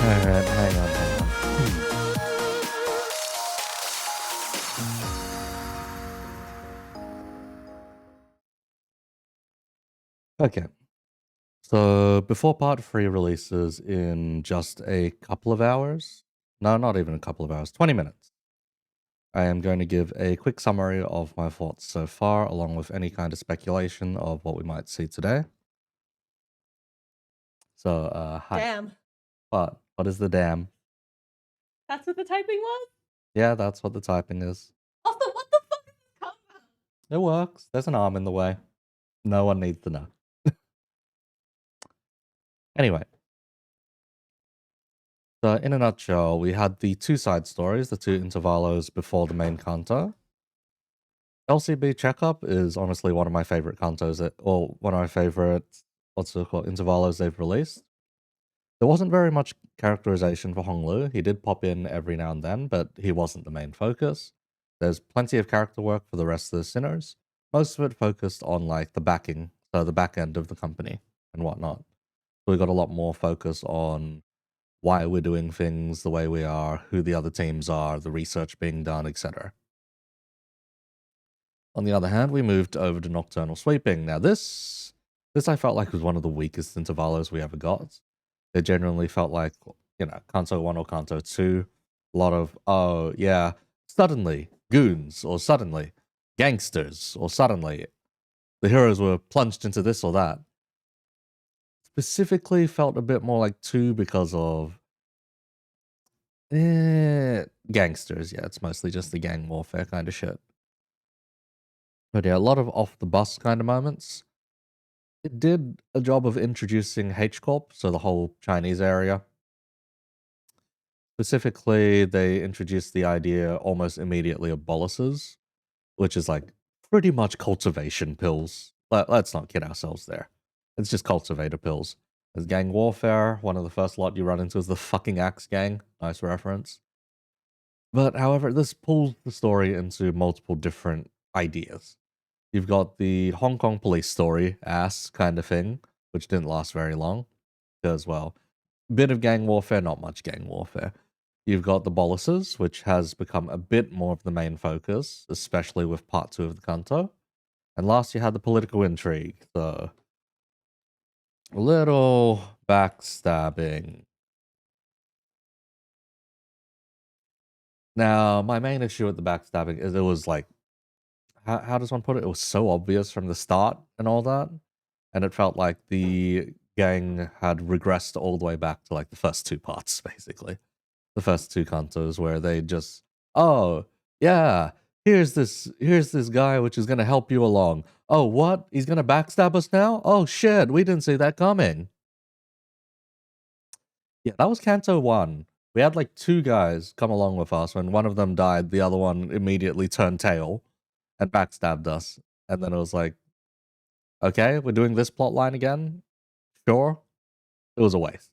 Alright, hang on. Okay, so before part 3 releases in just a couple of hours, no, not even a couple of hours, 20 minutes, I am going to give a quick summary of my thoughts so far, along with any kind of speculation of what we might see today. So, hi. Damn. What is the dam? That's what the typing was? Yeah, that's what the typing is. Also, what the fuck is this compound? It works. There's an arm in the way. No one needs to know. Anyway. So, in a nutshell, we had the two side stories, the two intervalos before the main Canto. LCB Checkup is honestly one of my favorite Cantos, or one of my favorite, what's it called, intervalos they've released. There wasn't very much characterization for Honglu. He did pop in every now and then, but he wasn't the main focus. There's plenty of character work for the rest of the Sinners. Most of it focused on like the backing, so the back end of the company and whatnot. So we got a lot more focus on why we're doing things the way we are, who the other teams are, the research being done, etc. On the other hand, we moved over to Nocturnal Sweeping. Now this I felt like was one of the weakest intervalos we ever got. It generally felt like, Kanto 1 or Kanto 2. A lot of, oh, yeah, suddenly goons, or suddenly gangsters, or suddenly the heroes were plunged into this or that. Specifically felt a bit more like 2 because of gangsters. Yeah, it's mostly just the gang warfare kind of shit. But yeah, a lot of off the bus kind of moments. It did a job of introducing H Corp, so the whole Chinese area. Specifically, they introduced the idea almost immediately of boluses, which is like pretty much cultivation pills. Let's not kid ourselves there. It's just cultivator pills. There's gang warfare. One of the first lot you run into is the fucking Axe Gang. Nice reference. But however, this pulls the story into multiple different ideas. You've got the Hong Kong police story, ass kind of thing, which didn't last very long. Because, well, bit of gang warfare, not much gang warfare. You've got the boluses, which has become a bit more of the main focus, especially with part 2 of the Canto. And last you had the political intrigue, so a little backstabbing. Now, my main issue with the backstabbing is it was like, how does one put it? It was so obvious from the start and all that. And it felt like the gang had regressed all the way back to like the first two parts, basically. The first two cantos where they just, oh, yeah, here's this guy which is gonna help you along. Oh, what? He's gonna backstab us now? Oh shit, we didn't see that coming. Yeah, that was Canto 1. We had like two guys come along with us. When one of them died, the other one immediately turned tail and backstabbed us. And then it was like, okay, we're doing this plot line again? Sure. It was a waste.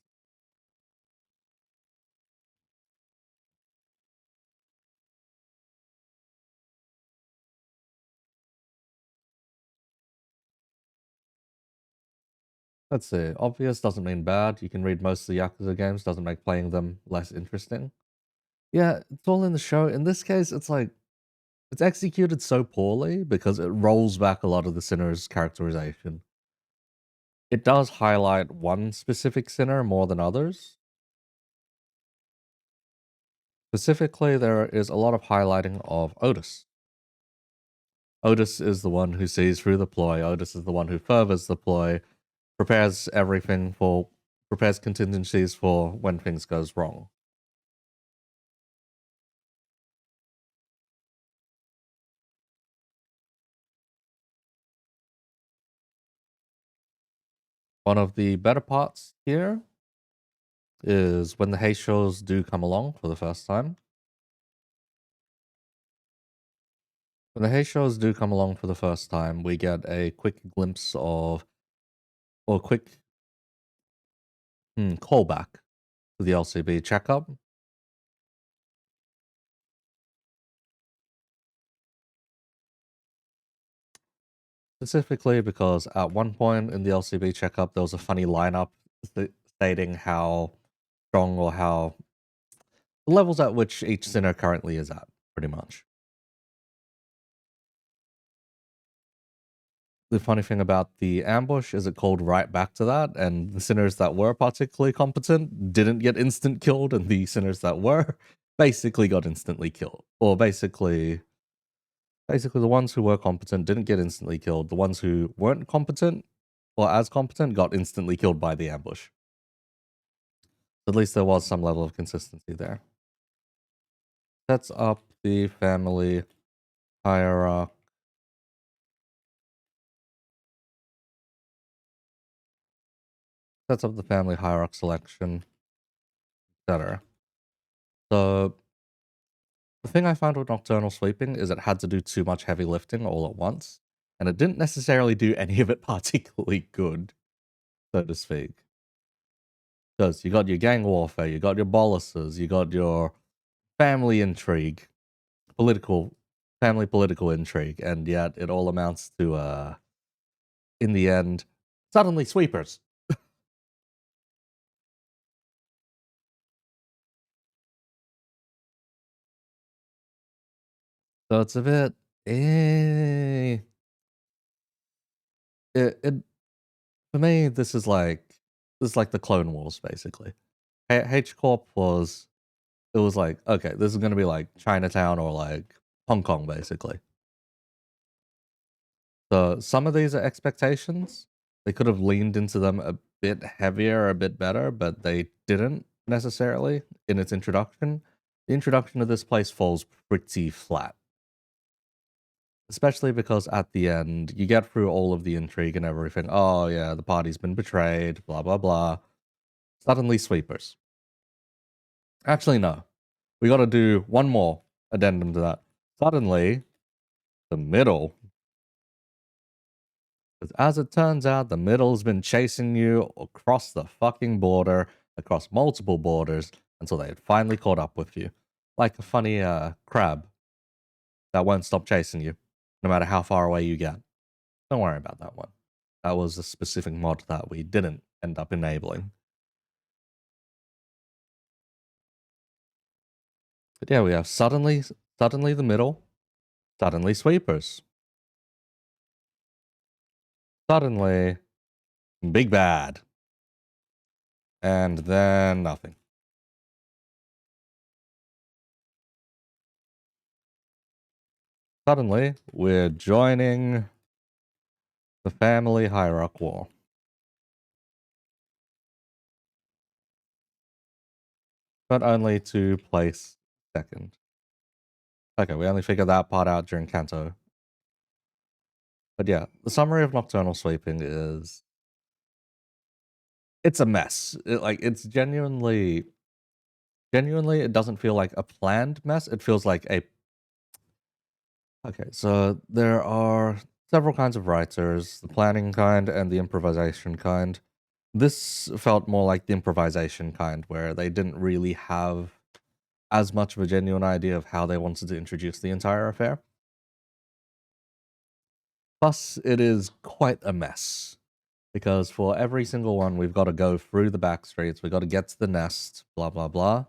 Let's see. Obvious doesn't mean bad. You can read most of the Yakuza games, doesn't make playing them less interesting. Yeah, it's all in the show. In this case, it's like, it's executed so poorly because it rolls back a lot of the sinner's characterization. It does highlight one specific sinner more than others. Specifically, there is a lot of highlighting of Otis. Otis is the one who sees through the ploy. Otis is the one who furthers the ploy, prepares contingencies for when things goes wrong. One of the better parts here is when the Hay shows do come along for the first time. When the Hay shows do come along for the first time, we get a quick glimpse of, or quick callback to the LCB checkup. Specifically because at one point in the LCB checkup, there was a funny lineup stating how strong or how the levels at which each sinner currently is at, pretty much. The funny thing about the ambush is it called right back to that, and the sinners that were particularly competent didn't get instant killed, and the sinners that were basically got instantly killed. Or basically the ones who were competent didn't get instantly killed. The ones who weren't competent or as competent got instantly killed by the ambush. At least there was some level of consistency there. Sets up the family hierarchy. Sets up the family hierarchy selection, etc. So the thing I found with nocturnal sweeping is it had to do too much heavy lifting all at once, and it didn't necessarily do any of it particularly good, so to speak. Because you got your gang warfare, you got your boluses, you got your family intrigue, family political intrigue, and yet it all amounts to, in the end, suddenly sweepers. So it's a bit, it for me, this is like the Clone Wars, basically. H Corp was it was like, okay, this is gonna be like Chinatown or like Hong Kong, basically. So some of these are expectations. They could have leaned into them a bit heavier, a bit better, but they didn't necessarily in its introduction. The introduction of this place falls pretty flat. Especially because at the end, you get through all of the intrigue and everything. Oh, yeah, the party's been betrayed, blah, blah, blah. Suddenly, sweepers. Actually, no. We gotta do one more addendum to that. Suddenly, the middle. Because as it turns out, the middle's been chasing you across the fucking border, across multiple borders, until they had finally caught up with you. Like a funny crab that won't stop chasing you, no matter how far away you get. Don't worry about that one. That was a specific mod that we didn't end up enabling. But yeah, we have suddenly the middle, suddenly sweepers, suddenly big bad, and then nothing. Suddenly, we're joining the family hierarchy war. But only to place second. Okay, we only figured that part out during Canto. But yeah, the summary of Nocturnal Sweeping is it's a mess. It's genuinely it doesn't feel like a planned mess. It feels like a okay, so there are several kinds of writers, the planning kind and the improvisation kind. This felt more like the improvisation kind, where they didn't really have as much of a genuine idea of how they wanted to introduce the entire affair. Plus, it is quite a mess. Because for every single one, we've got to go through the back streets, we've got to get to the nest, blah, blah, blah.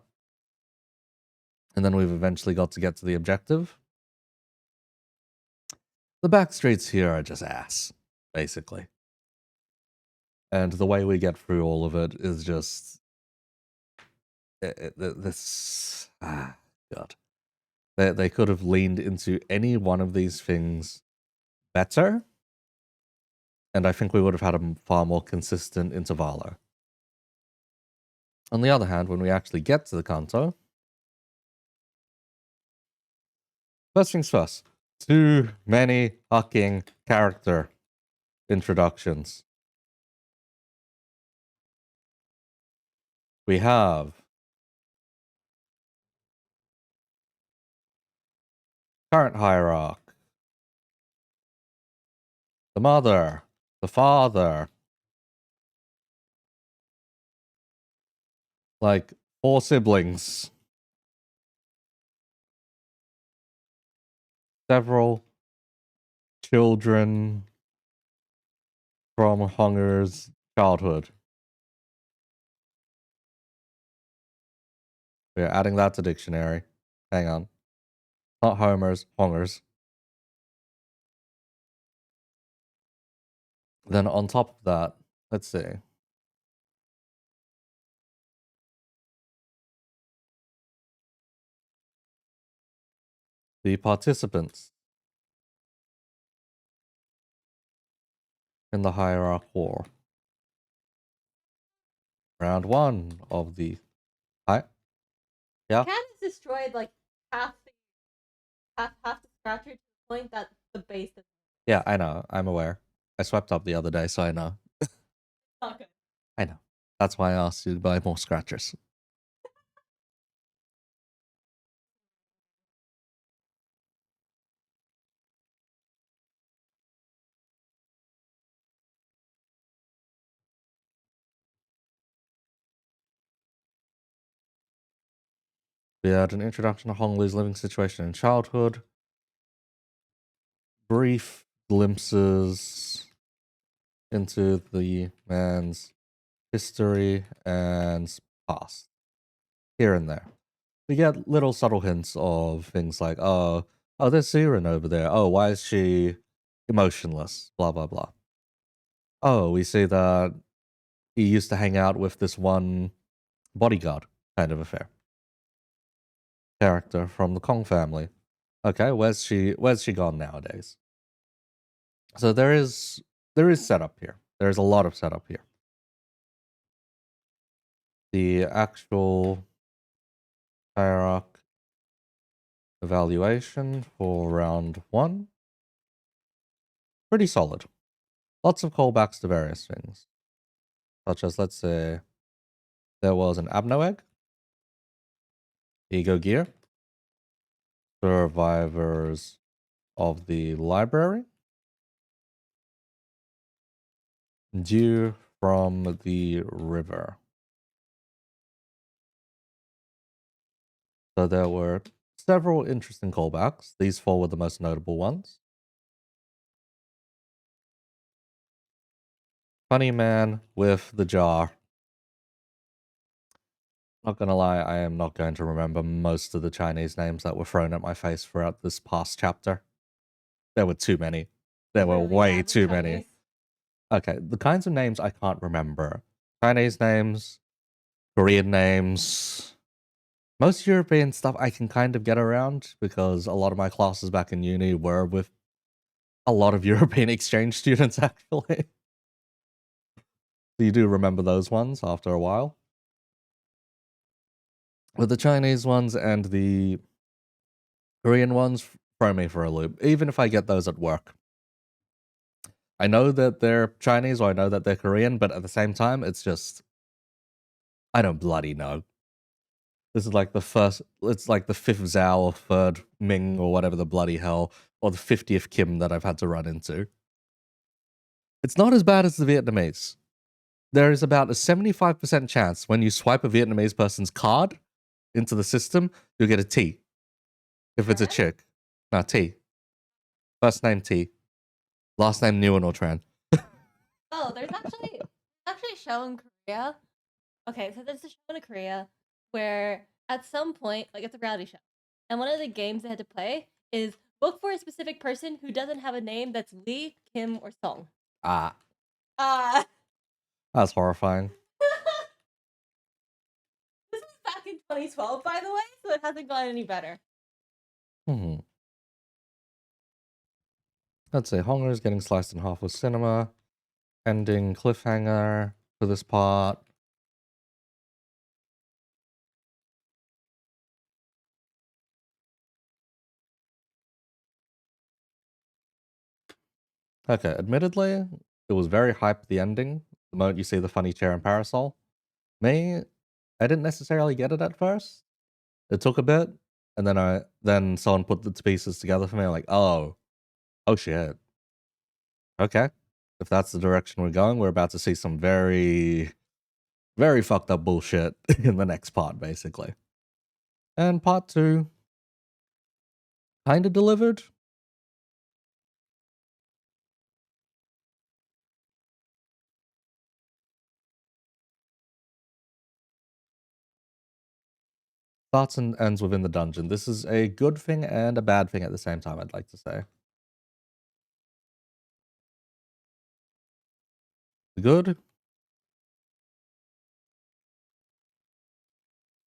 And then we've eventually got to get to the objective. The back streets here are just ass, basically. And the way we get through all of it is just this. God, they could have leaned into any one of these things better, and I think we would have had a far more consistent intervallo. On the other hand, when we actually get to the Canto, first things first, too many fucking character introductions. We have current hierarch, the mother, the father, like 4 siblings, several children from Hunger's childhood. We're adding that to dictionary. Hang on. Not homers, hongers. Then on top of that, let's see. The participants in the hierarchy war. Round 1 of the... Hi? Yeah? Cat has destroyed like half the scratcher to the point that the base is Yeah, I know. I'm aware. I swept up the other day, so I know. not good. I know. That's why I asked you to buy more scratchers. We had an introduction to Hong Li's living situation in childhood. Brief glimpses into the man's history and past. Here and there. We get little subtle hints of things like, oh, there's Siren over there. Oh, why is she emotionless? Blah, blah, blah. Oh, we see that he used to hang out with this one bodyguard kind of affair. Character from the Kong family. Okay, where's she gone nowadays? So there is setup here. There's a lot of setup here. The actual hierarchy evaluation for round 1, pretty solid. Lots of callbacks to various things. Such as, let's say, there was an Abno egg, Ego Gear, Survivors of the Library, Dew from the River. So there were several interesting callbacks. These 4 were the most notable ones. Funny man with the jar. Not gonna lie, I am not going to remember most of the Chinese names that were thrown at my face throughout this past chapter. There were too many. There were Really way bad with too many. Chinese. Okay, the kinds of names I can't remember. Chinese names, Korean names. Most European stuff I can kind of get around because a lot of my classes back in uni were with a lot of European exchange students, actually. So you do remember those ones after a while. But the Chinese ones and the Korean ones throw me for a loop, even if I get those at work. I know that they're Chinese or I know that they're Korean, but at the same time, it's just, I don't bloody know. This is like it's like the 5th Zhao or 3rd Ming or whatever the bloody hell, or the 50th Kim that I've had to run into. It's not as bad as the Vietnamese. There is about a 75% chance when you swipe a Vietnamese person's card into the system, you'll get a T. If it's a Tran? chick. No, T. First name T. Last name Nguyen or Tran. Oh, there's actually a show in Korea. Okay, so there's a show in Korea where at some point, like it's a reality show, and one of the games they had to play is look for a specific person who doesn't have a name that's Lee, Kim, or Song. Ah, Uh that's horrifying. this was back in 2012, by the way, so it hasn't gotten any better. Let's say Honger is getting sliced in half with cinema. Ending cliffhanger for this part. Okay, admittedly, it was very hype the ending. The moment you see the funny chair and parasol. Me, I didn't necessarily get it at first. It took a bit, and then someone put the pieces together for me. I'm like, oh shit. Okay, if that's the direction we're going, we're about to see some very, very fucked up bullshit in the next part, basically. And part 2 kind of delivered. starts and ends within the dungeon. This is a good thing and a bad thing at the same time, I'd like to say. Good,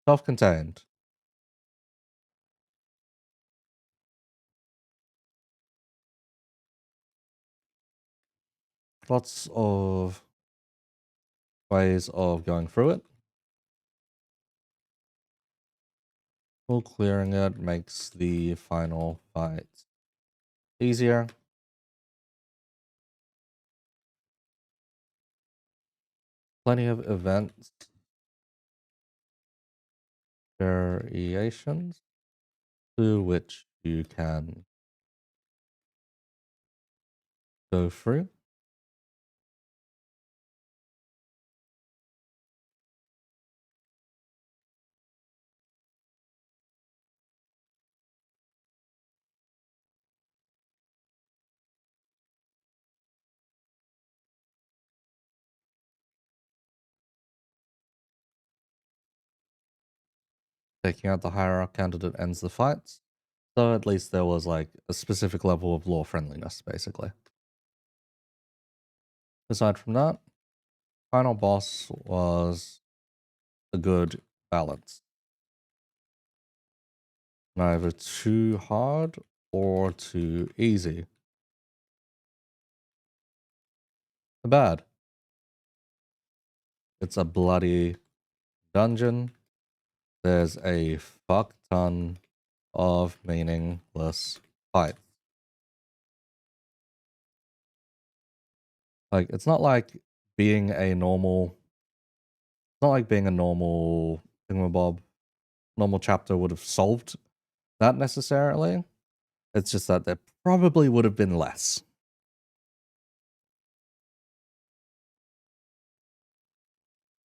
self-contained. Lots of ways of going through it. Full clearing it makes the final fight easier. Plenty of events variations to which you can go through. Taking out the hierarch candidate ends the fights. So at least there was like a specific level of lore friendliness, basically. Aside from that, final boss was a good balance. Neither too hard or too easy. Bad. It's a bloody dungeon. There's a fuck ton of meaningless fights. Like, it's not like being a normal thingamabob, normal chapter would have solved that necessarily. It's just that there probably would have been less.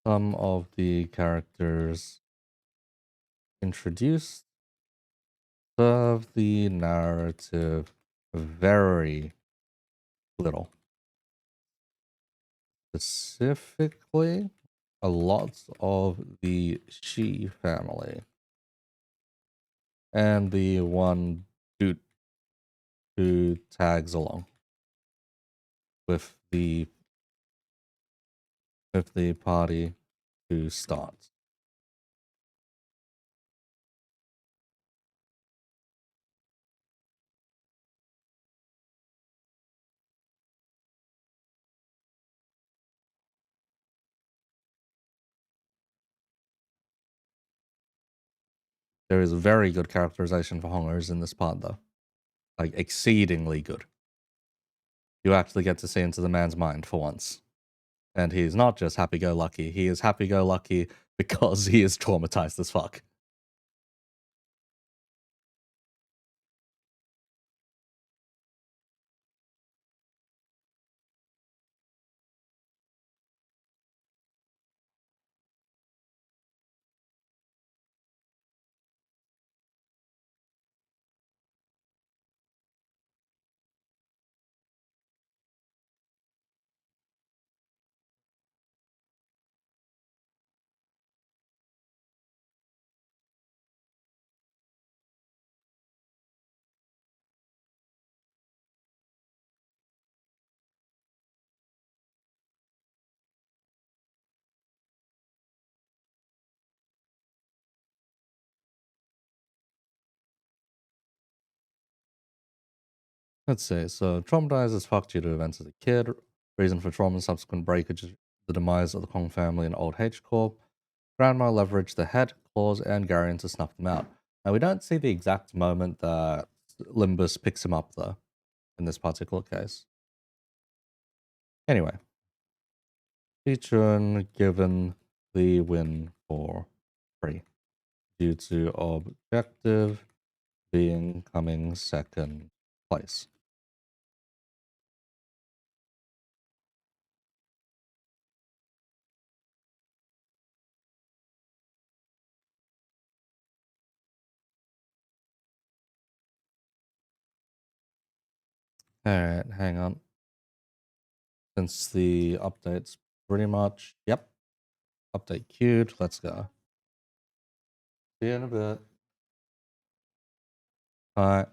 Some of the characters introduced serve the narrative very little. Specifically, a lot of the Shi family and the one dude who tags along with the party to start. There is very good characterization for hongers in this part, though. Like, exceedingly good. You actually get to see into the man's mind for once. And he's not just happy-go-lucky. He is happy-go-lucky because he is traumatized as fuck. Let's see. So, traumatized as fuck due to events as a kid. Reason for trauma, subsequent breakage, the demise of the Kong family and Old H Corp. Grandma leveraged the head, claws, and Garion to snuff them out. Now, we don't see the exact moment that Limbus picks him up, though, in this particular case. Anyway, Pichun given the win for free due to objective being coming second place. Alright, hang on. Since the update's pretty much, yep, update queued, let's go. See you in a bit. Alright.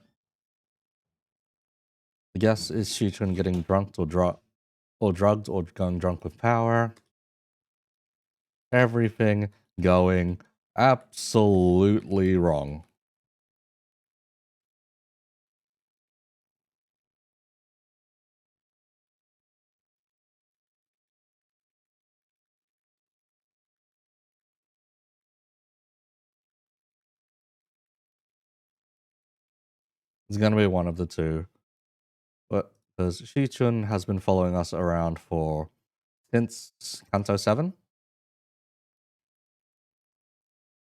I guess is Shichun getting drunk or drugged or going drunk with power? Everything going absolutely wrong. It's gonna be one of the two. But because Shichun has been following us around since Canto 7,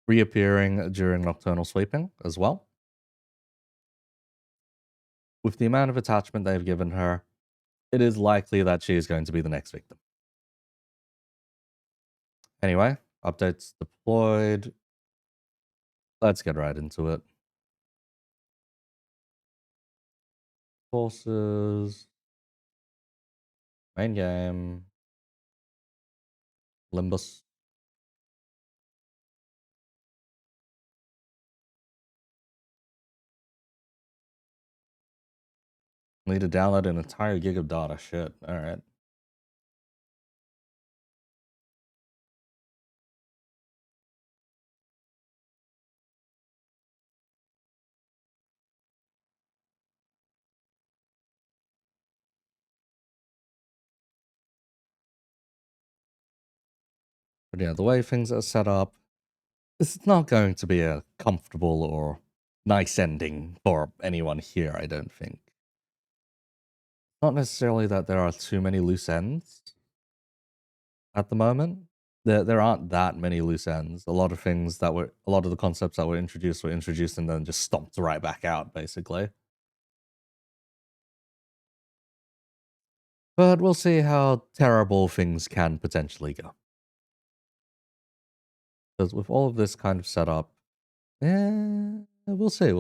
reappearing during Nocturnal Sweeping as well. With the amount of attachment they've given her, it is likely that she is going to be the next victim. Anyway, updates deployed. Let's get right into it. Forces. Main game. Limbus. Need to download an entire gig of data. Shit. Alright. But yeah, the way things are set up, it's not going to be a comfortable or nice ending for anyone here, I don't think. Not necessarily that there are too many loose ends at the moment. There aren't that many loose ends. A lot of the concepts that were introduced and then just stomped right back out, basically. But we'll see how terrible things can potentially go. Because with all of this kind of setup, we'll see.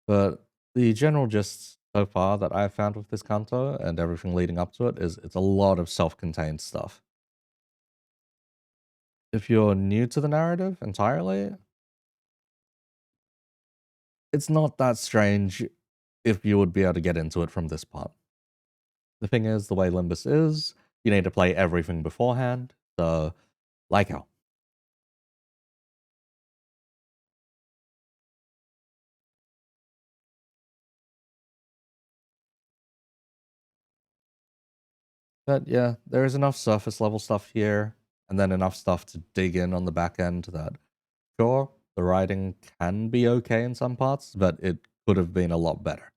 But the general gist so far that I've found with this Canto and everything leading up to it is it's a lot of self-contained stuff. If you're new to the narrative entirely, it's not that strange if you would be able to get into it from this part. The thing is, the way Limbus is, you need to play everything beforehand, so like how. But yeah, there is enough surface level stuff here, and then enough stuff to dig in on the back end that, sure, the writing can be okay in some parts, but it could have been a lot better.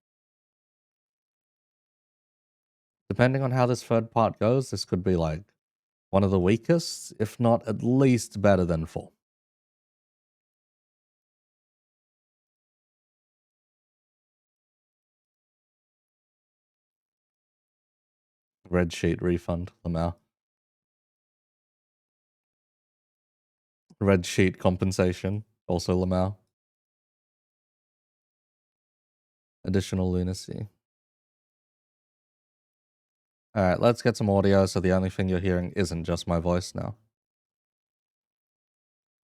Depending on how this third part goes, this could be like one of the weakest, if not at least better than 4. Red sheet refund, Lamau. Red sheet compensation, also Lamau. Additional lunacy. Alright, let's get some audio so the only thing you're hearing isn't just my voice now.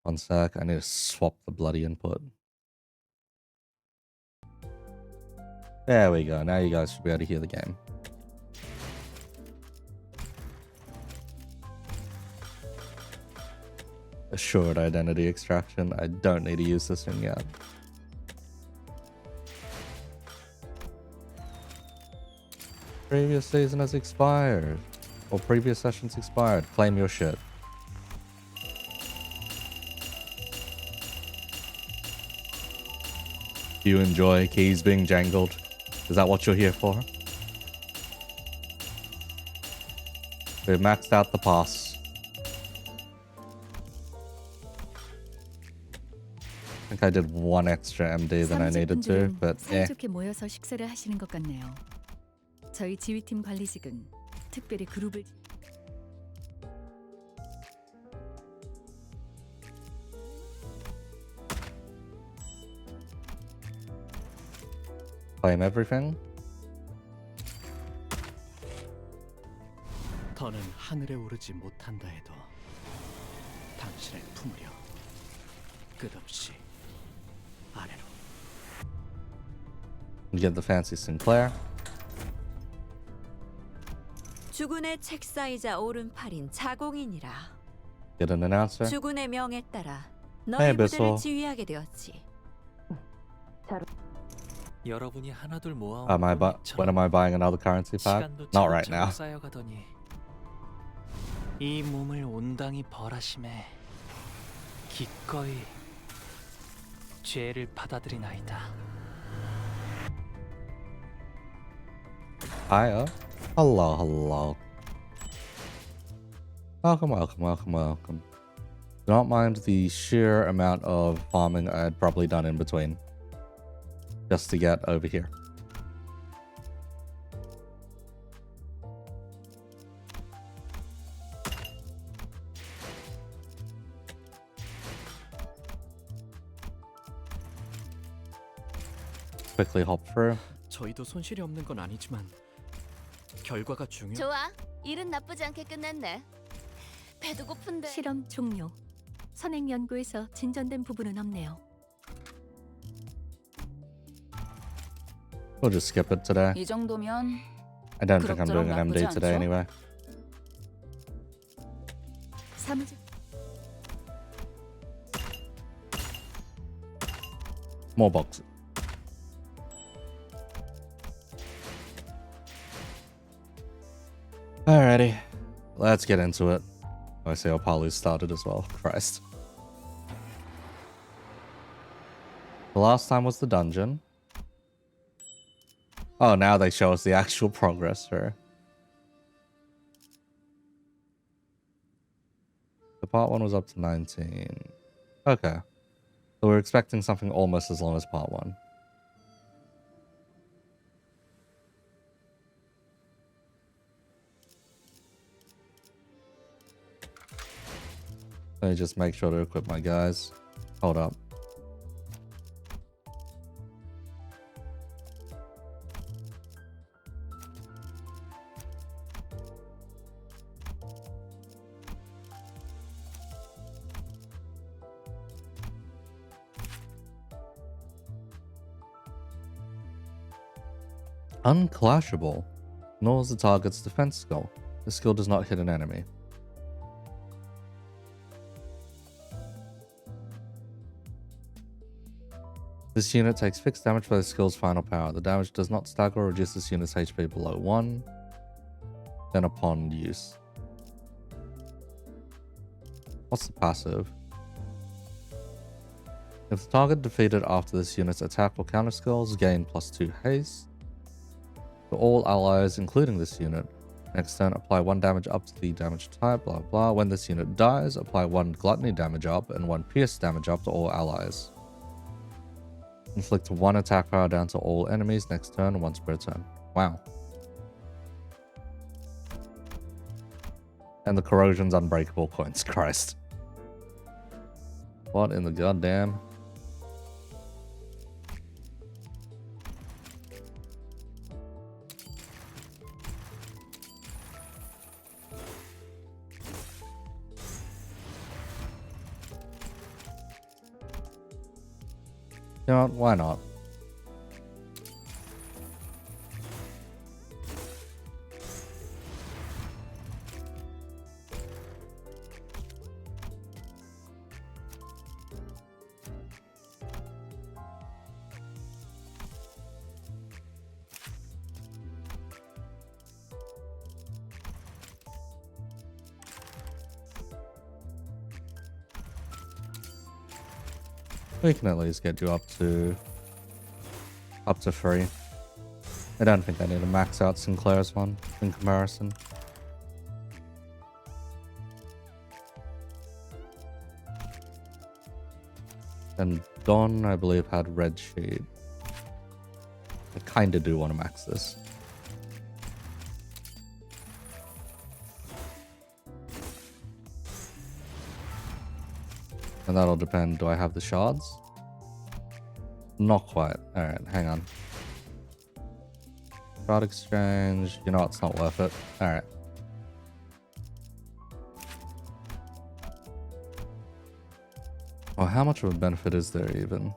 One sec, I need to swap the bloody input. There we go, now you guys should be able to hear the game. Assured identity extraction, I don't need to use this thing yet. Previous season has expired. Or previous sessions expired. Claim your shit. Do you enjoy keys being jangled? Is that what you're here for? We've maxed out the pass. I think I did one extra MD than I needed to, but eh. 사이좋게 모여서 식사를 하시는 것 같네요. 저희 지휘팀 관리직은 특별히 그룹을 Claim everything. 더는 하늘에 오르지 못한다 해도 당신을 품으려 끝없이 아래로. You get the fancy Sinclair. 주군의 책사이자 오른팔인 자공인이라. Get an announcer. 주군의 명에 따라 네, 너희 부대를 뱃소. 지휘하게 되었지. 여러분이 하나둘 모아온 When am I buying another currency pack? 시간도 Not right 차곡차곡 now. 쌓여가더니 이 몸을 온당히 벌하심에 기꺼이 죄를 받아들이나이다. Hiya. Hello, hello. Welcome, welcome, welcome, welcome. Do not mind the sheer amount of farming I had probably done in between. Just to get over here. Quickly hop through. 저희도 손실이 없는 건 아니지만 결과가 중요. 좋아. 일은 나쁘지 않게 끝냈네. 배도 고픈데. 실험 종료. 선행 연구에서 진전된 부분은 없네요. We'll just skip it today. 이 정도면 I don't think I'm doing an MD 나쁘지 today 않죠? anyway. 사무직 More boxes. Alrighty, let's get into it. I see our Palu's started as well. Christ. The last time was the dungeon. Oh, now they show us the actual progress here. The part 1 was up to 19. Okay. So we're expecting something almost as long as part 1. Let me just make sure to equip my guys. Hold up. Unclashable. Ignores the target's defense skill. The skill does not hit an enemy. This unit takes fixed damage for the skill's final power. The damage does not stagger or reduce this unit's HP below 1. Then upon use. What's the passive? If the target defeated after this unit's attack or counter skills, gain +2 haste. To all allies, including this unit. Next turn, apply 1 damage up to the damage type, blah blah. When this unit dies, apply 1 gluttony damage up and 1 pierce damage up to all allies. Inflict 1 attack power down to all enemies next turn, once per turn. Wow. And the corrosion's unbreakable points, Christ. What in the goddamn? You know what? Why not? We can at least get you up to 3. I don't think I need to max out Sinclair's one in comparison. And Don, I believe, had red shade. I kinda do want to max this. And that'll depend, do I have the shards? Not quite. Alright, hang on. Shard exchange, you know it's not worth it. Alright. Well, how much of a benefit is there even?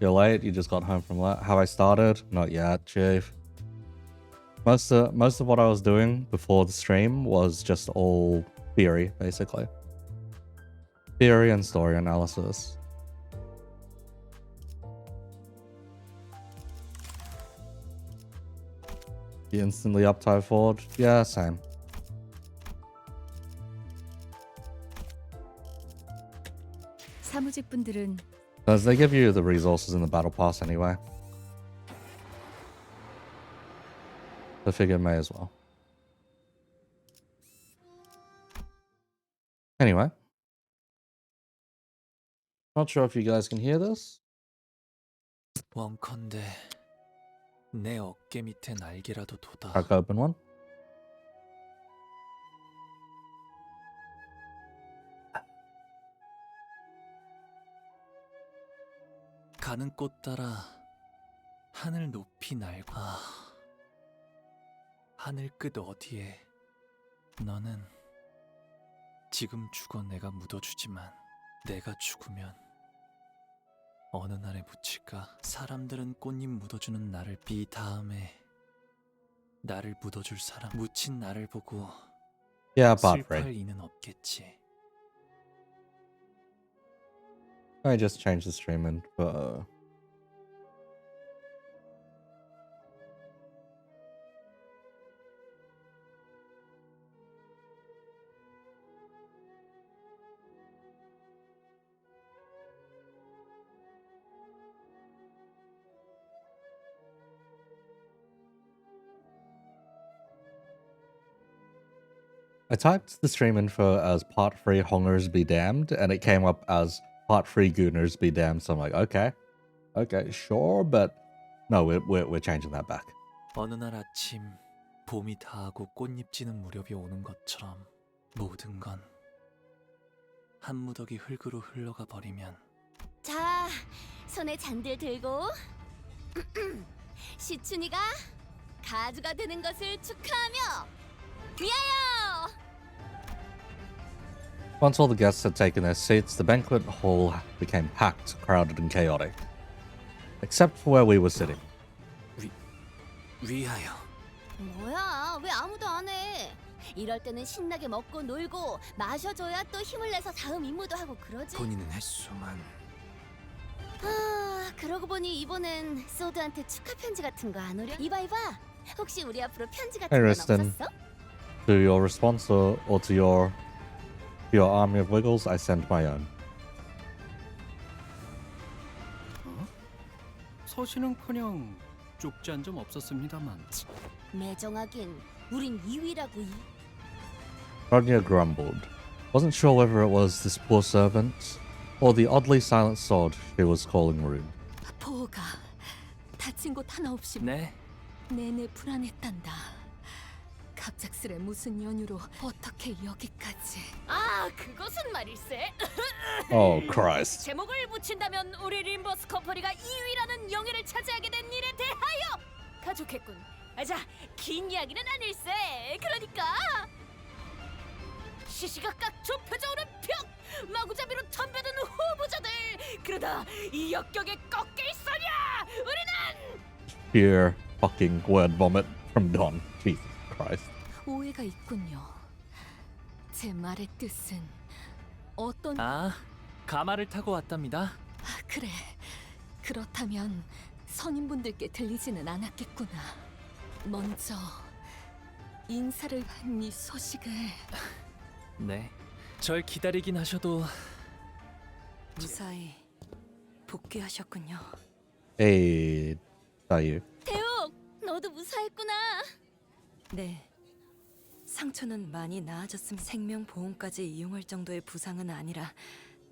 You're late. You just got home from late. Have I started? Not yet, Chief. Most of what I was doing before the stream was just all theory, basically. Theory and story analysis. You instantly up tie forward? Yeah, same. 사무직 분들은 Because they give you the resources in the battle pass anyway. I figure may as well. Anyway. Not sure if you guys can hear this. 원컨대 내 어깨 밑에 날개라도 돋아. Crack open one. 가는 꽃 따라 하늘 높이 날고. 하늘 끝 어디에 너는 지금 죽어 내가 묻어주지만 내가 죽으면 어느 날에 묻힐까? 사람들은 꽃잎 묻어주는 나를 비 다음에 나를 묻어줄 사람 묻힌 나를 보고 Yeah, bot 슬퍼할 free. 이는 없겠지. I just changed the stream and I typed the stream info as part 3 Hongers be damned, and it came up as part 3 Gooners be damned. So I'm like, okay, sure, but no, we're changing that back. 어느 날 아침 봄이 다하고 꽃잎 지는 무렵이 오는 것처럼 모든 건 한 무더기 흙으로 흘러가 버리면 자, 손에 잔들 들고 시춘이가 가주가 되는 것을 축하하며 위하여! Once all the guests had taken their seats, the banquet hall became packed, crowded, and chaotic. Except for where we were sitting. 위하여. 뭐야, 왜 아무도 안 해? 이럴 때는 신나게 먹고 놀고 마셔줘야 또 힘을 내서 다음 임무도 하고 그러지. 본인은 했소만. 아, 그러고 보니 이번엔 소드한테 축하 편지 같은 거 안 오려? 이봐. 혹시 우리 앞으로 편지 같은 Hey, 건 Riston. 없었어? To your response or to your army of wiggles, I sent my own. 서신은커녕 쪽지한 점 없었습니다만. 매정하긴 우린 2위라고. Rodnia grumbled. Wasn't sure whether it was this poor servant or the oddly silent sod she was calling rude. 보호가 다친 곳 하나 없이 네? 내내 불안했단다. 갑작스레 무슨 연유로 어떻게 여기까지? 아, 그것은 말일세. Oh, Christ. 제목을 붙인다면 우리 림버스 커플이가 2위라는 영예를 차지하게 된 일에 대하여 가족했군. 자, 긴 이야기는 아닐세. 그러니까 시시각각 좁혀져오는 벽, 마구잡이로 덤벼드는 후보자들. 그러다 이 역경에 꺾일서냐? 우리는 Pure fucking word vomit from Don. Jesus Christ. 오해가 있군요. 제 말의 뜻은 어떤... 아, 가마를 타고 왔답니다. 그래. 그렇다면 선임분들께 들리지는 않았겠구나. 먼저 인사를 한 이 소식을... 네. 절 기다리긴 하셔도 무사히 복귀하셨군요. Hey, Dayu. 대욱, 너도 무사했구나. 네. 상처는 많이 나아졌으면 생명보험까지 이용할 정도의 부상은 아니라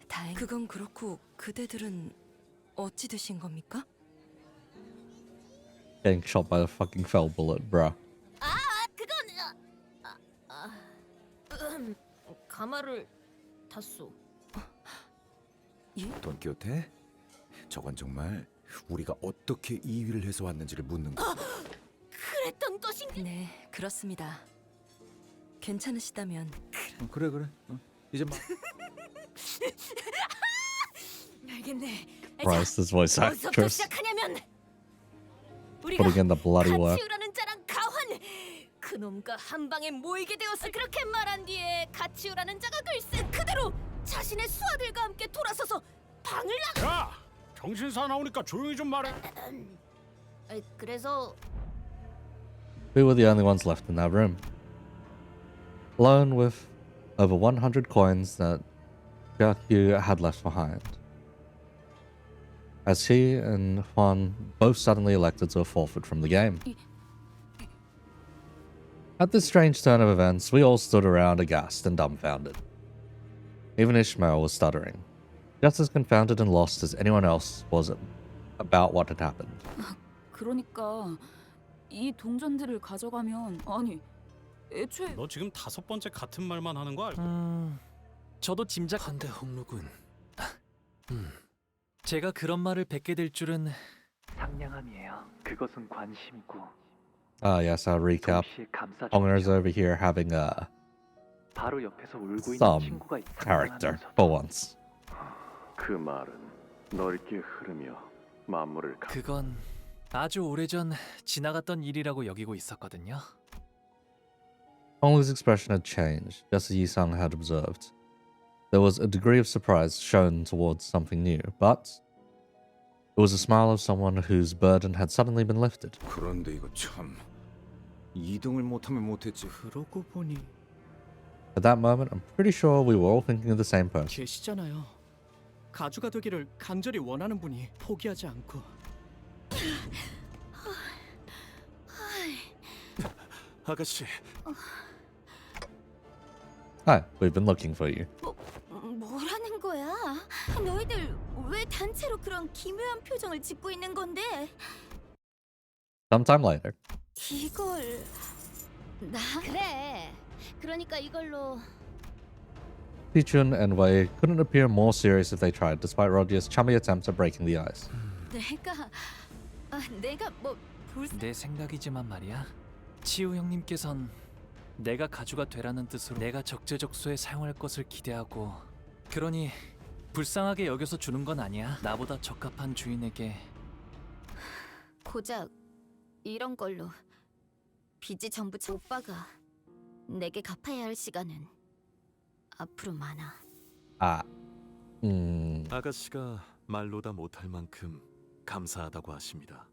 다행. 그건 그렇고 그대들은 어찌 되신 겁니까? Getting shot by the fucking fell bullet, bruh. 그건 가마를 탔소. 돈키호테? 저건 정말 우리가 어떻게 2위를 해서 왔는지를 묻는 거. 그래, 그랬던 것인가? 네, 그렇습니다. 괜찮으시다면 그래. 이제 막 알겠네. Christ, this voice 어디서부터 actress 시작하냐면 우리가 putting in the bloody work. 가치우라는 자랑 가환 그놈과 한 방에 모이게 되었을 그렇게 말한 뒤에 가치우라는 자가 글쎄 그대로 자신의 수하들과 함께 돌아서서 방을 야, 정신사 나오니까 조용히 좀 말해. 그래서 We were the only ones left in that room, alone with over 100 coins that Byaku had left behind. As he and Juan both suddenly elected to forfeit from the game. At this strange turn of events, we all stood around aghast and dumbfounded. Even Ishmael was stuttering, just as confounded and lost as anyone else was about what had happened. 그러니까 이 동전들을 가져가면 아니 애초에 너 지금 5번째 같은 말만 하는 거 알고? 저도 짐작한데 홍록은 제가 그런 말을 뱉게 될 줄은 상냥함이에요. 그것은 관심이고 Ah, yes, I'll recap. 동시에 감싸. Honger's over here having 바로 옆에서 울고 있는 some 친구가 character for once. 그 말은 넓게 흐르며 만물을 그건 아주 오래전 지나갔던 일이라고 여기고 있었거든요. Honglu's expression had changed, just as Yisung had observed. There was a degree of surprise shown towards something new, but it was a smile of someone whose burden had suddenly been lifted. 그런데 이거 참 2등을 못하면 못했지. 그러고 보니 At that moment, I'm pretty sure we were all thinking of the same person. 계시잖아요. 가주가 되기를 간절히 원하는 분이 포기하지 않고. 아가씨, Hi, we've been looking for you. 뭐라는 거야? 너희들 왜 단체로 그런 기묘한 표정을 짓고 있는 건데? Sometime later, 이걸 나 그래. 그러니까 이걸로 Pichun and Wei couldn't appear more serious if they tried, despite Roger's chummy attempts at breaking the ice. 내가 뭐 내 생각이지만 말이야. 치우 형님께선 내가 가주가 되라는 뜻으로 내가 적재적소에 사용할 것을 기대하고, 그러니 불쌍하게 여겨서 주는 건 아니야. 나보다 적합한 주인에게. 고작 이런 걸로 빚이 전부 오빠가 내게 갚아야 할 시간은 앞으로 많아. 아가씨가 말로 다 못할 만큼 감사하다고 하십니다.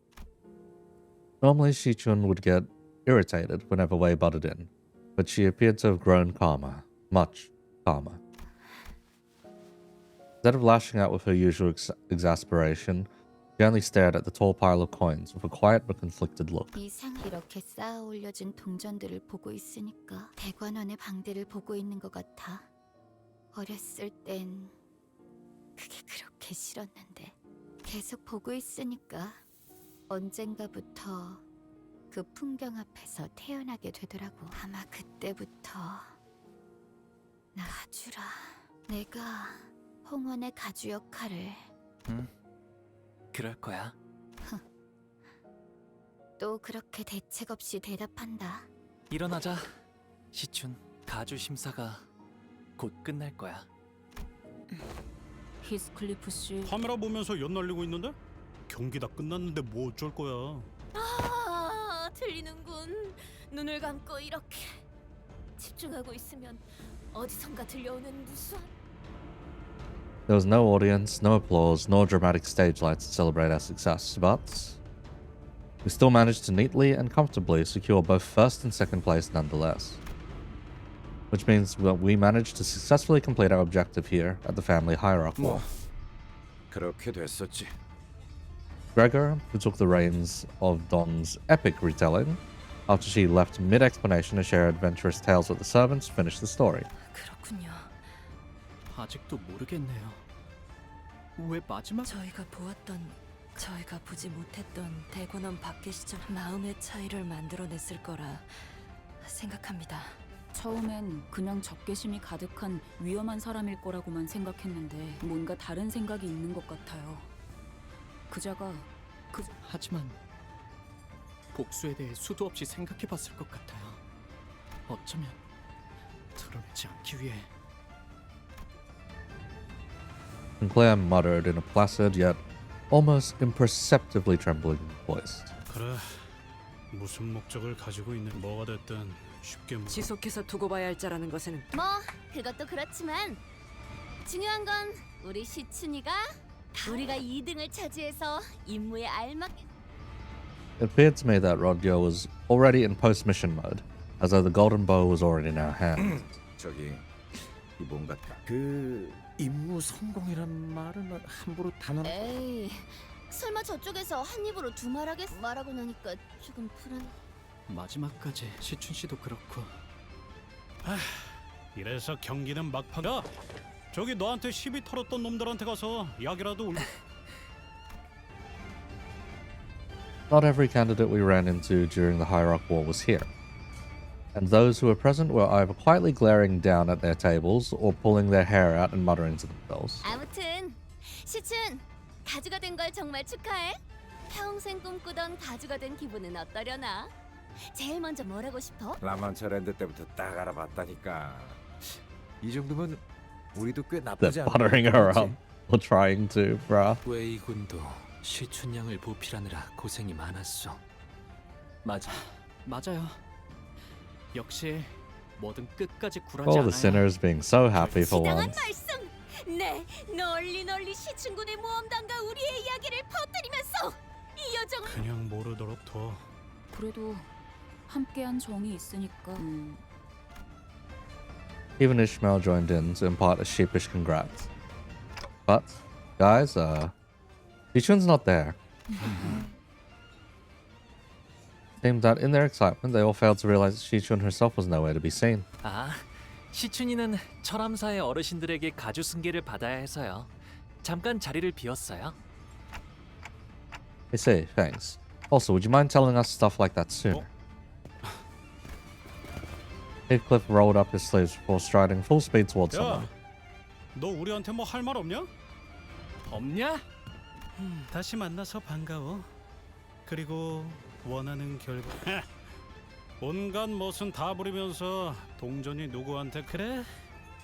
Normally, Shichun would get irritated whenever Wei butted in, but she appeared to have grown calmer, much calmer. Instead of lashing out with her usual exasperation, she only stared at the tall pile of coins with a quiet but conflicted look. 이상 이렇게 쌓아 올려진 동전들을 보고 있으니까 대관원의 방대를 보고 있는 것 같아. 어렸을 땐 그게 그렇게 싫었는데 계속 보고 있으니까 언젠가부터 그 풍경 앞에서 태어나게 되더라고. 아마 그때부터 나 가주라. 내가 홍원의 가주 역할을 그럴 거야. 또 그렇게 대책 없이 대답한다. 일어나자. 시춘, 가주 심사가 곧 끝날 거야. 히스클리프 씨 카메라 보면서 연 날리고 있는데? 경기 다 끝났는데 뭐 어쩔 거야. 아, 들리는군. 눈을 감고 이렇게 집중하고 있으면 어디선가 들려오는 무수한 There was no audience, no applause, nor dramatic stage lights to celebrate our success, but we still managed to neatly and comfortably secure both first and second place nonetheless. Which means that we managed to successfully complete our objective here at the family hierarchy. 뭐 그렇게 됐었지. Gregor, who took the reins of Don's epic retelling, after she left mid-explanation to share adventurous tales with the servants, finished the story. 그렇군요. 아직도 모르겠네요. 왜 마지막 저희가 보지 못했던 대관원 밖의 시절 마음의 차이를 만들어냈을 거라 생각합니다. 처음엔 그냥 적개심이 가득한 위험한 사람일 거라고만 생각했는데 뭔가 다른 생각이 있는 것 같아요. 그자가 하지만 복수에 대해 수도 없이 생각해봤을 것 같아요. 어쩌면 드러내지 않기 위해. Sinclair muttered in a placid yet almost imperceptibly trembling voice. 그래. 무슨 목적을 가지고 있는 뭐가 됐든 쉽게 지속해서 두고 봐야 할 자라는 것에는 뭐 그것도 그렇지만 중요한 건 우리 시춘이가 우리가 2등을 차지해서 임무에 알맞게. It appeared to me that Rodyo was already in post-mission mode, as though the golden bow was already in our hands. 저기 이 뭔가 그 임무 성공이란 말은 함부로 단언. 에이, 설마 저쪽에서 한 입으로 두 말하겠어? 말하고 나니까 조금 불안. 마지막까지 시춘 씨도 그렇고. 이래서 경기는 막판이야. 저기 너한테 시비 털었던 놈들한테 가서 약이라도 울. Not every candidate we ran into during the High Rock War was here, and those who were present were either quietly glaring down at their tables or pulling their hair out and muttering to themselves. 아무튼 시춘 가주가 된 걸 정말 축하해. 평생 꿈꾸던 가주가 된 기분은 어떠려나? 제일 먼저 뭘 하고 싶어? 라만차랜드 때부터 딱 알아봤다니까. 이 정도면 우리도 꽤 They're 나쁘지 않은 buttering her 거지. up or trying to, bruh. 웨이 군도 시춘양을 보필하느라 고생이 많았어. 맞아. 맞아요. 역시 뭐든 끝까지 굴하지 All 않아야. the sinners being so happy for 지당한 once. 말씀. 네, 널리 시춘군의 모험단과 우리의 이야기를 퍼뜨리면서 이 여정을. 그냥 모르도록 둬. 그래도 함께한 정이 있으니까. Even Ishmael joined in to impart a sheepish congrats. But, guys, Shichun's not there. Seemed that in their excitement, they all failed to realize that Shichun herself was nowhere to be seen. 아, 시춘이는 철암사의 어르신들에게 가주 승계를 받아야 해서요. 잠깐 자리를 비웠어요. I see, thanks. Also, would you mind telling us stuff like that sooner? Heathcliff rolled up his sleeves before striding full speed towards 야, someone. 너 우리한테 뭐 할 말 없냐? 없냐? 다시 만나서 반가워. 그리고 원하는 결과. 온갖 멋은 다 부리면서 동전이 누구한테 그래?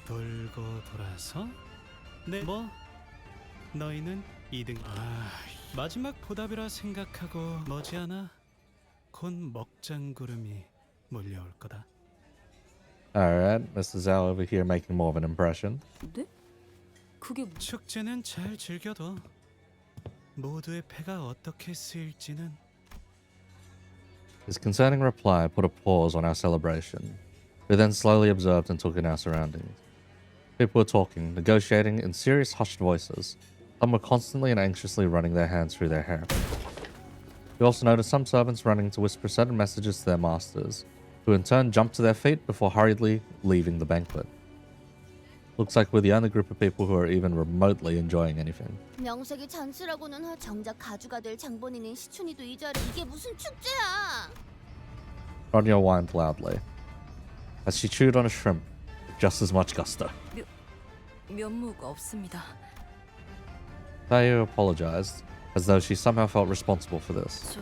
돌고 돌아서 네 뭐? 너희는 2등. 마지막 보답이라 생각하고 머지않아 곧 먹장구름이 몰려올 거다. Alright, Mr. Zhao over here making more of an impression. 네? 그게 축제는 잘 즐겨둬. 모두의 패가 어떻게 쓰일지는. His concerning reply put a pause on our celebration. We then slowly observed and took in our surroundings. People were talking, negotiating in serious hushed voices. Some were constantly and anxiously running their hands through their hair. We also noticed some servants running to whisper certain messages to their masters, who in turn jumped to their feet before hurriedly leaving the banquet. Looks like we're the only group of people who are even remotely enjoying anything. 명색이 잔치라고는 정작 가주가 될 장본인인 시춘이도 이 자리. 이게 무슨 축제야? Ronya whined loudly, as she chewed on a shrimp with just as much gusto. 면목 없습니다. Thayu apologized, as though she somehow felt responsible for this. 저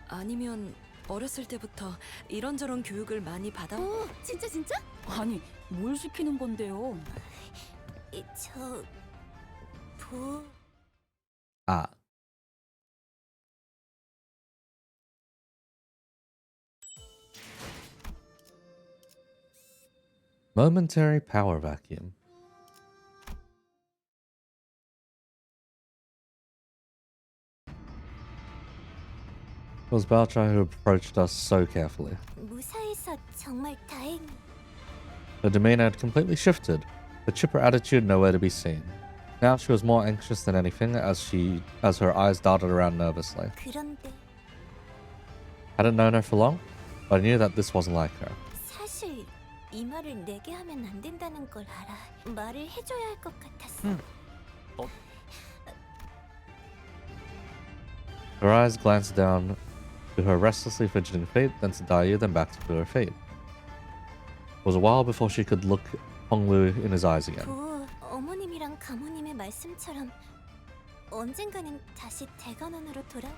아니면 어렸을 때부터 이런저런 교육을 많이 받아. 오, 진짜? 아니 뭘 시키는 건데요? Ah. Momentary power vacuum. It was Balcha who approached us so carefully. 무사해서 정말 다행. Her demeanor had completely shifted, the chipper attitude nowhere to be seen. Now she was more anxious than anything as her eyes darted around nervously. 그런데 Hadn't known her for long, but I knew that this wasn't like her. 사실 이 말을 내게 하면 안 된다는 걸 알아. 말을 해줘야 할 것 같았어. Her eyes glanced down to her restlessly fidgeting feet, then to Dayu, then back to her feet. It was a while before she could look Honglu in his eyes again. 어머님이랑 가모님의 말씀처럼 언젠가는 다시 대관원으로 돌아.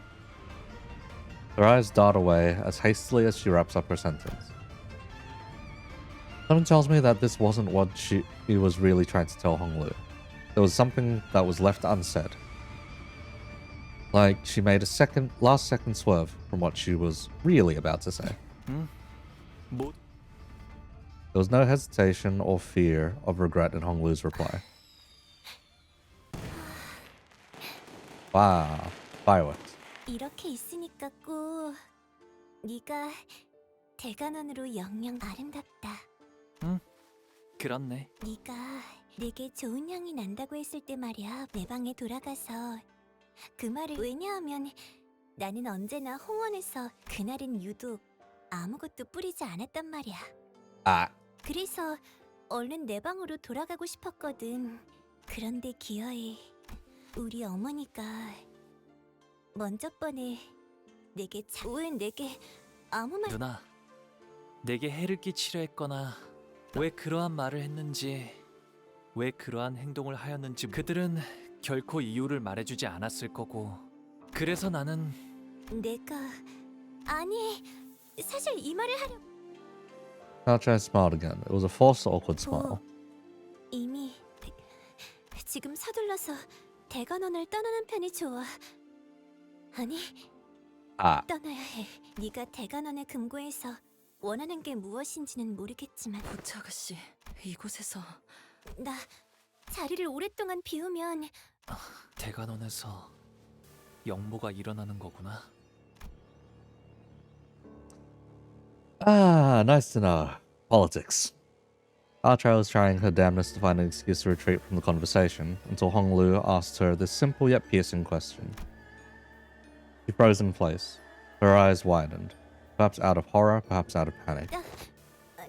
Her eyes dart away as hastily as she wraps up her sentence. Something tells me that this wasn't what she was really trying to tell Honglu. There was something that was left unsaid. Like she made a last second swerve from what she was really about to say. 뭐 There was no hesitation or fear of regret in Honglu's reply. Wow, fireworks. 이렇게 있으니까 꼭 네가 대관원으로 영영 아름답다. 그렇네. 네가 내게 좋은 향이 난다고 했을 때 말이야. 내 방에 돌아가서 그 말을 왜냐하면 나는 언제나 홍원에서 그날은 유독 아무것도 뿌리지 않았단 말이야. Ah. 그래서 얼른 내 방으로 돌아가고 싶었거든. 그런데 기어이 우리 어머니가 먼저 번에 왜 내게 아무 말 누나, 내게 해를 끼치려 했거나 왜 그러한 말을 했는지, 왜 그러한 행동을 하였는지 그들은 결코 이유를 말해주지 않았을 거고. 그래서 나는 내가 아니 사실 이 말을 하려 Archer smiled again. It was a forced, awkward smile. 이미 지금 서둘러서 대관원을 떠나는 편이 좋아. 아니 Ah. 떠나야 해. 네가 대관원의 금고에서 원하는 게 무엇인지는 모르겠지만 보차 아가씨, 이곳에서 나 자리를 오랫동안 비우면 대관원에서 영모가 일어나는 거구나. Ah, nice to know. Politics. Archer was trying her damnedest to find an excuse to retreat from the conversation until Honglu asked her this simple yet piercing question. She froze in place. Her eyes widened, perhaps out of horror, perhaps out of panic.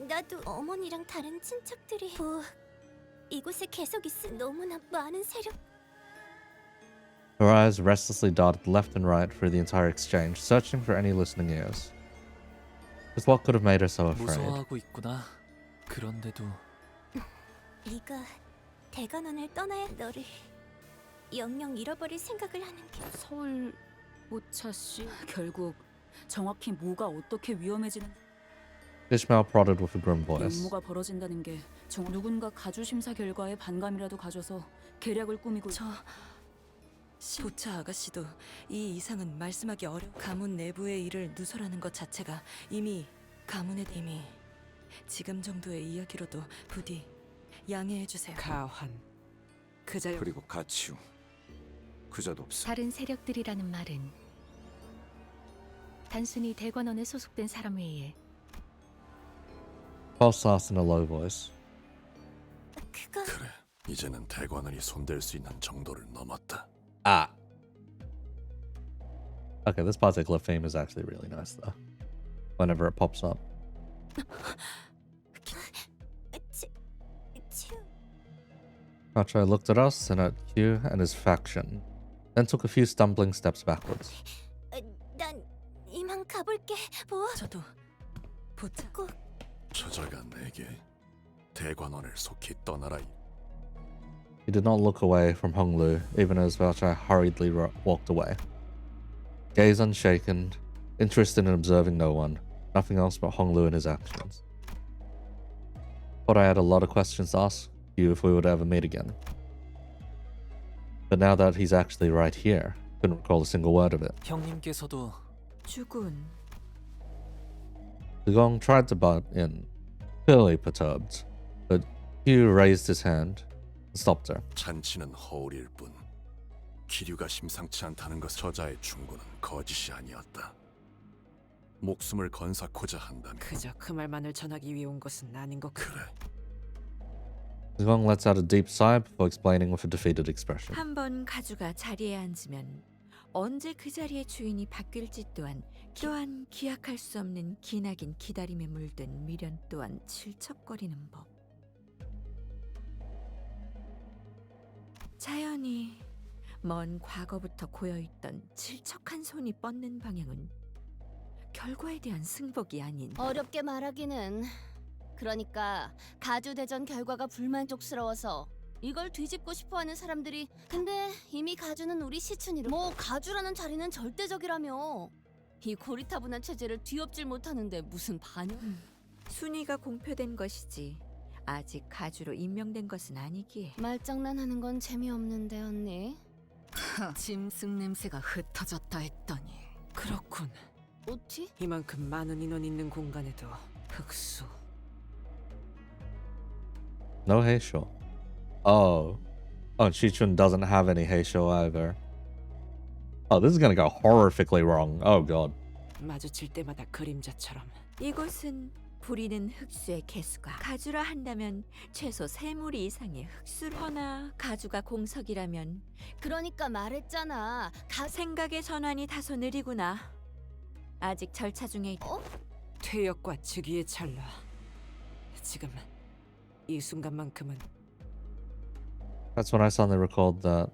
나도 어머니랑 다른 친척들이 이곳에 계속 있을 너무나 많은 세력. Her eyes restlessly darted left and right through the entire exchange, searching for any listening ears. Just what could have made her so afraid? 무서워하고 있구나. 그런데도 네가 대관원을 떠나야 너를 영영 잃어버릴 생각을 하는 게 서울 모차 씨 결국 정확히 뭐가 어떻게 위험해지는 Ishmael prodded with a grim voice. 임무가 벌어진다는 게 누군가 가주 심사 결과에 반감이라도 가져서 계략을 꾸미고 보차 아가씨도 이 이상은 말씀하기 어려워. 가문 내부의 일을 누설하는 것 자체가 이미 가문의 이미 지금 정도의 이야기로도 부디 양해해 주세요. 가환 그자 그리고 가치우 그자도 없어. 다른 세력들이라는 말은 단순히 대관원에 소속된 사람 외에 Pulse asked in a low voice. 그거 그래, 이제는 대관원이 손댈 수 있는 정도를 넘었다. Ah. Okay, this particular theme is actually really nice though. Whenever it pops up. Archer looked at us and at Q and his faction, then took a few stumbling steps backwards. 난 이만 가볼게. 뭐? 저도 보차 꼭 저자가 내게 대관원을 속히 떠나라. He did not look away from Honglu, even as Valchai hurriedly walked away. Gaze unshaken, interested in observing no one, nothing else but Honglu and his actions. Thought I had a lot of questions to ask you if we would ever meet again. But now that he's actually right here, couldn't recall a single word of it. 형님께서도 죽은 Dugong tried to butt in, clearly perturbed, but Hugh raised his hand and stopped her. 잔치는 허울일 뿐. 기류가 심상치 않다는 것. 저자의 충고는 거짓이 아니었다. 목숨을 건사코자 한다면 그저 그 말만을 전하기 위해 온 것은 아닌 것 같아. 그래. Dugong lets out a deep sigh before explaining with a defeated expression. 한번 가주가 자리에 앉으면 언제 그 자리의 주인이 바뀔지 또한 기약할 수 없는 기나긴 기다림에 물든 미련 또한 질척거리는 법. 자연히 먼 과거부터 고여있던 질척한 손이 뻗는 방향은 결과에 대한 승복이 아닌 어렵게 말하기는. 그러니까 가주 대전 결과가 불만족스러워서 이걸 뒤집고 싶어하는 사람들이 근데 이미 가주는 우리 시춘이로 뭐 가주라는 자리는 절대적이라며. 이 고리타분한 체제를 뒤엎질 못하는데 무슨 반영? 순위가 공표된 것이지 아직 가주로 임명된 것은 아니기에. 말장난하는 건 재미없는데 언니. 짐승 냄새가 흩어졌다 했더니 그렇군. 어찌? 이만큼 많은 인원 있는 공간에도 흑수. No Heisho. Oh. Oh, Chichun doesn't have any Heisho either. Oh, this is gonna go horrifically wrong. Oh god. 마주칠 때마다 그림자처럼. 이곳은 부리는 흑수의 개수가 가주라 한다면 최소 3무리 이상의 흑수를, 허나 가주가 공석이라면 그러니까 말했잖아. 생각의 전환이 다소 느리구나. 아직 절차 중에 퇴역과 즉위의 찰나. 지금 이 순간만큼은 That's when I suddenly recalled that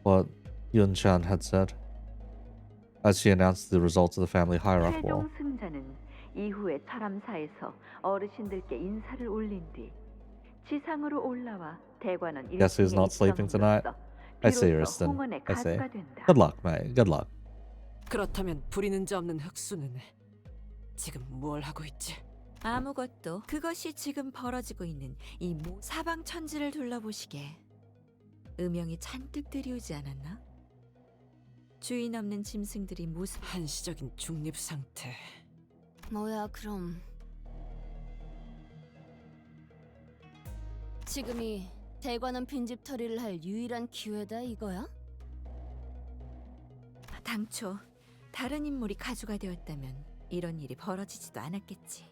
what Yun-chan had said as she announced the results of the family hierarchy wall. 최종 승자는 이후에 철암사에서 어르신들께 인사를 올린 뒤 지상으로 올라와 대관원 Guess who's not sleeping tonight? I see you, Riston. I see. Good luck, mate. Good luck. 그렇다면 부리는 자 없는 흑수는 지금 뭘 하고 있지? 아무것도. 그것이 지금 벌어지고 있는 이 사방 천지를 둘러보시게. 음영이 잔뜩 들이오지 않았나? 주인 없는 짐승들이 무슨 한시적인 중립 상태. 뭐야 그럼 지금이 대관원 빈집 처리를 할 유일한 기회다 이거야? 당초 다른 인물이 가주가 되었다면 이런 일이 벌어지지도 않았겠지.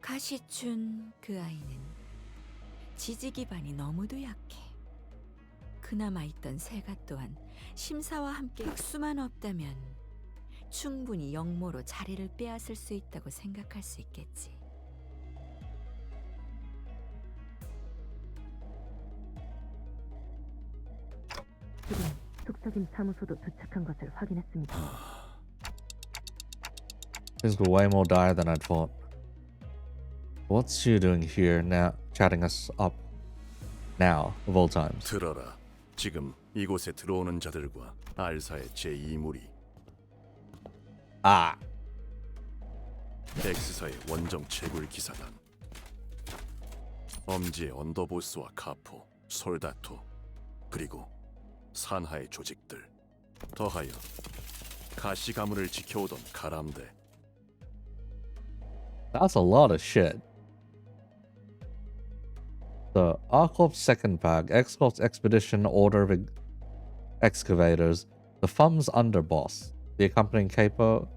가시춘 그 아이는 지지 기반이 너무도 약해. 그나마 있던 세가 또한 심사와 함께 흑수만 없다면 충분히 영모로 자리를 빼앗을 수 있다고 생각할 수 있겠지. 지금 속삭임 사무소도 도착한 것을 확인했습니다. Things were way more dire than I'd thought. What's she doing here now, chatting us up now, of all times? 들어라. 지금 이곳에 들어오는 자들과 알사의 제2무리 Ah. 엑스사의 원정 채굴 기사단, 엄지의 언더보스와 카포, 솔다토, 그리고 산하의 조직들, 더하여 가시 가문을 지켜오던 가람대. That's a lot of shit. The Arcorp's second pack, X-Corp's Expedition Order of Excavators, the FUM's underboss, the accompanying Capo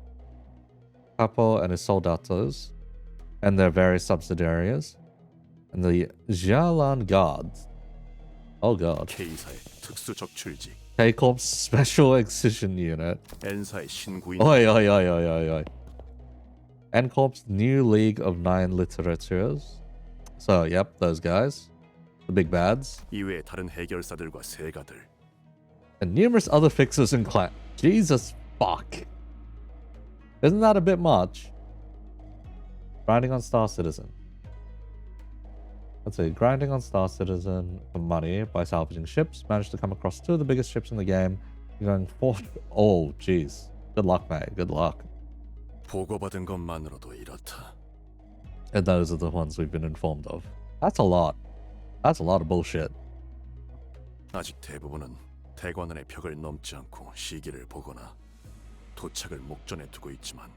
and his soldatos, and their various subsidiaries, and the Jialan Guards. Oh god. K사의 특수 적출지, K-Corp's Special Excision Unit. N사의 신구인. Oi, oi, oi, oi, oi, oi. N-Corp's new League of 9 Literatures. So, yep, those guys. The big bads. 이외의 다른 해결사들과 세가들. And numerous other fixers and clan. Jesus fuck. Isn't that a bit much? Grinding on Star Citizen. Let's see. Grinding on Star Citizen for money by salvaging ships. Managed to come across 2 of the biggest ships in the game. You're going 4. Oh, jeez. Good luck, mate. Good luck. 보고받은 것만으로도 이렇다. And those are the ones we've been informed of. That's a lot. That's a lot of bullshit. 아직 대부분은 대관원의 벽을 넘지 않고 시기를 보거나 도착을 목전에 두고 있지만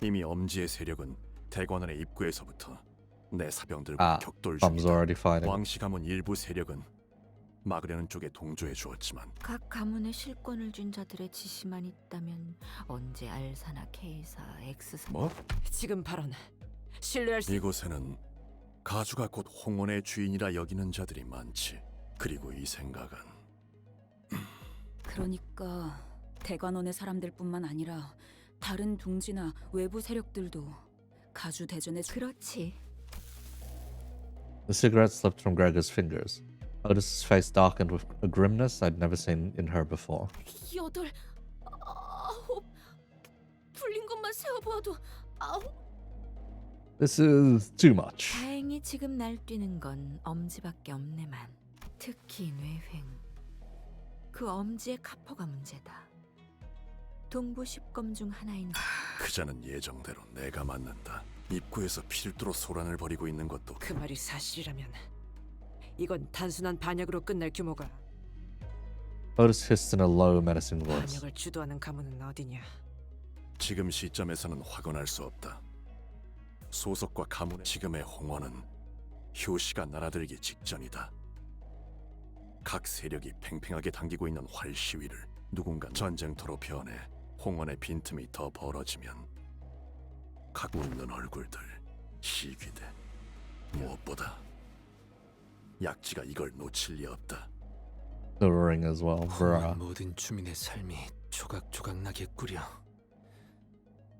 이미 엄지의 세력은 대관원의 입구에서부터 내 사병들과 격돌 중이다. 왕씨 가문 일부 세력은 막으려는 쪽에 동조해 주었지만 각 가문에 실권을 쥔 자들의 지시만 있다면 언제 알사나 K사, X사 뭐? 지금 발언 신뢰할 수... 이곳에는 가주가 곧 홍원의 주인이라 여기는 자들이 많지. 그리고 이 생각은 그러니까 대관원의 사람들뿐만 아니라 다른 둥지나 외부 세력들도 가주 대전에... 그렇지. The cigarette slipped from Gregor's fingers. Otis's face darkened with a grimness I'd never seen in her before. 8, 9 불린 것만 세어보아도 9. This is too much. 다행히 지금 날뛰는 건 엄지밖에 없네만. 특히 뇌횡. 그 엄지의 카포가 문제다. 동부 10검 중 하나인 그자는 예정대로 내가 맞는다. 입구에서 필두로 소란을 벌이고 있는 것도 그 말이 사실이라면 이건 단순한 반역으로 끝날 규모가. Otis hissed in a low, menacing voice. 반역을 주도하는 가문은 어디냐? 지금 시점에서는 확언할 수 없다. 소속과 가문의 지금의 홍원은 효시가 날아들기 직전이다. 각 세력이 팽팽하게 당기고 있는 활 시위를 누군가 전쟁터로 변해 홍원의 빈틈이 더 벌어지면 각 웃는 얼굴들, 시귀대, 무엇보다 약지가 이걸 놓칠 리 없다. Shivering as well. Bruh. 모든 주민의 삶이 조각조각 나게 꾸려.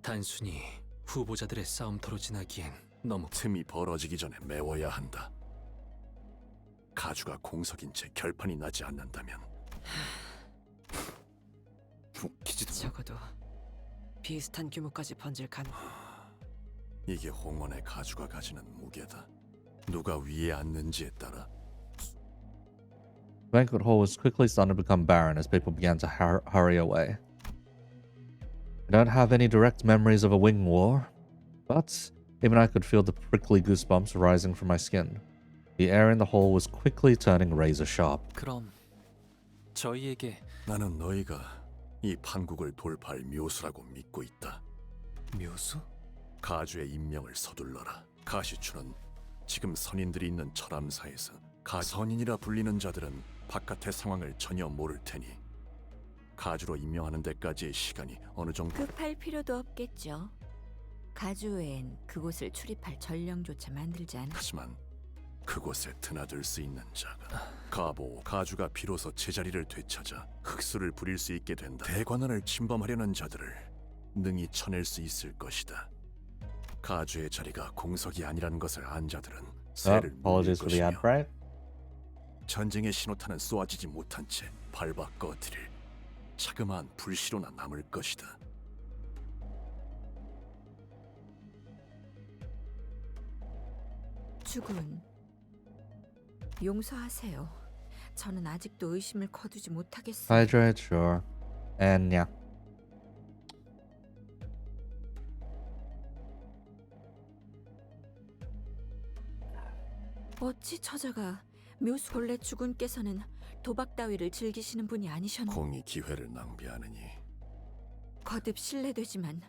단순히 후보자들의 싸움터로 지나기엔 너무 틈이 벌어지기 전에 메워야 한다. 가주가 공석인 채 결판이 나지 않는다면 적어도 비슷한 규모까지 번질 가능. 이게 홍원의 가주가 가지는 무게다. 누가 위에 앉는지에 따라. The banquet hall was quickly starting to become barren as people began to hurry away. I don't have any direct memories of a wing war, but even I could feel the prickly goosebumps rising from my skin. The air in the hall was quickly turning razor sharp. 그럼 저희에게 나는 너희가 이 판국을 돌파할 묘수라고 믿고 있다. 묘수? 가주의 임명을 서둘러라. 가시추는 지금 선인들이 있는 철암사에서 가선인이라 불리는 자들은 바깥의 상황을 전혀 모를 테니 가주로 임명하는 데까지의 시간이 어느 정도. 급할 필요도 없겠죠. 가주 외엔 그곳을 출입할 전령조차 만들지 않아. 하지만 그곳에 드나들 수 있는 자가 가주가 비로소 제자리를 되찾아 흑수를 부릴 수 있게 된다. 대관원을 침범하려는 자들을 능히 쳐낼 수 있을 것이다. 가주의 자리가 공석이 아니라는 것을 안 자들은 새를 물릴 Apologies for the ad 것이며 break. 전쟁의 신호탄은 쏘아지지 못한 채 밟아 꺼뜨릴 자그마한 불씨로나 남을 것이다. 주군, 용서하세요. 저는 아직도 의심을 거두지 못하겠어요. Hydrate, sure. And yeah. 어찌 저자가 묘수 본래 주군께서는 도박 따위를 즐기시는 분이 아니셨나? 공이 기회를 낭비하느니 거듭 실례되지만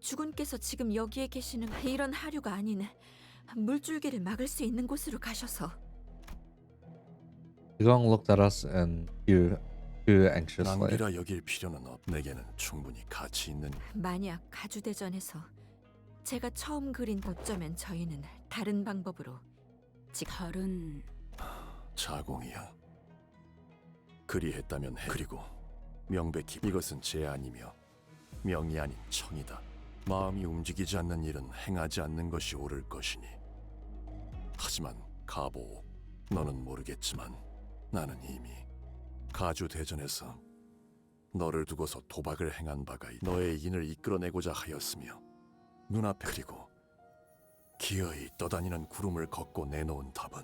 주군께서 지금 여기에 계시는 이런 하류가 아닌 물줄기를 막을 수 있는 곳으로 가셔서. Gong looked at us and you anxiously. 낭비라 여길 필요는 없. 내게는 충분히 가치 있는. 만약 가주대전에서 제가 처음 그린 어쩌면 저희는 다른 방법으로 다른 자공이야. 그리했다면 해. 그리고 명백히 이것은 제안이며 명이 아닌 청이다. 마음이 움직이지 않는 일은 행하지 않는 것이 옳을 것이니. 하지만 가보, 너는 모르겠지만 나는 이미 가주 대전에서 너를 두고서 도박을 행한 바가 너의 인을 이끌어내고자 하였으며 눈앞에 그리고 기어이 떠다니는 구름을 걷고 내놓은 답은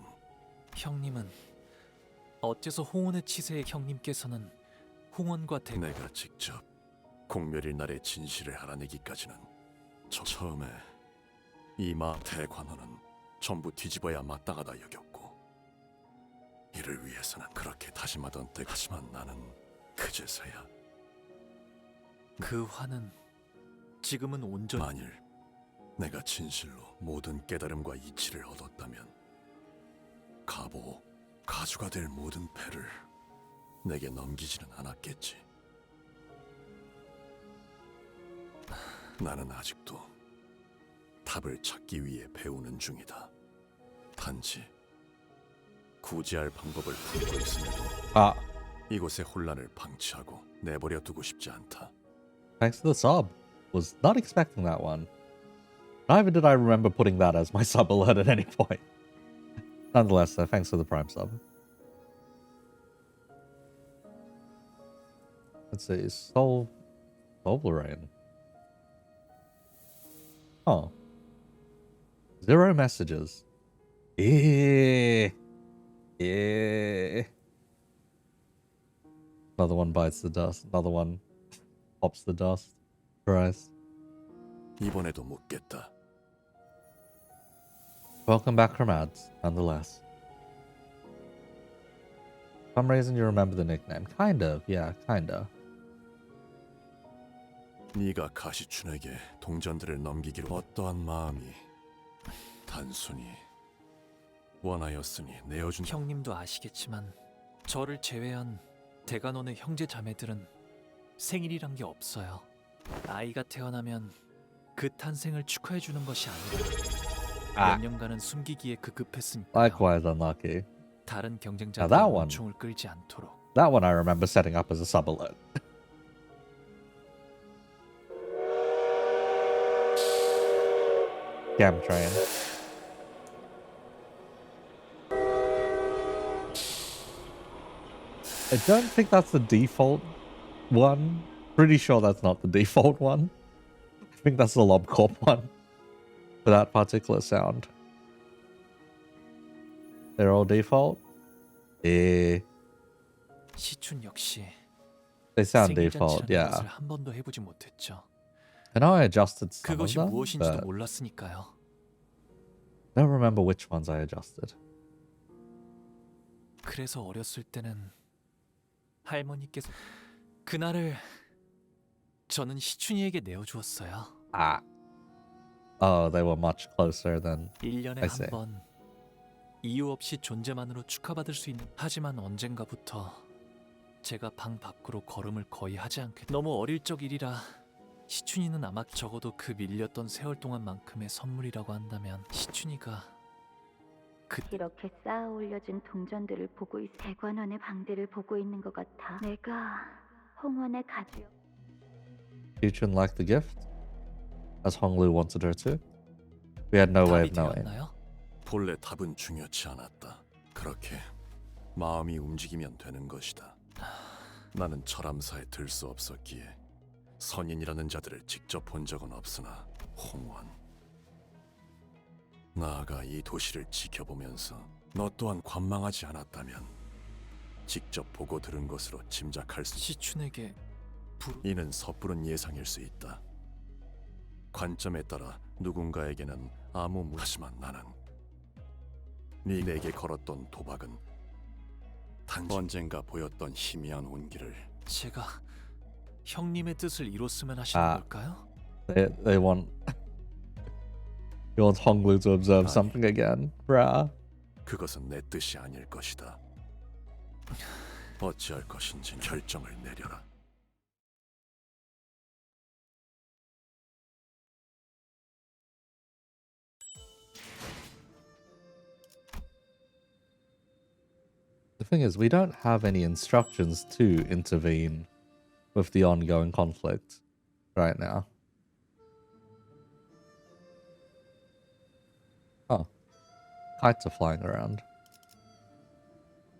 형님은 어째서 홍원의 치세의 형님께서는 홍원과 내가 직접 공멸일 날의 진실을 알아내기까지는 처음에 이 대관원은 전부 뒤집어야 마땅하다 여겼고 이를 위해서는 그렇게 다짐하던 때 하지만 나는 그제서야 그 화는 지금은 온전히 만일 내가 진실로 모든 깨달음과 이치를 얻었다면 가주가 될 모든 패를 내게 넘기지는 않았겠지. 나는 아직도 답을 찾기 위해 배우는 중이다. 단지 구제할 방법을 풀고 있음에도 이곳의 혼란을 방치하고 내버려 두고 싶지 않다. Thanks to the sub. Was not expecting that one. Neither did I remember putting that as my sub alert at any point. Nonetheless, thanks for the Prime sub. Let's see, Soulblerain. Oh. 0 messages. Yeah. Another one bites the dust. Another one Pops the dust. Christ. 이번에도 묻겠다. Welcome back from ads, nonetheless. For some reason you remember the nickname. Kind of, yeah, kinda. 네가 가시춘에게 동전들을 넘기기로 어떠한 마음이 단순히 원하였으니 내어준 형님도 아시겠지만 저를 제외한 대관원의 형제 자매들은 생일이란 게 없어요. 아이가 태어나면 그 탄생을 축하해 주는 것이 아니라 몇 년간은 숨기기에 급급했으니까요. Likewise unlucky. 다른 Now 경쟁자들의 that one, 멍충을 끌지 않도록. that one I remember setting up as a sub alert. Scam train. I don't think that's the default one. Pretty sure that's not the default one. I think that's the LobCorp one for that particular sound. They're all default? Eh. 시춘 역시 They sound 생일 default, 잔치라는 yeah. 것을 한 번도 해보지 못했죠. I know I adjusted some of 그것이 them, 무엇인지도 but 몰랐으니까요. I don't remember which ones I adjusted. 그래서 어렸을 때는 할머니께서 그날을 저는 시춘이에게 내어주었어요. Ah. Oh, they were much closer than 1년에 I see. 한 번 이유 없이 존재만으로 축하받을 수 있는. 하지만 언젠가부터 제가 방 밖으로 걸음을 거의 하지 않게. 너무 어릴 적 일이라 시춘이는 아마 적어도 그 밀렸던 세월 동안만큼의 선물이라고 한다면 시춘이가 이렇게 쌓아 올려진 동전들을 보고 대관원의 방들을 보고 있는 것 같아. 내가 홍원의 가족. Yuchun liked the gift, as Honglu wanted her to. We had no way 답이 of knowing. 되었나요? 본래 답은 중요치 않았다. 그렇게 마음이 움직이면 되는 것이다. 나는 철암사에 들 수 없었기에 선인이라는 자들을 직접 본 적은 없으나 홍원, 나아가 이 도시를 지켜보면서 너 또한 관망하지 않았다면 직접 보고 들은 것으로 짐작할 수. 시춘에게 이는 섣부른 예상일 수 있다. 관점에 따라 누군가에게는 아무 무하지만 나는 내게 걸었던 도박은 단지 언젠가 보였던 희미한 온기를. 제가 형님의 뜻을 이뤘으면 하시는 걸까요? They want he wants Honglu to observe something again, bruh. 그것은 내 뜻이 아닐 것이다. 어찌할 것인지 결정을 내려라. The thing is, we don't have any instructions to intervene with the ongoing conflict right now. Oh. Kites are flying around.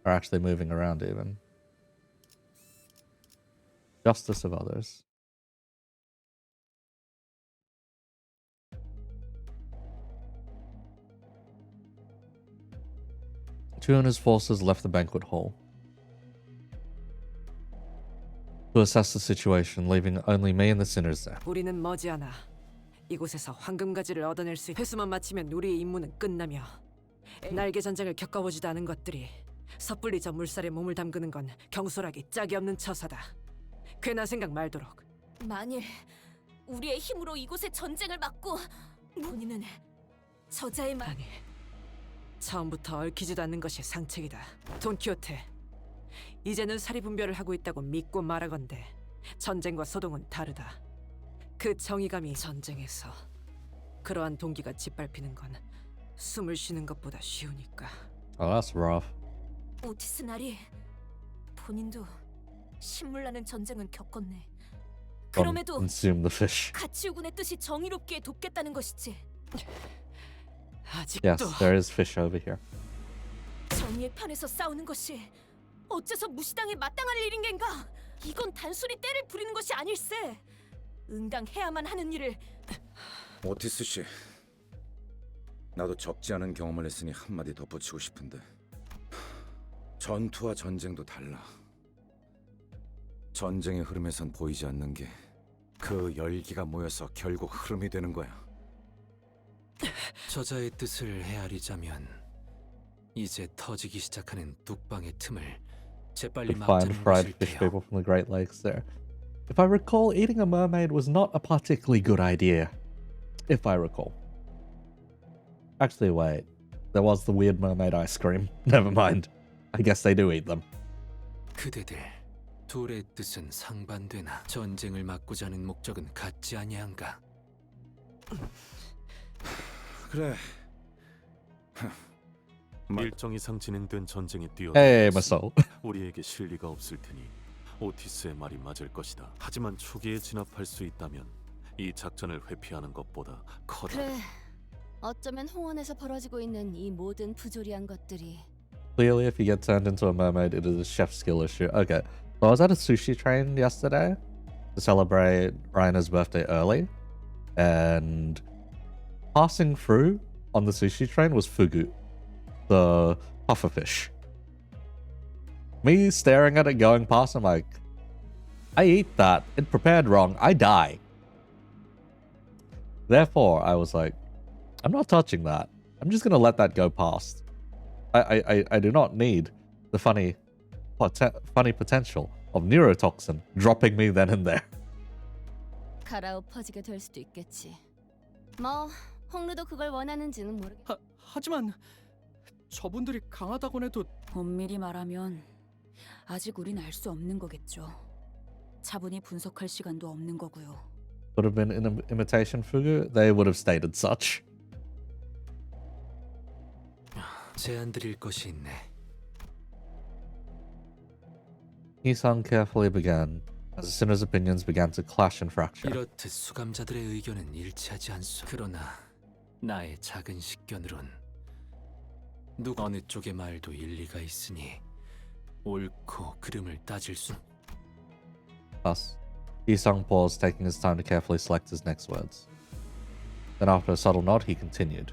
Are actually moving around even. Justice of others. Chu and his forces left the banquet hall to assess the situation, leaving only me and the sinners there. 우리는 머지않아 이곳에서 황금가지를 얻어낼 수 회수만 마치면 우리의 임무는 끝나며 날개 전쟁을 겪어보지도 않은 것들이 섣불리 저 물살에 몸을 담그는 건 경솔하기 짝이 없는 처사다. 괜한 생각 말도록. 만일 우리의 힘으로 이곳의 전쟁을 막고 본인은 저자의 말. 아니, 처음부터 얽히지도 않는 것이 상책이다. 돈키호테, 이제는 사리분별을 하고 있다고 믿고 말하건대 전쟁과 소동은 다르다. 그 정의감이 전쟁에서 그러한 동기가 짓밟히는 건 숨을 쉬는 것보다 쉬우니까. Oh, that's rough. 오티스 나리, 본인도 신물나는 전쟁은 겪었네. 그럼에도 Consume the fish. 가치우군의 뜻이 정의롭게 돕겠다는 것이지. 아직도 Yes, there is fish over here. 정의의 편에서 싸우는 것이 어째서 무시당에 마땅할 일인 겐가? 이건 단순히 때를 부리는 것이 아닐세. 응당해야만 하는 일을. 오티스 씨, 나도 적지 않은 경험을 했으니 한마디 덧붙이고 싶은데, 전투와 전쟁도 달라. 전쟁의 흐름에선 보이지 않는 게 그 열기가 모여서 결국 흐름이 되는 거야. 저자의 뜻을 헤아리자면 이제 터지기 시작하는 뚝방의 틈을 재빨리 Could find 막자는 fried fish 것일테요. people from the Great Lakes there. If I recall, eating a mermaid was not a particularly good idea. If I recall. Actually, wait. There was the weird mermaid ice cream. Never mind. I guess they do eat them. 그대들 둘의 뜻은 상반되나 전쟁을 막고자 하는 목적은 같지 아니한가? 그래. 일정 이상 진행된 전쟁이 Hey, 뛰어들었으니 Maso. 우리에게 실리가 없을 테니 오티스의 말이 맞을 것이다. 하지만 초기에 진압할 수 있다면 이 작전을 회피하는 것보다 커다란 그래. 어쩌면 홍원에서 벌어지고 있는 이 모든 부조리한 것들이 Clearly, if you get turned into a mermaid, it is a chef skill issue. Okay. So I was at a sushi train yesterday to celebrate Raina's birthday early. And passing through on the sushi train was fugu, the pufferfish. Me staring at it going past, I'm like, I eat that. It prepared wrong. I die. Therefore, I was like, I'm not touching that. I'm just going to let that go past. I do not need the funny potential of neurotoxin dropping me then and there. 갈아엎어지게 될 수도 있겠지. 뭐 홍루도 그걸 원하는지는 모르겠. 하지만 저분들이 강하다곤 해도 엄밀히 말하면 아직 우린 알 수 없는 거겠죠. 차분히 분석할 시간도 없는 거고요. Would have been an imitation fugu, they would have stated such. 제안 드릴 것이 있네. Nissan carefully began, as soon as opinions began to clash and fracture. 이렇듯 수감자들의 의견은 일치하지 않소. 그러나 나의 작은 식견으론 누구 어느 쪽의 말도 일리가 있으니 옳고 그름을 따질 수. Thus, Yisung paused, taking his time to carefully select his next words. Then after a subtle nod, he continued.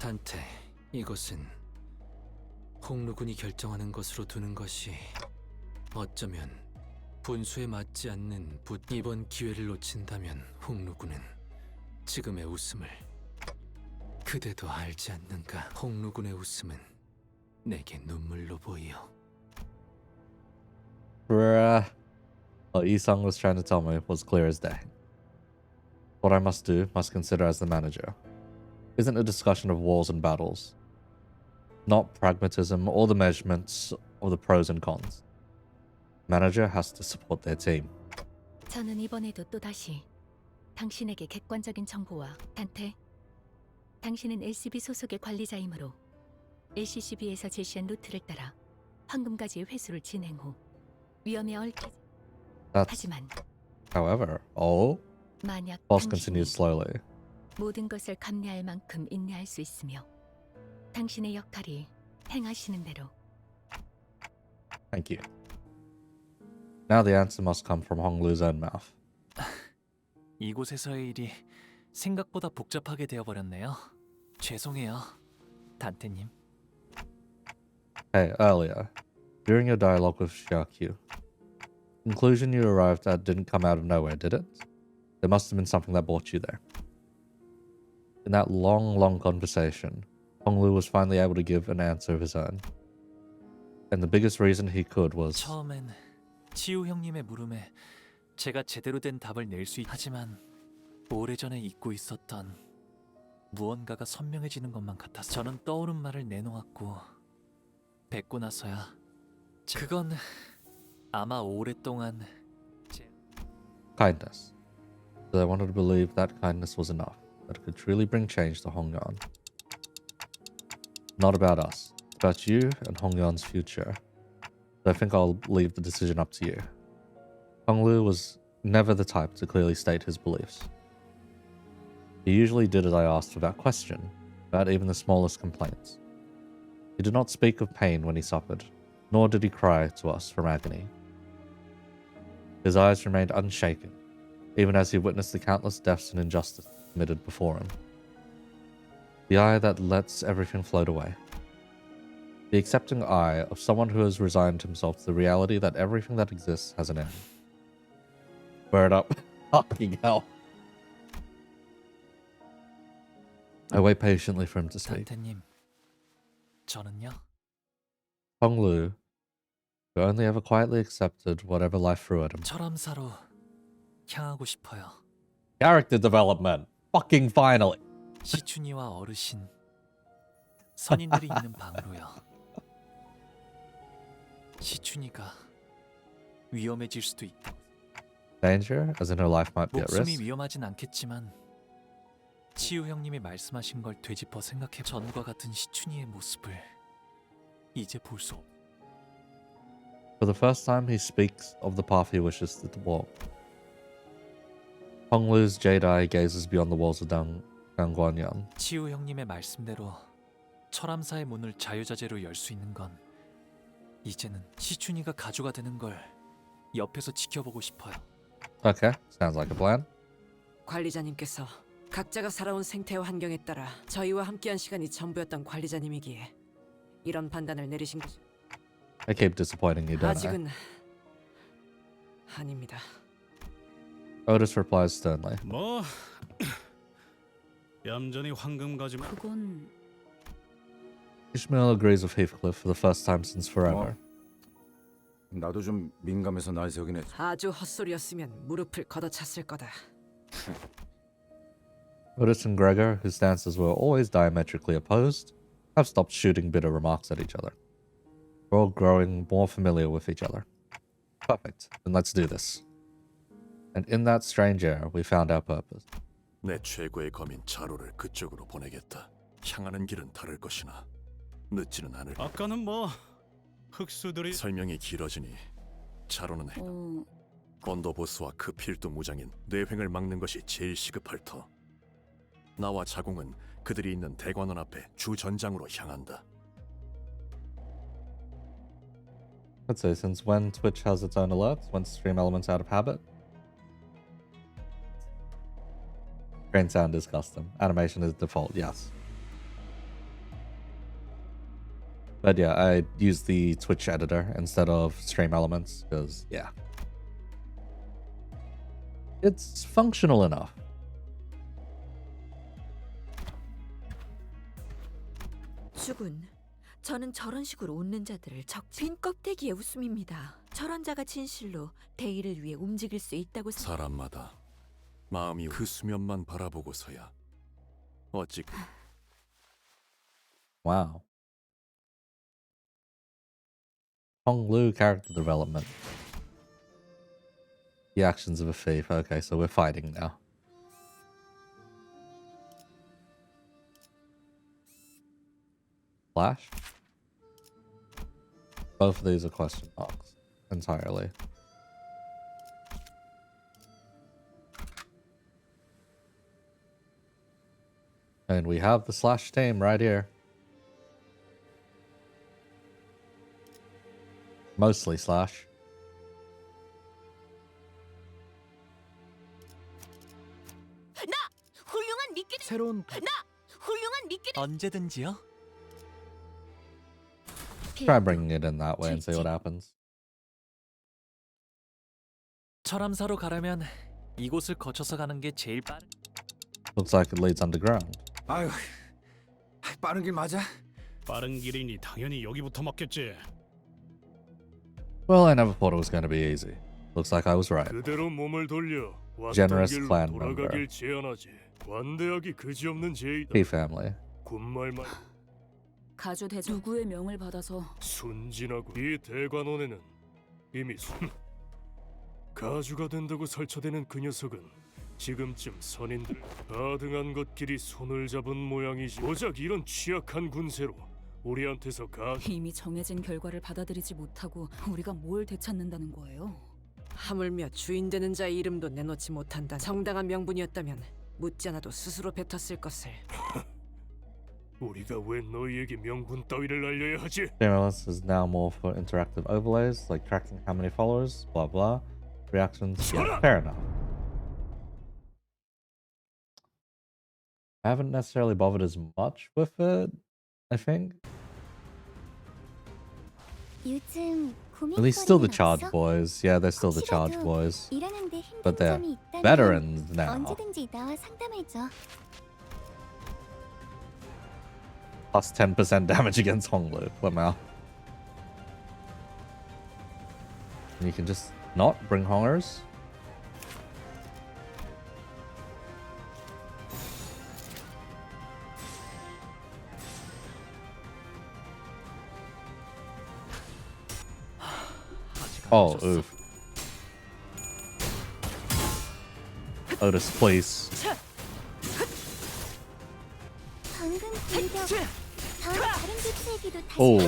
단테, 이것은 홍루군이 결정하는 것으로 두는 것이 어쩌면 분수에 맞지 않는 이번 기회를 놓친다면 홍루군은 지금의 웃음을 그대도 알지 않는가? 홍루군의 웃음은 내게 눈물로 보이어. Bruh. What Yisung was trying to tell me was clear as day. What I must do, must consider as the manager, isn't a discussion of wars and battles, not pragmatism or the measurements of the pros and cons. Manager has to support their team. 저는 이번에도 또다시 당신에게 객관적인 정보와 단테, 당신은 LCB 소속의 관리자이므로 LCCB에서 제시한 루트를 따라 황금가지의 회수를 진행 후 위험에 얽히지. 하지만 However, 만약 Boss 당신이 continued slowly. 모든 것을 감내할 만큼 인내할 수 있으며 당신의 역할이 행하시는 대로. Thank you. Now the answer must come from Honglu's own mouth. 이곳에서의 일이 생각보다 복잡하게 되어버렸네요. 죄송해요, 단테님. Hey, earlier, during your dialogue with Xiaoqiu, conclusion you arrived at didn't come out of nowhere, did it? There must have been something that brought you there. In that long conversation, Honglu was finally able to give an answer of his own. And the biggest reason he could was... 처음엔 치우 형님의 물음에 제가 제대로 된 답을 낼 수 하지만 오래전에 잊고 있었던 무언가가 선명해지는 것만 같아서 저는 떠오른 말을 내놓았고 뵙고 나서야 그건 아마 오랫동안 kindness. So they wanted to believe that kindness was enough, that it could truly bring change to Hongyan. Not about us. It's about you and Hongyan's future. So I think I'll leave the decision up to you. Honglu was never the type to clearly state his beliefs. He usually did as I asked without question, without even the smallest complaints. He did not speak of pain when he suffered, nor did he cry to us from agony. His eyes remained unshaken, even as he witnessed the countless deaths and injustice committed before him. The eye that lets everything float away. The accepting eye of someone who has resigned himself to the reality that everything that exists has an end. Word up. Fucking hell. I wait patiently for him to speak. 단테님, 저는요. Honglu, who only ever quietly accepted whatever life threw at him. 철암사로 향하고 싶어요. Character development. Fucking finally. 시춘이와 어르신, 선인들이 있는 방으로요. 시춘이가 위험해질 수도 있다. Danger, as in her life might be at 목숨이 risk. 위험하진 않겠지만 치유 형님이 말씀하신 걸 되짚어 생각해 전과 같은 시춘이의 모습을 이제 볼 수 없. For the first time, he speaks of the path he wishes to walk. Honglu's jade eye gazes beyond the walls of Dangguanyan. 치유 형님의 말씀대로 철암사의 문을 자유자재로 열 수 있는 건 이제는 시춘이가 가주가 되는 걸 옆에서 지켜보고 싶어요. Okay, sounds like a plan. 관리자님께서 각자가 살아온 생태와 환경에 따라 저희와 함께한 시간이 전부였던 관리자님이기에 이런 판단을 내리신 것이 I keep disappointing you, don't I? 아직은 아닙니다. Otis replies sternly. 뭐 얌전히 황금 가지 마. 그건 Ishmael agrees with Heathcliff for the first time since forever. 나도 좀 민감해서 날 세우긴 했지. 아주 헛소리였으면 무릎을 걷어찼을 거다. Otis and Gregor, whose stances were always diametrically opposed, have stopped shooting bitter remarks at each other. We're all growing more familiar with each other. Perfect. Then let's do this. And in that strange air, we found our purpose. 내 최고의 검인 자로를 그쪽으로 보내겠다. 향하는 길은 다를 것이나 늦지는 않을. 아까는 뭐 흑수들이 설명이 길어지니 자로는 언더보스와 그 필두 무장인 뇌횡을 막는 것이 제일 시급할 터. 나와 자공은 그들이 있는 대관원 앞에 주 전장으로 향한다. Let's say, since when Twitch has its own alerts, when stream elements out of habit? Grain sound is custom. Animation is default, yes. But yeah, I use the Twitch editor instead of stream elements because, yeah. It's functional enough. 주군, 저는 저런 식으로 웃는 자들을 빈 껍데기의 웃음입니다. 저런 자가 진실로 대의를 위해 움직일 수 있다고 사람마다 마음이 그 수면만 바라보고서야 어찌 Wow. Honglu character development. The actions of a thief. Okay, so we're fighting now. Flash? Both of these are question marks entirely. And we have the slash team right here. Mostly slash. 새로운 언제든지요. Try bringing it in that way and see what happens. 철암사로 가려면 이곳을 거쳐서 가는 게 제일 빠른. Looks like it leads underground. 아유, 빠른 길 맞아? 빠른 길이니 당연히 여기부터 맞겠지. Well, I never thought it was going to be easy. Looks like I was right. 그대로 몸을 돌려 Generous 왔던 길로 clan 돌아가길 member. 제안하지. 관대하기 그지없는 제의다. P family. 군말만 가주 대장 누구의 명을 받아서 순진하고 이 대관원에는 이미 가주가 된다고 설쳐대는 그 녀석은 지금쯤 선인들 가등한 것끼리 손을 잡은 모양이지. 고작 이런 취약한 군세로 우리한테서 이미 정해진 결과를 받아들이지 못하고 우리가 뭘 되찾는다는 거예요? 하물며 주인 되는 자의 이름도 내놓지 못한다. 정당한 명분이었다면 묻지 않아도 스스로 뱉었을 것을. 우리가 왜 너희에게 명분 따위를 알려야 하지? Stimulus is now more for interactive overlays, like tracking how many followers, blah blah. Reactions, yeah, fair enough. I haven't necessarily bothered as much with it, I think. 요즘 At least still the charge boys. Yeah, they're still the charge boys. But they're veterans now. 언제든지 나와 상담해줘. Plus 10% damage against Honglu. Lemao. And you can just not bring Hongers. Oh, oof. Otis, please. Oh,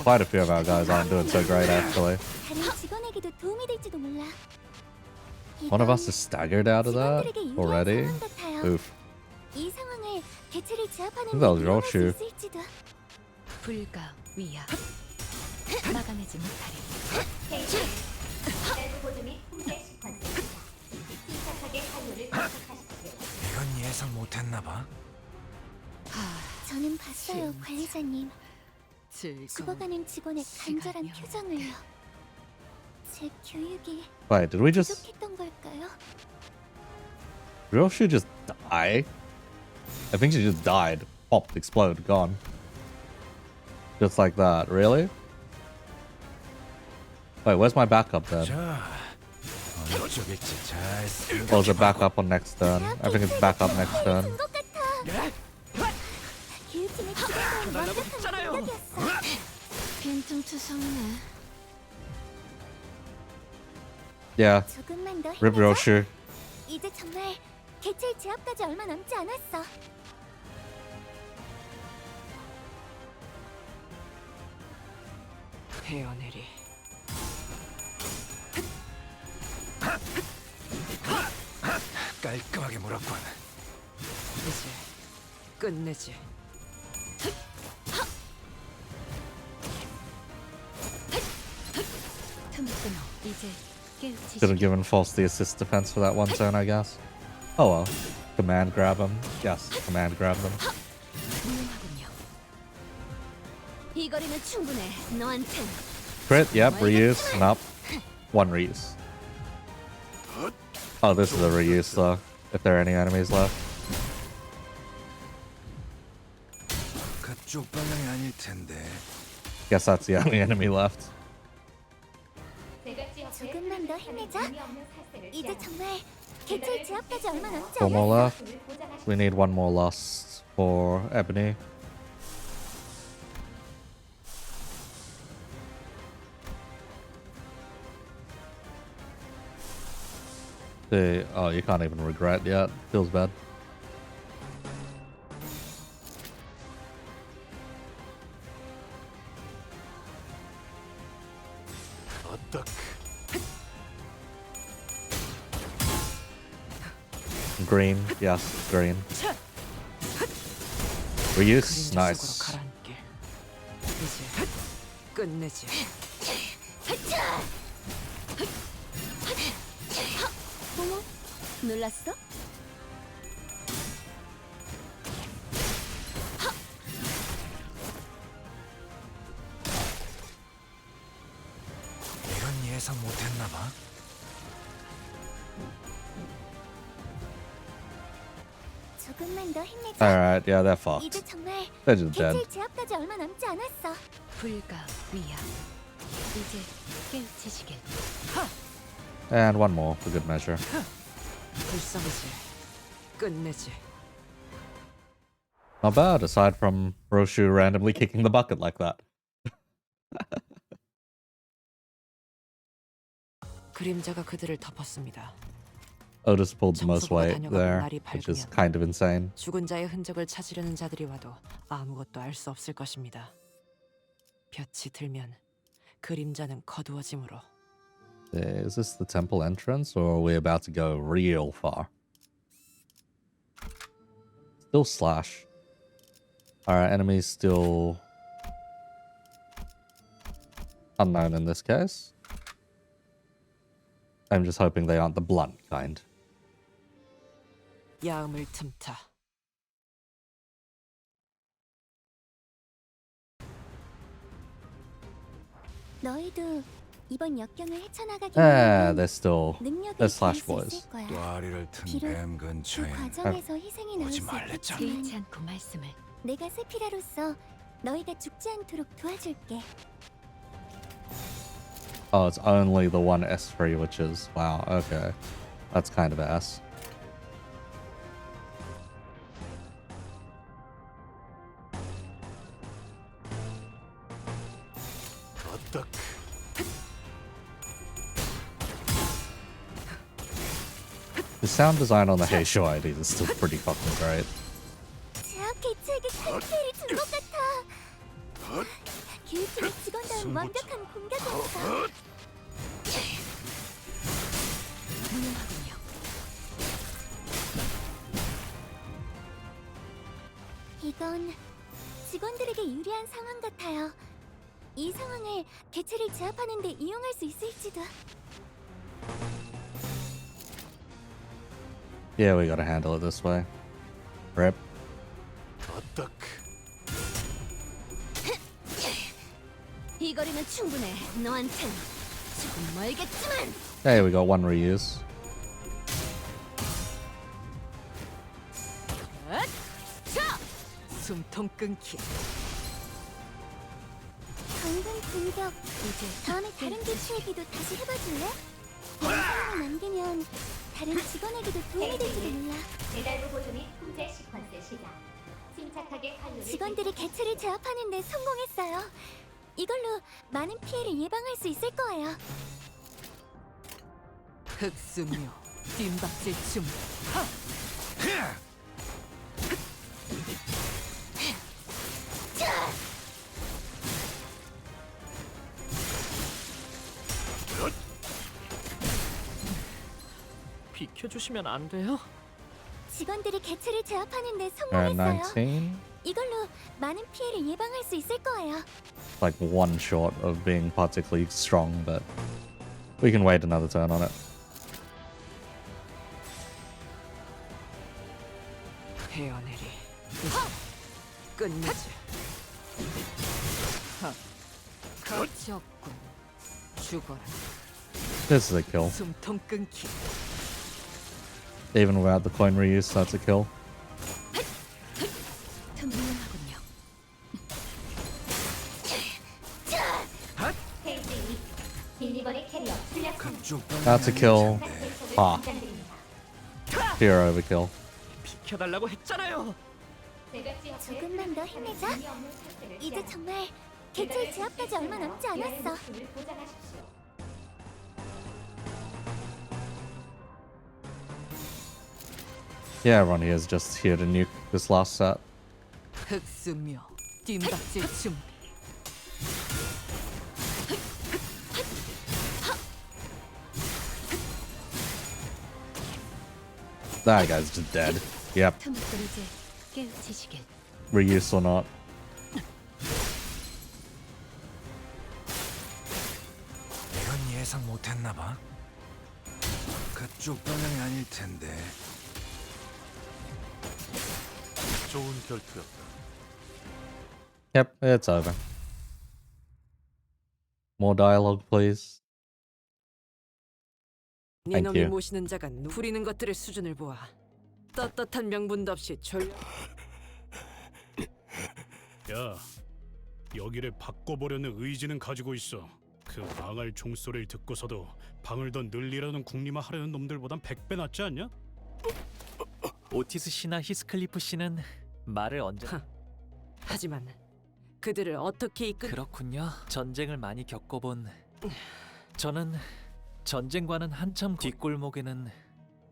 quite a few of our guys aren't doing so great, actually. One of us is staggered out of that already. Oof. I think that was Roshu. 불가 위야 막아내지 못하리. 이건 예상 못했나 봐. 저는 봤어요, 관리자님. 죽어가는 직원의 간절한 표정을요. 제 교육이 Wait, did we just... 부족했던 걸까요? Roshu just die? I think she just died. Popped, exploded, gone. Just like that, really? Wait, where's my backup then? Oh, is it back up on next turn? I think it's back up next turn. Yeah. Rip Roshu. 이제 정말 개체의 제압까지 얼마 남지 않았어. 헤어내리. 깔끔하게 물었군. 이제 끝내지. 틈을 끊어 이제 깨우치시. Should have given false the assist defense for that one turn, I guess. Oh well. Command grab him. Yes, command grab them. 이 거리면 충분해. 너한텐. Crit, yep, reuse. Nope. One reuse. Oh, this is a reuse though. If there are any enemies left. 그쪽 방향이 아닐 텐데. Guess that's the only enemy left. 조금만 더 힘내자. 이제 정말 개체의 제압까지 얼마 남지 Four more 않았어. left. We need one more loss for Ebony. Oh, you can't even regret yet. Feels bad. Green, yes, green. Reuse, nice. 이제 끝내지. 어머, 놀랐어? 이건 예상 못했나 봐. 조금만 더 힘내자. Alright, yeah, they're fucked. 이제 정말 They're just dead. 개체의 제압까지 얼마 남지 않았어. 불가 위야 이제 깨우치시길. And one more for good measure. 불쌍하지. 끝내지. Not bad, aside from Roshu randomly kicking the bucket like that. 그림자가 그들을 덮었습니다. Otis pulled the most 청소부가 weight 다녀가고 there, 날이 which is 밝으면 kind of insane. 죽은 자의 흔적을 찾으려는 자들이 와도 아무것도 알 수 없을 것입니다. 볕이 들면 그림자는 거두어지므로. Is this the temple entrance, or are we about to go real far? Still slash. Alright, enemies still unknown in this case. I'm just hoping they aren't the blunt kind. 야음을 틈타. 너희도 이번 역경을 헤쳐나가기 Yeah, 위해선 they're still 능력을 they're 기를 Slash 수 boys. 있을 거야. 꽈리를 튼 비록 뱀 그 근처엔 과정에서 희생이 나올 오지 수 말랬잖아. 있겠지만 개의치 않고 말씀을. 내가 세피라로서 너희가 죽지 않도록 도와줄게. Oh, it's only the one S3, which is wow. Okay, that's kind of ass. The sound design on the Heisho IDs is still pretty fucking great. 제압 개체에게 탈피해를 준 것 같아. 교육팀의 직원다운 완벽한 공격이었어. 훌륭하군요. 이건 직원들에게 유리한 상황 같아요. 이 상황을 개체를 제압하는 데 이용할 수 있을지도. Yeah, we gotta handle it this way. Rip. 이 거리는 충분해. 너한텐 조금 멀겠지만. Hey, we got one reuse. 자! 숨통 끊기. 방금 공격. 다음에 다른 개체에게도 다시 해봐줄래? 영상을 남기면 다른 직원에게도 도움이 될지도 몰라. 배달부 보조 및 품질 시퀀스 시작. 침착하게 칼로를 직원들이 개체를 제압하는 데 성공했어요. 이걸로 많은 피해를 예방할 수 있을 거예요. 흑수묘, 뒷박질 춤. 비켜주시면 안 돼요? 직원들이 개체를 제압하는 데 And 성공했어요. 19. 이걸로 많은 피해를 예방할 수 있을 거예요. Like one short of being particularly strong, but we can wait another turn on it. 헤어내리. 끝내지. 거쳤군. 죽어라. This is a kill. 숨통 끊기. Even without the coin reuse, that's a kill. 훌륭하군요. 딜리버리 캐리어 출력 That's a kill. Ah. Pure overkill. 비켜달라고 했잖아요. 조금만 더 힘내자. 이제 정말 개체를 제압하지 얼마 남지 않았어. Yeah, everyone here is just here to nuke this last set. 흑수묘, 뒷박질 춤. That guy's just dead. Yep. 토목들 이제 깨우치시길. Reuse or not. 이건 예상 못했나 봐. 그쪽 방향이 아닐 텐데. 좋은 결투였다. Yep, it's over. More dialogue, please. Thank 네놈이 you. 모시는 자가 부리는 것들의 수준을 보아 떳떳한 명분도 없이 야, 여기를 바꿔보려는 의지는 가지고 있어. 그 망할 종소리를 듣고서도 방을 더 늘리라는 궁리만 하려는 놈들보단 100배 낫지 않냐? 오티스 씨나 히스클리프 씨는 말을 언제 하지만 그들을 어떻게 이끌 그렇군요. 전쟁을 많이 겪어본 저는 전쟁과는 한참 뒷골목에는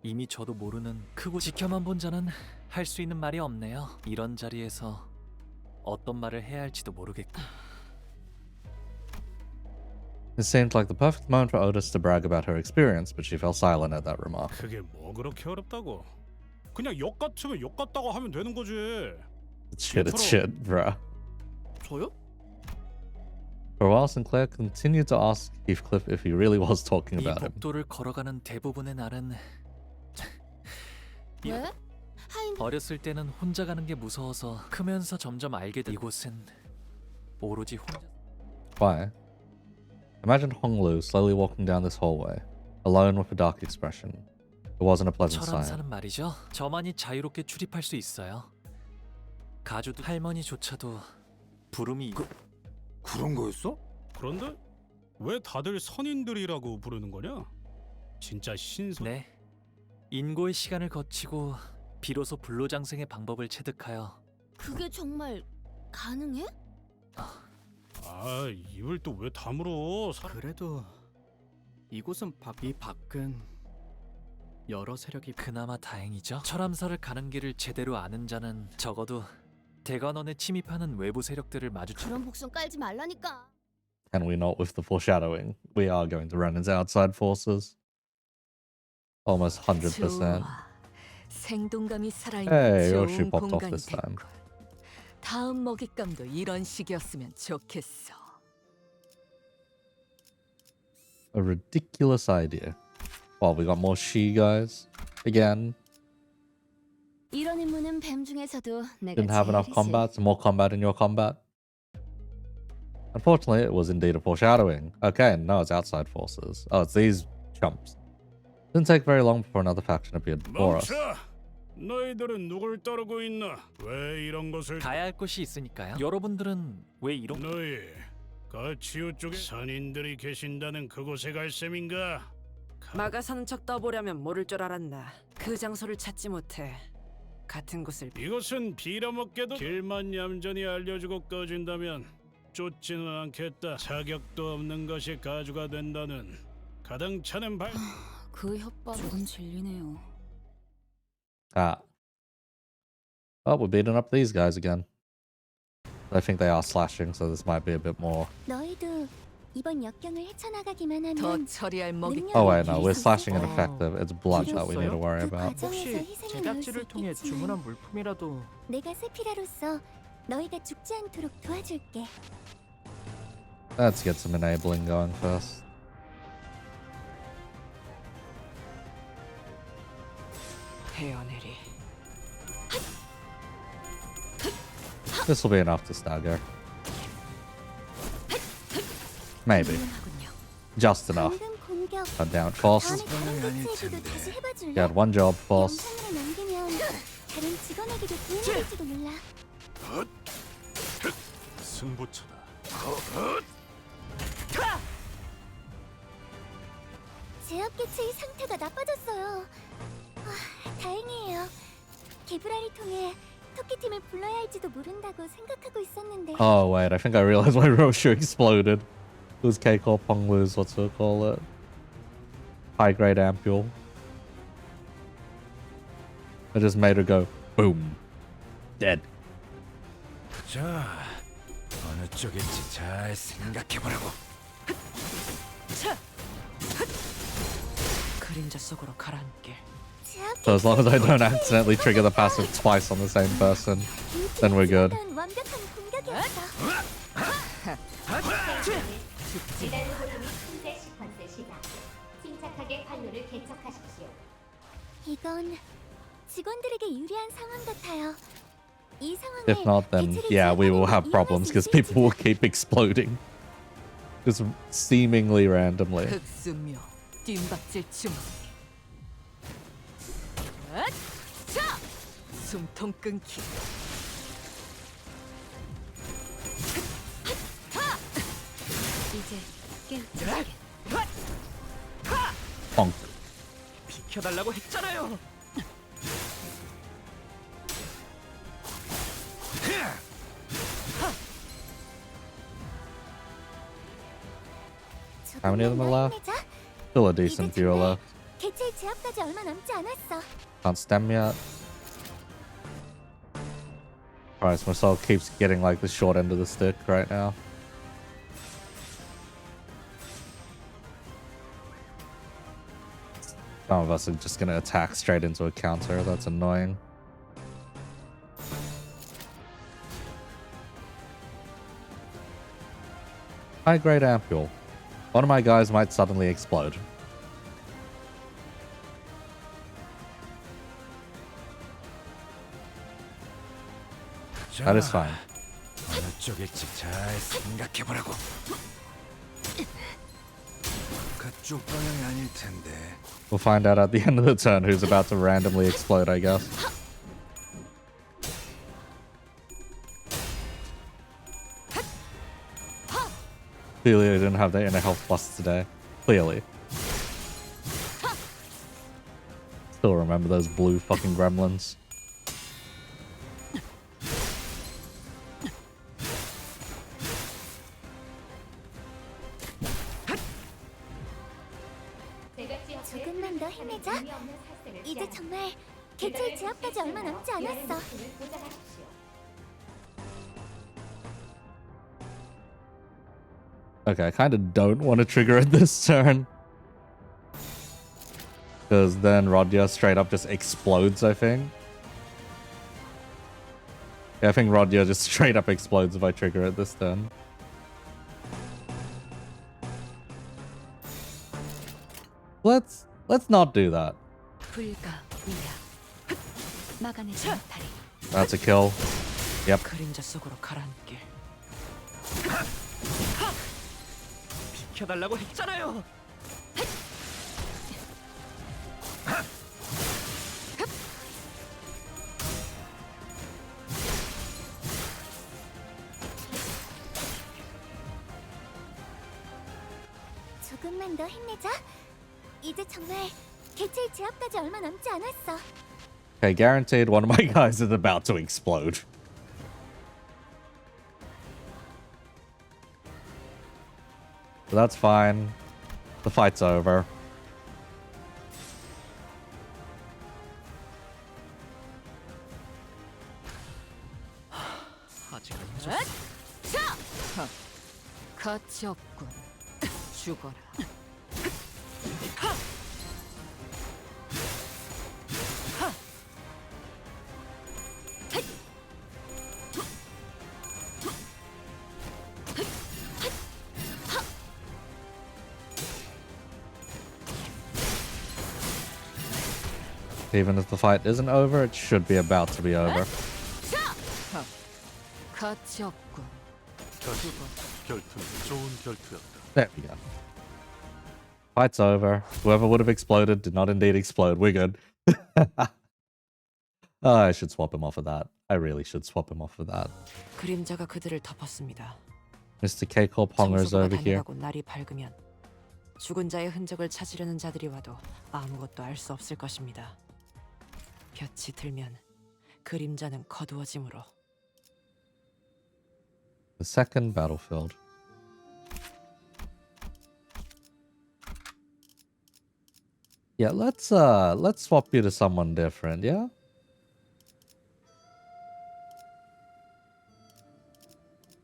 이미 저도 모르는 크고 지켜만 본 자는 할 수 있는 말이 없네요. 이런 자리에서 어떤 말을 해야 할지도 모르겠고. It seemed like the perfect moment for Otis to brag about her experience, but she fell silent at that remark. 그게 뭐 그렇게 어렵다고? 그냥 욕 같으면 욕 같다고 하면 되는 거지. It's shit, bruh. 저요? For a while, Sinclair continued to ask Heathcliff if he really was talking 이 about him. 복도를 걸어가는 대부분의 날은 왜? 어렸을 때는 혼자 가는 게 무서워서 크면서 점점 알게 된 이곳은 오로지 혼자 Why? Imagine Honglu slowly walking down this hallway, alone with a dark expression. It wasn't a pleasant sight. 철암사는 말이죠. 저만이 자유롭게 출입할 수 있어요. 가주도 할머니조차도 부름이 그런 거였어? 그런데 왜 다들 선인들이라고 부르는 거냐? 진짜 신선. 네. 인고의 시간을 거치고 비로소 불로장생의 방법을 체득하여 그게 정말 가능해? 아, 입을 또 왜 다물어? 그래도 이곳은 이 밖은 여러 세력이 그나마 다행이죠. 철암사를 가는 길을 제대로 아는 자는 적어도 대관원에 침입하는 외부 세력들을 마주쳐. 그런 목숨 깔지 말라니까. Can we not with the foreshadowing? We are going to run into outside forces. Almost 100%. 생동감이 살아있는 Hey, Yoshi 좋은 popped off 공간이 this time. 됐군. 다음 먹잇감도 이런 식이었으면 좋겠어. A ridiculous idea. Well, we got more she guys again. 이런 임무는 뱀 중에서도 내가 Didn't have enough 제일이지. combat, more combat in your combat. Unfortunately, it was indeed a foreshadowing. Okay, no, it's outside forces. Oh, it's these chumps. Didn't take very long before another faction appeared before us. 멈춰! 너희들은 누굴 따르고 있나? 왜 이런 것을 가야 할 곳이 있으니까요. 여러분들은 왜 이런 너희 가치우 쪽에 선인들이 계신다는 그곳에 갈 셈인가? 마가사는 척 떠보려면 모를 줄 알았나. 그 장소를 찾지 못해. 같은 곳을 이것은 빌어먹게도 길만 얌전히 알려주고 꺼진다면 쫓지는 않겠다. 자격도 없는 것이 가주가 된다는 가당찮은 발. 그 협박 조금 질리네요. Ah. Oh, we're beating up these guys again. I think they are slashing, so this might be a bit more. 너희도 이번 역경을 헤쳐나가기만 하면 더 처리할 먹잇감이 Oh wait, no, we're slashing ineffective. It's blood that we need to worry about. 과정에서 희생이 나올 수 있겠지만 물품이라도 내가 세피라로서 너희가 죽지 않도록 도와줄게. Let's get some enabling going first. 헤어내리. This will be enough to stagger. Maybe. Just enough. Cut down force. Got one job, force. 영상으로 남기면 다른 직원에게도 도움이 될지도 몰라. 승부처다. 제압 개체의 상태가 나빠졌어요. 다행이에요. 개브라를 통해 토끼팀을 불러야 할지도 모른다고 생각하고 있었는데. Oh wait, I think I realized why Roshu exploded. It was Keiko Ponglu's, what's it call it? High grade ampule. I just made her go boom. Dead. 자, 어느 쪽일지 잘 생각해보라고. 그림자 속으로 가라앉게. So as long as I don't accidentally trigger the passive twice on the same person, then we're good. 완벽한 공격이었어. 지단 호르미 통제 시퀀스 시작. 침착하게 활로를 개척하십시오. 이건 직원들에게 유리한 상황 같아요. 이 상황에 If not, then yeah, we will have problems because people will keep exploding. Just seemingly randomly. 흑수묘 뜀박질 중. 자, 숨통 끊기. 이제 깨우쳐줄게. Bonk. 비켜달라고 했잖아요. How many of them are left? Still a decent few are left. 개체의 제압까지 얼마 남지 않았어. Can't stem yet. Alright, so Marcel keeps getting like the short end of the stick right now. Some of us are just gonna attack straight into a counter. That's annoying. High grade ampule. One of my guys might suddenly explode. That is fine. 어느 쪽일지 잘 생각해보라고. 그쪽 방향이 아닐 텐데. We'll find out at the end of the turn who's about to randomly explode, I guess. Clearly, I didn't have the inner health plus today. Clearly. Still remember those blue fucking gremlins. 조금만 더 힘내자. 이제 정말 개체의 제압까지 얼마 남지 않았어. Okay, I kind of don't want to trigger it this turn. Because then Rodya straight up just explodes, I think. Yeah, I think Rodya just straight up explodes if I trigger it this turn. Let's not do that. That's a kill. Yep. 그림자 속으로 가라앉길. 비켜달라고 했잖아요. 조금만 더 힘내자. 이제 정말 개체의 제압까지 얼마 남지 않았어. Okay, guaranteed one of my guys is about to explode. So that's fine. The fight's over. 가치 없군. 죽어라. Even if the fight isn't over, it should be about to be over. 가치 없군. 결투는 좋은 결투였다. There we go. Fight's over. Whoever would have exploded did not indeed explode. We're good. Oh, I should swap him off of that. I really should swap him off of that. 그림자가 그들을 덮었습니다. Mr. K-Corp Honger's 정수가 over here. 다녀가고 날이 밝으면 죽은 자의 흔적을 찾으려는 자들이 와도 아무것도 알 수 없을 것입니다. 볕이 들면 그림자는 거두어지므로. The second battlefield. Yeah, let's swap you to someone different, yeah?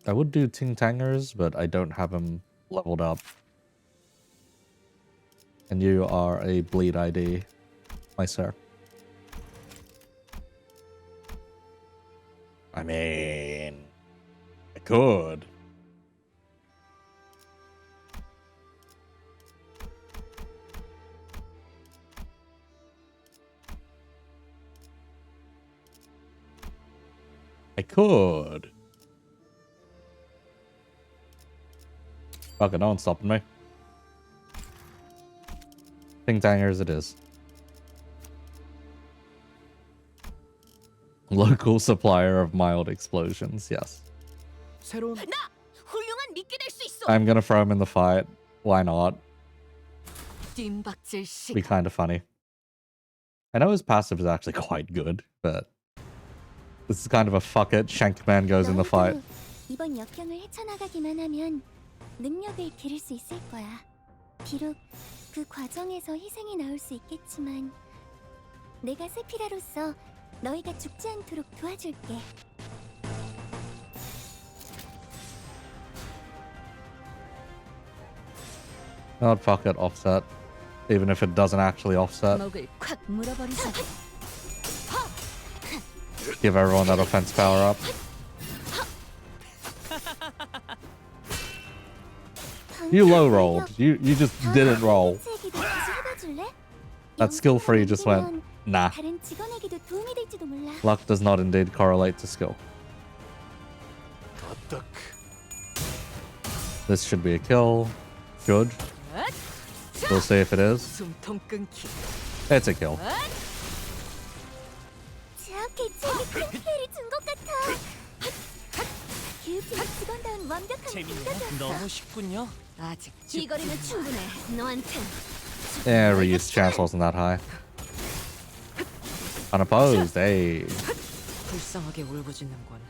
I would do Ting Tangers, but I don't have him leveled up. And you are a bleed ID, my sir. I mean, I could. I could. Fuck it, no one's stopping me. Ting Tangers it is. Local supplier of mild explosions, yes. 새로운 훌륭한 미끼 될 수 있어. I'm gonna throw him in the fight. Why not? 뜀박질 시. Be kind of funny. I know his passive is actually quite good, but this is kind of a fuck it. Shankman goes in the fight. 이번 역경을 헤쳐나가기만 하면 능력을 기를 수 있을 거야. 비록 그 과정에서 희생이 나올 수 있겠지만 내가 세피라로서 너희가 죽지 않도록 도와줄게. Not fuck it, offset. Even if it doesn't actually offset. 목을 콱 물어버리자. Give everyone that offense power up. You low rolled. You just didn't roll. That skill free just went, nah. 다른 직원에게도 도움이 될지도 몰라. Luck does not indeed correlate to skill. This should be a kill. Good. We'll see if it is. 숨통 끊기. It's a kill. 제압 개체에게 큰 피해를 준 것 같아. 교육팀의 직원다운 완벽한 공격이었어. 너무 쉽군요. 아직 이 거리는 충분해. 너한텐. Yeah, reuse chance wasn't that high. Unopposed, hey. 불쌍하게 울부짖는군.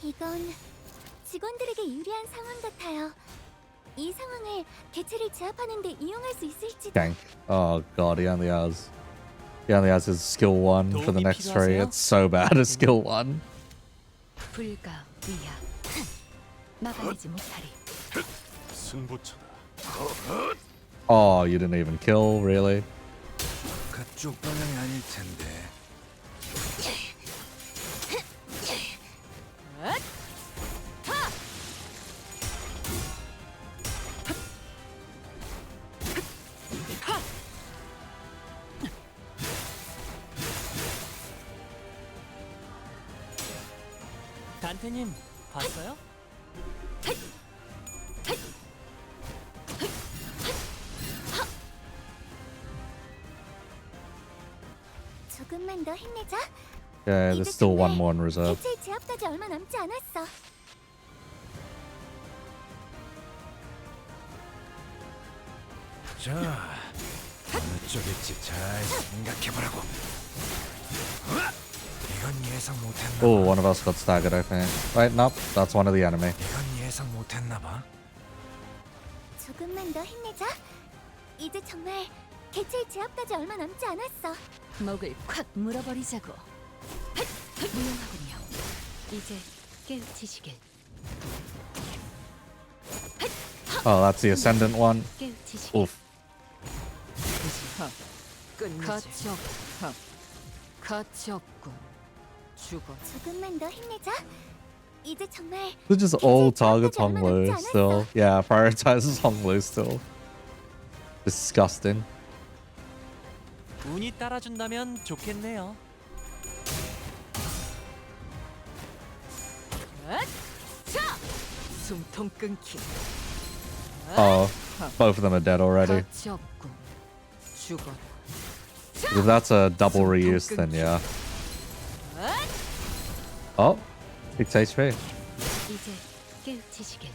이건 직원들에게 유리한 상황 같아요. 이 상황을 개체를 제압하는 데 이용할 수 있을지도. Gank. Oh god, he only has his skill 1 for the next tree. It's so bad at skill 1. 불가 위야 막아내지 못하리. 승부차다. Oh, you didn't even kill, really? 그쪽 방향이 아닐 텐데. 단테님 봤어요? 조금만 더 힘내자. Yeah, there's still one more in reserve. 개체 제압까지 얼마 남지 않았어. 자, 어느 쪽일지 잘 생각해보라고. 이건 예상 못했나? Oh, one of us got staggered, I think. Wait, nope, that's one of the enemy. 이건 예상 못했나 봐. 조금만 더 힘내자. 이제 정말 개체 제압까지 얼마 남지 않았어. 목을 콱 물어버리자고. 무용하군요. 이제 깨우치시길. Oh, that's the ascendant one. 깨우치시길. Oof. 가치없군. 죽어. 조금만 더 힘내자. 이제 정말 This just all targets Honglu still. Yeah, prioritizes Honglu still. Disgusting. 운이 따라준다면 좋겠네요. 숨통 끊기. Oh, both of them are dead already. 가치없군. 죽어. If that's a double reuse, then yeah. Oh, 6 HP. 이제 깨우치시길.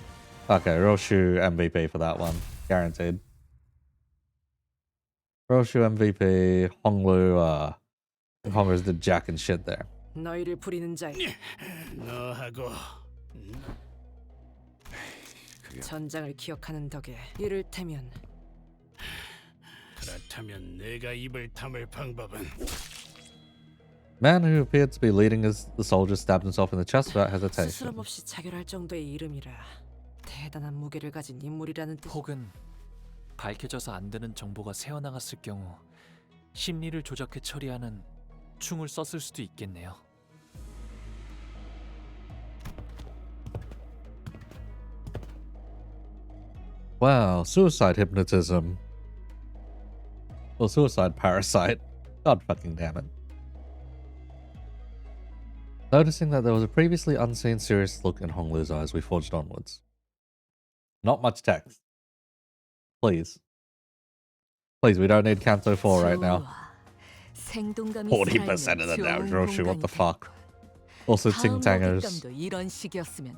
Okay, Roshu MVP for that one. Guaranteed. Roshu MVP, Honglu, Honglu's the jack and shit there. 너희를 부리는 자여. 너하고 전장을 기억하는 덕에 이를테면 그렇다면 내가 입을 다물 방법은 Man who appeared to be leading as the soldier stabbed himself in the chest without hesitation. 스스럼 없이 자결할 정도의 이름이라 대단한 무게를 가진 인물이라는 뜻. 혹은 밝혀져서 안 되는 정보가 새어나갔을 경우 심리를 조작해 처리하는 충을 썼을 수도 있겠네요. Wow, suicide hypnotism. Well, suicide parasite. God fucking damn it. Noticing that there was a previously unseen serious look in Honglu's eyes, we forged onwards. Not much text. Please. Please, we don't need Canto 4 right now. 40% of the damage, Roshu, what the fuck? Also, Ting Tangers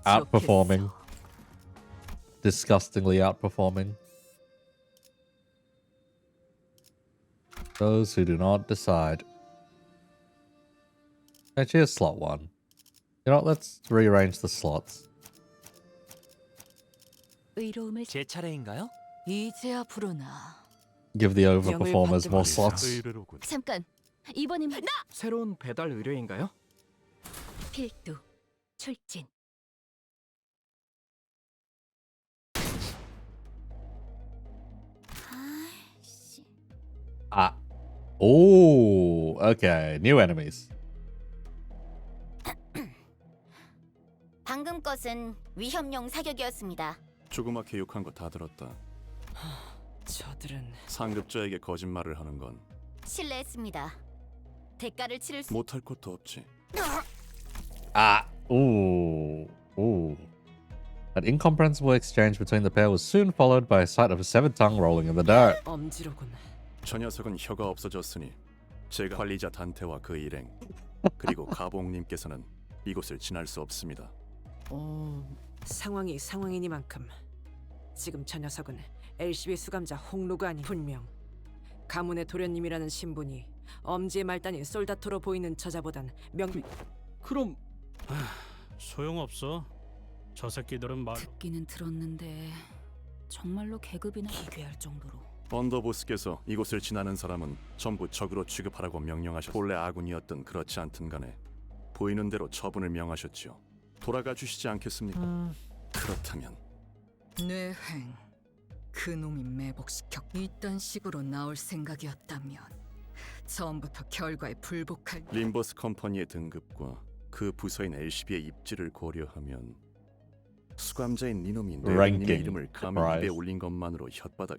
outperforming. Disgustingly outperforming. Those who do not decide. Actually, here's slot 1. You know what, let's rearrange the slots. 제 차례인가요? 이제야 부르나. Give the overperformers more slots. 잠깐. 이번이면 나. 새로운 배달 의뢰인가요? 필두 출진. Ah. Oh, okay. New enemies. 방금 것은 위협용 사격이었습니다. 조그맣게 욕한 거 다 들었다. 저들은 상급자에게 거짓말을 하는 건 실례했습니다. 대가를 치를 수 못할 것도 없지. Ah. Ooh. Ooh. An incomprehensible exchange between the pair was soon followed by a sight of a severed tongue rolling in the dirt. 엄지로군. 저 녀석은 혀가 없어졌으니 제가 관리자 단테와 그 일행 그리고 가봉님께서는 이곳을 지날 수 없습니다. 상황이 상황이니만큼 지금 저 녀석은 LCB 수감자 홍로가 아닌 분명 가문의 도련님이라는 신분이 엄지의 말단인 솔다토로 보이는 저자보단 그럼 소용없어. 저 새끼들은 말. 듣기는 들었는데 정말로 계급이나 비교할 정도로. 언더보스께서 이곳을 지나는 사람은 전부 적으로 취급하라고 명령하셨. 본래 아군이었든 그렇지 않든 간에 보이는 대로 처분을 명하셨지요. 돌아가 주시지 않겠습니까? 그렇다면 뇌행. 그놈이 매복시켜 이딴 식으로 나올 생각이었다면 처음부터 결과에 불복할. 림버스 컴퍼니의 등급과 그 부서인 LCB의 입지를 고려하면 수감자인 니놈이 뇌행님의 이름을 감히 입에 올린 것만으로 혓바닥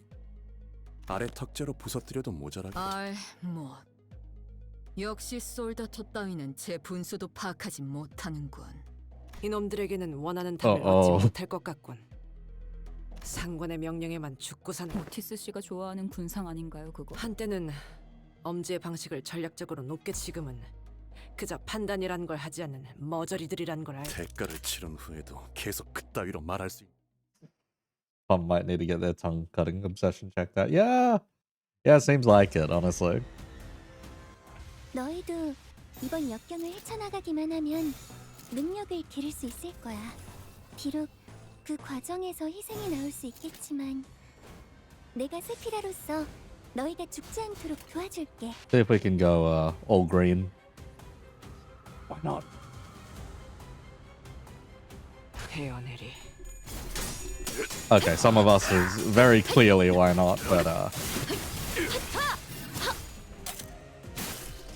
아래 턱재로 부서뜨려도 모자라겠죠. 뭐 역시 솔다토 따위는 제 분수도 파악하지 못하는군. 이놈들에게는 원하는 답을 얻지 못할 것 같군. 상관의 명령에만 죽고 사는. 오티스 씨가 좋아하는 군상 아닌가요, 그거? 한때는 엄지의 방식을 전략적으로 높게, 지금은 그저 판단이란 걸 하지 않는 머저리들이란 걸 알. 대가를 치른 후에도 계속 그따위로 말할 수. Some might need to get their tongue cutting obsession checked out. Yeah, seems like it, honestly. 너희도 이번 역경을 헤쳐나가기만 하면 능력을 기를 수 있을 거야. 비록 그 과정에서 희생이 나올 수 있겠지만 내가 세피라로서 너희가 죽지 않도록 도와줄게. See if we can go all green. Why not? 헤어내리. Okay, some of us is very clearly why not, but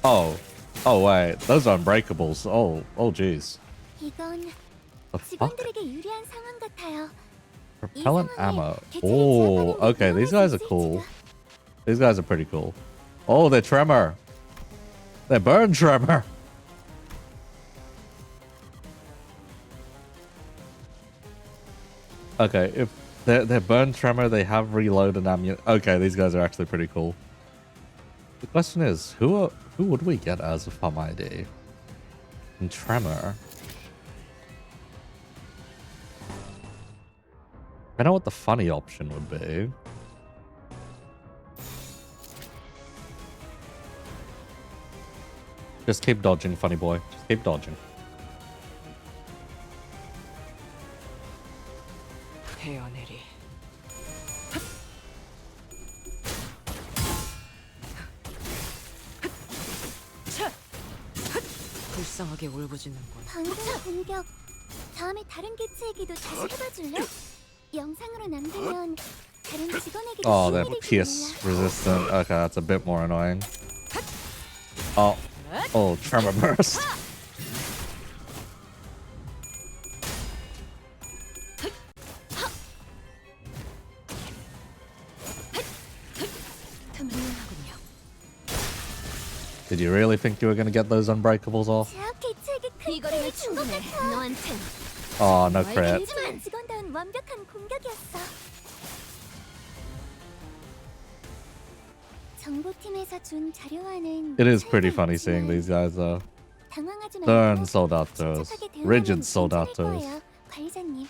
oh wait, those are unbreakables. Oh jeez. 이건 The fuck? 직원들에게 유리한 상황 같아요. Propellant ammo. Oh, okay, these guys are cool. These guys are pretty cool. Oh, they're tremor. They're burn tremor. Okay, if they're burn tremor, they have reload and ammunition. Okay, these guys are actually pretty cool. The question is, who would we get as a FUM ID? In tremor. I know what the funny option would be. Just keep dodging, funny boy. Just keep dodging. 헤어내리. 불쌍하게 울부짖는군. 방금 공격. 다음에 다른 개체에게도 다시 해봐줄래? 영상으로 남기면 다른 직원에게도 Oh, they're 피해될지 pierce 몰라. resistant. Okay, that's a bit more annoying. Oh, tremor burst. Did you really think you were going to get those unbreakables off? 제약 개체에게 큰 피해를 준것 같아. 너한텐. Oh, no crit. 하지만 직원다운 완벽한 공격이었어. 정보팀에서 준 자료와는 It is pretty funny seeing these guys though. 당황하지 말고 Stern soldatos, 침착하게 대응하면 rigid 괜찮을 soldatos. 거예요, 관리자님.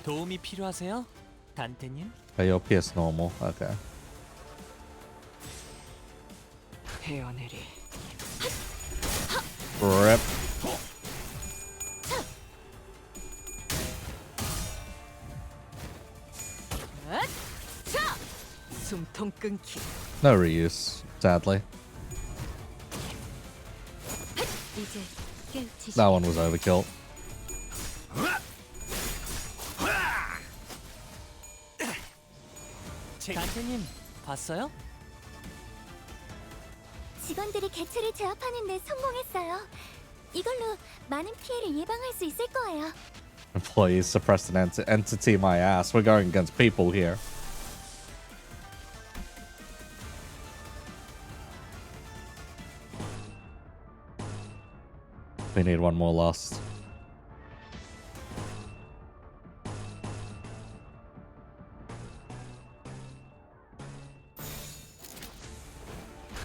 도움이 필요하세요? 단테님? Okay, your pierce normal. Okay. 헤어내리. Rip. 숨통 끊기. No reuse, sadly. 이제 깨우치시. That one was overkill. 단테님 봤어요? 직원들이 개체를 제압하는 데 성공했어요. 이걸로 많은 피해를 예방할 수 있을 거예요. Employees suppress an entity, my ass. We're going against people here. We need one more lust.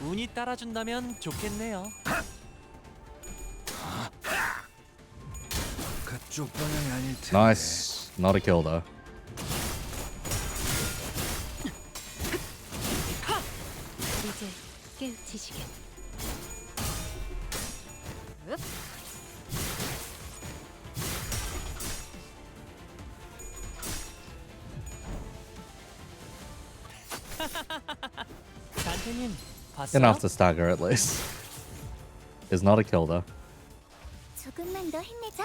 운이 따라준다면 좋겠네요. 그쪽 방향이 아닐 텐데. Nice. Not a kill though. 이제 깨우치시게. 단테님 봤어요? Enough to stagger at least. Is not a kill though. 조금만 더 힘내자.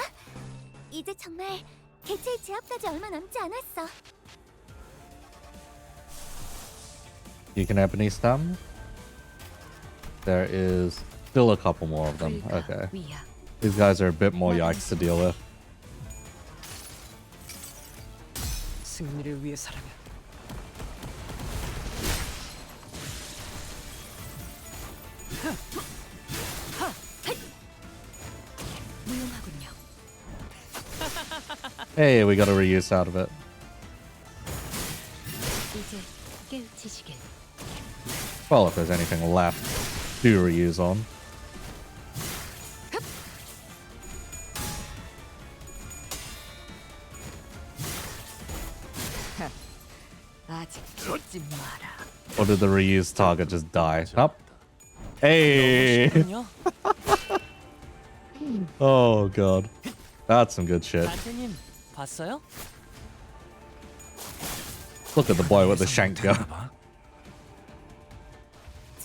이제 정말 개체의 제압까지 얼마 남지 않았어. You can ebony stem. There is still a couple more of them. Okay. These guys are a bit more yikes to deal with. 승리를 위해서라면 무용하군요. Hey, we got a reuse out of it. 이제 깨우치시게. Well, if there's anything left, do reuse on. 아직 죽지 마라. Or did the reuse target just die? Up. Hey! Oh god. That's some good shit. 단테님 봤어요? Look at the boy with the shank go.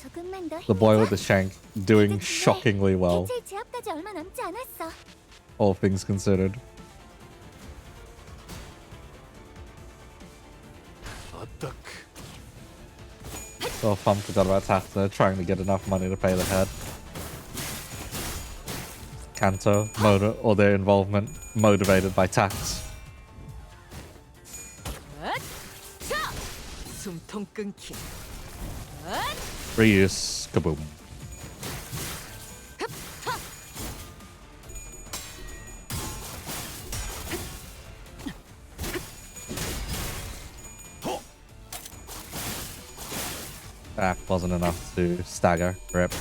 조금만 더 The boy 힘내자. with the shank doing shockingly well, 개체의 제압까지 얼마 남지 않았어. all things considered. Oh, fun forgot about Tafta trying to get enough money to pay the head. Canto, or their involvement motivated by tax. 숨통 끊기. Reuse, kaboom. That wasn't enough to stagger. Rip.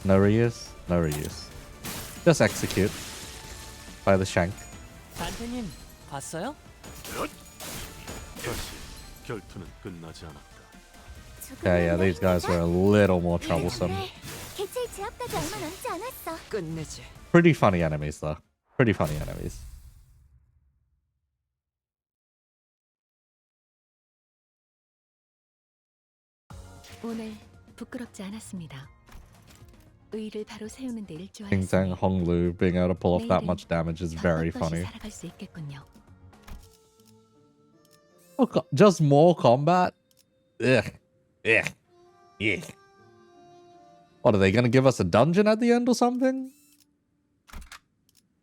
No reuse? No reuse. Just execute. By the shank. 단테님 봤어요? 다시 결투는 끝나지 않았다. Yeah, these guys were a little more troublesome. 개체의 제압까지 얼마 남지 않았어. 끝내지. Pretty funny enemies though. Pretty funny enemies. 오늘 부끄럽지 않았습니다. 의를 바로 세우는 데 King 일조하였으니 Zhang Honglu being able to pull off that 내일은 much damage is 더 very 떳떳이 funny. 살아갈 수 있겠군요. Oh, just more combat? Ugh. Ugh. Ugh. What, are they gonna give us a dungeon at the end or something?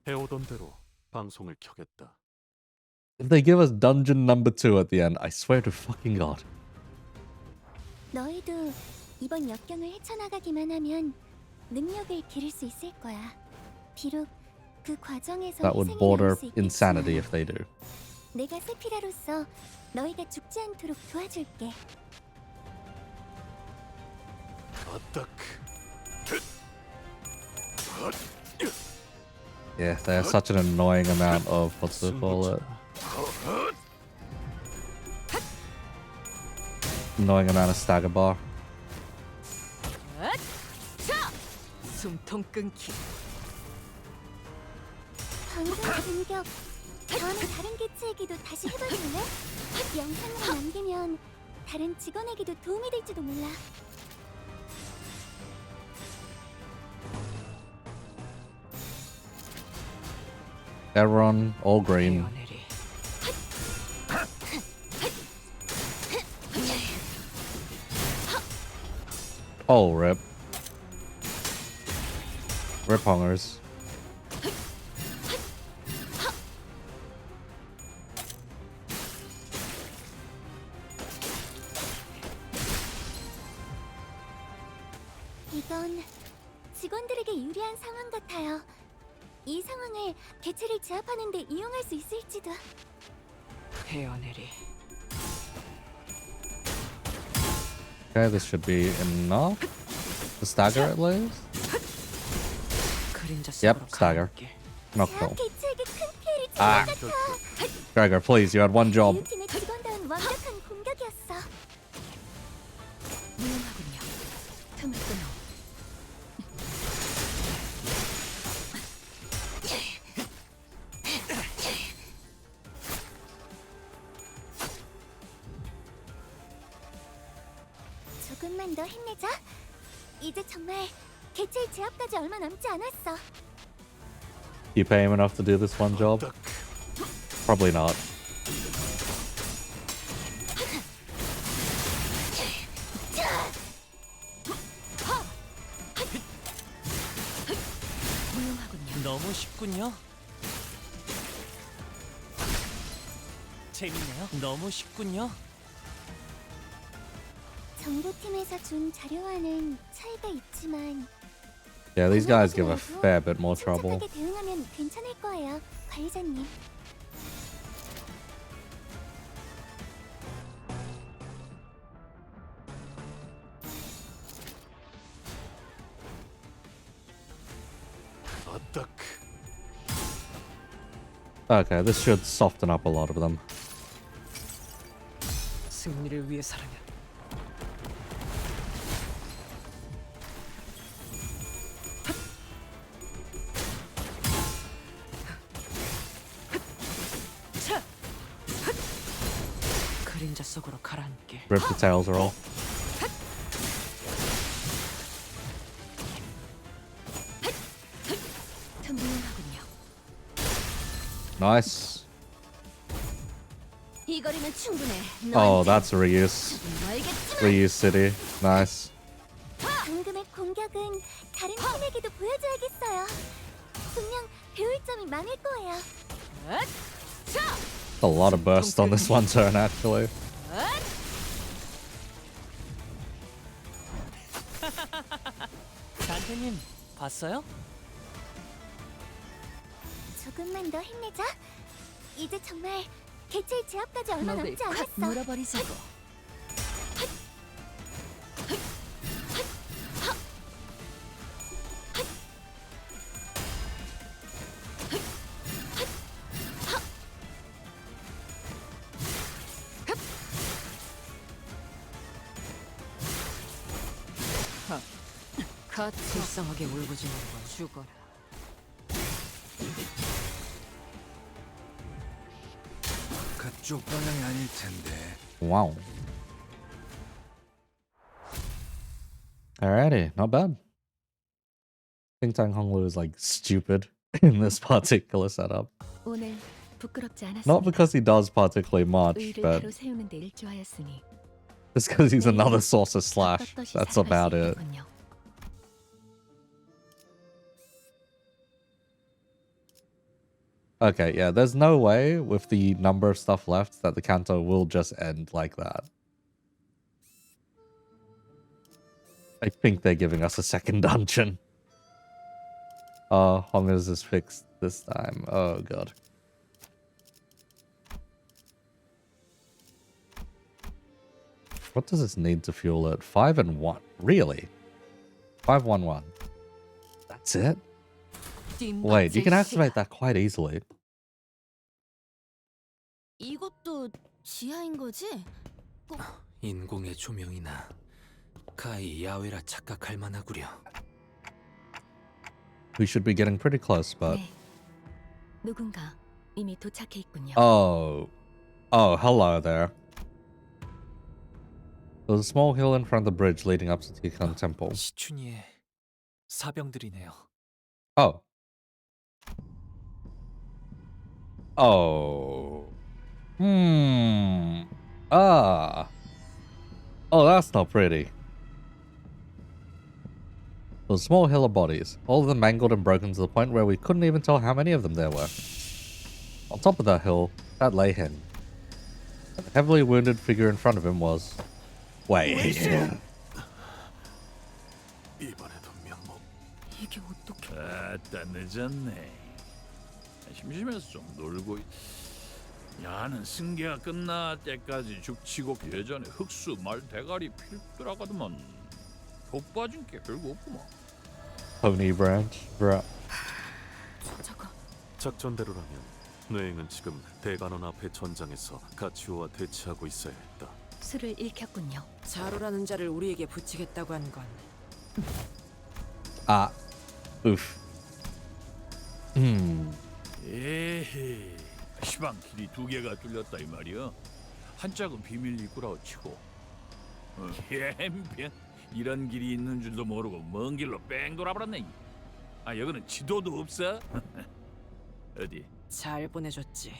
해오던 대로 방송을 켜겠다. If they give us dungeon number 2 at the end, I swear to fucking god. 너희도 이번 역경을 헤쳐나가기만 하면 능력을 기를 수 있을 거야. 비록 그 과정에서 That would 희생이 border 나올 수 있겠지만 insanity if they do. 내가 세피라로서 너희가 죽지 않도록 도와줄게. Yeah, they have such an annoying amount of, what's it call it? Annoying amount of stagger bar. 숨통 끊기. 방금 공격. 다음에 다른 개체에게도 다시 해봐줄래? 영상으로 남기면 다른 직원에게도 도움이 될지도 몰라. Everyone, all green. Oh, rip. Rip hungers. 이건 직원들에게 유리한 상황 같아요. 이 상황을 개체를 제압하는 데 이용할 수 있을지도. 헤어내리. Okay, this should be enough. The stagger at least? Yep, stagger. Not 제압 kill. 개체에게 큰 피해를 줄 것 Ah. 같아. Stagger, please, you had one job. 팀의 직원다운 완벽한 공격이었어. 무용하군요. 틈을 끊어. 조금만 더 힘내자. 이제 정말 개체의 제압까지 얼마 남지 않았어. You pay him enough to do this one job? Probably not. 너무 쉽군요. 재밌네요. 너무 쉽군요. 정보팀에서 준 자료와는 차이가 있지만 Yeah, these guys give a fair bit more trouble. 침착하게 대응하면 괜찮을 거예요, 관리자님. Okay, this should soften up a lot of them. 승리를 위해서라면 그림자 속으로 가라앉게. Rip the tails roll. 무용하군요. Nice. 이 거리면 충분해. Oh, that's reuse. Reuse city. Nice. 방금의 공격은 다른 팀에게도 보여줘야겠어요. 분명 배울 점이 많을 거예요. A lot of burst on this one turn, actually. 단테님 봤어요? 조금만 더 힘내자. 이제 정말 개체의 제압까지 얼마 목을 남지 콱 않았어. 물어버리자고. 불쌍하게 울부짖는 건 죽어라. 그쪽 방향이 아닐 텐데. Wow. Alrighty, not bad. I think Tang Honglu is like stupid in this particular setup. 오늘 부끄럽지 않았습니다. Not because he does particularly much, 의를 but 바로 세우는 데 일조하였으니 just because he's another source of slash. That's about it. Okay, yeah, there's no way with the number of stuff left that the Canto will just end like that. I think they're giving us a second dungeon. Hongers is fixed this time. Oh god. What does this need to fuel it? 5 and 1. Really? 511. That's it? Wait, you can activate that quite easily. 이것도 지하인 거지? 인공의 조명이나 가히 야외라 착각할 만하구려. We should be getting pretty close, but... 네. 누군가 이미 도착해 있군요. Oh, hello there. There's a small hill in front of the bridge leading up to the Tikkun Temple. 시춘이의 사병들이네요. Oh. Oh. Ah. Oh, that's not pretty. There was a small hill of bodies, all of them mangled and broken to the point where we couldn't even tell how many of them there were. On top of that hill, that lay him. And the heavily wounded figure in front of him was... Wei. 이게 어떻게? 아따 늦었네. 심심해서 좀 놀고. 야는 승계가 끝날 때까지 죽치고 예전에 흑수 말 대가리 필더라가더만 독 빠진 게 별거 없구만. Pony branch, bruh. 작전대로라면 뇌행은 지금 대관원 앞의 전장에서 가치오와 대치하고 있어야 했다. 술을 읽혔군요. 자루라는 자를 우리에게 붙이겠다고 한 건 Ah. Oof. 에헤, 시방 길이 두 개가 뚫렸다 이 말이야. 한 짝은 비밀 입구라고 치고. 엠병 이런 길이 있는 줄도 모르고 먼 길로 뺑 돌아버렸네. 아 여기는 지도도 없어? 어디? 잘 보내줬지.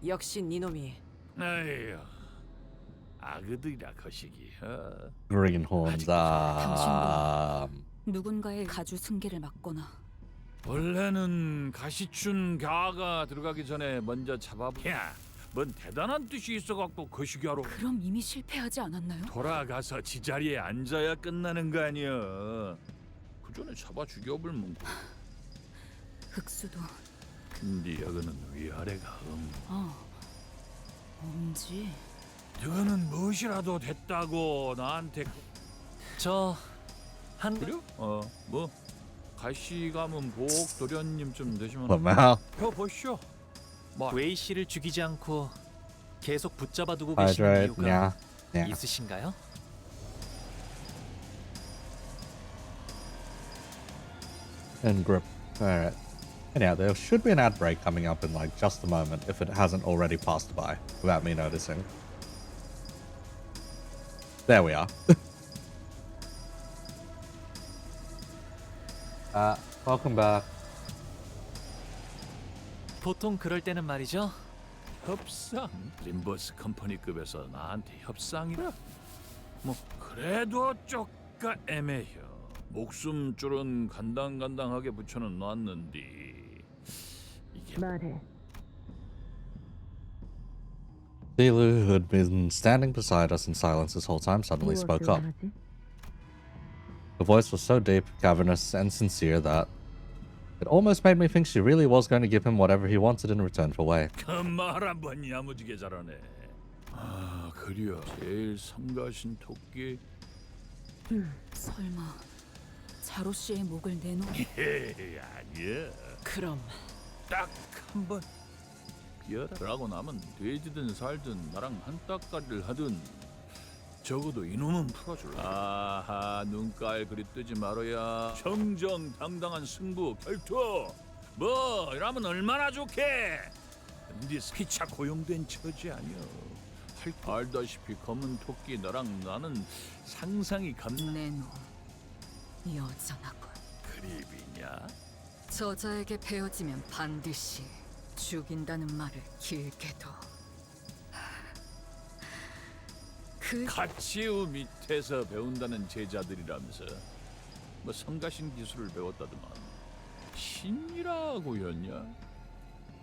역시 니놈이. 아휴, 아그들이라 거시기. Greenhorns. 누군가의 가주 승계를 막거나 원래는 가시춘 가가 들어가기 전에 먼저 잡아야 뭔 대단한 뜻이 있어갖고 거시기하러. 그럼 이미 실패하지 않았나요? 돌아가서 지자리에 앉아야 끝나는 거 아니야. 그 전에 잡아 죽여불면. 흑수도. 근데 여기는 위아래가 엄지. 너는 무엇이라도 됐다고 나한테. 그래? 뭐 가시 가문 보옥 도련님 좀 되시면. 혀 보시오. 웨이 씨를 죽이지 않고 계속 붙잡아두고 That's 계시는 right. 이유가 Yeah. Yeah. 있으신가요? And grip. Alright. Anyhow, there should be an ad break coming up in like just a moment if it hasn't already passed by without me noticing. There we are. Welcome back. 보통 그럴 때는 말이죠. 협상? 림버스 컴퍼니급에서 나한테 협상이라? 뭐 그래도 쪼까 애매혀. 목숨줄은 간당간당하게 붙여는 놨는데 이게 말해. Zilu, who had been standing beside us in silence this whole time, suddenly spoke up. Her voice was so deep, cavernous, and sincere that it almost made me think she really was going to give him whatever he wanted in return for Wei. 그 말 한번 야무지게 잘하네. 아 그려 제일 성가신 토끼. 설마 자로 씨의 목을 내놓? 아니야. 그럼 딱 한 번. 비열하고 나면 돼지든 살든 나랑 한 따까리를 하든 적어도 이놈은 풀어줄라. 아하 눈깔 그리 뜨지 말아야. 정정당당한 승부 결투. 뭐 이러면 얼마나 좋게. 근데 피차 고용된 처지 아니여. 알다시피 검은 토끼 너랑 나는 상상이 내놓. 여전하군. 그립이냐? 저자에게 베어지면 반드시 죽인다는 말을 길게도. 가치우 밑에서 배운다는 제자들이라면서 뭐 성가신 기술을 배웠다더만. 신이라고였냐?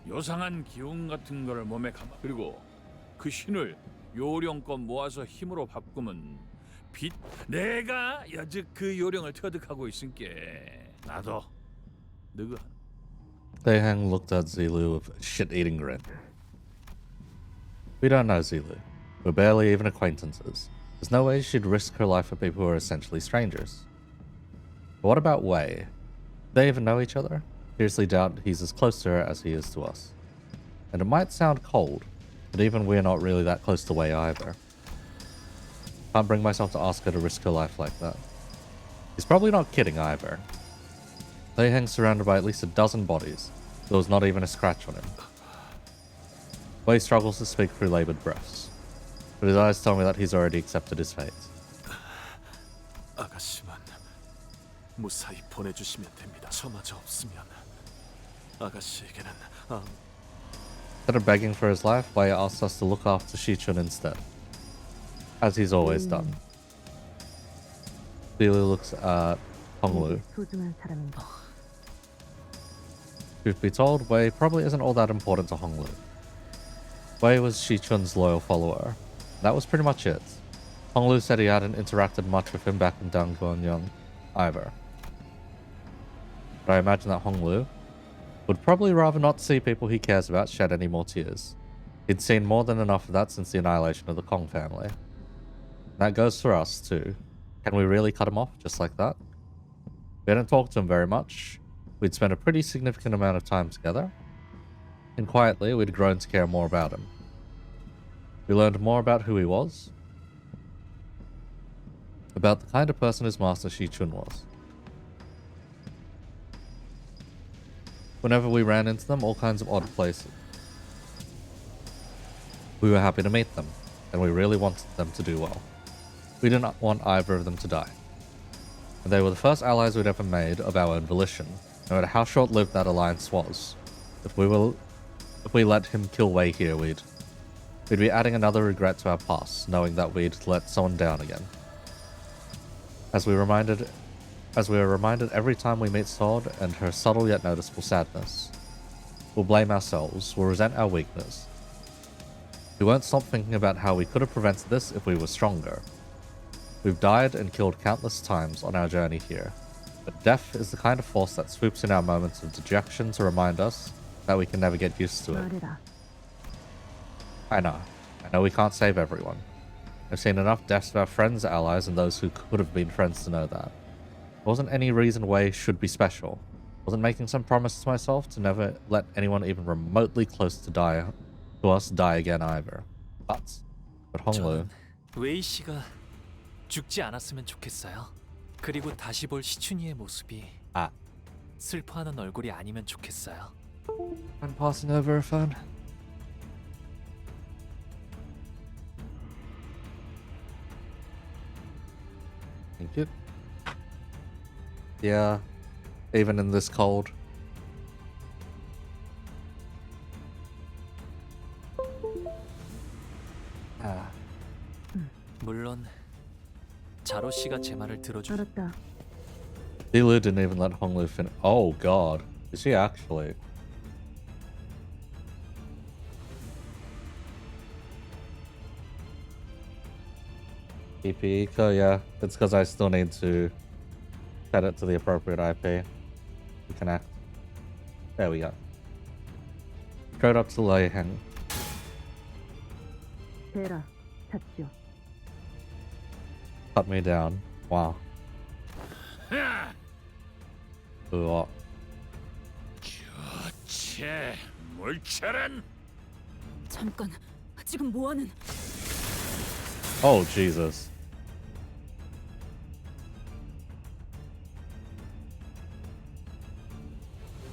요상한 기운 같은 걸 몸에 감아. 그리고 그 신을 요령껏 모아서 힘으로 바꾸면 빛. 내가 여즉 그 요령을 터득하고 있으니까 나도 너가. Daeheng looked at Zilu with a shit-eating grin. We don't know Zilu. We're barely even acquaintances. There's no way she'd risk her life for people who are essentially strangers. But what about Wei? Do they even know each other? Seriously doubt he's as close to her as he is to us. And it might sound cold, but even we're not really that close to Wei either. Can't bring myself to ask her to risk her life like that. He's probably not kidding either. Daeheng's surrounded by at least a dozen bodies. There was not even a scratch on him. Wei struggles to speak through labored breaths, but his eyes tell me that he's already accepted his fate. 아가씨만 무사히 보내주시면 됩니다. 저마저 없으면 아가씨에게는 Instead of begging for his life, Wei asks us to look after Shichun instead, as he's always done. Zilu looks at Honglu. Truth be told, Wei probably isn't all that important to Honglu. Wei was Shichun's loyal follower. That was pretty much it. Honglu said he hadn't interacted much with him back in Dangguanyang either. But I imagine that Honglu would probably rather not see people he cares about shed any more tears. He'd seen more than enough of that since the annihilation of the Kong family. That goes for us too. Can we really cut him off just like that? We hadn't talked to him very much. We'd spent a pretty significant amount of time together. And quietly, we'd grown to care more about him. We learned more about who he was. About the kind of person his master Shichun was. Whenever we ran into them, all kinds of odd places, we were happy to meet them, and we really wanted them to do well. We did not want either of them to die. And they were the first allies we'd ever made of our own volition, no matter how short-lived that alliance was. If we let him kill Wei here, we'd be adding another regret to our past, knowing that we'd let someone down again. As we were reminded every time we meet Sword and her subtle yet noticeable sadness. We'll blame ourselves, we'll resent our weakness. We won't stop thinking about how we could have prevented this if we were stronger. We've died and killed countless times on our journey here, but death is the kind of force that swoops in our moments of dejection to remind us that we can never get used to it. I know we can't save everyone. I've seen enough deaths of our friends, allies, and those who could have been friends to know that. There wasn't any reason Wei should be special. I wasn't making some promise to myself to never let anyone even remotely close to us die again either. But Honglu... 웨이 씨가 죽지 않았으면 좋겠어요. 그리고 다시 볼 시춘이의 모습이 슬퍼하는 얼굴이 아니면 좋겠어요. I'm passing over a phone. Thank you. Yeah, even in this cold. 물론 자로 씨가 제 말을 들어주. Dilu didn't even let Honglu finish. Oh god, is she actually? EP Eco, yeah. It's because I still need to set it to the appropriate IP to connect. There we go. Straight up to Lei Heng. Cut me down. Wow. 우와. 교체 물체란? 잠깐, 지금 뭐하는? Oh Jesus.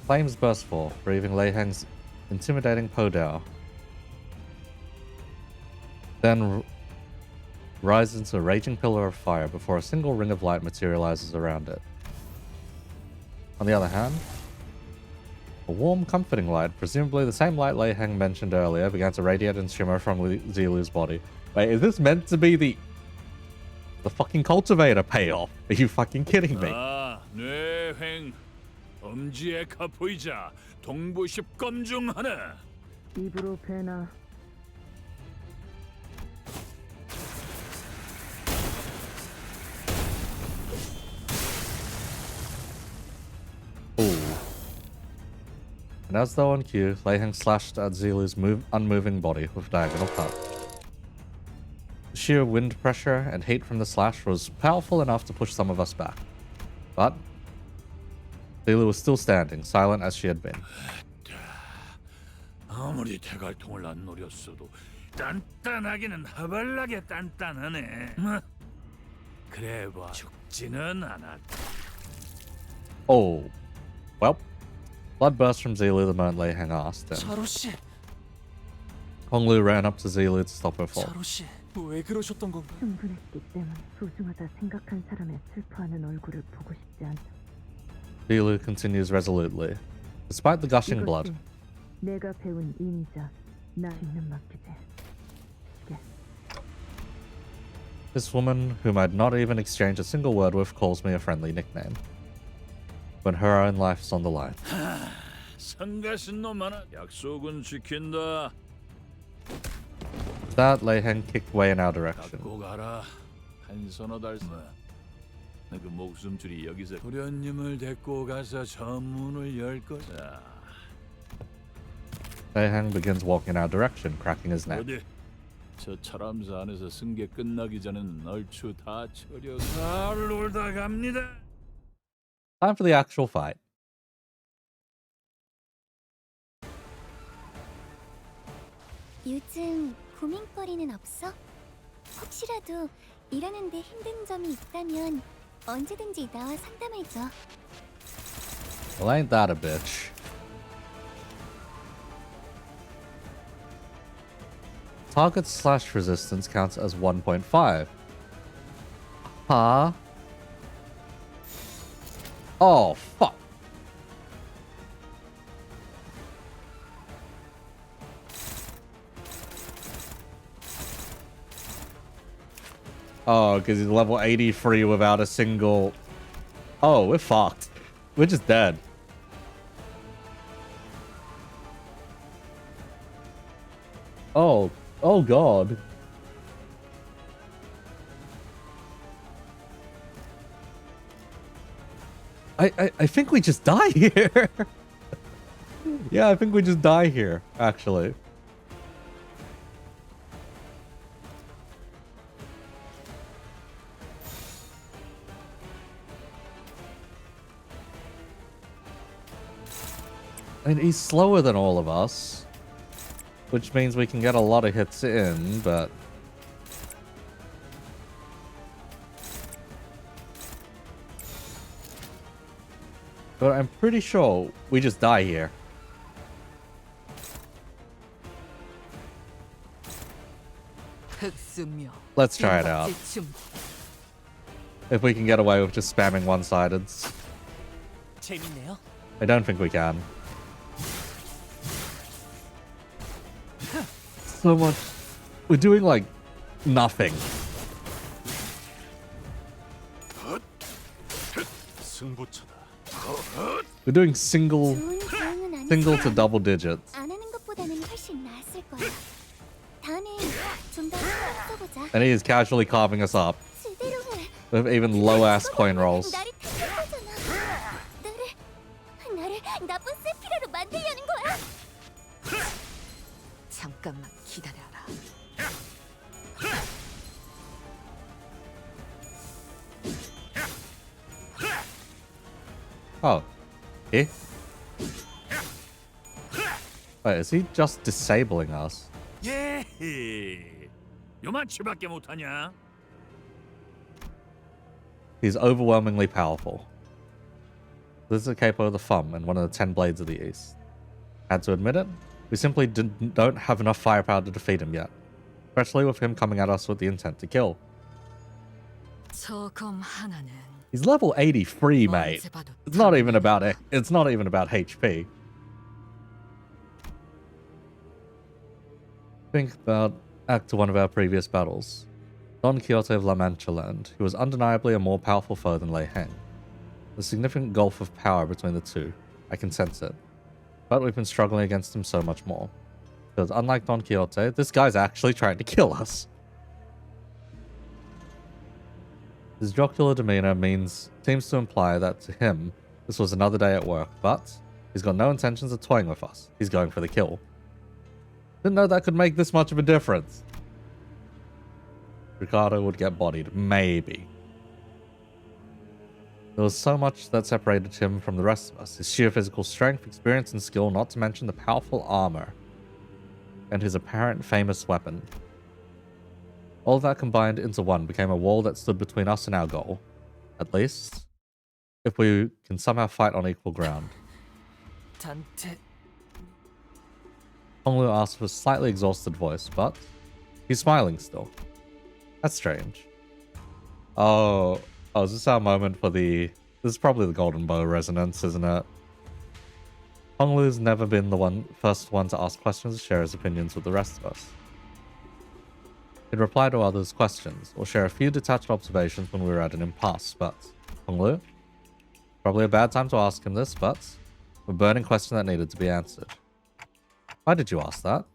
Flames burst forth, breathing Lei Heng's intimidating Podao. Then rises into a raging pillar of fire before a single ring of light materializes around it. On the other hand, a warm, comforting light, presumably the same light Lei Heng mentioned earlier, began to radiate and shimmer from Zilu's body. Wait, is this meant to be the fucking cultivator payoff? Are you fucking kidding me? 뇌횡 엄지의 카포이자 동부십검 중 하나. 입으로 배나. Ooh. And as though on cue, Lei Heng slashed at Zilu's unmoving body with a diagonal cut. The sheer wind pressure and heat from the slash was powerful enough to push some of us back. But Zilu was still standing, silent as she had been. 아무리 대갈통을 안 노렸어도 단단하기는 하발나게 단단하네. 그래 봐 죽지는 않았다. Oh. Well. Blood burst from Zilu the moment Lei Heng asked him. 자로 씨. Honglu ran up to Zilu to stop her fall. 자로 씨, 왜 그러셨던 건가? 충분했기 때문 소중하다 생각한 사람의 슬퍼하는 얼굴을 보고 싶지 않다. Zilu continues resolutely. Despite the gushing blood, 내가 배운 인이자 나 있는 맡기지. this woman, whom I'd not even exchanged a single word with, calls me a friendly nickname. when her own life's on the line. 성가신 놈 하나 약속은 지킨다. With that, Lei Heng kicked Wei in our direction. 갖고 가라. 한 서너 달 그 목숨줄이 여기서 도련님을 데리고 가서 전문을 열 거다. Lei Heng begins walking in our direction, cracking his neck. 어디? 저 철암사 안에서 승계 끝나기 전에는 얼추 다 처려. 잘 놀다 갑니다. Time for the actual fight. 요즘 고민거리는 없어? 혹시라도 일하는데 힘든 점이 있다면 언제든지 나와 상담해줘. Well, ain't that a bitch? Target slash resistance counts as 1.5. Huh? Oh, fuck. Oh, because he's level 83 without a single... Oh, we're fucked. We're just dead. Oh. Oh, God. I think we just die here. Yeah, I think we just die here, actually. And he's slower than all of us, which means we can get a lot of hits in, but... But I'm pretty sure we just die here. Let's try it out. If we can get away with just spamming one-sideds. 재밌네요. I don't think we can. So much. We're doing like nothing. We're doing single to double digits. 안 하는 것보다는 훨씬 나았을 거야. 다음에 좀 더 써보자. And he is casually carving us up 제대로 해. with even low ass coin rolls. 나를 탓할 거잖아. 나를 나쁜 세피라로 만들려는 거야. 잠깐만 기다려라. Oh. Eh? Wait, is he just disabling us? 예. 요만치밖에 못하냐? He's overwhelmingly powerful. This is a capo of the Thumb and one of the 10 Blades of the East. Had to admit it, we simply don't have enough firepower to defeat him yet. Especially with him coming at us with the intent to kill. 저검 하나는 He's level 83, mate. It's not even about HP. Think about Act 1 of our previous battles. Don Quixote of La Mancha learned he was undeniably a more powerful foe than Lei Heng. There's a significant gulf of power between the two. I can sense it. But we've been struggling against him so much more. Because unlike Don Quixote, this guy's actually trying to kill us. His jocular demeanor seems to imply that to him, this was another day at work, but he's got no intentions of toying with us. He's going for the kill. Didn't know that could make this much of a difference. Ricardo would get bodied, maybe. There was so much that separated him from the rest of us. His sheer physical strength, experience, and skill, not to mention the powerful armor. And his apparent famous weapon. All that combined into one became a wall that stood between us and our goal. At least, if we can somehow fight on equal ground. 단테. Honglu asked with a slightly exhausted voice, but he's smiling still. That's strange. Oh, is this our moment for the... This is probably the Golden Bow resonance, isn't it? Honglu's never been the first one to ask questions or share his opinions with the rest of us. He'd reply to others' questions, or share a few detached observations when we were at an impasse, but... Honglu? Probably a bad time to ask him this, but a burning question that needed to be answered. Why did you ask that?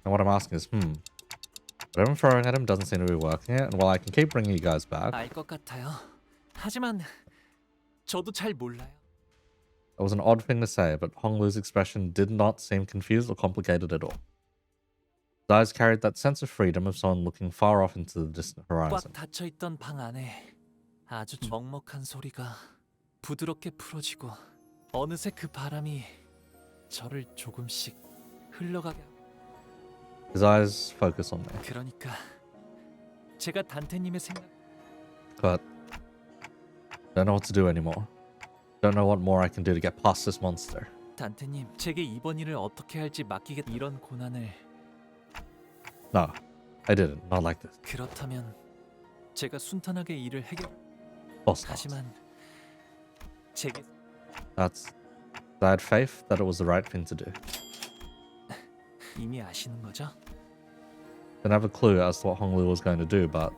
And what I'm asking is, whatever I'm throwing at him doesn't seem to be working it, and while I can keep bringing you guys back, 알 것 같아요. 하지만 저도 잘 몰라요. it was an odd thing to say, but Honglu's expression did not seem confused or complicated at all. His eyes carried that sense of freedom of someone looking far off into the distant horizon. 꽉 닫혀 있던 방 안에 아주 먹먹한 소리가 부드럽게 풀어지고 어느새 그 바람이 저를 조금씩 흘러가게. His eyes focus on me. 그러니까 제가 단테님의 생각. But don't know what to do anymore. Don't know what more I can do to get past this monster. 단테님, 제게 이번 일을 어떻게 할지 맡기겠. 이런 고난을. No, I didn't. Not like this. 그렇다면 제가 순탄하게 일을 해결. 하지만 제게. That's. I had faith that it was the right thing to do. 이미 아시는 거죠? Didn't have a clue as to what Honglu was going to do, but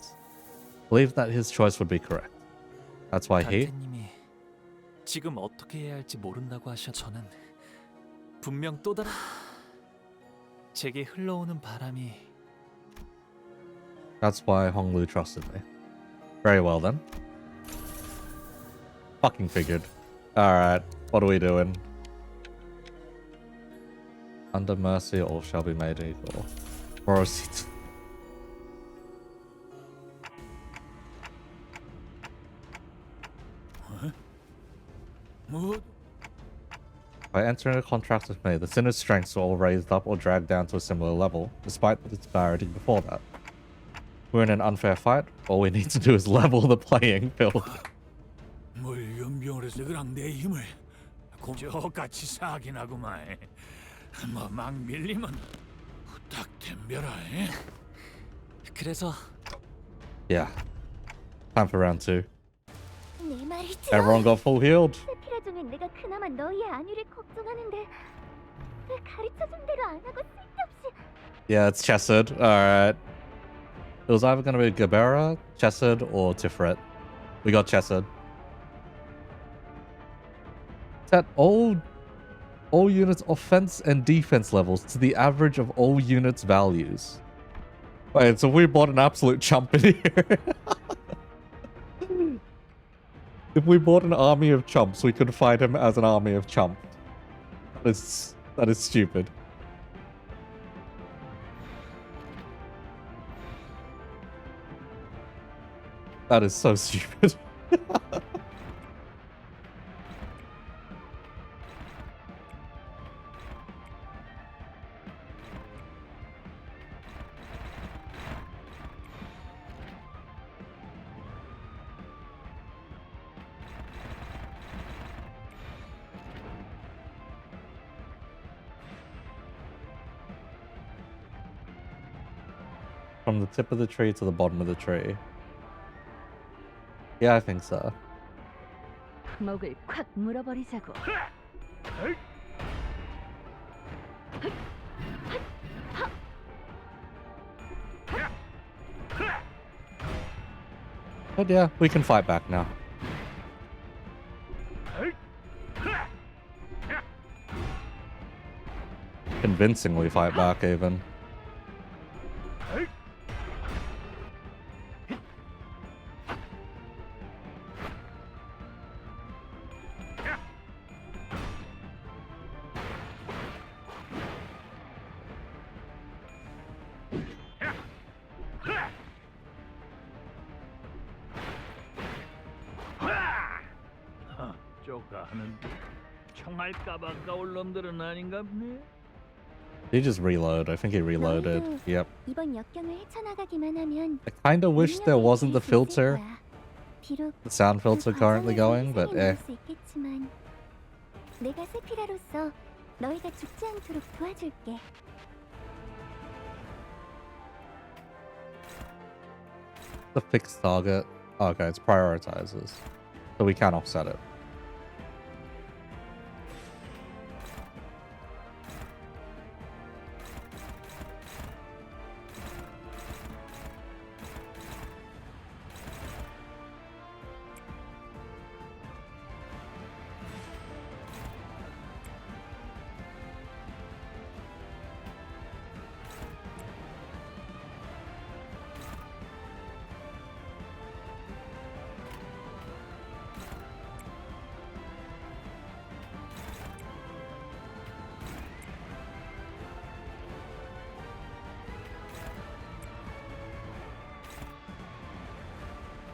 believed that his choice would be correct. That's why he. 단테님이 지금 어떻게 해야 할지 모른다고 하셔. 저는 분명 또 다른 제게 흘러오는 바람이. That's why Honglu trusted me. Very well then. Fucking figured. Alright, what are we doing? Under mercy, all shall be made equal. Or is it? By entering a contract with me, the sinner's strengths were all raised up or dragged down to a similar level, despite the disparity before that. We're in an unfair fight. All we need to do is level the playing field. 뭘 연병을 해서 그랑 내 힘을 저같이 사긴 하구만. 뭐막 밀리면 후딱 덤벼라. 그래서. Yeah. Time for round 2. 내 말을 들어. Everyone got full healed. 세피라 중엔 내가 그나마 너희의 안위를 걱정하는데 왜 가르쳐준 대로 안 하고 쓸데없이. Yeah, it's Chesed. Alright. It was either going to be Gabera, Chesed, or Tiferet. We got Chesed. Set all units' offense and defense levels to the average of all units' values. Wait, so we bought an absolute chump in here. If we bought an army of chumps, we could fight him as an army of chumps. That is stupid. That is so stupid. From the tip of the tree to the bottom of the tree. Yeah, I think so. 목을 콱 물어버리자고. But yeah, we can fight back now. Convincingly fight back, even. 쪼가는 총알 까박 까올 놈들은 아닌가 보네. Did he just reload? I think he reloaded. Yep. 이번 역경을 헤쳐나가기만 하면 I kinda wish there wasn't the filter. 비록 The sound filter currently going, but eh. 수 있겠지만 내가 세피라로서 너희가 죽지 않도록 도와줄게. The fixed target. Oh, okay, it's prioritizes. So we can offset it.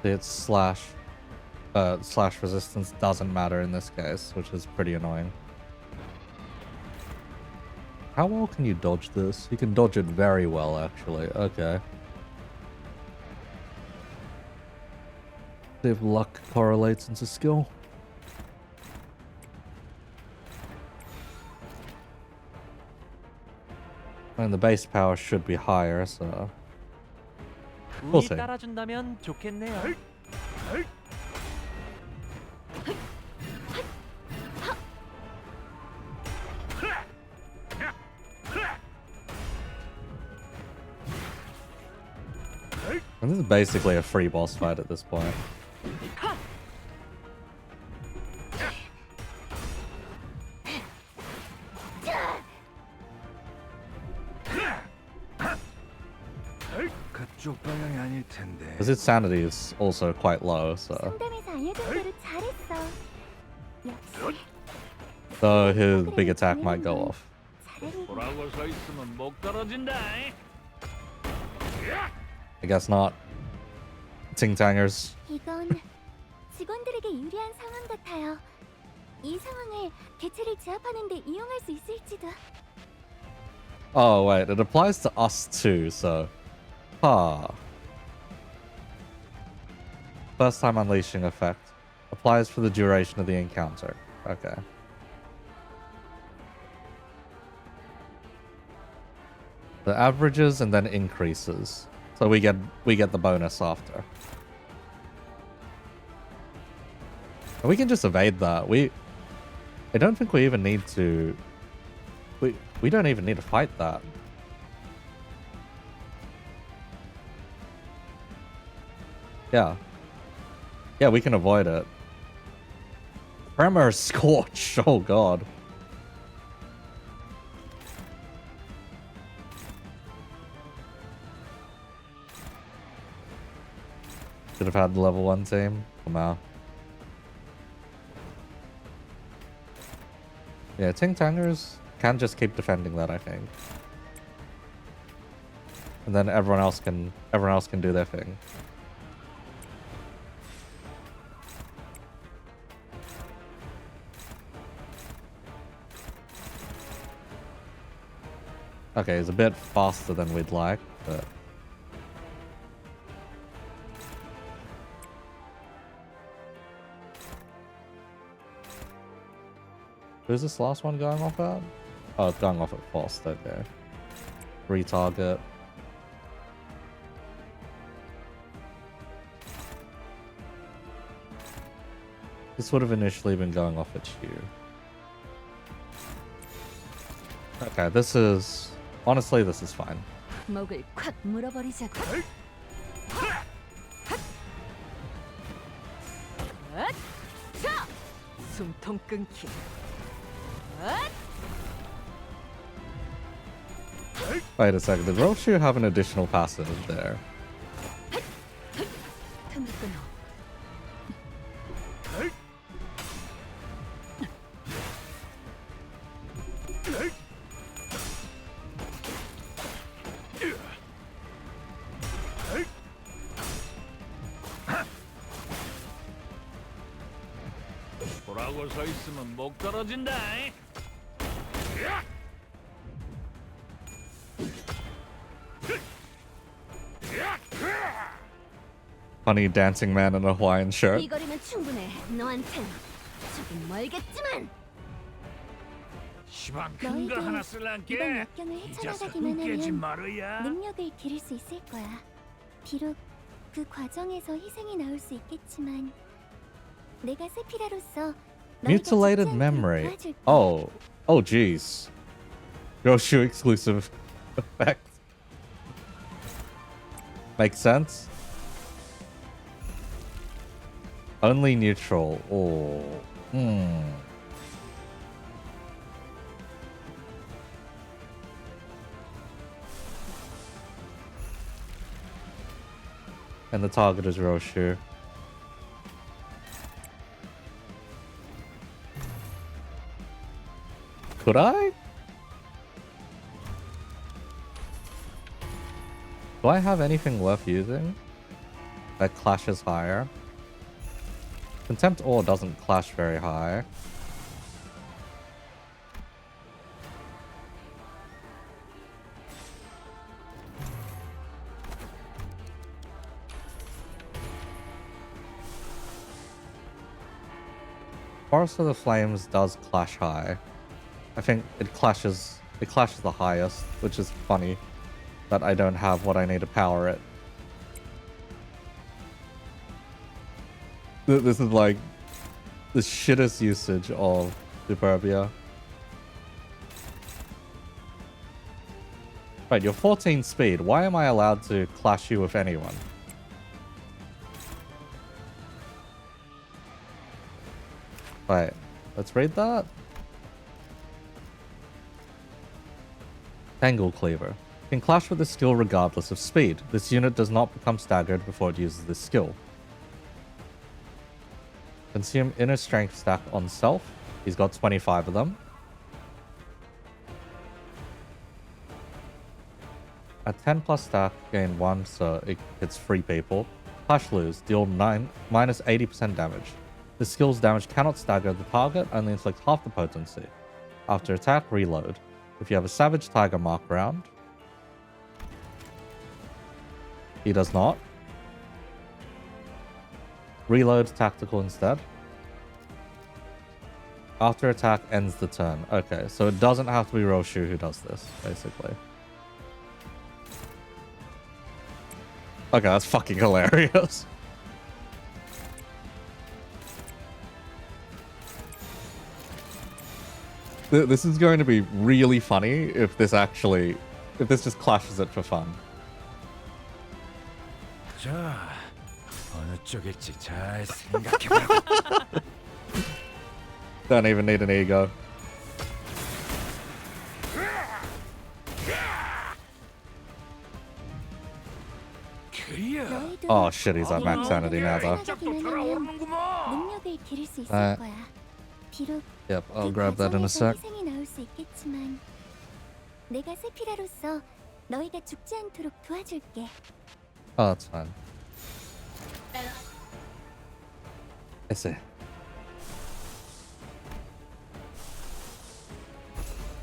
Its slash resistance doesn't matter in this case, which is pretty annoying. How well can you dodge this? You can dodge it very well, actually. Okay. See if luck correlates into skill. And the base power should be higher, so we'll see. 따라준다면 좋겠네요. And this is basically a free boss fight at this point. 그쪽 방향이 아닐 텐데. Because its sanity is also quite low, so. 상담에서 알려준 대로 잘했어. 역시 So his big attack might go off. 보라고 서 있으면 목 떨어진다. I guess not. Ting-tangers. 이건 직원들에게 유리한 상황 같아요. 이 상황을 개체를 제압하는 데 이용할 수 있을지도. Oh wait, it applies to us too, so. First time unleashing effect. Applies for the duration of the encounter. Okay. The averages and then increases. So we get the bonus after. And we can just evade that. I don't think we even need to. We don't even need to fight that. Yeah. Yeah, we can avoid it. Tremor Scorch. Oh god. Should have had the level 1 team. Come on. Yeah, Ting-tangers can just keep defending that, I think. And then everyone else can do their thing. Okay, it's a bit faster than we'd like, but who's this last one going off at? Oh, it's going off at Frost, okay. Retarget. This would have initially been going off at you. Okay, this is... Honestly, this is fine. 목을 콱 물어버리자고. 자! 숨통 끊기. Wait a second, did Roshu have an additional passive there? 틈을 끊어. 보라고 서 있으면 목 떨어진다. Funny dancing man in a Hawaiian shirt. 이 거리면 충분해. 너한텐 조금 멀겠지만. 시방 큰거 하나 쓸란게. 이번 역경을 헤쳐나가기만 하면 능력을 기를 수 있을 거야. 비록 그 과정에서 희생이 나올 수 있겠지만 내가 세피라로서 Mutilated memory. Oh jeez. Roshu exclusive effect. Makes sense. Only neutral. Oh. And the target is Roshu. Could I? Do I have anything worth using? That clashes higher. Contempt Ore doesn't clash very high. Forest of the Flames does clash high. I think it clashes the highest, which is funny that I don't have what I need to power it. This is like the shittest usage of Superbia. Right, you're 14 speed. Why am I allowed to clash you with anyone? Right, let's read that. Tangle Cleaver. Can clash with this skill regardless of speed. This unit does not become staggered before it uses this skill. Consume inner strength stack on self. He's got 25 of them. At 10 plus stack, gain 1, so it hits 3 people. Clash lose, deal minus 80% damage. This skill's damage cannot stagger the target, only inflict half the potency. After attack, reload. If you have a Savage Tiger mark round, he does not. Reload tactical instead. After attack ends the turn. Okay, so it doesn't have to be Roshu who does this, basically. Okay, that's fucking hilarious. This is going to be really funny if this just clashes it for fun. 자, 어느 쪽일지 잘 생각해보라고. Don't even need an ego. Oh shit, he's at max sanity now though. 능력을 기를 수 있을 거야. 비록 Yep, I'll grab that in a sec. 희생이 나올 수 있겠지만 내가 세피라로서 너희가 죽지 않도록 도와줄게. Oh, that's fine. I see.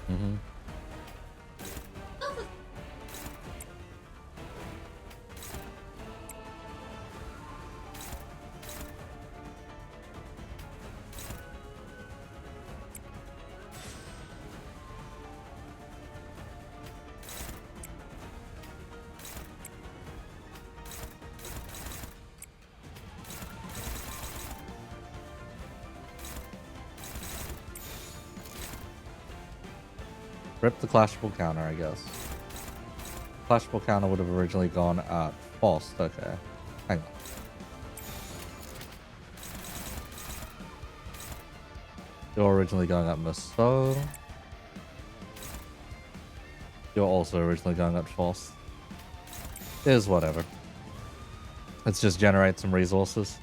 Mm-hmm. Rip the clashable counter, I guess. Clashable counter would have originally gone at Faust. Okay. Hang on. You're originally going at Musso. You're also originally going at Faust. Is whatever. Let's just generate some resources.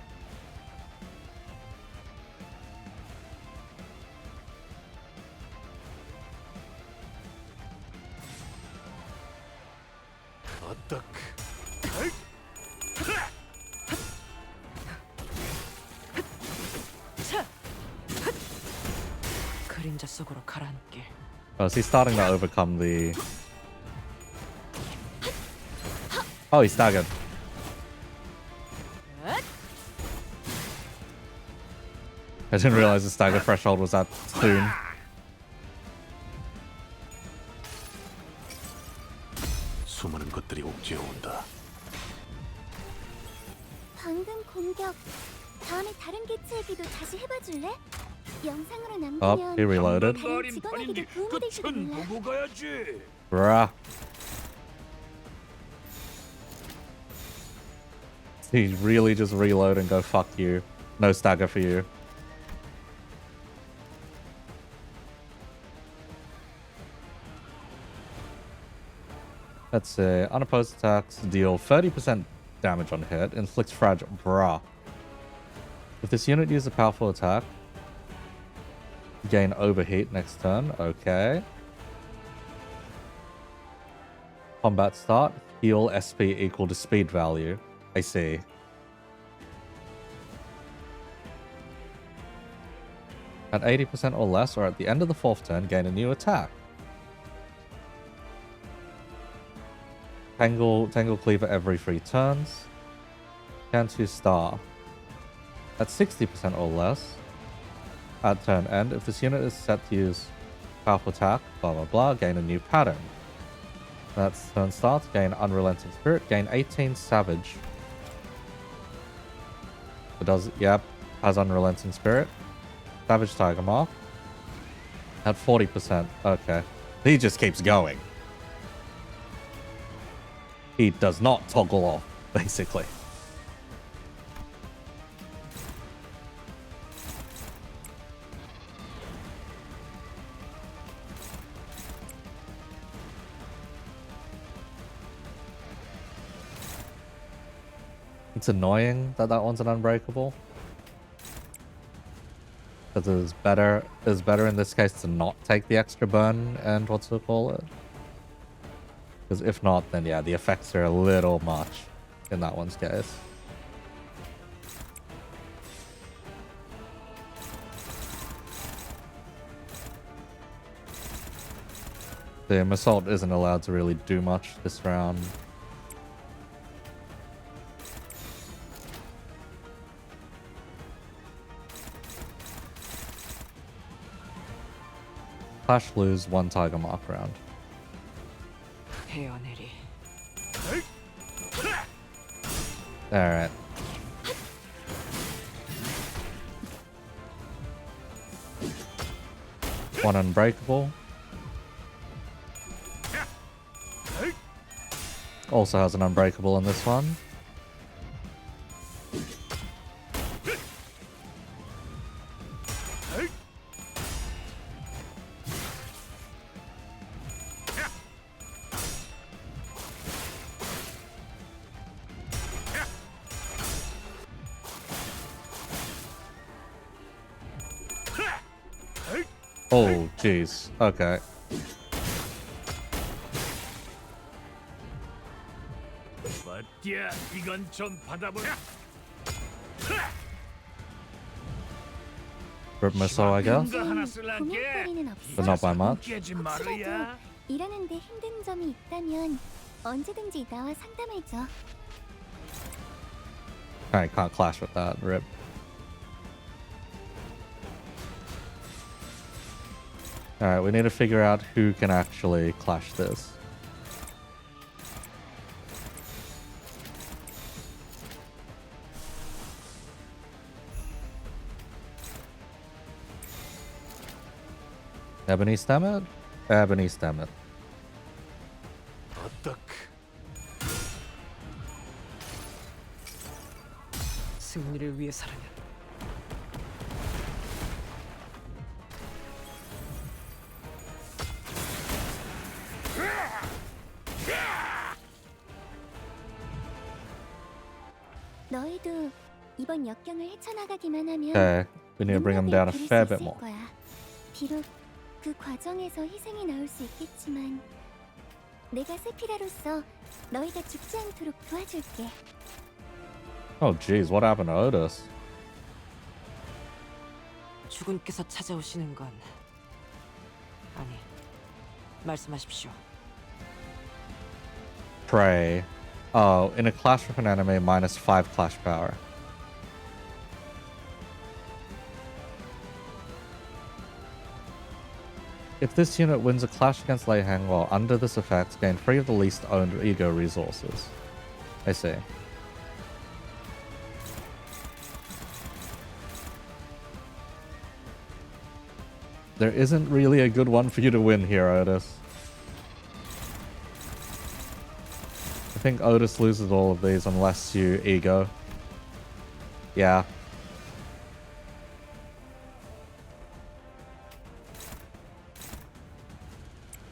그림자 속으로 가라앉게. Oh, is he starting to overcome the... Oh, he's staggered. I didn't realize the stagger threshold was that soon. 수많은 것들이 옥죄어 온다. 방금 공격. 다음에 다른 개체에게도 다시 해봐줄래? 영상으로 Oh, 남기면 he reloaded. 다른 직원에게도 도움이 될지도 몰라. 보고 가야지. Bruh. He really just reload and go fuck you. No stagger for you. Let's say unopposed attacks deal 30% damage on hit, inflicts fragile. Bruh. If this unit uses a powerful attack, gain overheat next turn. Okay. Combat start. Heal SP equal to speed value. I see. At 80% or less, or at the end of the 4th turn, gain a new attack. Tangle Cleaver every 3 turns. Canto Star. At 60% or less, at turn end, if this unit is set to use powerful attack, blah blah blah, gain a new pattern. That's turn start, gain Unrelenting Spirit, gain 18 Savage. It does, yep, has Unrelenting Spirit. Savage Tiger Mark. At 40%, okay. He just keeps going. He does not toggle off, basically. It's annoying that one's an unbreakable. Because it's better in this case to not take the extra burn and what's to call it. Because if not, then yeah, the effects are a little much in that one's case. The Assault isn't allowed to really do much this round. Clash lose 1 Tiger Mark round. Alright. One Unbreakable. Also has an Unbreakable in this one. Oh, jeez. Okay. 맞야, 이건 좀 받아보라. Rip Missile, I guess. 고민거리는 But not by much. 혹시라도 일하는데 힘든 점이 있다면 언제든지 나와 상담해줘. I can't clash with that. Rip. Alright, we need to figure out who can actually clash this. Ebony Stammet? Ebony Stammet. 승리를 위해서라면 너희도 이번 역경을 헤쳐나가기만 하면 Okay, we need to bring him down a fair bit more. 거야. 비록 그 과정에서 희생이 나올 수 있겠지만 내가 세피라로서 너희가 죽지 않도록 도와줄게. Oh jeez, what happened to Otis? 주군께서 찾아오시는 건 아니, 말씀하십시오. Prey. Oh, in a clash with an enemy, -5 clash power. If this unit wins a clash against Lei Hang while under this effect, gain 3 of the least owned ego resources. I see. There isn't really a good one for you to win here, Otis. I think Otis loses all of these unless you ego. Yeah.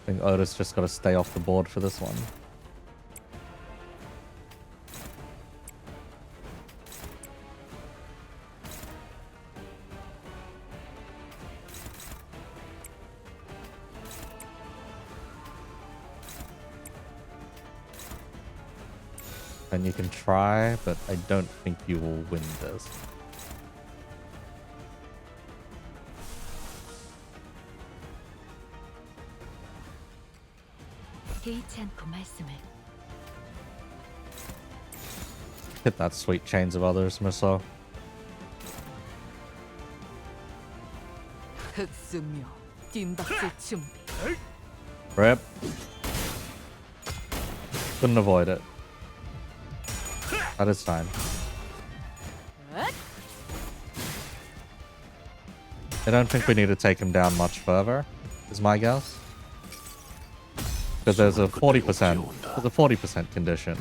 I think Otis just got to stay off the board for this one. And you can try, but I don't think you will win this. 개의치 않고 말씀을. Hit that sweet chains of others, Miso. 흑수묘 뒷박질 준비. Rip. Couldn't avoid it. That is fine. I don't think we need to take him down much further, is my guess. Because there's a 40% condition.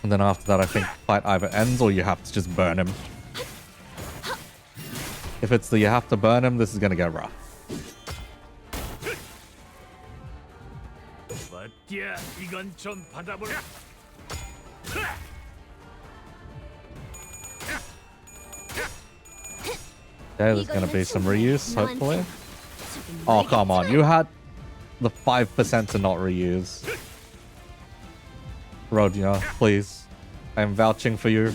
And then after that, I think fight either ends or you have to just burn him. If it's the you have to burn him, this is gonna get rough. Okay, there's gonna be some reuse, hopefully. Oh, come on. You had the 5% to not reuse. Rodya, please. I am vouching for you.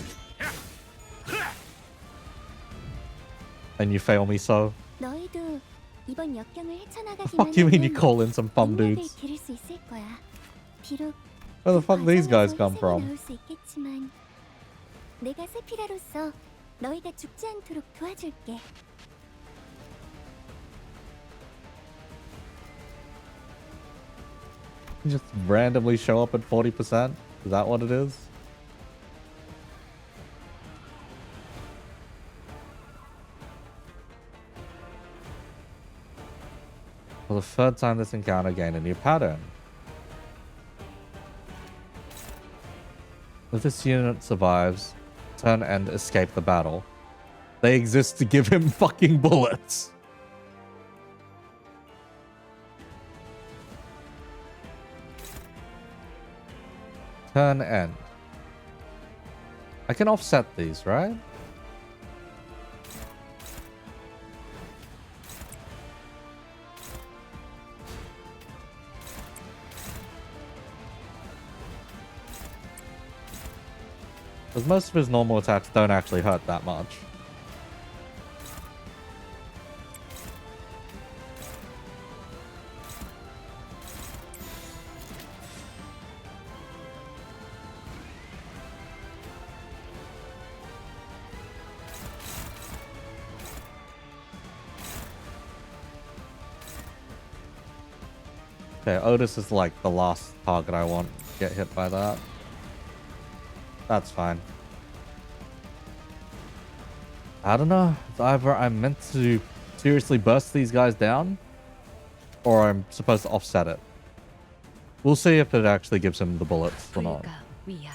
And you fail me so. 너희도 이번 역경을 헤쳐나가기만 Fuck you mean you 하면 call in some fun 능력을 dudes? 기를 수 있을 거야. 비록 Where the fuck these guys 과정에서 come 희생이 from? 나올 수 있겠지만 내가 세피라로서 너희가 죽지 않도록 도와줄게. You just randomly show up at 40%? Is that what it is? For the third time this encounter gained a new pattern. If this unit survives, turn and escape the battle. They exist to give him fucking bullets. Turn end. I can offset these, right? Because most of his normal attacks don't actually hurt that much. Okay, Otis is like the last target I want to get hit by that. That's fine. I don't know. It's either I'm meant to seriously burst these guys down, or I'm supposed to offset it. We'll see if it actually gives him the bullets or not. 불가 위야.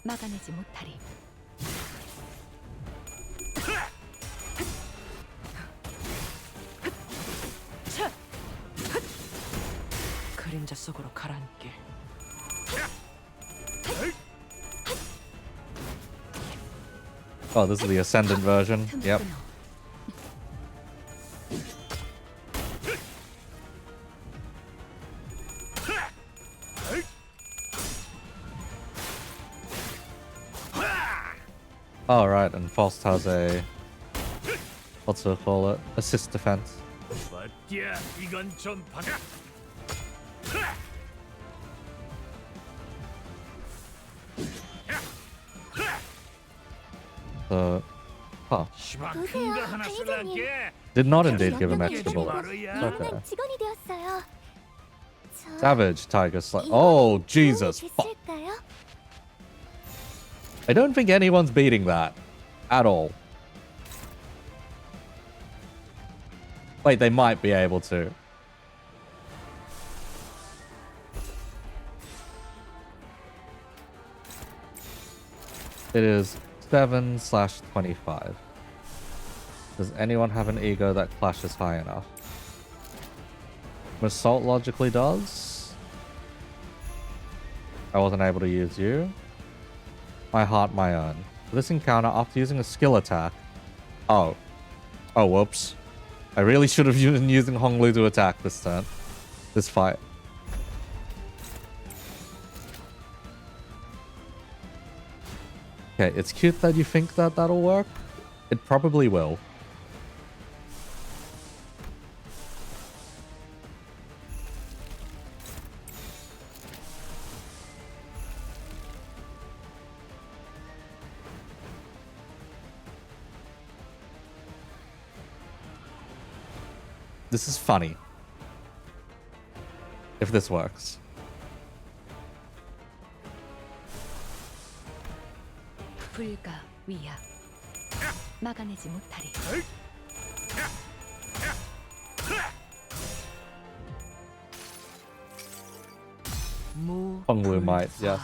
막아내지 못하리. 그림자 속으로 가라앉게. Oh, this is the Ascendant version. Yep. All right, and Faust has a what's it call it? Assist defense. Oh. 보세요, 강의자님. Did not indeed give him extra bullets. Okay. 유능한 직원이 되었어요. 저 Savage Tiger Slay. Oh, Jesus. Fuck. 됐을까요? I don't think anyone's beating that. At all. Wait, they might be able to. It is 7/25. Does anyone have an ego that clashes high enough? Assault logically does. I wasn't able to use you. My heart, my own. For this encounter, after using a skill attack... Oh. Oh, whoops. I really should have been using Honglu to attack this turn. This fight. Okay, it's cute that you think that that'll work. It probably will. This is funny. If this works. 불가 위야 막아내지 못하리. Hongwu might, yes.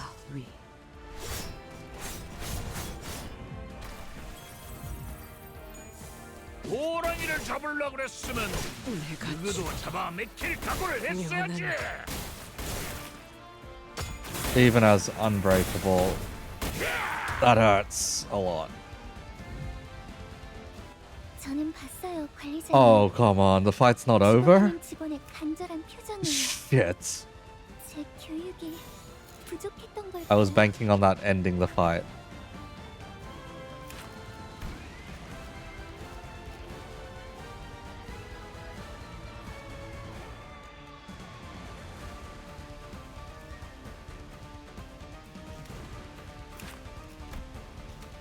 호랑이를 잡으려 그랬으면 누구도 잡아 맥힐 각오를 했어야지. Even as unbreakable, that hurts a lot. 저는 봤어요, 관리자님. Oh, come on. The fight's not over? 직원의 간절한 표정을. Shit. 제 교육이 부족했던 걸. I was banking on that ending the fight.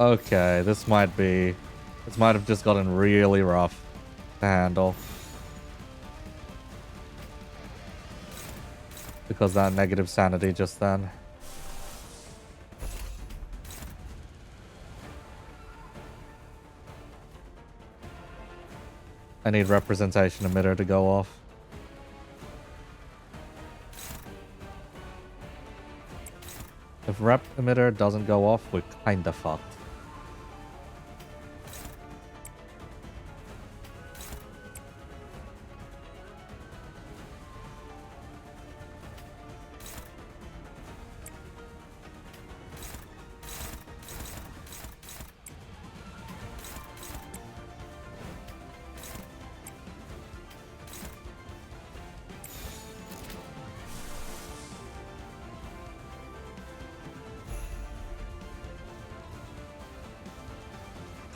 Okay, this might have just gotten really rough to handle. Because that negative sanity just then. I need representation emitter to go off. If rep emitter doesn't go off, we're kinda fucked.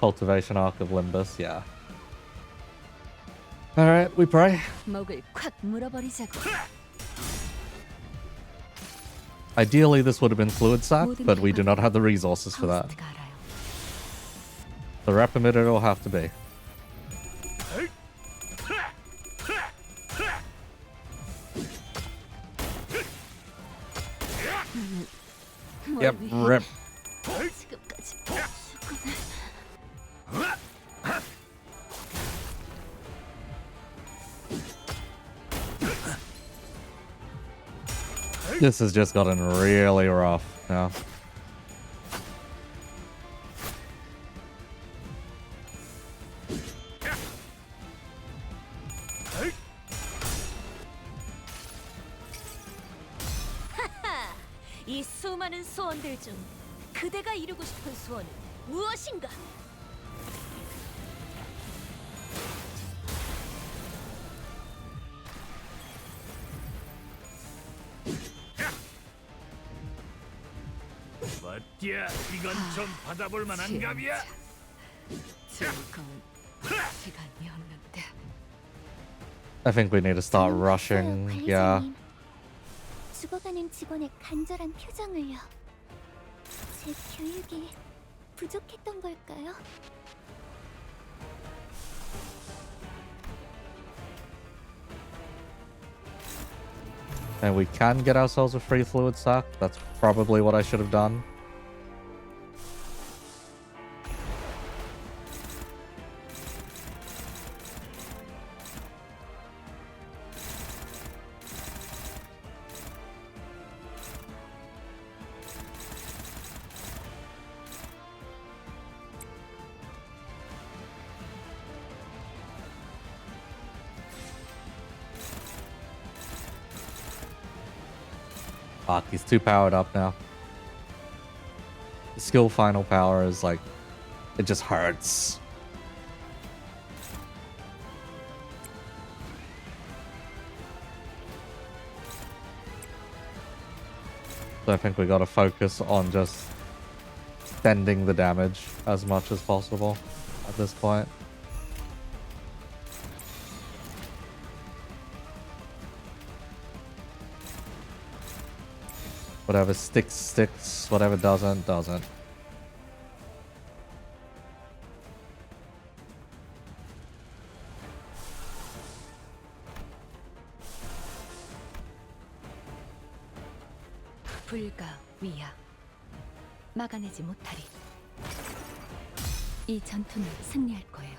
Cultivation Arc of Limbus, yeah. Alright, we pray. 목을 콱 물어버리자고. Ideally, this would have been Fluid Sac, but we do not have the resources for that. The rep emitter will have to be. Yep, rip. This has just gotten really rough now. 하하! 이 수많은 소원들 중 그대가 이루고 싶은 소원은 무엇인가? 어때야? 이건 좀 받아볼 만한 값이야. 즐거운 시간이었는데. I think we need to start rushing. Yeah. 죽어가는 직원의 간절한 표정을요. 제 교육이 부족했던 걸까요? And we can get ourselves a free Fluid Sac. That's probably what I should have done. Fuck, he's too powered up now. The skill final power is like, it just hurts. So I think we gotta focus on just extending the damage as much as possible at this point. Whatever sticks, sticks. Whatever doesn't, doesn't. 불가 위야. 막아내지 못하리. 이 전투는 승리할 거예요.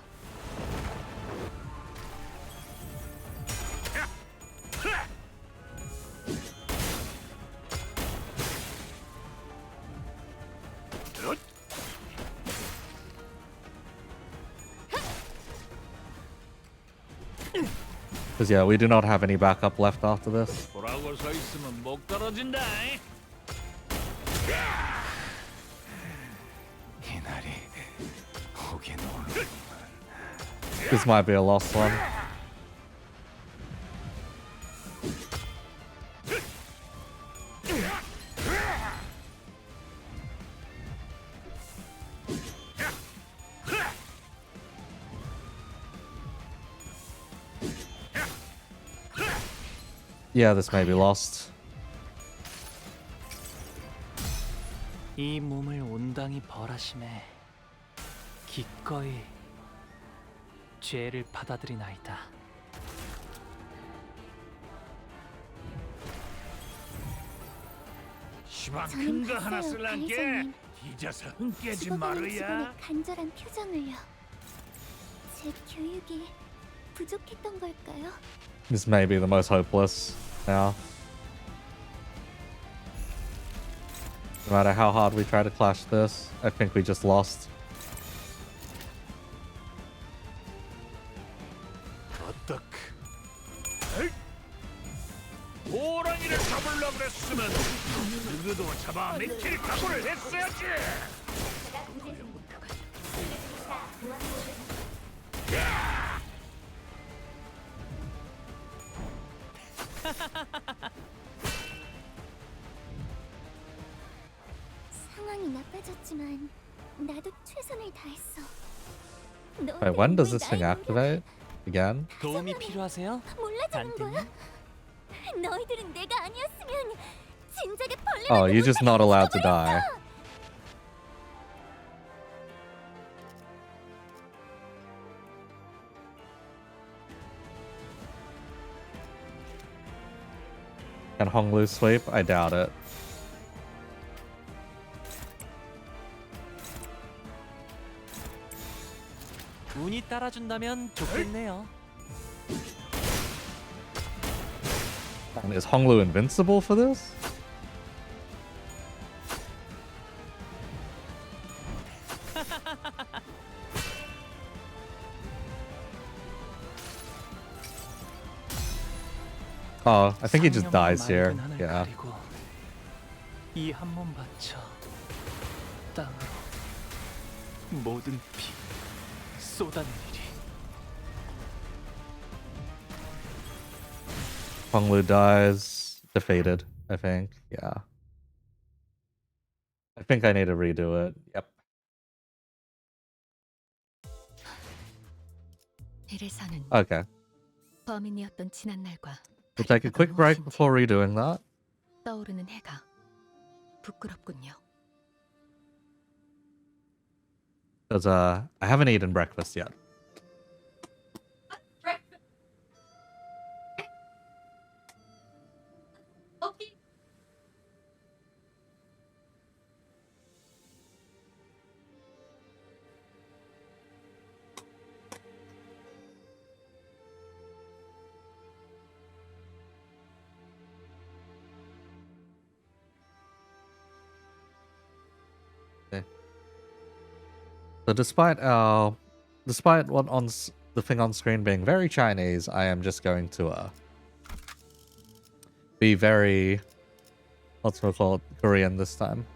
Because yeah, we do not have any backup left after this. 보라고 서 있으면 목 떨어진다. 이날이 오긴 오는. This might be a lost one. Yeah, this may be lost. 이 몸을 온당히 벌하심에 기꺼이 죄를 받아들이나이다. 시방 저는 큰거 하나 봤어요, 쓸란게 가해자님. 뒤져서 흥깨지 죽어가는 직원의 말어야. 간절한 표정을요. 제 교육이 부족했던 걸까요? This may be the most hopeless now. No matter how hard we try to clash this, I think we just lost. 어떡? 호랑이를 잡으려고 그랬으면 누구도 잡아 맥힐 각오를 했어야지. 상황이 나빠졌지만 나도 최선을 다했어. Wait, when does this thing activate again? 도움이 필요하세요? 몰라주는 거야? 너희들은 내가 아니었으면 진작에 벌레. Oh, you're just not allowed to die. Can Honglu sweep? I doubt it. 운이 따라준다면 좋겠네요. And is Honglu invincible for this? Oh, I think he just dies here. Yeah. 이 한 몸 바쳐 땅으로 모든 피 쏟아내리리. Honglu dies. Defeated, I think. Yeah. I think I need to redo it. Yep. 이래서는 Okay. 범인이었던 지난 날과 We'll take a quick break before redoing that. 떠오르는 해가 부끄럽군요. Because I haven't eaten breakfast yet. So despite what the thing on screen being very Chinese, I am just going to be very, what's it called, Korean this time.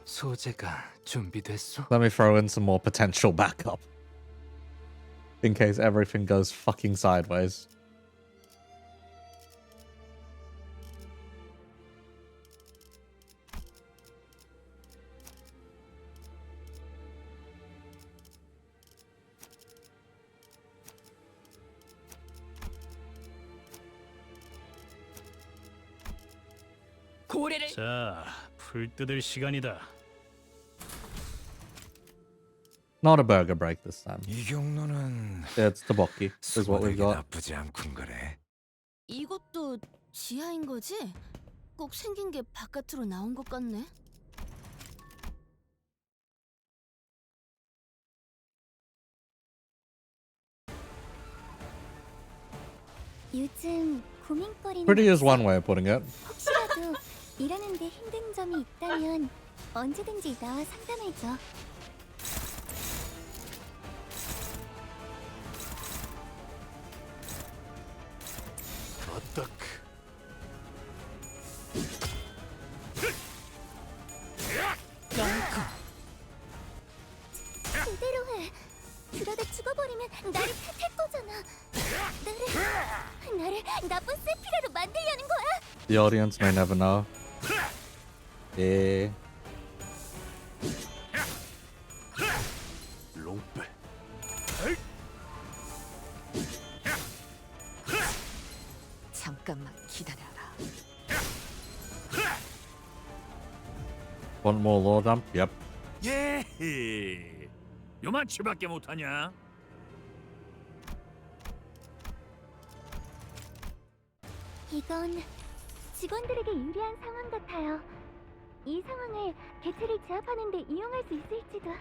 소재가 준비됐소? Let me throw in some more potential backup. In case everything goes fucking sideways. 자, 풀 뜯을 시간이다. Not a burger break this time. 이 경로는 Yeah, it's tteokbokki is what we've 수고되기 got. 나쁘지 않군 그래. 이것도 지하인 거지? 꼭 생긴 게 바깥으로 나온 것 같네. 요즘 고민거리는 Pretty is 없어? one way of putting it. 혹시라도 일하는데 힘든 점이 있다면 언제든지 나와 상담해줘. 어떡. 제대로 해. 그러다 죽어버리면 나를 탓할 거잖아. 나를 나쁜 세피라로 만들려는 거야? The audience may never know. Yeah. 롱빼. 잠깐만 기다려라. One more lore dump. Yep. 예. 요만치밖에 못하냐? 이건 직원들에게 유리한 상황 같아요. 이 상황을 개체를 제압하는 데 이용할 수 있을지도.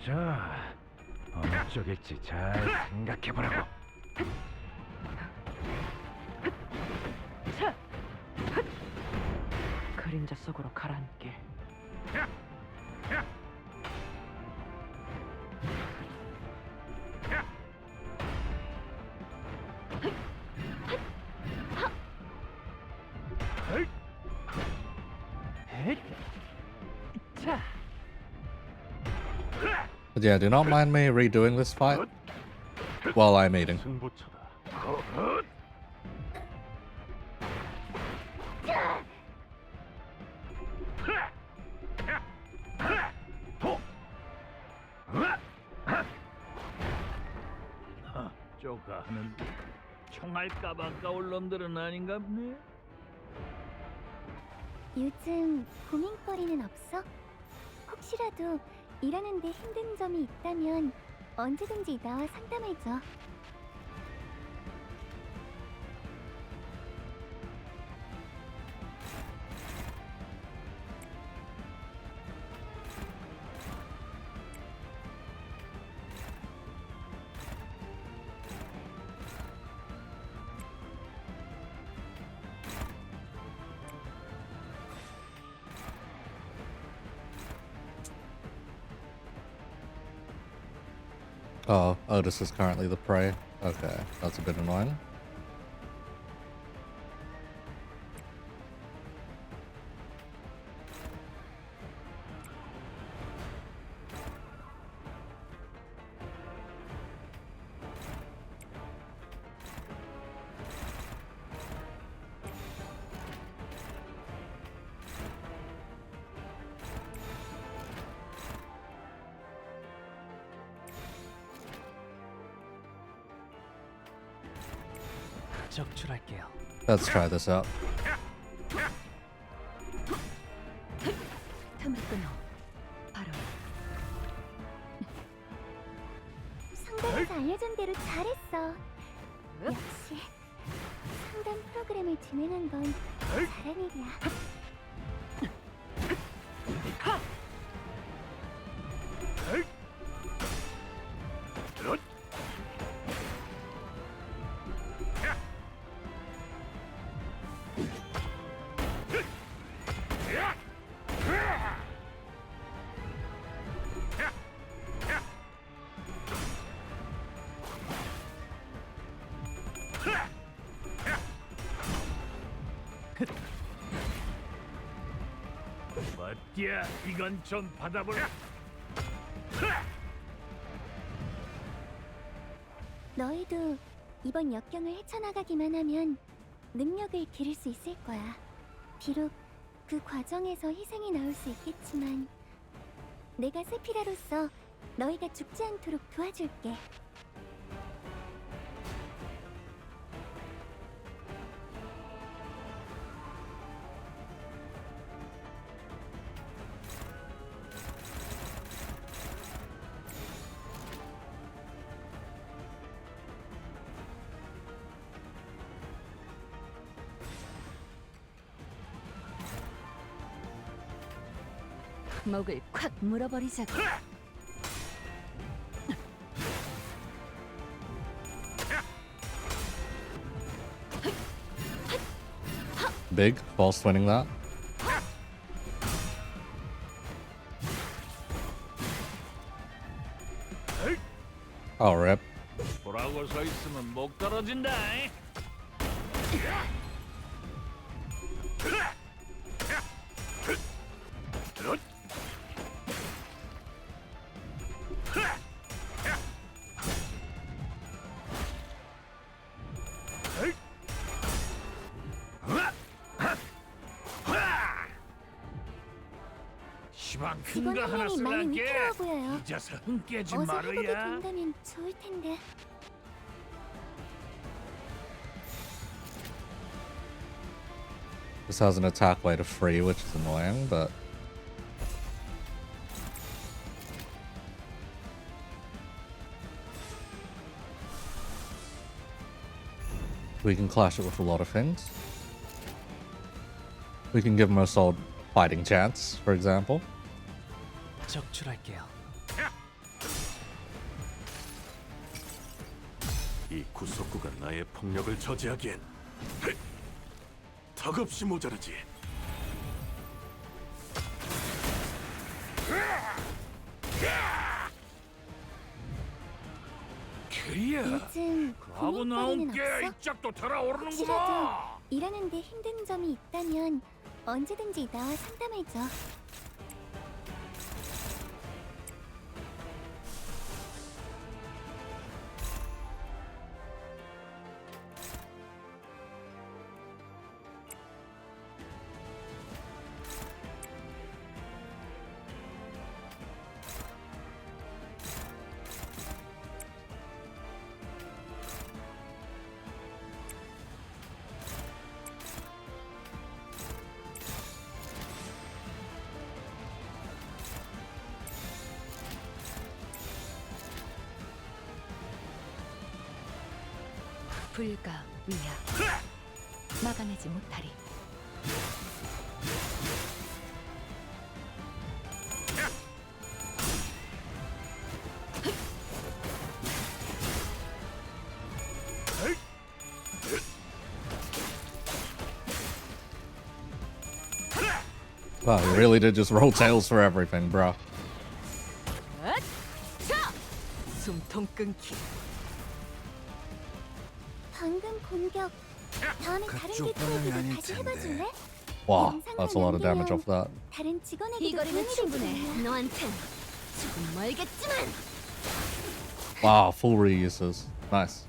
자, 어느 쪽일지 잘 생각해보라고. 그림자 속으로 가라앉게. But yeah, do not mind me redoing this fight while I'm eating. 쪼가 하는 총알 까방까올 놈들은 아닌가 보네. 요즘 고민거리는 없어? 혹시라도 일하는데 힘든 점이 있다면 언제든지 나와 상담해줘. Oh, Otis is currently the prey. Okay, that's a bit annoying. 적출할게요. Let's try this out. 틈을 끊어. 바로. 상담에서 알려준 대로 잘했어. 역시 상담 프로그램을 진행한 건 잘한 일이야. 맞디야, 이건 좀 받아보라. 너희도 이번 역경을 헤쳐나가기만 하면 능력을 기를 수 있을 거야. 비록 그 과정에서 희생이 나올 수 있겠지만 내가 세피라로서 너희가 죽지 않도록 도와줄게. 목을 콱 물어버리자고. Big false winning that. Oh, rip. 보라고 서 있으면 목 떨어진다. 시방 직원 큰거 한 하나 명이 많이 쓸란게 위태로워 보여요. 잊어서 흥 깨지 어서 회복이 말아야. 된다면 좋을 텐데. This has an attack weight of 3, which is annoying, but we can clash it with a lot of things. We can give him a solid fighting chance, for example. 적출할게요. 이 구석구가 나의 폭력을 저지하기엔 턱없이 모자라지. 그리야. 요즘 하고 고민 나온 따위는 게 없어? 이짝도 혹시라도 달아오르는구만. 일하는데 힘든 점이 있다면 언제든지 나와 상담해줘. 불가 위야 막아내지 못하리. Wow, he really did just roll tails for everything, bro. 자! 숨통 끊기. 방금 공격 다음에 다른 그쪽 방향이 대처에도 아닐 다시 텐데. 해봐줄래? Wow, that's a lot of damage off that. 다른 직원에게도 이 거리는 도움이 충분해. 되겠네. 너한텐 조금 멀겠지만. Wow, full reuses. Nice.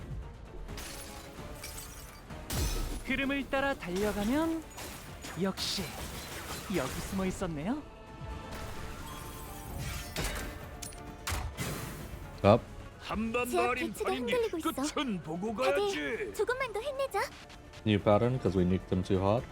흐름을 따라 달려가면 역시 여기 숨어 있었네요. Up. 한번 제압 버린 배치가 버린 게 흔들리고 있어. 끝은 보고 다들 가야지. 조금만 더 힘내자. New pattern because we nuked them too hard.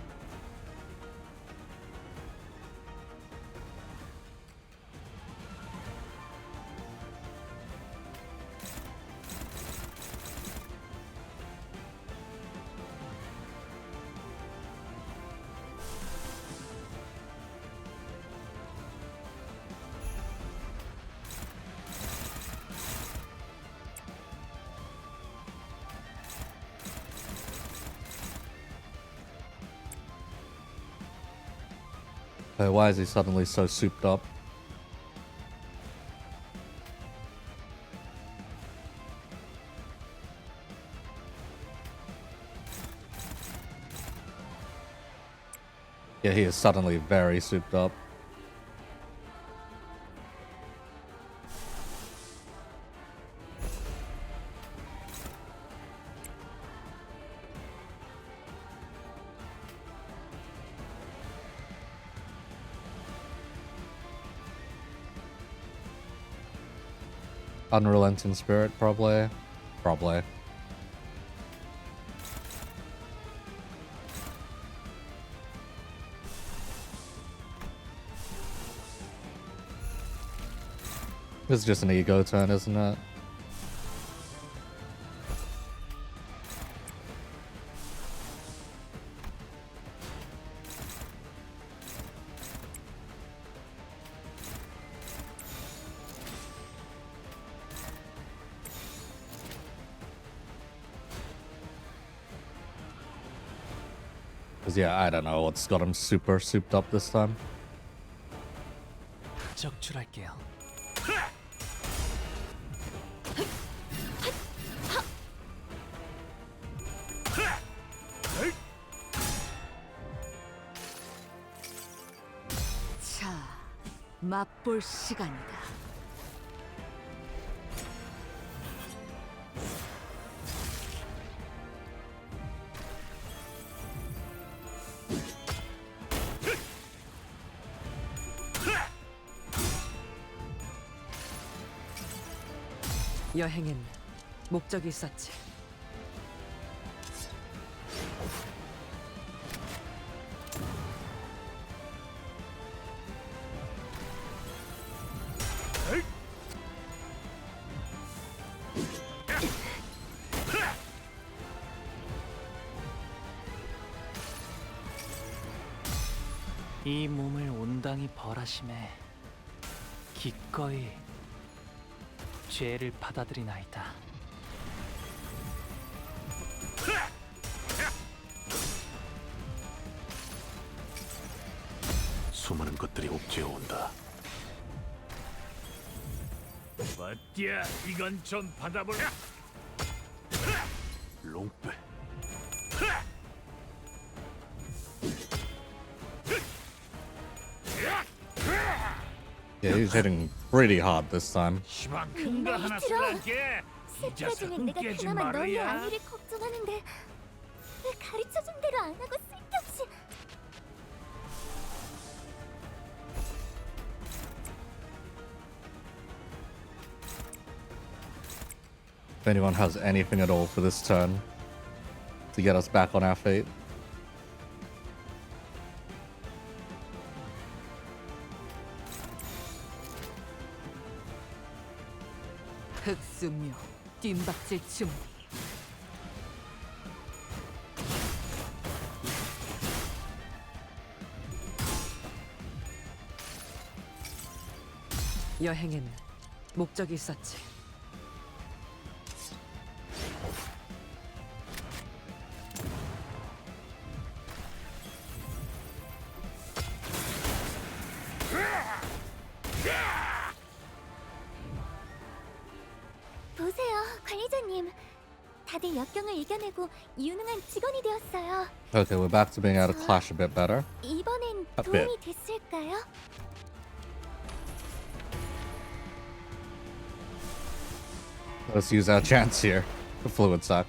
Why is he suddenly so souped up? Yeah, he is suddenly very souped up. Unrelenting spirit, probably. Probably. It's just an ego turn, isn't it? Because yeah, I don't know what's got him super souped up this time. 적출할게요. 자, 맛볼 시간이다. 여행엔 목적이 있었지. 이 몸을 온당히 벌하심에 기꺼이 죄를 받아들이나이다. 수많은 것들이 옥죄어 온다. 맞야, 이건 좀 받아볼래. 롱빼. Yeah, he's hitting pretty hard this time. 시방 큰거 하나 쓸란게. 세피라 중에 내가 그나마 너의 안위를 걱정하는데 왜 가르쳐준 대로 안 하고 쓸데없이. If anyone has anything at all for this turn to get us back on our feet. 흑수묘, 뜀박질 중. 여행엔 목적이 있었지. 보세요, 관리자님. 다들 역경을 이겨내고 유능한 직원이 되었어요. Okay, we're back to being able to clash a bit better. 이번엔 A 도움이 됐을까요? Let's use our chance here. The fluid suck.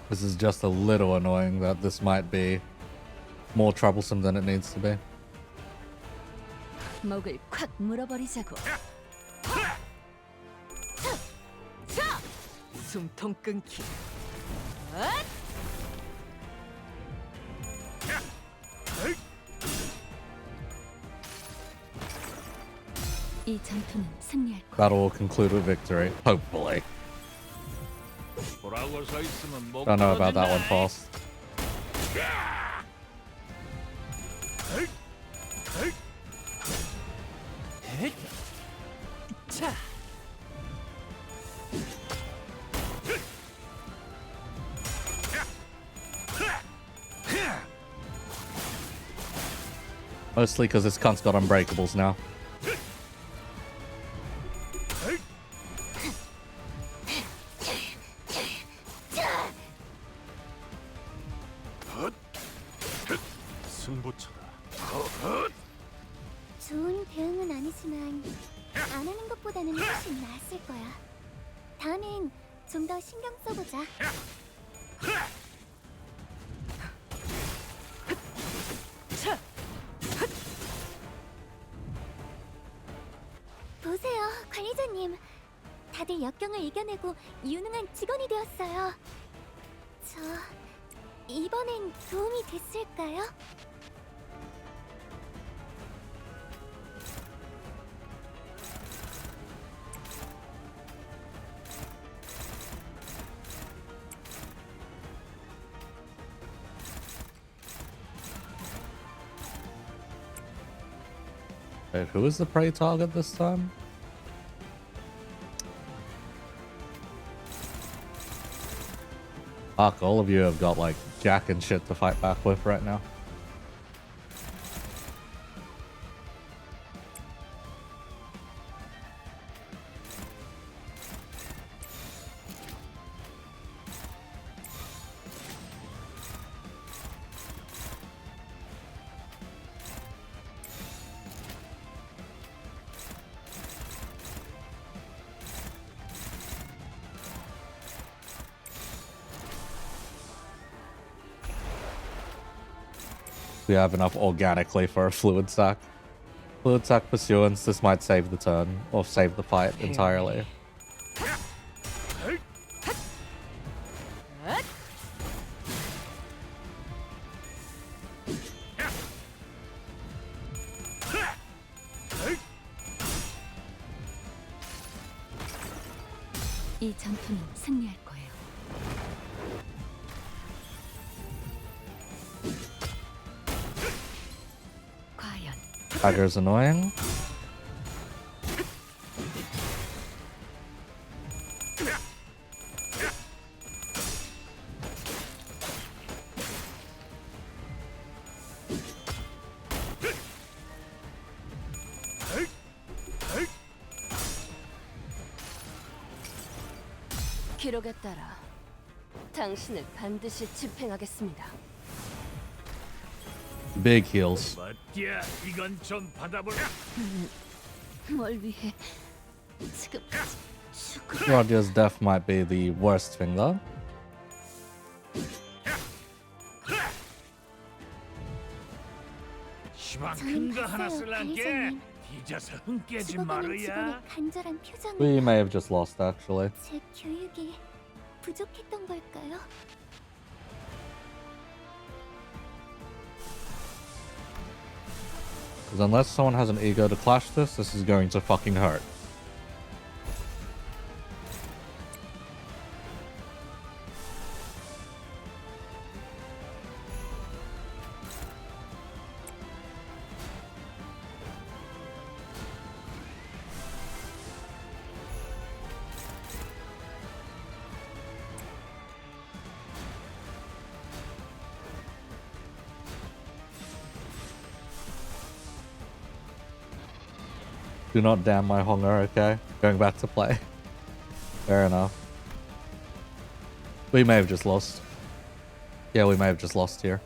This is just a little annoying that this might be more troublesome than it needs to be. 목을 콱 물어버리자고. 자, 숨통 끊기. 이 전투는 승리할 거야. Battle will conclude with victory, hopefully. 보라고 서 있으면 못 Don't know about that one, 걸어주네. Foss. 자, Mostly because this cunt's got unbreakables now. 좋은 대응은 아니지만 안 하는 것보다는 훨씬 나았을 거야. 다음엔 좀 더 신경 써보자. 보세요, 관리자님. 다들 역경을 이겨내고 유능한 직원이 되었어요. 저 이번엔 도움이 됐을까요? Wait, who is the prey target this time? Fuck, all of you have got like jack and shit to fight back with right now. We have enough organically for a fluid sack. Fluid sack pursuance, this might save the turn, or save the fight entirely. 이 전투는 승리할 거예요. 과연 Tiger's annoying. 기록에 따라 당신을 반드시 집행하겠습니다. Big heals. 맞야, 이건 좀 받아볼래? 뭘 위해 지금 죽을 Roger's death might be the worst thing though. 시방 저는 큰거 하나 봤어요, 쓸란게 관리자님. 뒤져서 흥 깨지 죽어가는 직원의 말아야. 간절한 표정을 We may have just lost actually. 제 교육이 부족했던 걸까요? Because unless someone has an ego to clash this is going to fucking hurt. Do not damn my hunger, okay? Going back to play. Fair enough. We may have just lost. Yeah, we may have just lost here.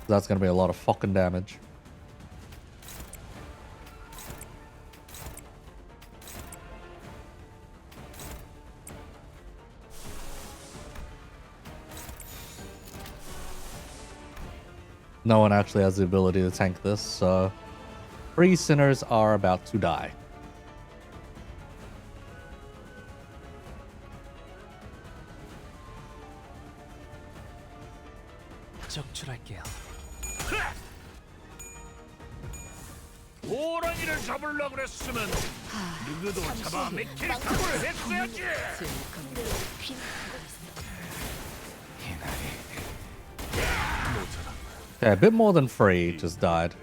That's gonna be a lot of fucking damage. No one actually has the ability to tank this, so... 3 sinners are about to die. 적출할게요. 호랑이를 잡으려 그랬으면 누구도 잡아 맥힐 각오를 했어야지. Yeah, a bit more than 3 just died.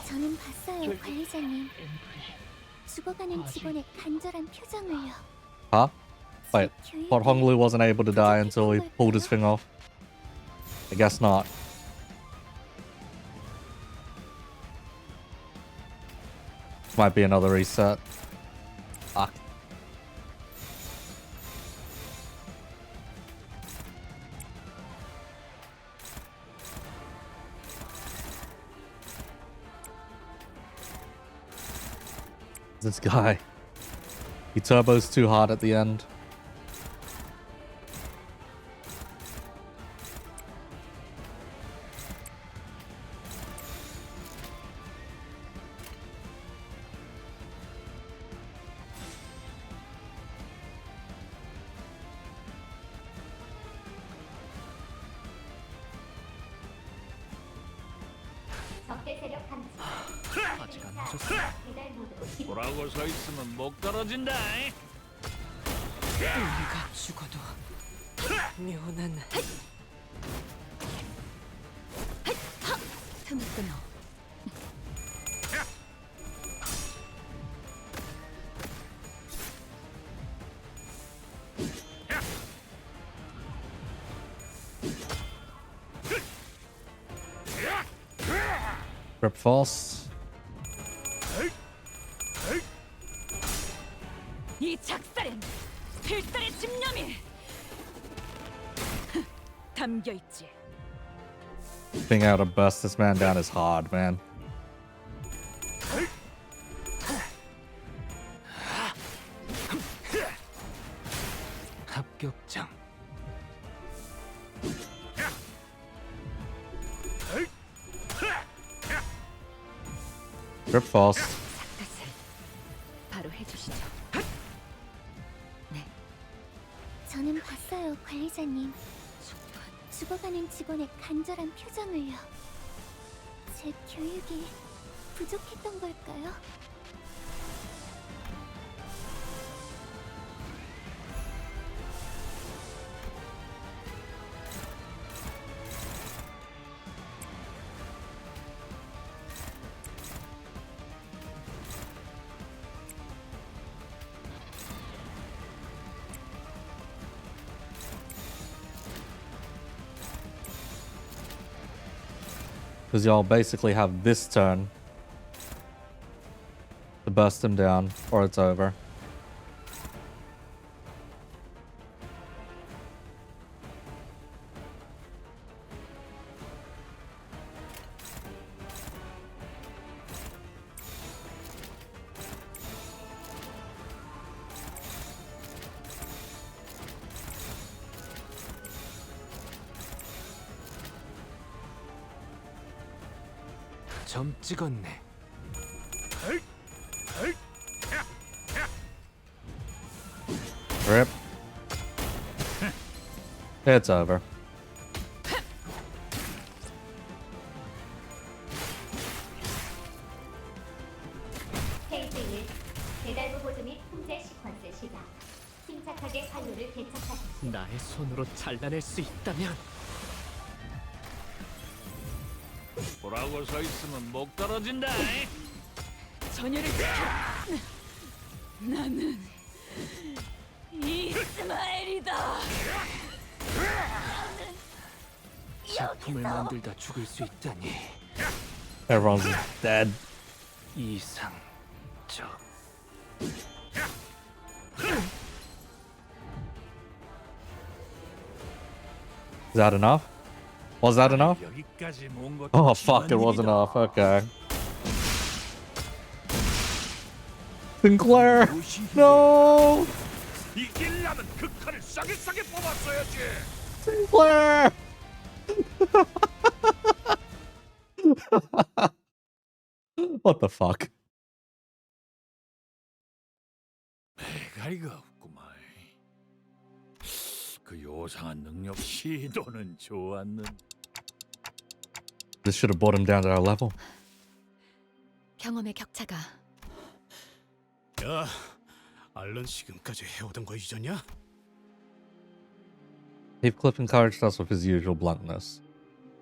저는 봤어요, 관리자님. 죽어가는 직원의 간절한 표정을요. Huh? Wait, but Honglu wasn't able to die until he pulled his thing off? I guess not. Might be another reset. Fuck. This guy. He turbos too hard at the end. 적대 세력 감지. 아직 안 늦었어. 배달 모드로 보라고 서 있으면 목 떨어진다. 우리가 죽어도 묘는 틈을 끊어. Grip false. 이 작살엔 필살의 집념이 담겨 있지. Being able to burst this man down is hard, man. 합격장. Grip false. 바로 해주시죠. 저는 봤어요, 관리자님. 죽어가는 직원의 간절한 표정을요. 제 교육이 부족했던 걸까요? Because y'all basically have this turn to burst him down, or it's over. 점 찍었네. Rip. It's over. 페이지 1. 배달부 보조 및 품제 시퀀스 시작. 침착하게 판로를 개척하십시오. 나의 손으로 잘라낼 수 있다면 보라고 서 있으면 목 떨어진다. 전율을 지켜. 나는 이스마엘이다. 작품을 만들다 죽을 수 있다니. Everyone's dead. 이상적. Is that enough? Was that enough? 여기까지 모은 것도 Oh fuck, it was 기본이다. enough. Okay. Sinclair! No! 이기려면 그 칼을 싸게 뽑았어야지. Sinclair! What the fuck? 배가리가 없구만. 그 요상한 능력 시도는 좋았는. This should have brought him down to our level. 경험의 격차가. 야, 알런 지금까지 해오던 거 잊었냐? Heathcliff encouraged us with his usual bluntness.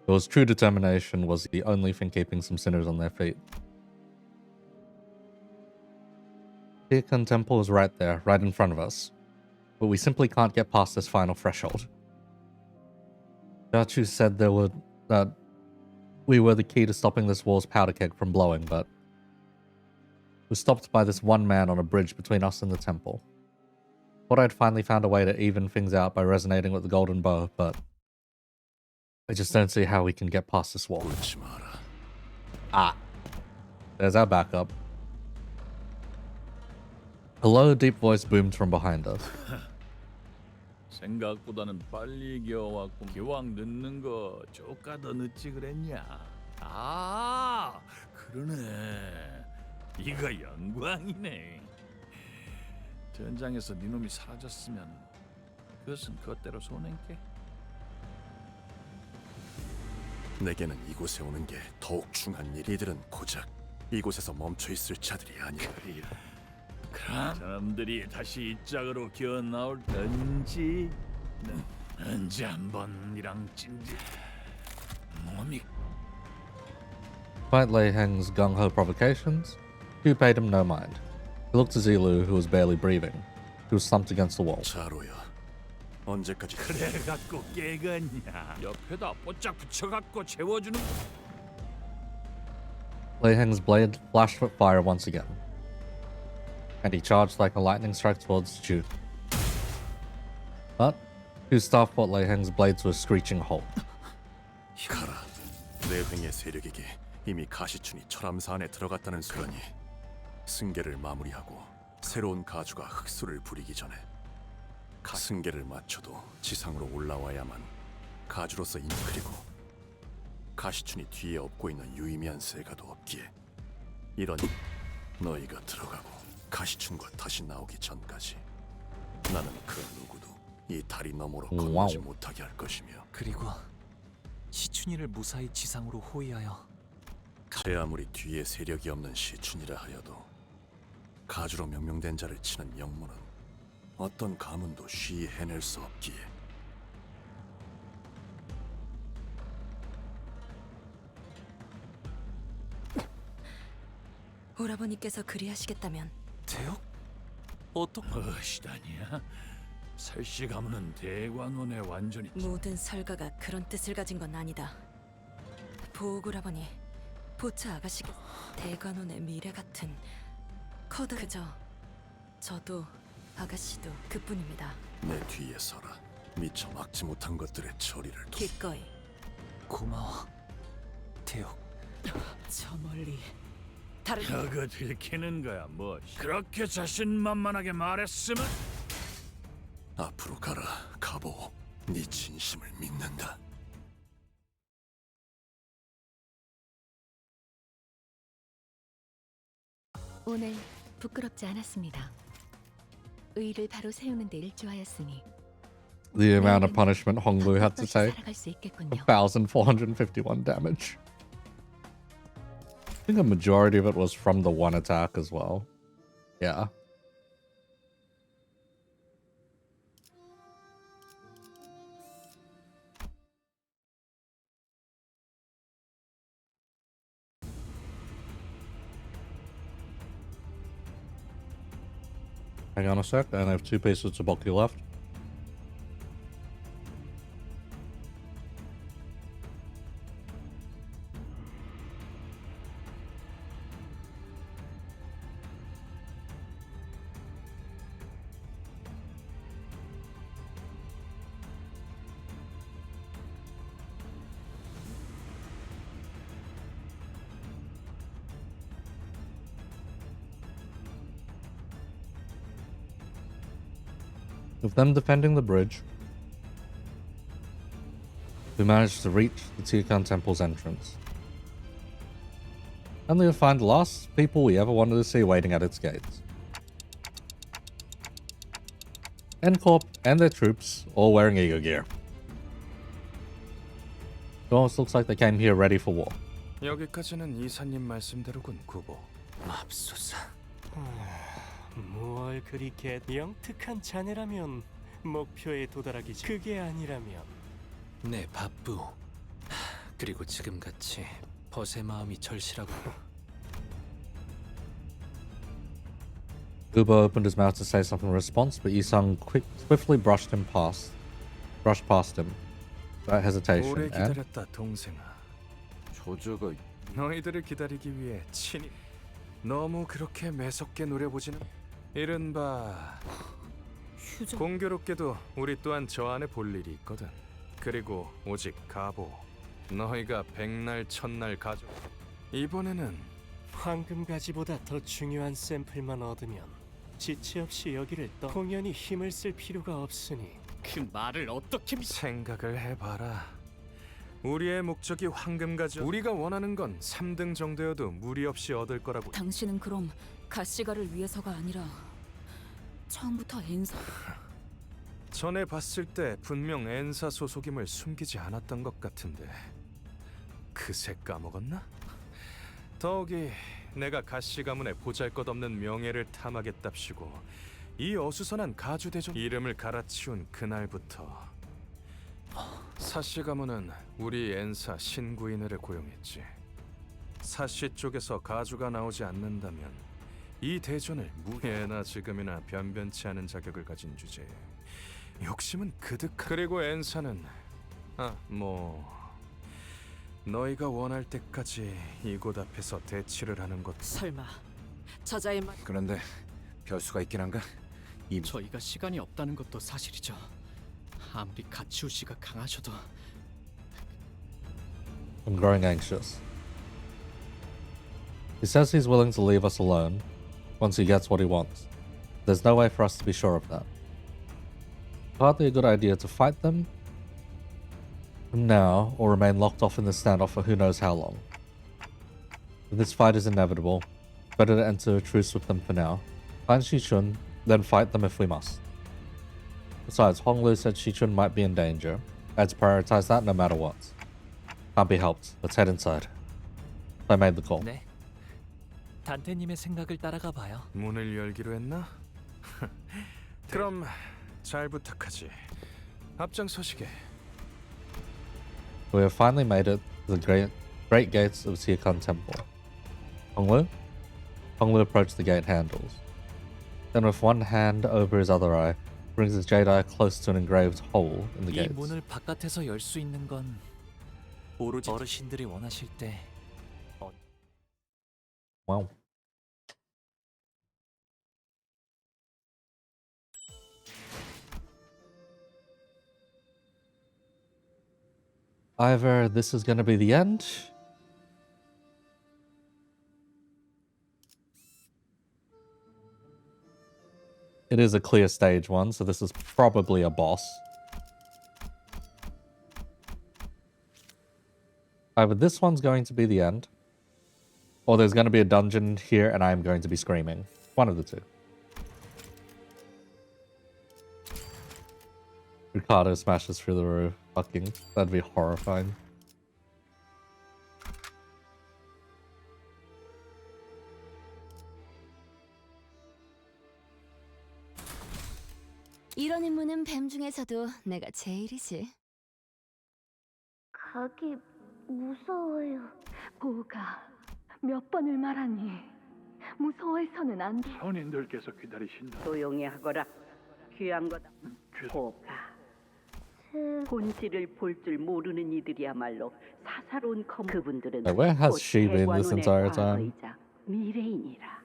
It was true determination was the only thing keeping some sinners on their feet. Deacon Temple is right there, right in front of us. But we simply can't get past this final threshold. Dachu said that we were the key to stopping this war's powder keg from blowing, but was stopped by this one man on a bridge between us and the temple. Thought I'd finally found a way to even things out by resonating with the golden bow, but I just don't see how we can get past this wall. Ah, there's our backup. A low, deep voice boomed from behind us. 생각보다는 빨리 기어왔고 기왕 늦는 거 조금 더 늦지 그랬냐? 아, 그러네. 이거 영광이네. 전장에서 네 놈이 사라졌으면 그것은 그것대로 손해게. 내게는 이곳에 오는 게 더욱 중한 일. 이들은 고작 이곳에서 멈춰 있을 자들이 아니야. 그럼 사람들이 다시 이 짝으로 기어 나올 던지 언제 한번 이랑 찐지 몸이. Despite Lei Heng's gung-ho provocations, Hu paid him no mind. He looked to Zilu, who was barely breathing. He was slumped against the wall. 자로야, 언제까지 그래 갖고 깨겠냐? 옆에다 뽀짝 붙여갖고 채워주는. Lei Heng's blade flashed with fire once again, and he charged like a lightning strike towards Chu. But Hu's staff brought Lei Heng's blade to a screeching halt. 가라. 내 횡의 세력에게 이미 가시춘이 철암사 안에 들어갔다는 소리니 승계를 마무리하고 새로운 가주가 흑수를 부리기 전에 승계를 맞춰도 지상으로 올라와야만 가주로서 그리고 가시춘이 뒤에 업고 있는 유의미한 세가도 없기에 이런 너희가 들어가고 가시춘과 다시 나오기 전까지 나는 그 누구도 이 다리 너머로 건너지 못하게 할 것이며 그리고 시춘이를 무사히 지상으로 호위하여 제 아무리 뒤에 세력이 없는 시춘이라 하여도 가주로 명명된 자를 치는 영문은 어떤 가문도 쉬이 해낼 수 없기에 오라버니께서 그리하시겠다면 대역? 어떻게? 무엇이다니야? 설씨 가문은 대관원에 완전히 모든 설가가 그런 뜻을 가진 건 아니다. 보오구라버니, 보차 아가씨 대관원의 미래 같은 커다 그저 저도 아가씨도 그뿐입니다. 내 뒤에 서라. 미처 막지 못한 것들의 처리를 기꺼이. 고마워, 대역. 저 멀리 다른 저거 들키는 거야 뭐. 그렇게 자신만만하게 말했으면 앞으로 가라, 가보. 네 진심을 믿는다. 오늘 부끄럽지 않았습니다. 의를 바로 세우는 데 일조하였으니 The amount of punishment Honglu had to take. 살아갈 수 있겠군요. 1,451 damage. I think a majority of it was from the one attack as well. Yeah. Hang on a sec, and I have 2 pieces of bulky left. With them defending the bridge, we managed to reach the Tikan Temple's entrance. Only to find the last people we ever wanted to see waiting at its gates. N-Corp and their troops all wearing Ego gear. It almost looks like they came here ready for war. 여기까지는 이사님 말씀대로군, 구보. 맙소사. 뭘 그리게 영특한 자네라면 목표에 도달하기 전 그게 아니라면 네, 바쁘. 그리고 지금같이 벗의 마음이 절실하고. Ubo opened his mouth to say something in response, but Yisung swiftly brushed past him without hesitation. 오래 And 기다렸다, 동생아. 조조가 너희들을 기다리기 위해 친히. 너무 그렇게 매섭게 노려보지는. 이른바 공교롭게도 우리 또한 저 안에 볼 일이 있거든. 그리고 오직 가보, 너희가 백날 첫날 가져. 이번에는 황금가지보다 더 중요한 샘플만 얻으면 지체 없이 여기를 떠 공연히 힘을 쓸 필요가 없으니 그 말을 어떻게 생각을 해봐라. 우리의 목적이 황금가지. 우리가 원하는 건 3등 정도여도 무리 없이 얻을 거라고. 당신은 그럼 가시가를 위해서가 아니라 처음부터 엔사. 전에 봤을 때 분명 엔사 소속임을 숨기지 않았던 것 같은데 그새 까먹었나? 더욱이 내가 가시 가문의 보잘것없는 명예를 탐하겠답시고 이 어수선한 가주 대전 이름을 갈아치운 그날부터 사씨 가문은 우리 엔사 신구인을 고용했지. 사씨 쪽에서 가주가 나오지 않는다면 이 대전을 예나 지금이나 변변치 않은 자격을 가진 주제에 욕심은 그득. 그리고 엔사는 너희가 원할 때까지 이곳 앞에서 대치를 하는 것. 설마 저자의 말. 그런데 별수가 있긴 한가? 저희가 시간이 없다는 것도 사실이죠. 아무리 가치우 씨가 강하셔도 I'm growing anxious. He says he's willing to leave us alone once he gets what he wants. There's no way for us to be sure of that. Hardly a good idea to fight them now or remain locked off in the standoff for who knows how long. If this fight is inevitable, better to enter a truce with them for now. Find Shichun, then fight them if we must. Besides, Honglu said Shichun might be in danger. I had to prioritize that no matter what. Can't be helped. Let's head inside. I made the call. 네. 단테님의 생각을 따라가 봐요. 문을 열기로 했나? 그럼 잘 부탁하지. 앞장서시게. We have finally made it to the great gates of Siakan Temple. Honglu? Honglu approached the gate handles. Then with one hand over his other eye, brings his jade eye close to an engraved hole in the 이 gates. 문을 바깥에서 열 수 있는 건 오로지 어르신들이 원하실 때. Wow. Either this is going to be the end. It is a clear stage one, so this is probably a boss. Either this one's going to be the end, or there's going to be a dungeon here and I'm going to be screaming. One of the two. Ricardo smashes through the roof. Fucking, that'd be horrifying. 이런 임무는 뱀 중에서도 내가 제일이지. 가기 무서워요. 뭐가 몇 번을 말하니 무서워해서는 안 돼. 선인들께서 기다리신다. 조용히 하거라. 귀한 거다. 고가. 본질을 볼 줄 모르는 이들이야말로 사사로운 그분들은 Like, where has 곧 she been this 대관원의 entire time? 과거이자 미래인이라.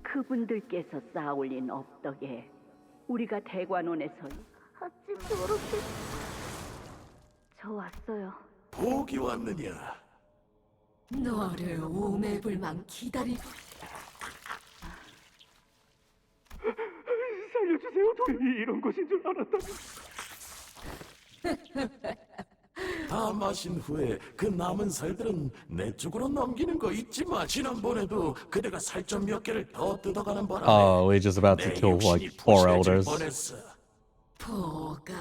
그분들께서 쌓아올린 업덕에 우리가 대관원에서 아침 저렇게 저 왔어요. 복이 왔느냐? 너를 오매불망 기다리고 살려주세요. 이런 곳인 줄 알았다. 다 마신 후에 그 남은 살들은 내 쪽으로 넘기는 거 잊지 마. 지난번에도 그대가 살점 몇 개를 더 뜯어가는 바람에 Oh, we're just about to kill like 4 elders. 보가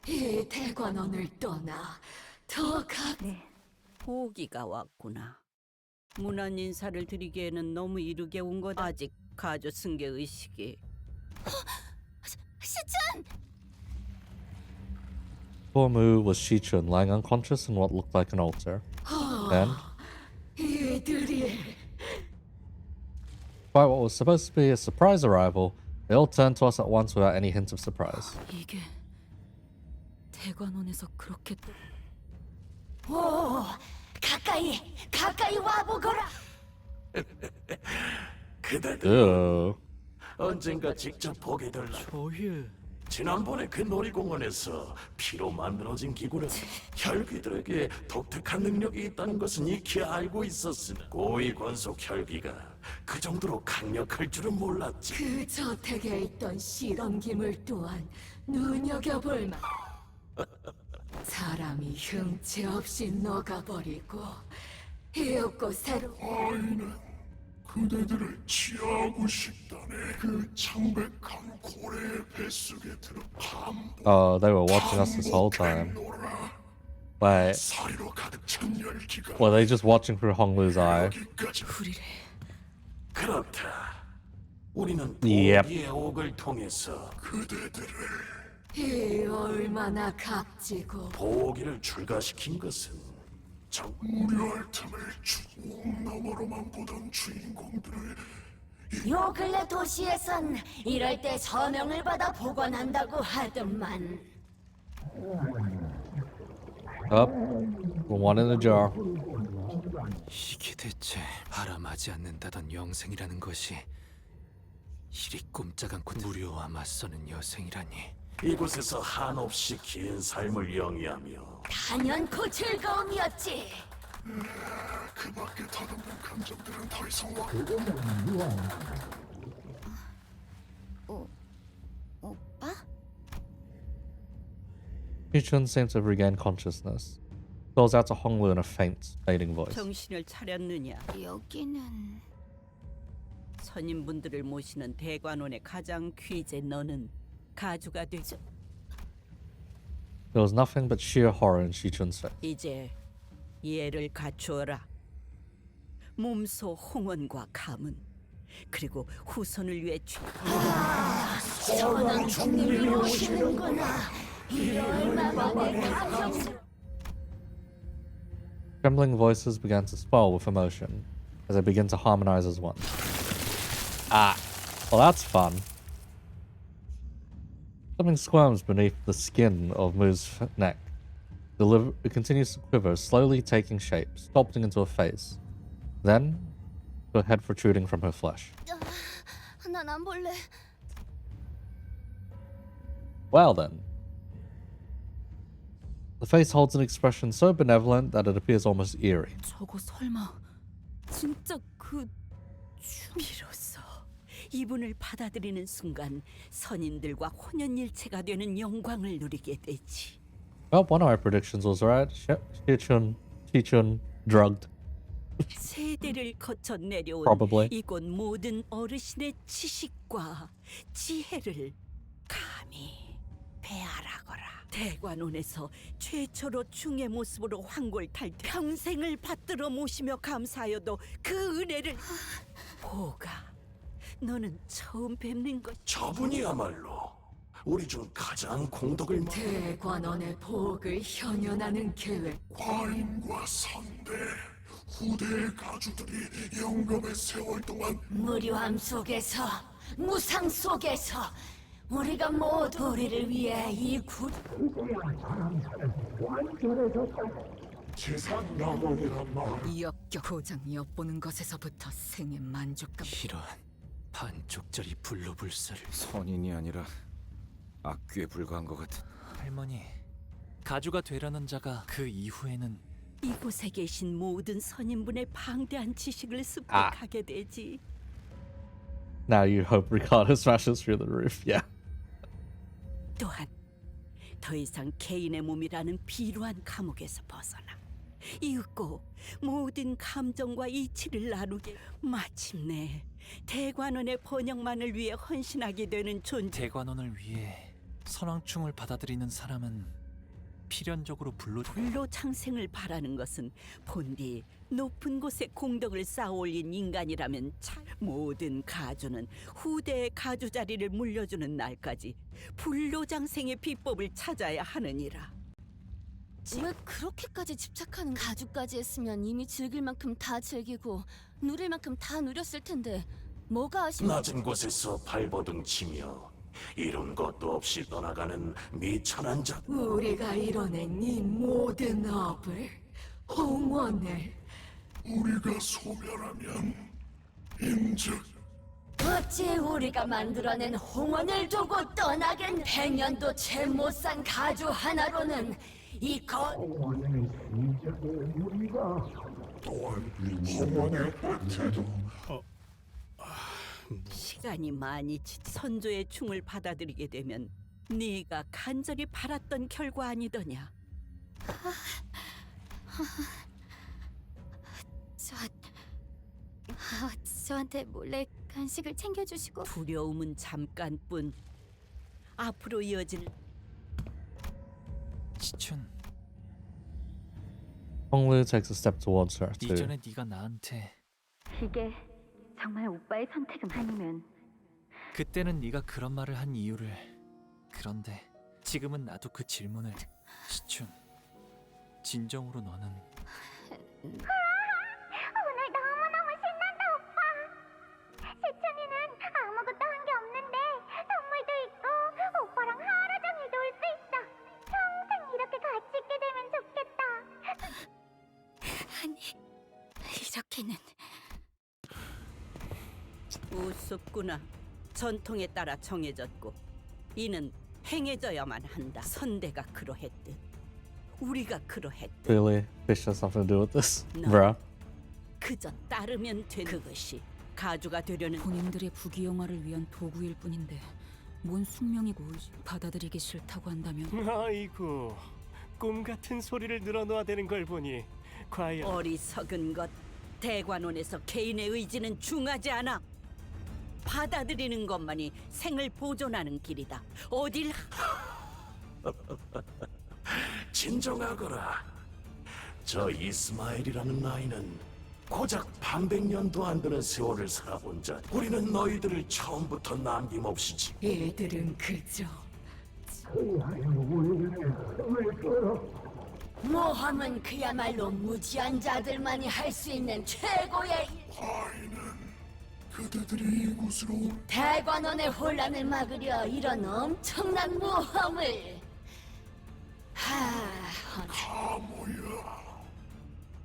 이 대관원을 떠나 더 가. 보기가 왔구나. 문안 인사를 드리기에는 너무 이르게 온 것. 아직 가조 승계 의식이. 시춘! Poor Mu was Shichun lying unconscious in what looked like an altar. Then, 이들이 despite what was supposed to be a surprise arrival, they all turned to us at once without any hint of surprise. 이게 대관원에서 그렇게 오, 가까이 와보거라. 그대들 언젠가 직접 보게 될라. 조율. 지난번에 그 놀이공원에서 피로 만들어진 기구는 혈귀들에게 독특한 능력이 있다는 것은 익히 알고 있었으나 고위 권속 혈귀가 그 정도로 강력할 줄은 몰랐지. 그 저택에 있던 실험 기물 또한 눈여겨볼 만. 사람이 흉체 없이 녹아버리고 이윽고 새로. 그대들을 치하고 싶다네. 그 창백한 고래의 뱃속에 들어 Oh, they were watching us this whole time. Wait. 사리로 가득 찬 열기가 Were they just watching through Honglu's eye? 그렇다. 우리는 Yep. 보기의 옥을 통해서 그대들을 이 얼마나 값지고 보기를 출가시킨 것은 무료할 틈을 옥 너머로만 보던 주인공들을 요 근래 도시에선 이럴 때 서명을 받아 복원한다고 하더만. Up. One in the jar. 이게 대체 바람하지 않는다던 영생이라는 것이 이리 꼼짝 않고 무료와 맞서는 여생이라니. 이곳에서 한없이 긴 삶을 영위하며 단연코 즐거움이었지. 그 밖에 더듬는 감정들은 더 이상 오빠? Yuchun seems to have regained consciousness. Calls out to Honglu in a faint, fading voice. 정신을 차렸느냐? 여기는 선임분들을 모시는 대관원의 가장 귀재 너는 가주가 되죠. There was nothing but sheer horror in Shichun's face. 이제 예를 갖추어라. 몸소 홍원과 가문 그리고 후손을 위해 전원 중님이 오시는구나. 이 얼마만에 감격스러워. Trembling voices began to swell with emotion as they begin to harmonize as one. Ah, well that's fun. Something squirms beneath the skin of Mu's neck. It continues to quiver, slowly taking shape, sculpting into a face. Then, to a head protruding from her flesh. 난 안 볼래. Well then. The face holds an expression so benevolent that it appears almost eerie. 저거 설마 진짜 그 비로소 이분을 받아들이는 순간 선인들과 혼연일체가 되는 영광을 누리게 되지. Well, one of my predictions was right. Shichun drugged. 세대를 거쳐 내려온 Probably. 이곳 모든 어르신의 지식과 지혜를 감히 배아라거라. 대관원에서 최초로 중의 모습으로 황골탈 때 평생을 받들어 모시며 감사하여도 그 은혜를 보가 너는 처음 뵙는 것. 저분이야말로 우리 중 가장 공덕을 대관원의 복을 현현하는 계획. 과인과 선대 후대의 가주들이 영감의 세월 동안 무료함 속에서 무상 속에서 우리가 모두 우리를 위해 이 재산 남원이란 말. 역겹 고장 엿보는 것에서부터 생의 만족감. 이런 반쪽짜리 불로불사를. 선인이 아니라 악귀에 불과한 것 같은. 할머니, 가주가 되려는 자가 그 이후에는 이곳에 계신 모든 선인분의 방대한 지식을 습득하게 되지. Now you hope Ricardo smashes through the roof. Yeah. 또한 더 이상 개인의 몸이라는 비루한 감옥에서 벗어나 이윽고 모든 감정과 이치를 나누게 마침내 대관원의 번영만을 위해 헌신하게 되는 존재. 대관원을 위해 선왕충을 받아들이는 사람은 필연적으로 불로 창생을 바라는 것은 본디 높은 곳에 공덕을 쌓아올린 인간이라면 모든 가주는 후대의 가주 자리를 물려주는 날까지 불로장생의 비법을 찾아야 하느니라. 왜 그렇게까지 집착하는 가죽까지 했으면 이미 즐길 만큼 다 즐기고 누릴 만큼 다 누렸을 텐데 뭐가 아쉽... 낮은 곳에서 발버둥 치며 이룬 것도 없이 떠나가는 미천한 자. 우리가 이뤄낸 이 모든 업을, 홍원을 우리가 소멸하면 인즉 어찌 우리가 만들어낸 홍원을 두고 떠나긴 100년도 채 못 산 가주 하나로는 이 홍원의 시작에 우리가 또한 홍원의 끝에도 시간이 많이 선조의 충을 받아들이게 되면 네가 간절히 바랐던 결과 아니더냐. 저한테 몰래 간식을 챙겨주시고 두려움은 잠깐뿐. 앞으로 이어질 시춘, Honglu takes a step towards her too. 이전에 네가 나한테 이게 정말 오빠의 선택은 아니면 그때는 네가 그런 말을 한 이유를. 그런데 지금은 나도 그 질문을. 시춘, 진정으로 너는 오늘 너무너무 신난다, 오빠. 시춘이는 아무것도 한 게 없는데 선물도 있고 오빠랑 하루 종일 놀 수 있어. 평생 이렇게 같이 있게 되면 좋겠다. 아니, 이렇게는 우습구나. 전통에 따라 정해졌고 이는 행해져야만 한다. 선대가 그러했듯 우리가 그러했듯 Really? Fish has something to do with this? No. Bruh. 그저 따르면 된 그것이 가주가 되려는 본인들의 부귀영화를 위한 도구일 뿐인데 뭔 숙명이고 받아들이기 싫다고 한다면 아이고, 꿈 같은 소리를 늘어놓아 대는 걸 보니 과연 어리석은 것. 대관원에서 개인의 의지는 중하지 않아. 받아들이는 것만이 생을 보존하는 길이다. 어딜 진정하거라. 저 이스마엘이라는 아이는 고작 100년도 안 되는 세월을 살아본 자. 우리는 너희들을 처음부터 남김없이 얘들은 그저 모험은 그야말로 무지한 자들만이 할 수 있는 최고의 그대들이 이곳으로 대관원의 혼란을 막으려 이런 엄청난 모험을 가모야.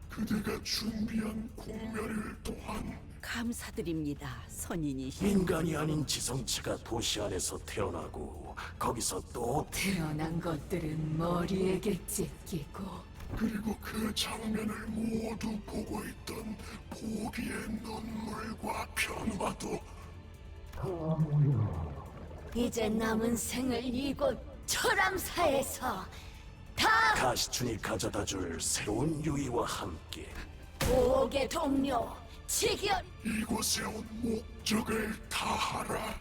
그대가 준비한 공멸을 또한 감사드립니다. 선인이시. 인간이 아닌 지성체가 도시 안에서 태어나고 거기서 또 태어난 것들은 머리에게 찢기고 그리고 그 장면을 모두 보고 있던 보기의 눈물과 변화도 이제 남은 생을 이곳 철암사에서 다 가시춘이 가져다줄 새로운 유의와 함께 보옥의 동료 지기현 이곳에 온 목적을 다하라.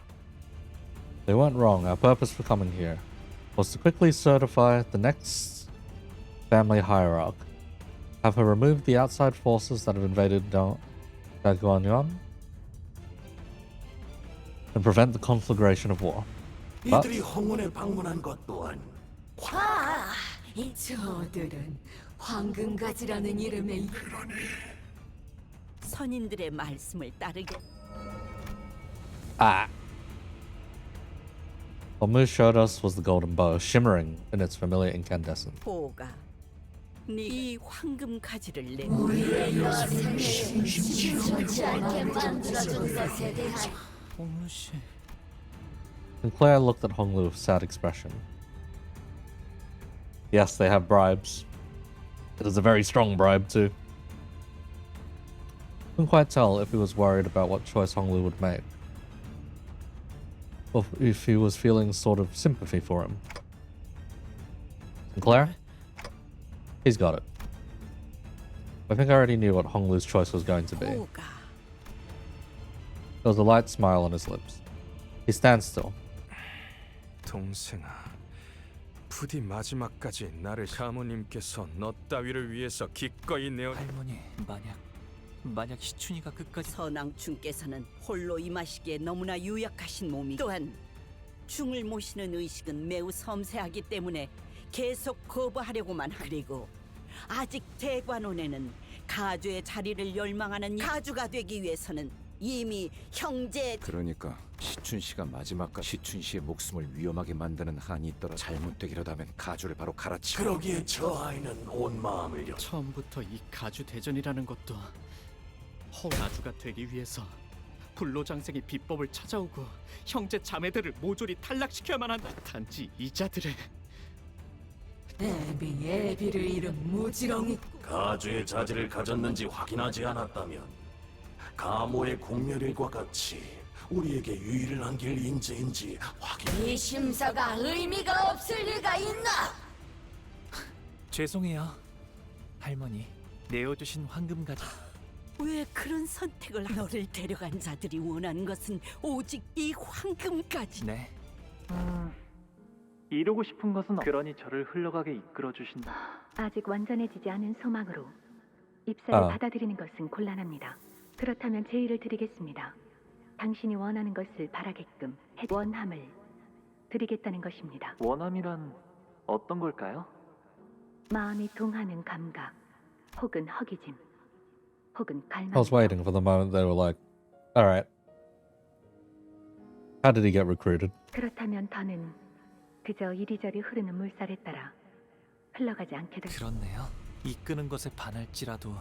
They weren't wrong. Our purpose for coming here was to quickly certify the next family hierarch, have her remove the outside forces that have invaded Daguanyan, and prevent the conflagration of war. But 이들이 홍원에 방문한 것 또한 이 저들은 황금가지라는 이름의 선인들의 말씀을 따르게. what Moose showed us was the golden bow, shimmering in its familiar incandescence. 보가 네 황금 가지를 내. 우리의 여생을 지속지 않게 만들어준 것에 대한 홍루 씨. And Claire looked at Honglu with a sad expression. Yes, they have bribes. It is a very strong bribe, too. Couldn't quite tell if he was worried about what choice Honglu would make, or if he was feeling sort of sympathy for him. Claire? He's got it. I think I already knew what Honglu's choice was going to be. There was a light smile on his lips. He stands still. 동생아, 부디 마지막까지 나를 가모님께서 너 따위를 위해서 기꺼이 내어. 할머니, 만약 시춘이가 끝까지 선왕충께서는 홀로 임하시기에 너무나 유약하신 몸이 또한 중을 모시는 의식은 매우 섬세하기 때문에 계속 거부하려고만 그리고 아직 대관원에는 가주의 자리를 열망하는 가주가 되기 위해서는 이미 형제 그러니까 시춘 씨가 마지막까지 시춘 씨의 목숨을 위험하게 만드는 한이 있더라. 잘못되기라도 하면 가주를 바로 갈아치고. 그러기에 저 아이는 온 마음을 열. 처음부터 이 가주 대전이라는 것도 가주가 되기 위해서 불로장생이 비법을 찾아오고 형제 자매들을 모조리 탈락시켜야만 한다. 단지 이자들의 애비를 잃은 무지렁이. 가주의 자질을 가졌는지 확인하지 않았다면 가모의 공멸일과 같이 우리에게 유의를 안길 인재인지 확인. 이 심사가 의미가 없을 리가 있나? 죄송해요, 할머니. 내어주신 황금가지. 왜 그런 선택을 너를 데려간 자들이 원하는 것은 오직 이 황금까지. 네. 이루고 싶은 것은 그러니 저를 흘러가게 이끌어 주신다. 아직 완전해지지 않은 소망으로 입사를 받아들이는 것은 곤란합니다. 그렇다면 제의를 드리겠습니다. 당신이 원하는 것을 바라게끔 원함을 드리겠다는 것입니다. 원함이란 어떤 걸까요? 마음이 동하는 감각, 혹은 허기짐, 혹은 갈망. I was waiting for the moment they were like, all right. How did he get recruited? 그렇다면 더는 그저 이리저리 흐르는 물살에 따라 흘러가지 않게 될. 그렇네요. 이끄는 것에 반할지라도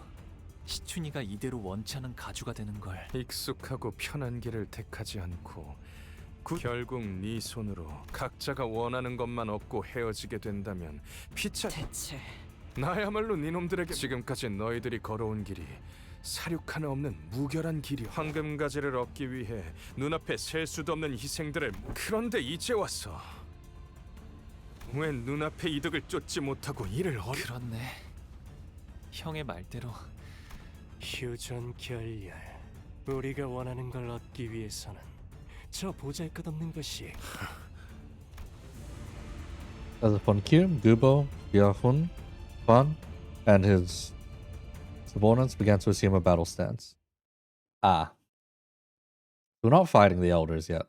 시춘이가 이대로 원치 않은 가주가 되는 걸. 익숙하고 편한 길을 택하지 않고 결국 네 손으로 각자가 원하는 것만 얻고 헤어지게 된다면 대체 나야말로 네놈들에게 지금까지 너희들이 걸어온 길이 사륙 하나 없는 무결한 길이. 황금가지를 얻기 위해 눈앞에 셀 수도 없는 희생들을. 그런데 이제 와서 왜 눈앞의 이득을 쫓지 못하고 이를 그렇네. 형의 말대로 휴전결렬. 우리가 원하는 걸 얻기 위해서는 저 보잘것없는 것이 As von Kyum, Gubo, Yahun, Fan, and his subordinates began to assume a battle stance. Ah. We're not fighting the elders yet.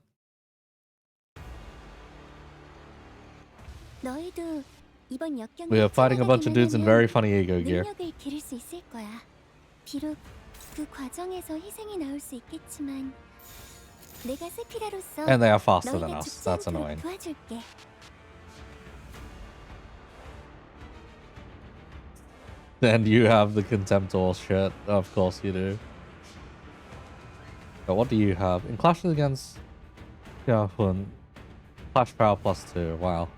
너희도 이번 역경을 We are fighting a bunch of dudes in very funny ego gear. 능력을 기를 수 있을 거야. 비록 그 과정에서 희생이 나올 수 있겠지만 내가 세피라로서 And they are faster than 너희가 us. 죽지 That's 않도록 annoying. 도와줄게. And you have the Contemptor shirt. Of course you do. But what do you have? In clashes against Yahun, Clash Power +2. Wow.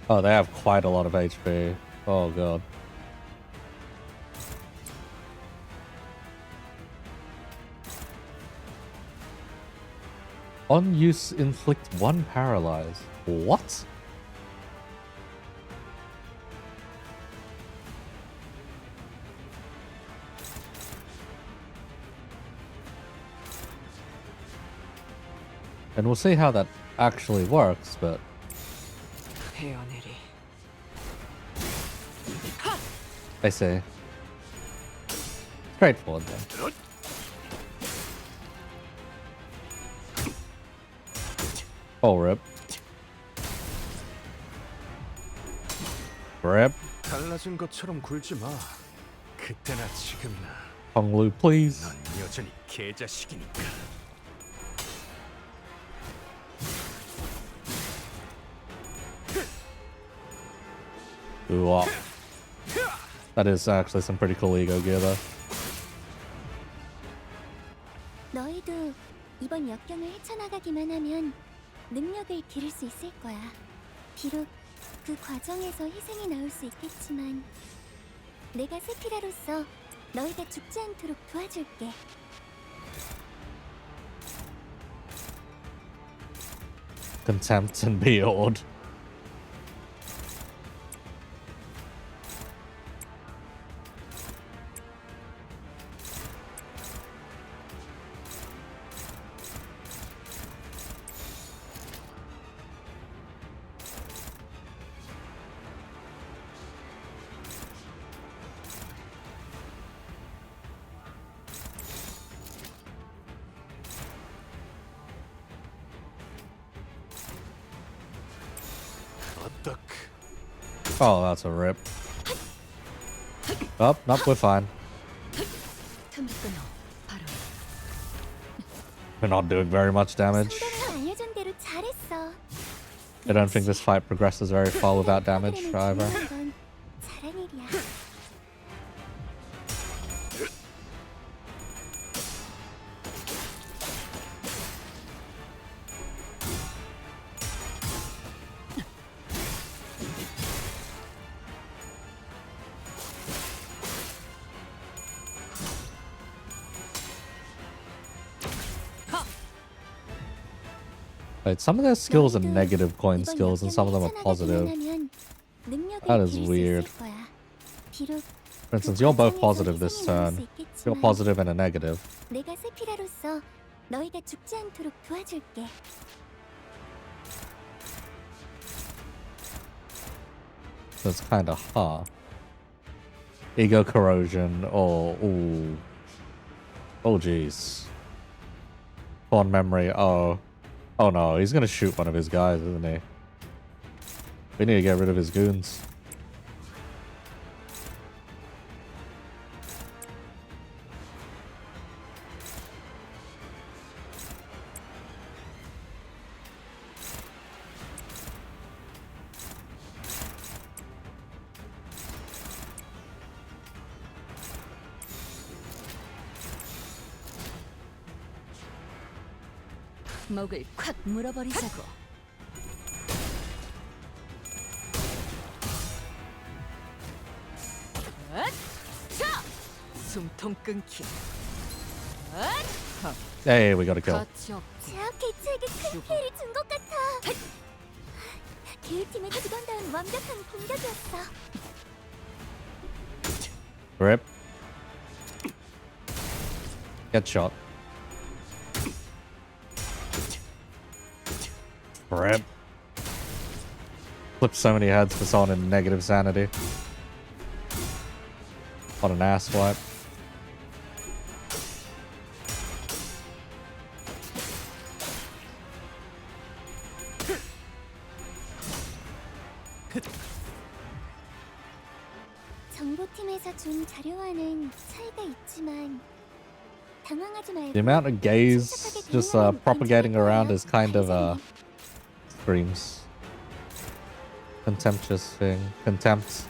Oh, they have quite a lot of HP. Oh god. On use, inflict 1 paralyze. What? And we'll see how that actually works, but 헤어내리. I say straightforward then. Oh, rip. Rip. 달라진 것처럼 굴지 마. 그때나 지금이나 Honglu, please. 넌 여전히 개자식이니까. Ooh, wow. That is actually some pretty cool ego gear though. 너희도 이번 역경을 헤쳐나가기만 하면 능력을 기를 수 있을 거야. 비록 그 과정에서 희생이 나올 수 있겠지만 내가 세피라로서 너희가 죽지 않도록 도와줄게. Contempt and Beard. Oh, that's a rip. Oh, nope, we're fine. We're not doing very much damage. 알려준 대로 잘했어. I don't think this fight progresses very far without damage, however. 건 잘한 일이야. Wait, some of their skills are negative coin skills and some of them are positive. That is weird. For instance, you're both positive this turn. You're positive and a negative. 내가 세피라로서 너희가 죽지 않도록 도와줄게. That's kind of Ego corrosion. Oh, ooh. Oh, jeez. Fond memory. Oh. Oh no, he's gonna shoot one of his guys, isn't he? We need to get rid of his goons. 목을 콱 물어버리자고. 숨통 끊기. Hey, we got a kill. 제약 개체에게 큰 피해를 준 것 같아. 계율팀의 직원다운 완벽한 공격이었어. Rip. Get shot. Rip. Flip so many heads for someone in negative sanity. What an ass wipe. 정보팀에서 준 자료와는 차이가 있지만 당황하지 말고. The amount of gays just propagating around is kind of screams. Contemptuous thing. Contemptuous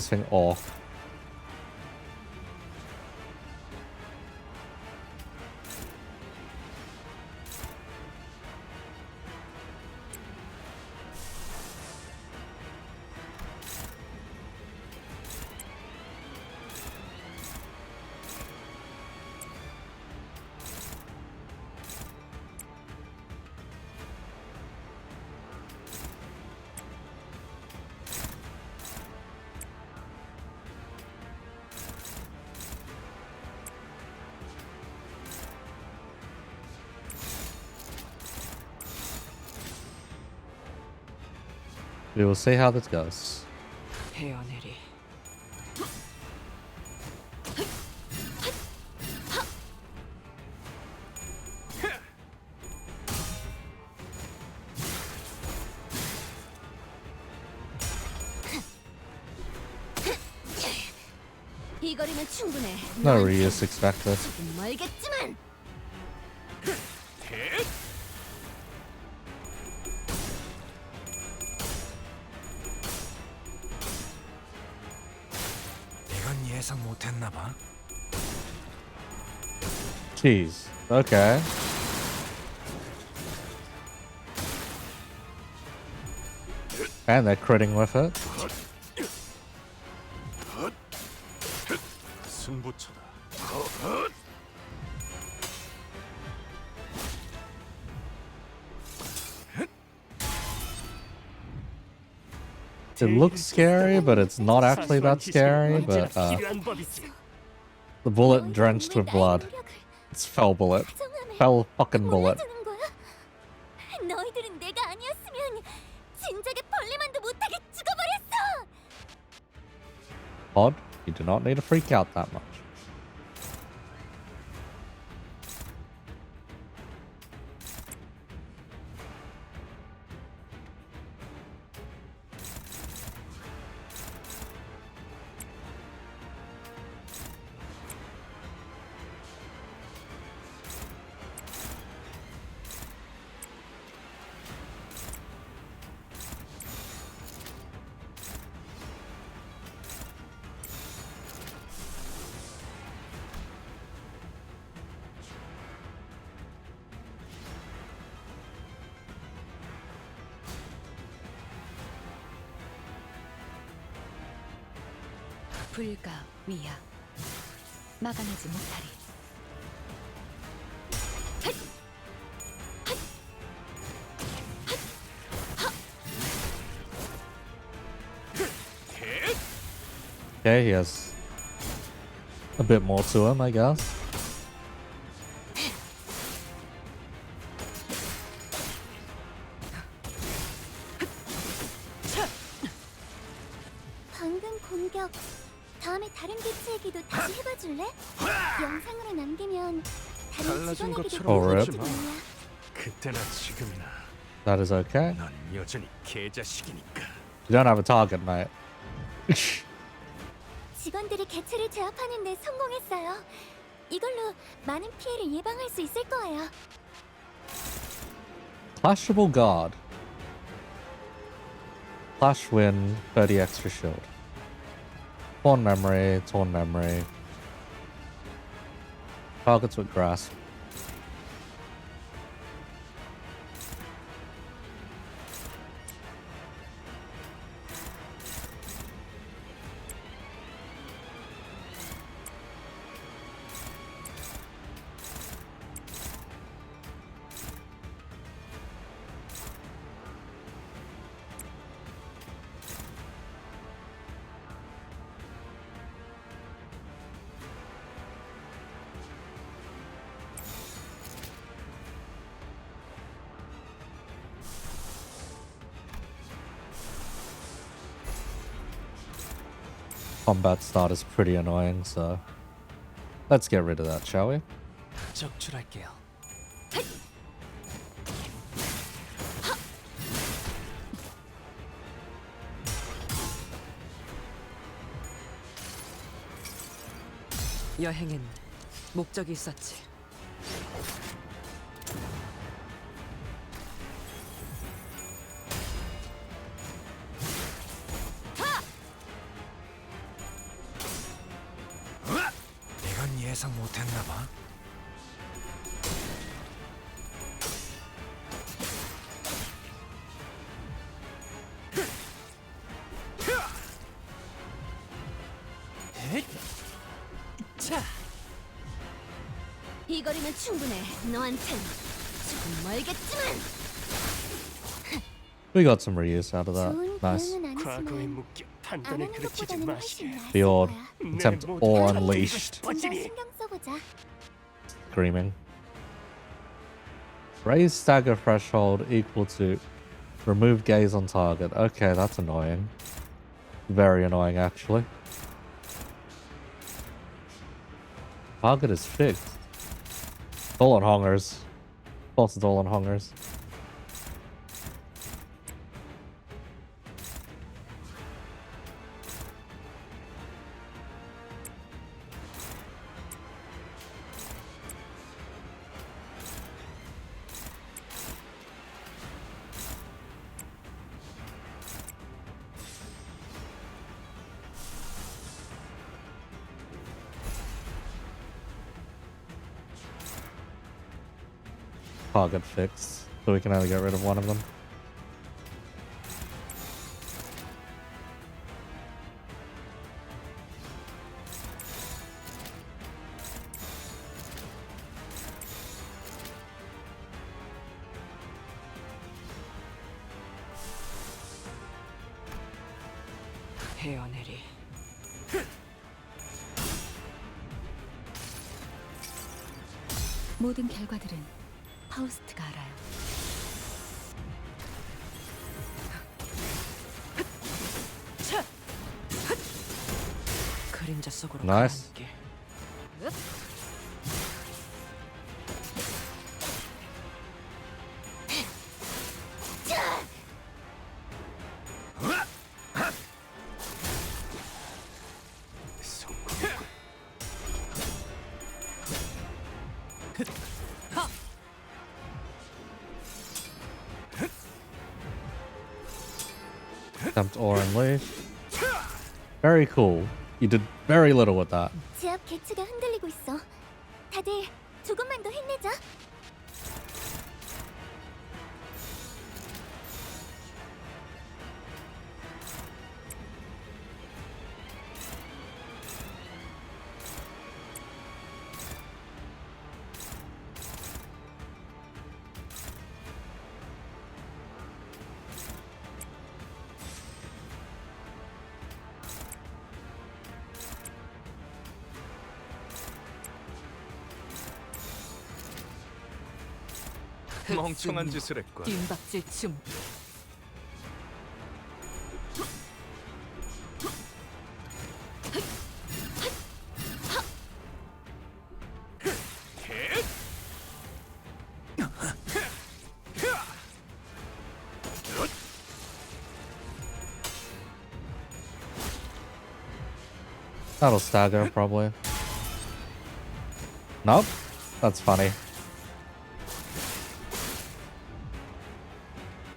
thing. Awe. We will see how this goes. 헤어내리. 이 거리면 충분해. No reuse expected. 조금 멀겠지만. 이건 예상 못했나 봐. Jeez. Okay. And they're critting with it. 승부처다. It looks scary, but it's not actually that scary, but the bullet drenched with blood. It's fell bullet. Fell fucking bullet. 너희들은 내가 아니었으면 진작에 벌레만도 못하게 죽어버렸어. Odd. You do not need to freak out that much. 불가 위야 막아내지 못하리. Okay, he has a bit more to him, I guess. 방금 공격 다음에 다른 개체에게도 다시 해봐줄래? 영상으로 남기면 다른 달라진 직원에게도 것처럼 Alright. 보지 마. 그때나 지금이나 That is okay. 넌 여전히 개자식이니까. You don't have a target, mate. 직원들이 개체를 제압하는 데 성공했어요. 이걸로 많은 피해를 예방할 수 있을 거예요. Clashable guard. Clash win, 30 extra shield. Torn memory, torn memory. Targets with grasp. Combat start is pretty annoying, so let's get rid of that, shall we? 적출할게요. 여행엔 목적이 있었지. 이건 예상 못했나 봐. 자, 이 거리면 충분해. 너한텐 조금 멀겠지만. We got some reuse out of that. 좋은 Nice. 대응은 과거에 아니지만 묶여 안 단단히 하는 그르치지 것보다는 마시게. 훨씬 나을 The odd 거야. attempt all unleashed. 좀 더 신경 써보자. Screaming. Raise stagger threshold equal to remove gaze on target. Okay, that's annoying. Very annoying, actually. Target is fixed. All on hungers. Boss is all on hungers. Target fixed, so we can only get rid of one of them. 헤어내리. 모든 결과들은 파우스트가 알아요. 그림자 속으로 Nice. 가라앉게. Attempt or unleash. Very cool. You did very little with that. 제압 개체가 흔들리고 있어. 다들 조금만 더 힘내자. 멍청한 짓을 했군. 뒷박질 준비. That'll stagger, probably. Nope. That's funny.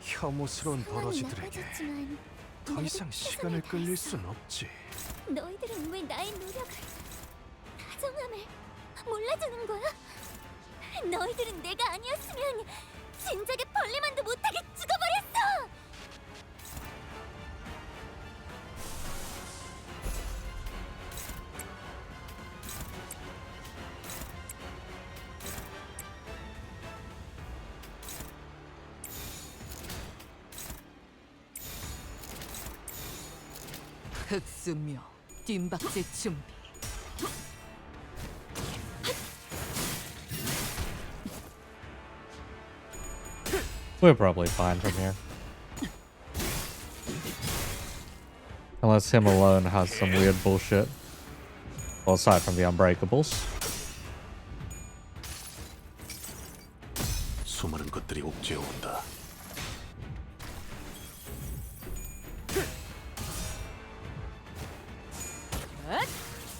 혐오스러운 버러지들에게 더 이상 시간을 끌릴 순 없지. 너희들은 왜 나의 노력을, 다정함을 몰라주는 거야? 너희들은 내가 아니었으면 진작에 벌레만도 못하게 죽어버렸어! 흑수묘, 뒷박질 준비. We're probably fine from here. Unless him alone has some weird bullshit. Well, aside from the Unbreakables. 수많은 것들이 옥죄어 온다.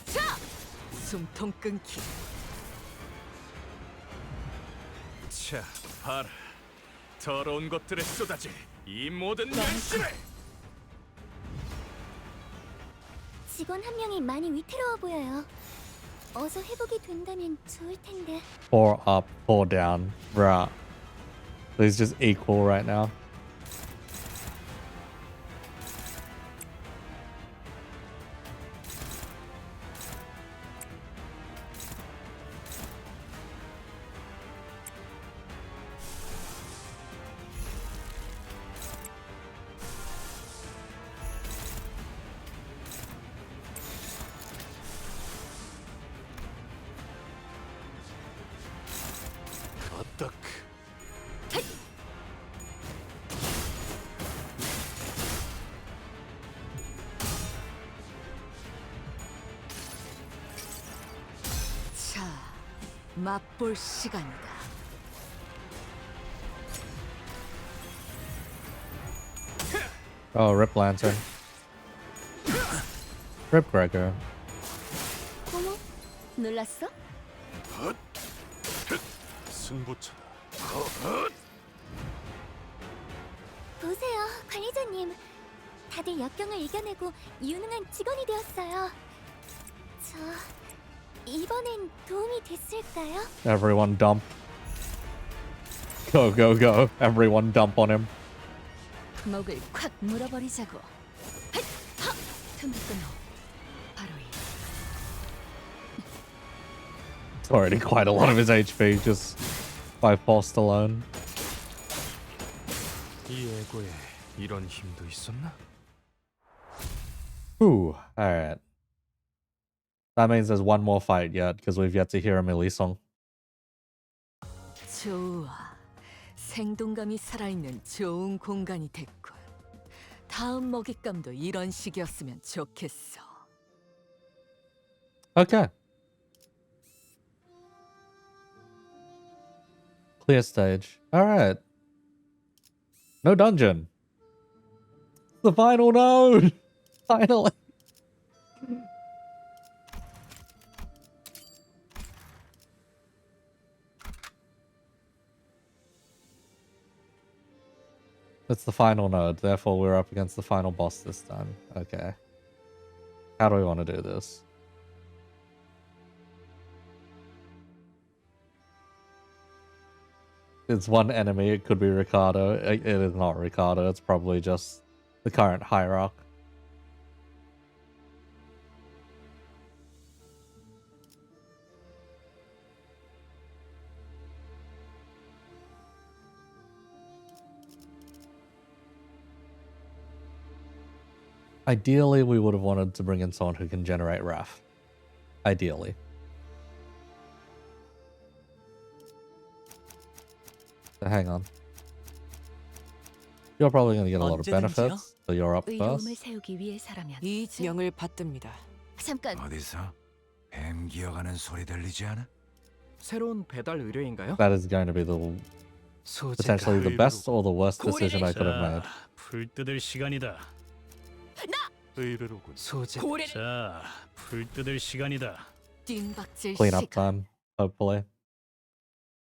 자! 숨통 끊기. 자, 봐라. 더러운 것들에 쏟아질 이 모든 연신을! 직원 한 명이 많이 위태로워 보여요. 어서 회복이 된다면 좋을 텐데. 4 up, 4 down. Right. These just equal right now. 자, 맛볼 시간이다. Oh, Rip Lantern. Rip Gregor. 어머, 놀랐어? 승부처다. 보세요, 관리자님. 다들 역경을 이겨내고 유능한 직원이 되었어요. 저 이번엔 도움이 됐을까요? Everyone dump. Go, go, go. Everyone dump on him. 목을 콱 물어버리자고. 틈을 끊어. 바로 이. It's already quite a lot of his HP just by force alone. 이 애고에 이런 힘도 있었나? Ooh, alright. That means there's one more fight yet, because we've yet to hear a melee song. 좋아. 생동감이 살아있는 좋은 공간이 됐군. 다음 먹잇감도 이런 식이었으면 좋겠어. Okay. Clear stage. Alright. No dungeon. The final node! Finally! It's the final node, therefore we're up against the final boss this time. Okay. How do we want to do this? It's one enemy, it could be Ricardo. It is not Ricardo, it's probably just the current Hierarch. Ideally, we would have wanted to bring in someone who can generate Wrath. Ideally. So hang on. You're probably going to get a lot of 언제든지요? benefits, so you're up 의로움을 first. 세우기 위해서라면 이 명을 받듭니다. 잠깐. 어디서 뱀 기어가는 소리 들리지 않아? 새로운 배달 의뢰인가요? That is going to be the potentially the best or the worst decision I could have made. 불 뜯을 시간이다. 의뢰로군. 자, 불 뜯을 시간이다. 뜀박질 Clean up 시간. time, hopefully.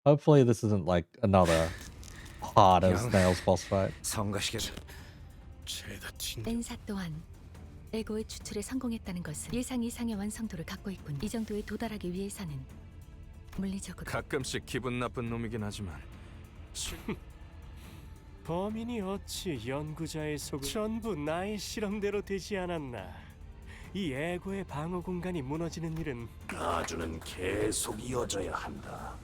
Hopefully this isn't like another hard as nails boss fight. 성가시겠다. 엔사 또한 에고의 추출에 성공했다는 것은 예상 이상의 완성도를 갖고 있군. 이 정도에 도달하기 위해서는 물리적으로 가끔씩 기분 나쁜 놈이긴 하지만 범인이 어찌 연구자의 속을 전부 나의 실험대로 되지 않았나. 이 에고의 방어 공간이 무너지는 일은 가주는 계속 이어져야 한다.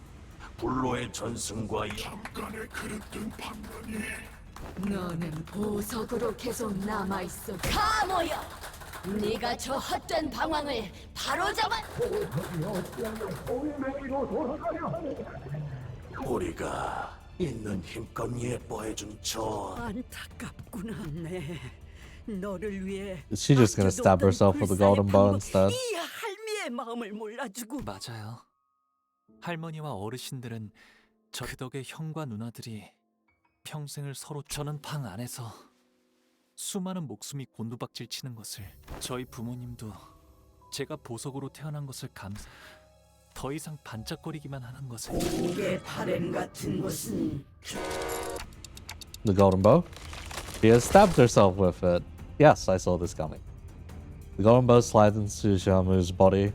불로의 전승과 잠깐의 그릇된 판단이 너는 보석으로 계속 남아있어. 가모여! 네가 저 헛된 방황을 바로잡아! 우리가 있는 힘껏 예뻐해준 저 안타깝구나. 네. 너를 위해 Is she just gonna stab herself with the golden bow instead? 이 할미의 마음을 몰라주고. 맞아요. 할머니와 어르신들은 저 그 덕에 형과 누나들이 평생을 서로 저는 방 안에서 수많은 목숨이 곤두박질 치는 것을 저희 부모님도 제가 보석으로 태어난 것을 더 이상 반짝거리기만 하는 것을 고개 바램 같은 것은 The golden bow? She has stabbed herself with it. Yes, I saw this coming. The golden bow slides into Shamu's body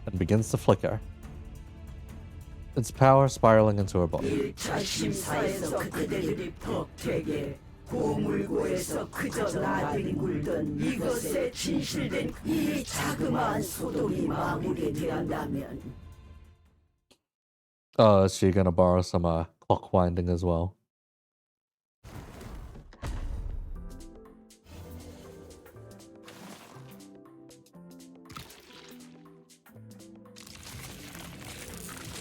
and begins to flicker. Its power spiraling into her body. 1차 심사에서 그대들이 덕택에 고물고에서 그저 나뒹굴던 이것에 진실된 이 자그마한 소동이 마무리되었다면 Is she gonna borrow some clock winding as well?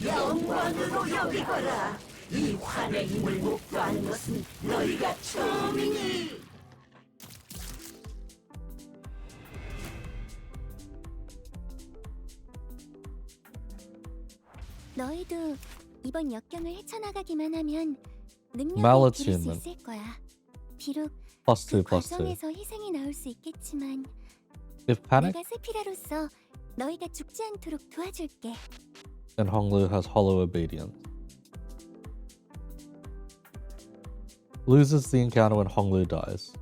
영광으로 여기거라. 이 환의 힘을 목도하는 것은 너희가 처음이니. 너희도 이번 역경을 헤쳐나가기만 하면 능력을 Mallet 기를 수 human. 있을 거야. 비록 Plus 그 2, plus 2. 과정에서 희생이 나올 수 있겠지만 If Panic 내가 세피라로서 너희가 죽지 않도록 도와줄게. and Honglu has hollow obedience. Loses the encounter when Honglu dies.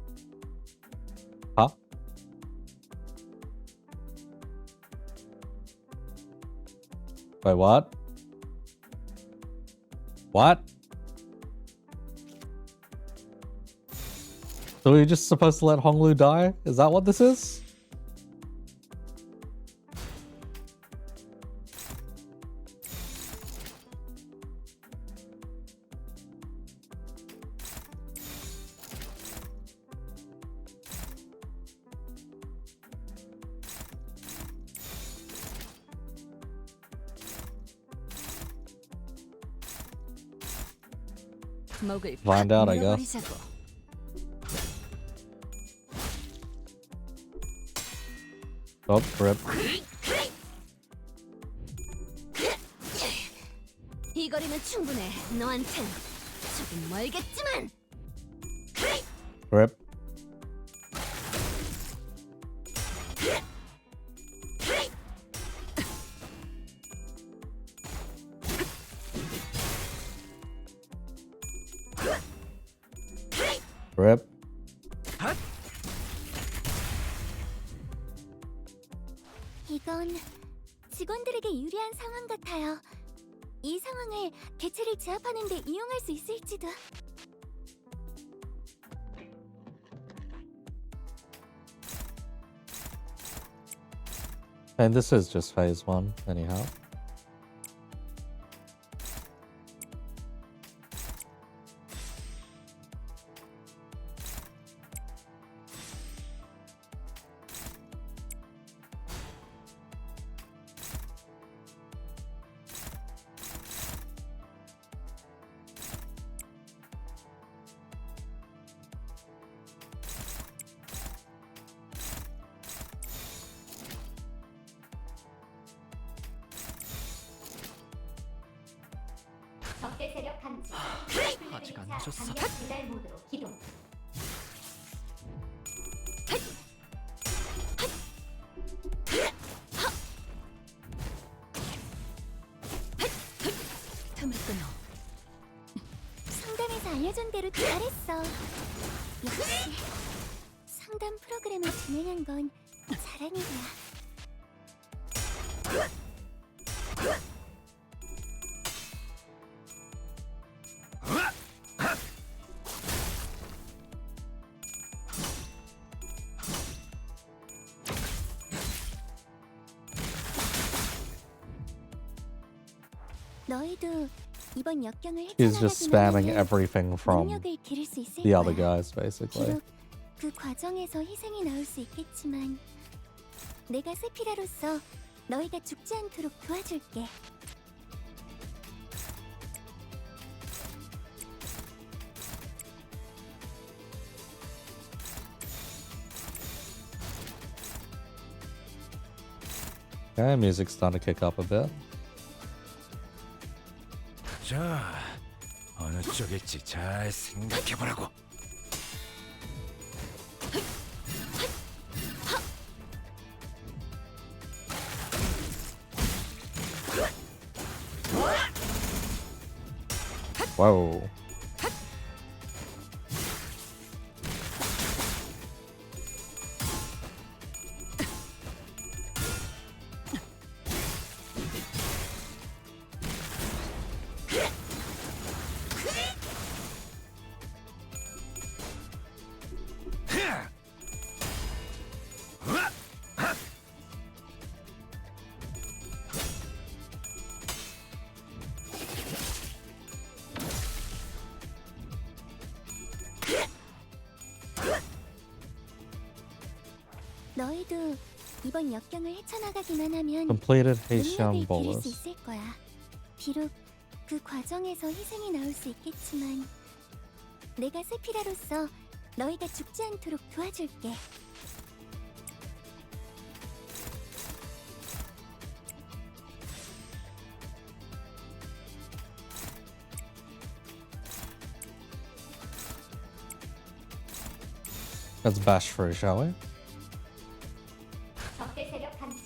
Huh? Wait, what? What? So we're just supposed to let Honglu die? Is that what this is? 목을 Find out, I guess. 물어버리자고. Oh, rip. 이 거리면 충분해. 너한텐 조금 멀겠지만. Rip. Rip. 이건 직원들에게 유리한 상황 같아요. 이 상황을 개체를 제압하는 데 이용할 수 있을지도. And this is just phase 1, anyhow. 적대 세력 감지. 아직 안 늦었어. 강력 배달 모드로 기동. 틈을 끊어. 상담에서 알려준 대로 잘했어. 역시 상담 프로그램을 진행한 건 자랑이야. 너희도 이번 역경을 He's just spamming 헤쳐나가기만 하면 everything from 능력을 기를 수 있을 the other 거야. guys, basically. 비록 그 과정에서 희생이 나올 수 있겠지만 내가 세피라로서 너희가 죽지 않도록 도와줄게. Okay, music's starting to kick up a bit. 자, 어느 쪽일지 잘 생각해보라고. Whoa. 너희도 이번 역경을 헤쳐나가기만 하면 Completed 능력을 Haitian 기를 수 Bolus. 있을 거야. 비록 그 과정에서 희생이 나올 수 있겠지만 내가 세피라로서 너희가 죽지 않도록 도와줄게. Let's bash through, shall we? 적대 세력 감지.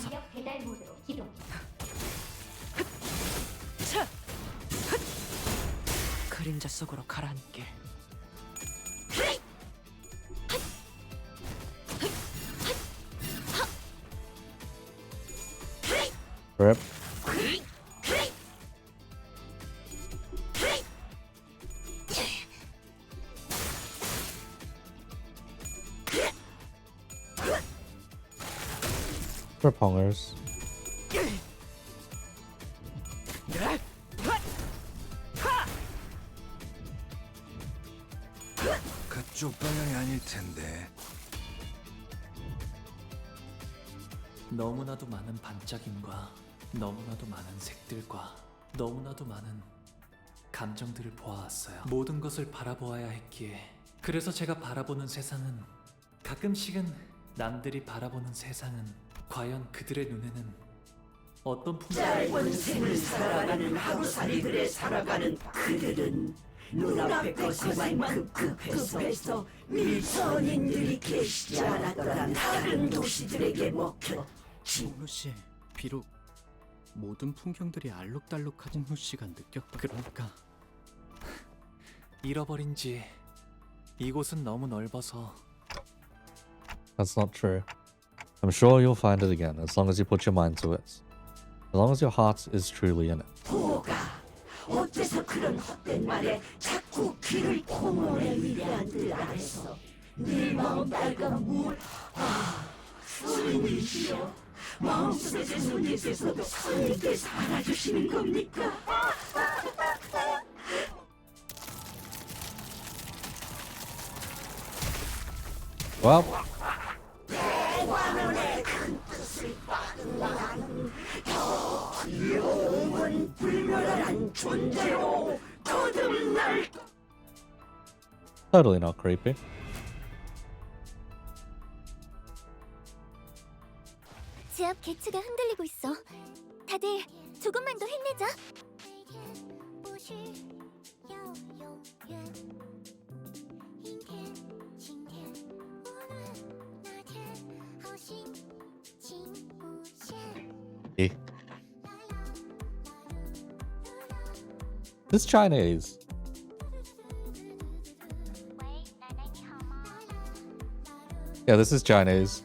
강력 배달 모드로 기동. 그림자 속으로 가라앉게. Rip. Rip hungers. 그쪽 방향이 아닐 텐데. 너무나도 많은 반짝임과 너무나도 많은 색들과 너무나도 많은 감정들을 보아왔어요. 모든 것을 바라보아야 했기에 그래서 제가 바라보는 세상은 가끔씩은 남들이 바라보는 세상은 과연 그들의 눈에는 어떤 짧은 생을 살아가는 하루살이들에 살아가는 그들은 눈앞의 것에만 급급해서 밀선인들이 계시지 않았던 다른 도시들에게 먹혀 홍루 씨, 비록 모든 풍경들이 알록달록한 홍루 씨가 느꼈다. 그러니까 잃어버린 지 이곳은 너무 넓어서 That's not true. I'm sure you'll find it again as long as you put your mind to it. As long as your heart is truly in it. 보가 어째서 그런 헛된 말에 자꾸 귀를 콩모의 위대한들 안에서 네 마음 빨간 물 스님이시여 마음속의 손님께서도 스님께서 알아주시는 겁니까? Well, 대관원의 큰 뜻을 받으라는 영원 불멸한 존재로 거듭날 totally not creepy. 제 앞 개츠가 흔들리고 있어. 다들 조금만 더 힘내자. This Chinese. Yeah, this is Chinese.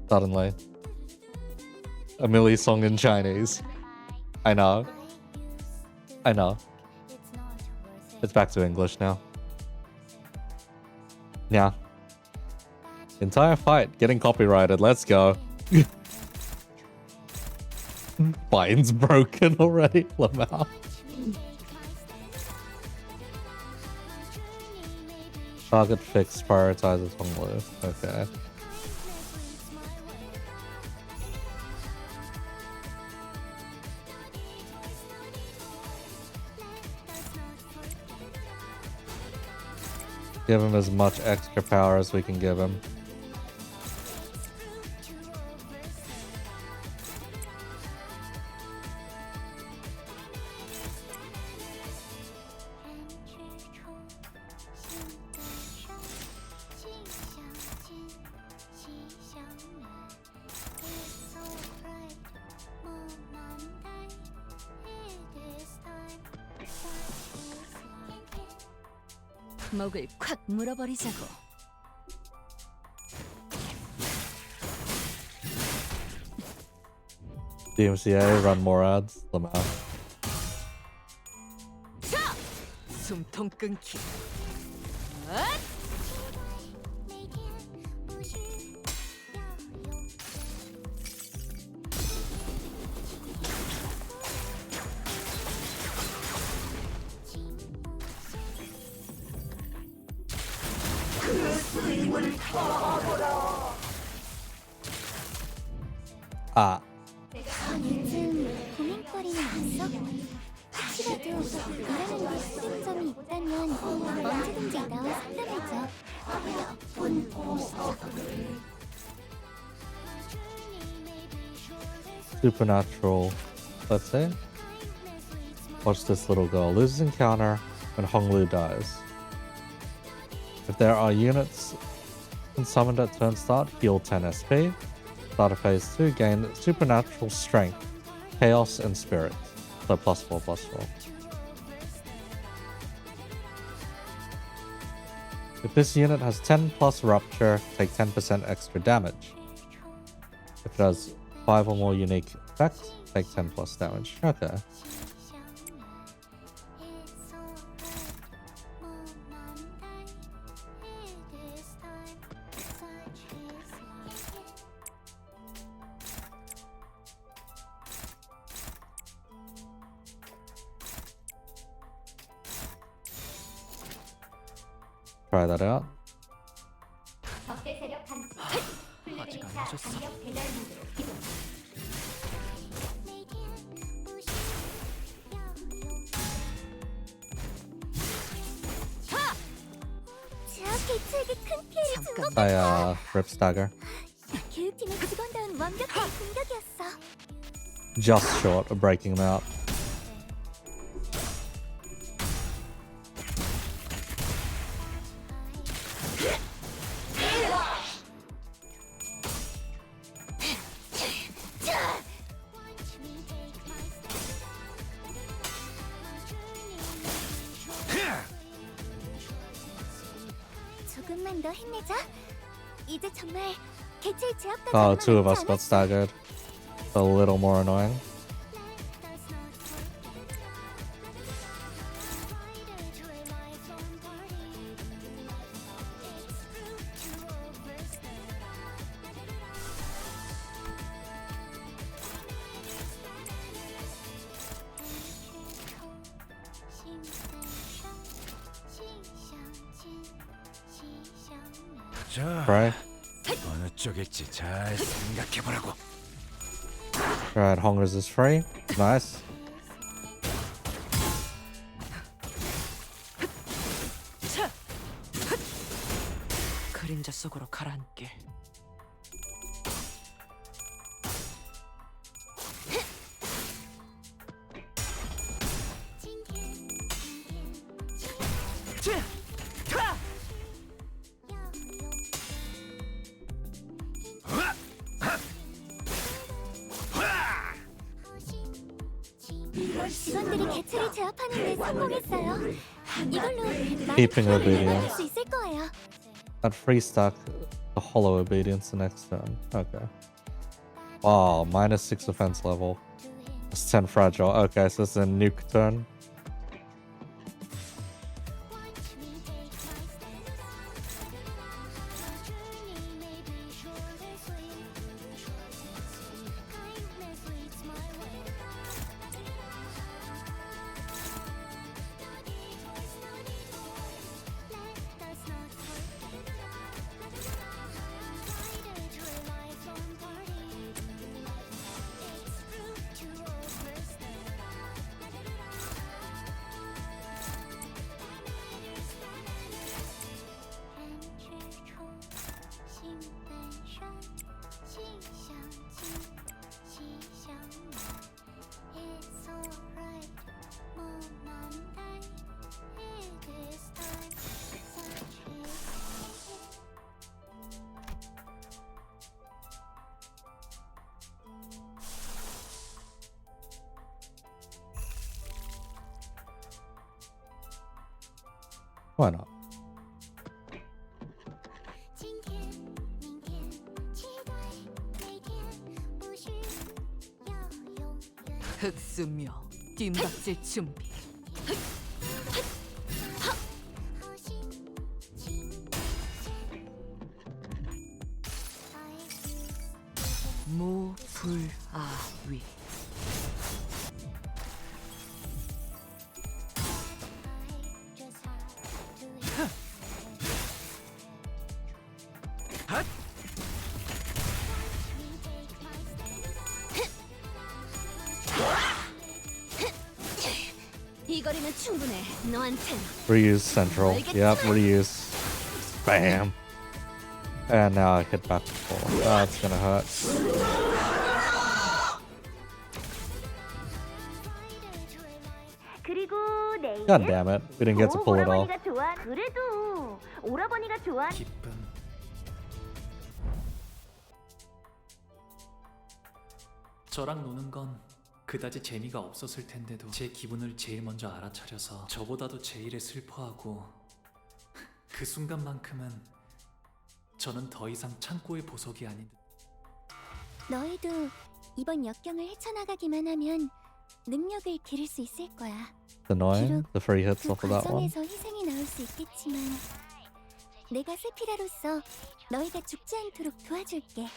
Suddenly. A Millie song in Chinese. I know. I know. It's back to English now. Yeah. Entire fight getting copyrighted. Let's go. Biden's broken already. Lamau. Target fixed prioritizes Honglu. Okay. Give him as much extra power as we can give him. 목을 콱 물어버리자고. DMCA, run more ads. Lamau. 자! 숨통 끊기. 아. 요즘 고민거리는 없어? 혹시라도 일하는 데 수준점이 있다면 언제든지 나와 상담해줘. Supernatural. Let's say. Watch this little girl. Loses encounter when Honglu dies. If there are units summoned at turn start, heal 10 SP. Start of phase 2, gain supernatural strength, chaos, and spirit. So +4/+4. If this unit has 10 plus rupture, take 10% extra damage. If it has 5 or more unique effects, take 10 plus damage. Okay. Try that out. 아직 안 늦었어. 제약 개체에게 큰 피해를 준 것 I 같아. rip stagger. 교육팀의 직원다운 완벽한 공격이었어. Just short of breaking them out. 조금만 더 힘내자. 이제 정말 개체의 제압까지 Oh, 2 of us got staggered. A little more annoying. 자, Right. 어느 쪽일지 잘 생각해보라고. Alright, Hongers is free. Nice. 그림자 속으로 가라앉게. 직원들이 개체를 제압하는 데 성공했어요. 이걸로 많은 Keeping 피해를 예방할 obedience. 수 있을 거예요. At free stack, the hollow obedience the next turn. Okay. Wow, -6 offense level. It's 10 fragile. Okay, so it's a nuke turn. Why not? 흑수묘 뒷박질 준비. 무불아위. 이 거리면 충분해. 너한텐. Reuse central. Yep, reuse. Bam. And now I hit back to full. That's gonna hurt. 그리고 내일 God damn it. We didn't get to pull it off. 오라버니가 좋아. 그래도 오라버니가 좋아. 저랑 노는 건 그다지 재미가 없었을 텐데도 제 기분을 제일 먼저 알아차려서 저보다도 제 일에 슬퍼하고 그 순간만큼은 저는 더 이상 창고의 보석이 아닌 너희도 이번 역경을 헤쳐나가기만 하면 능력을 기를 수 있을 거야. Annoying. The free hits 그 off of that one. 과정에서 희생이 나올 수 있겠지만 내가 세피라로서 너희가 죽지 않도록 도와줄게.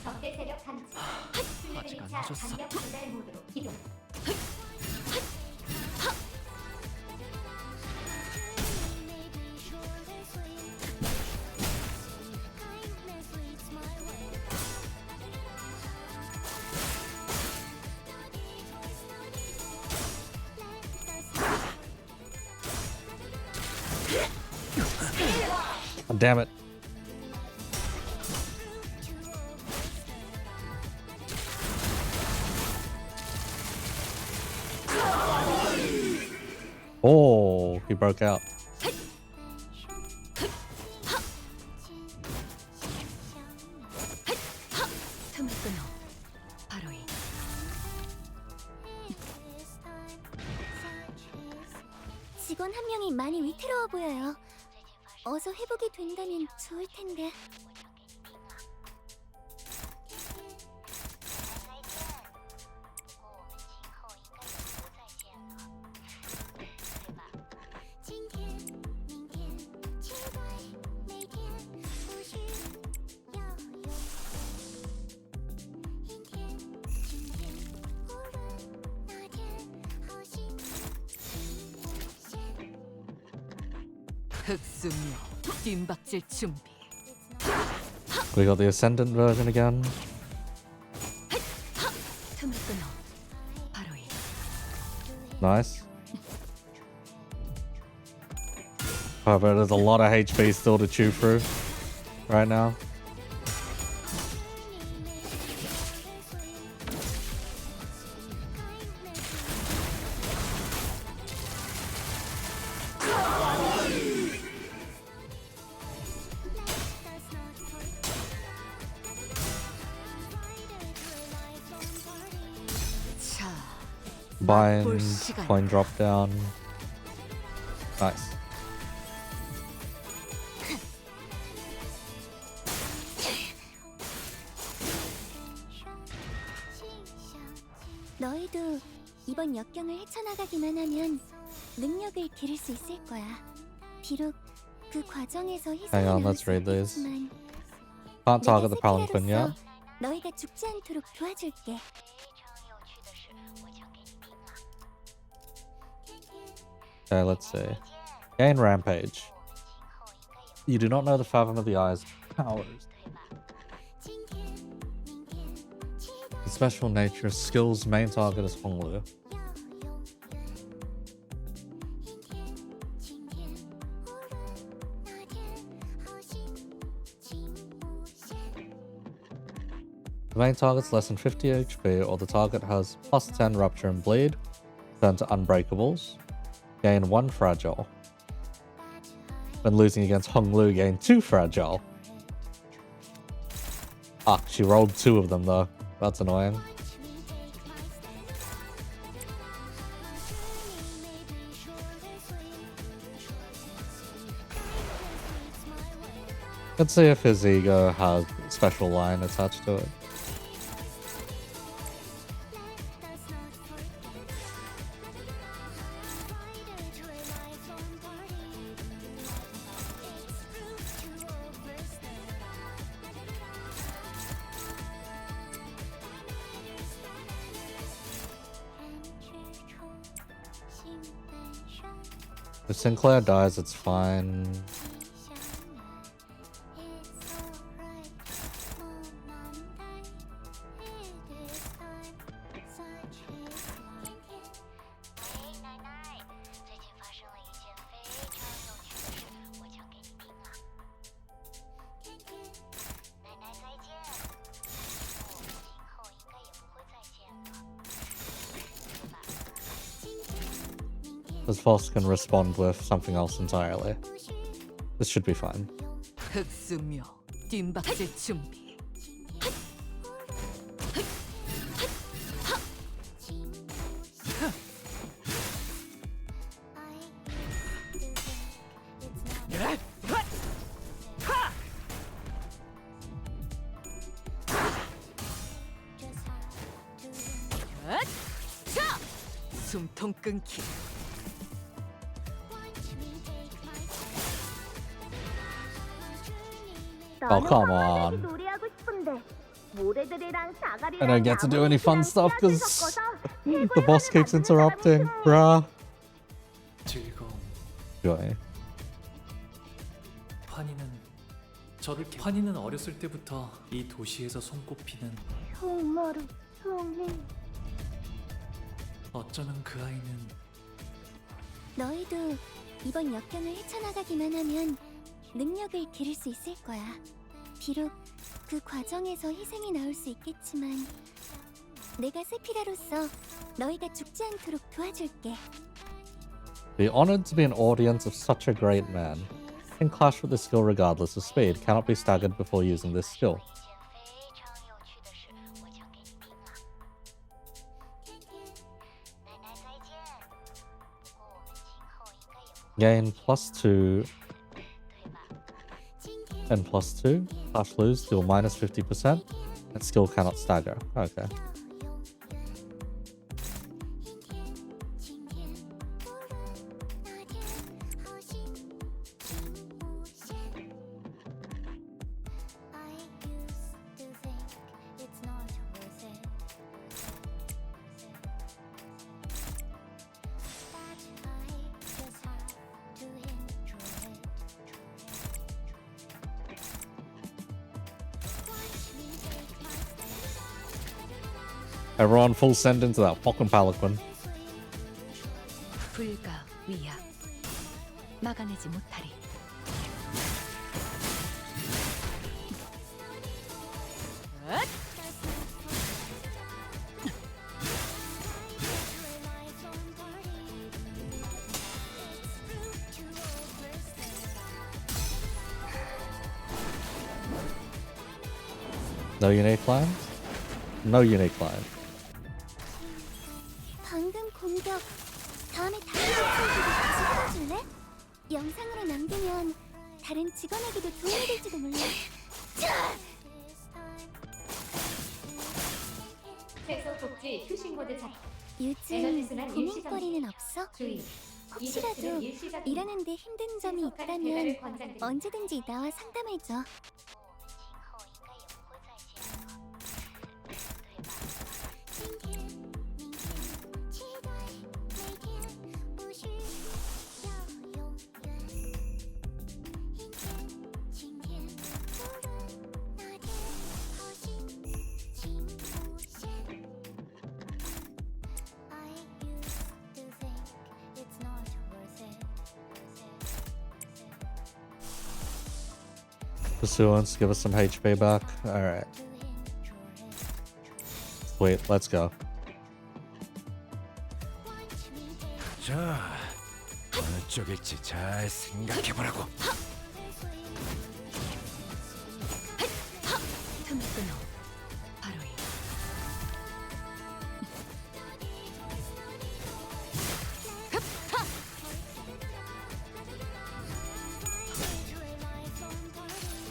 적대 세력 감지. 아직 안 늦었어. 강력 전달 모드로 기동. Oh, damn it. Oh, he broke out. 틈을 끊어. 바로 이. 직원 한 명이 많이 위태로워 보여요. 어서 회복이 된다면 좋을 텐데. 흑수묘 뒷박질 준비. We got the Ascendant version again. 틈을 끊어. 바로 이. Nice. However, there's a lot of HP still to chew through right now. Bind, coin drop down. Nice. 너희도 이번 역경을 헤쳐나가기만 하면 능력을 기를 수 있을 거야. 비록 그 과정에서 희생이 Hang on, 나올 let's 수 read these. 있겠지만 Can't 내가 target the Palanquin yet. 세피라로서 너희가 죽지 않도록 도와줄게. Okay, let's see. Gain Rampage. You do not know the Fathom of the Eye's powers. The special nature skills main target is Honglu. The main target's less than 50 HP, or the target has plus 10 Rupture and Bleed. Turn to Unbreakables. Gain 1 Fragile. When losing against Honglu, gain 2 Fragile. Ah, she rolled 2 of them though. That's annoying. Let's see if his ego has a special line attached to it. If Sinclair dies, it's fine. This boss can respond with something else entirely. This should be fine. 흑수묘 뒷박질 준비. 숨통 끊기. Oh, come on. 놀이하고 싶은데 모래들이랑 사가리랑 I don't get to do any fun stuff because 섞어서 the boss keeps interrupting, bruh. 즐거움. Joy. 환희는 어렸을 때부터 이 도시에서 손꼽히는 송마루 송이 어쩌면 그 아이는 너희도 이번 역경을 헤쳐나가기만 하면 능력을 기를 수 있을 거야. 비록 그 과정에서 희생이 나올 수 있겠지만 내가 세피라로서 너희가 죽지 않도록 도와줄게. Be honored to be an audience of such a great man. Can clash with the skill regardless of speed. Cannot be staggered before using this skill. Gain +2 and +2. Clash lose, deal -50%. That skill cannot stagger. Okay. Everyone full send into that fucking palanquin. 불가 위약 막아내지 못하리. No unique clan? No unique clan. 방금 공격 다음에 다른 같이 해줄래? 영상으로 남기면 다른 직원에게도 도움이 될지도 몰라. 생소복지 휴식 모드 작. 요즘 고민거리는 없어? 혹시라도 일하는데 힘든 점이 있다면 언제든지 나와 상담해줘. Pursuance, give us some HP back. Alright. Wait, let's go. 자, 어느 쪽일지 잘 생각해보라고. 틈을 끊어 바로이.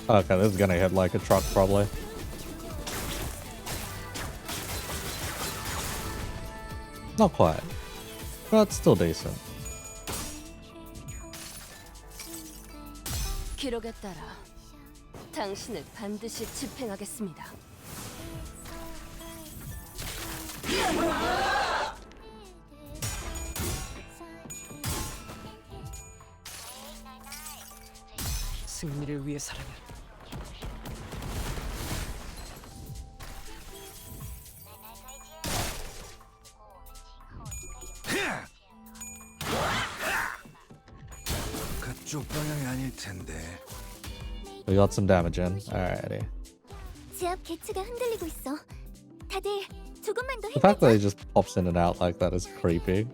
Okay, this is gonna hit like a truck probably. Not quite, but still decent. 기록에 따라 당신을 반드시 집행하겠습니다. 승리를 위해서라면 그쪽 방향이 아닐 텐데. We got some damage in. Alrighty. 제압 개체가 흔들리고 있어. 다들 조금만 더 The fact that 힘내자. he just pops in and out like that is creepy.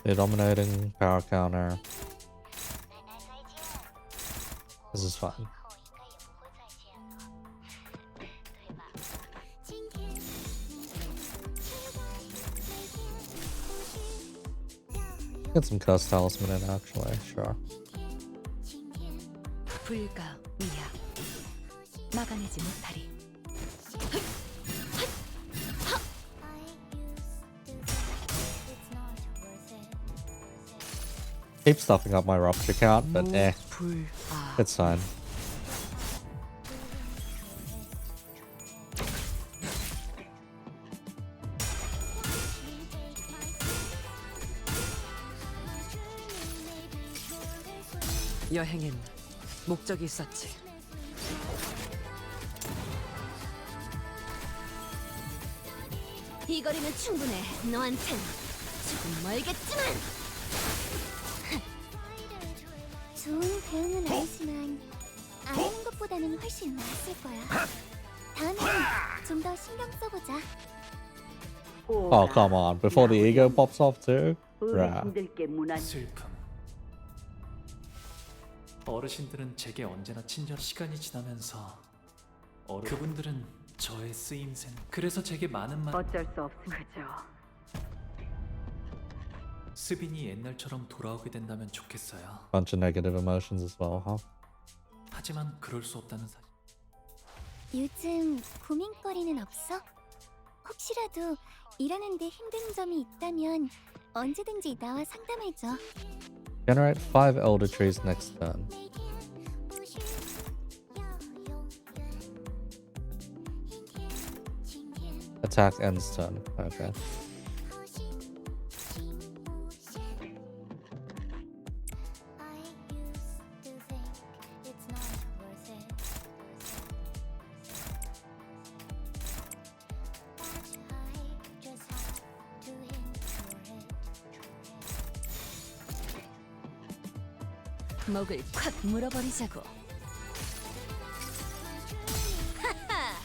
The dominating power counter. This is fine. Get some cuss talisman in actually, sure. 불가 위약 막아내지 못하리. Keep stuffing up my rupture count, but it's fine. 여행엔 목적이 있었지. 이 거리면 충분해. 너한텐 조금 멀겠지만. 좋은 대응은 아니지만 안 하는 것보다는 훨씬 나았을 거야. 다음엔 좀 더 신경 써보자. Oh, come on. Before the ego pops off too? Bruh. 슬픔. 어르신들은 제게 언제나 친절. 시간이 지나면서 그분들은 저의 쓰임새. 그래서 제게 많은 말. 어쩔 수 없음 그죠. 스빈이 옛날처럼 돌아오게 된다면 좋겠어요. Bunch of negative emotions as well, huh? 하지만 그럴 수 없다는 사실. 요즘 고민거리는 없어? 혹시라도 일하는데 힘든 점이 있다면 언제든지 나와 상담해줘. Generate 5 elder trees next turn. Attack ends turn. Okay. 목을 콱 물어버리자고. 하하!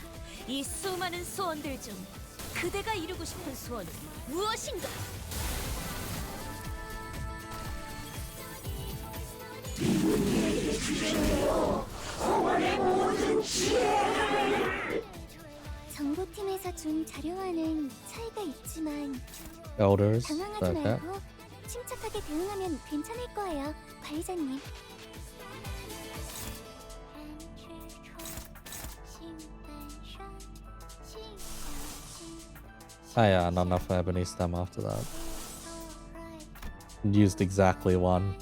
이 수많은 소원들 중 그대가 이루고 싶은 소원은 무엇인가? 정보팀에서 준 자료와는 차이가 있지만 Elders. 당황하지 Okay. 말고 침착하게 대응하면 괜찮을 거예요, 관리자님. Oh yeah, not enough ebony stem after that. Used exactly one.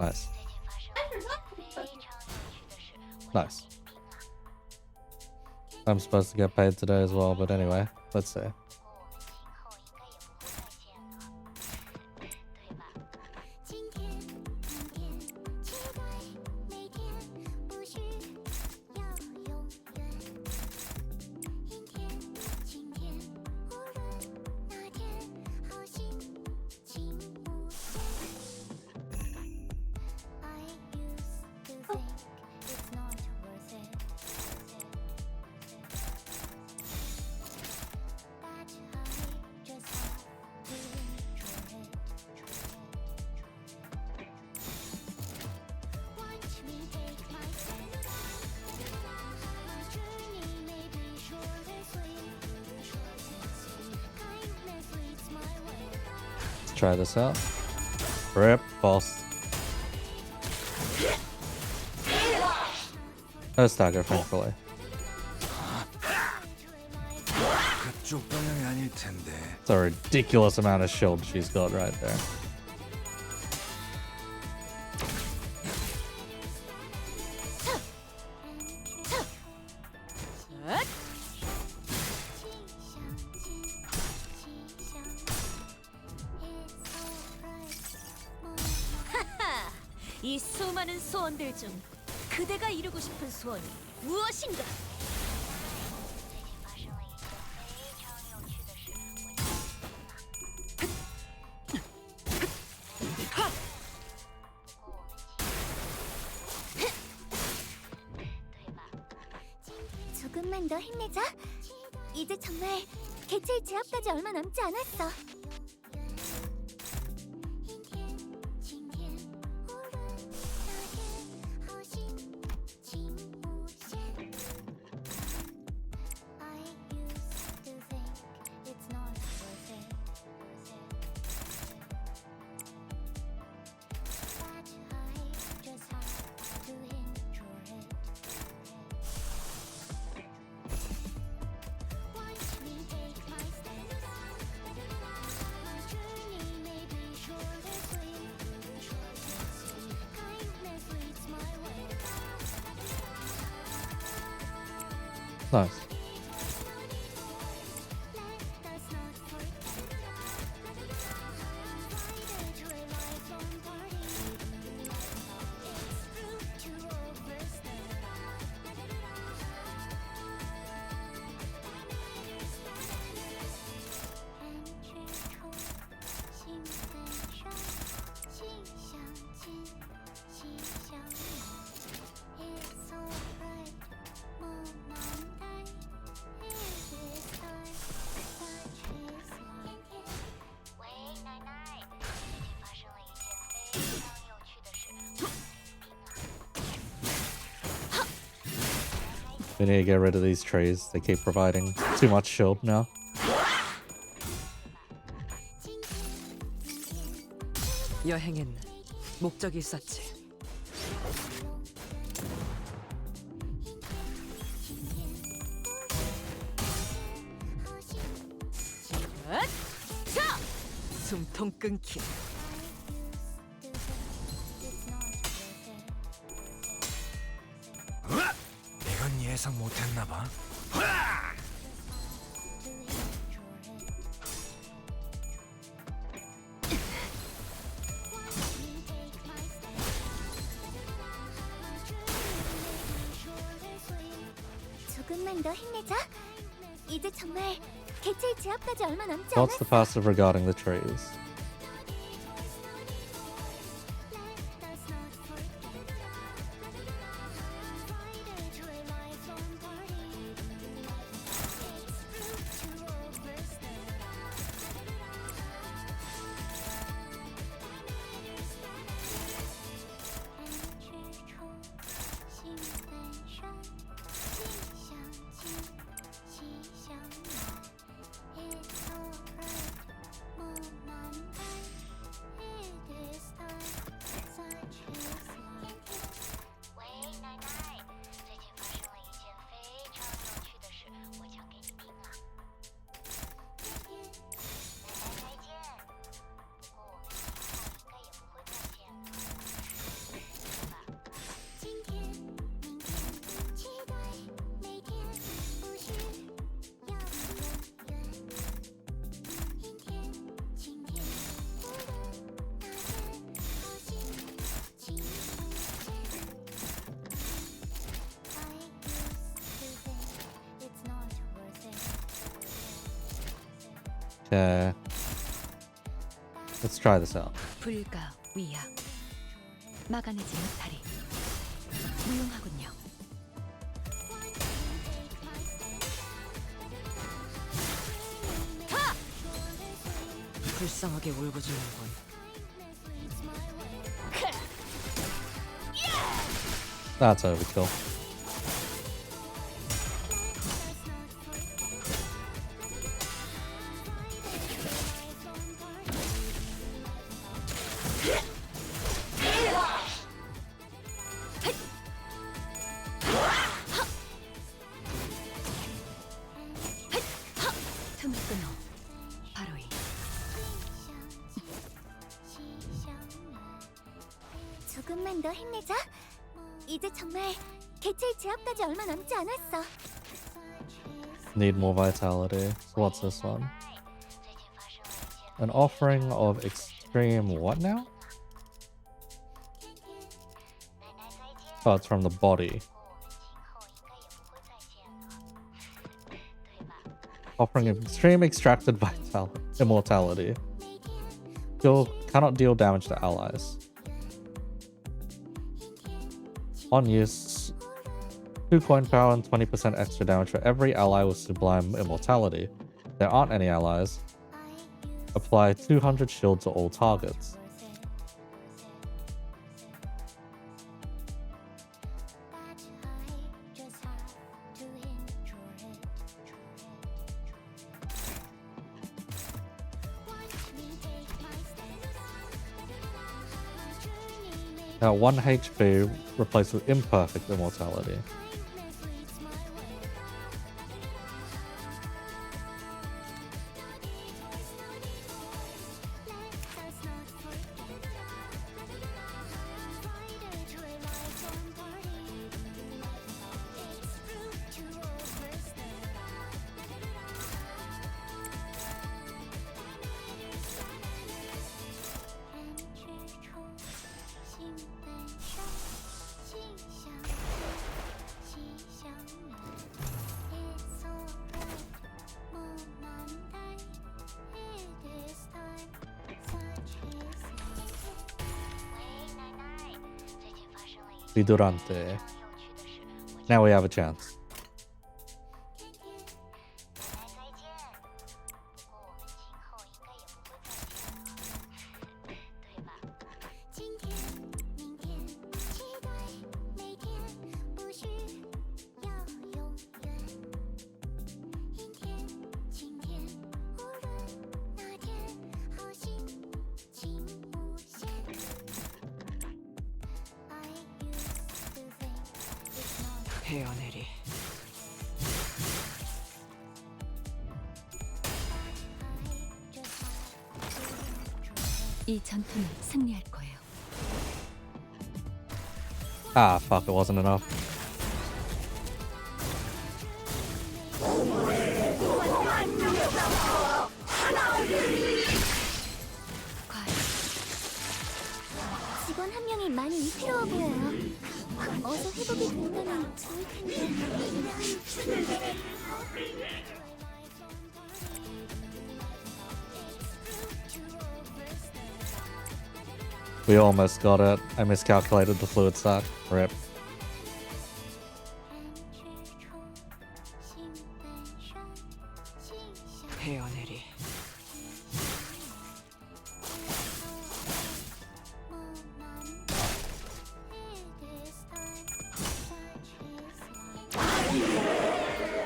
Nice. Nice. I'm supposed to get paid today as well, but anyway, let's see. Let's try this out. Rip, false. No stagger, thankfully. 그쪽 방향이 아닐 텐데. It's a ridiculous amount of shield she's got right there. 하하! 이 수많은 소원들 중 그대가 이루고 싶은 소원이 무엇인가? 조금만 더 힘내자. 이제 정말 개체의 제압까지 얼마 남지 않았어. Nice. We need to get rid of these trees. They keep providing too much shield now. 여행엔 목적이 있었지. 숨통 끊기. 이건 예상 못했나 봐. 조금만 더 힘내자. 이제 정말 개체의 제압까지 얼마 남지 What's 않았어. the passive regarding the trees? Okay. Let's try this out. 불가 위약 막아내지 못하리 무용하군요. 불쌍하게 울고짖는군. That's overkill. 틈을 끊어 바로이 조금만 더 힘내자. 이제 정말 개체의 제압까지 얼마 남지 않았어. Need more vitality. So what's this one? An offering of extreme what now? Oh, it's from the body. Offering of extreme extracted immortality. Cannot deal damage to allies. On use, 2 coin power and 20% extra damage for every ally with sublime immortality. There aren't any allies. Apply 200 shield to all targets. Now 1 HP replaced with imperfect immortality. Vidurante. Now we have a chance. 헤어내리. 이 전투는 승리할 거예요. Ah, fuck, it wasn't enough. 직원 한 명이 많이 필요해 보여요. 어서 회복이 되면 좋을 텐데. We almost got it. I miscalculated the fluid sac. Rip. 헤어내리.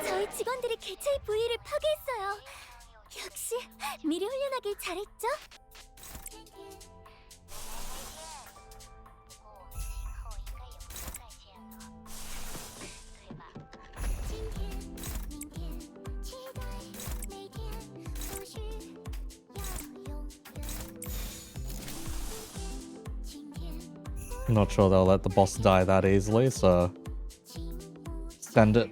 저희 직원들이 개체의 부위를 파괴했어요. 역시 미리 훈련하길 잘했죠? I'm not sure they'll let the boss die that easily, so send it.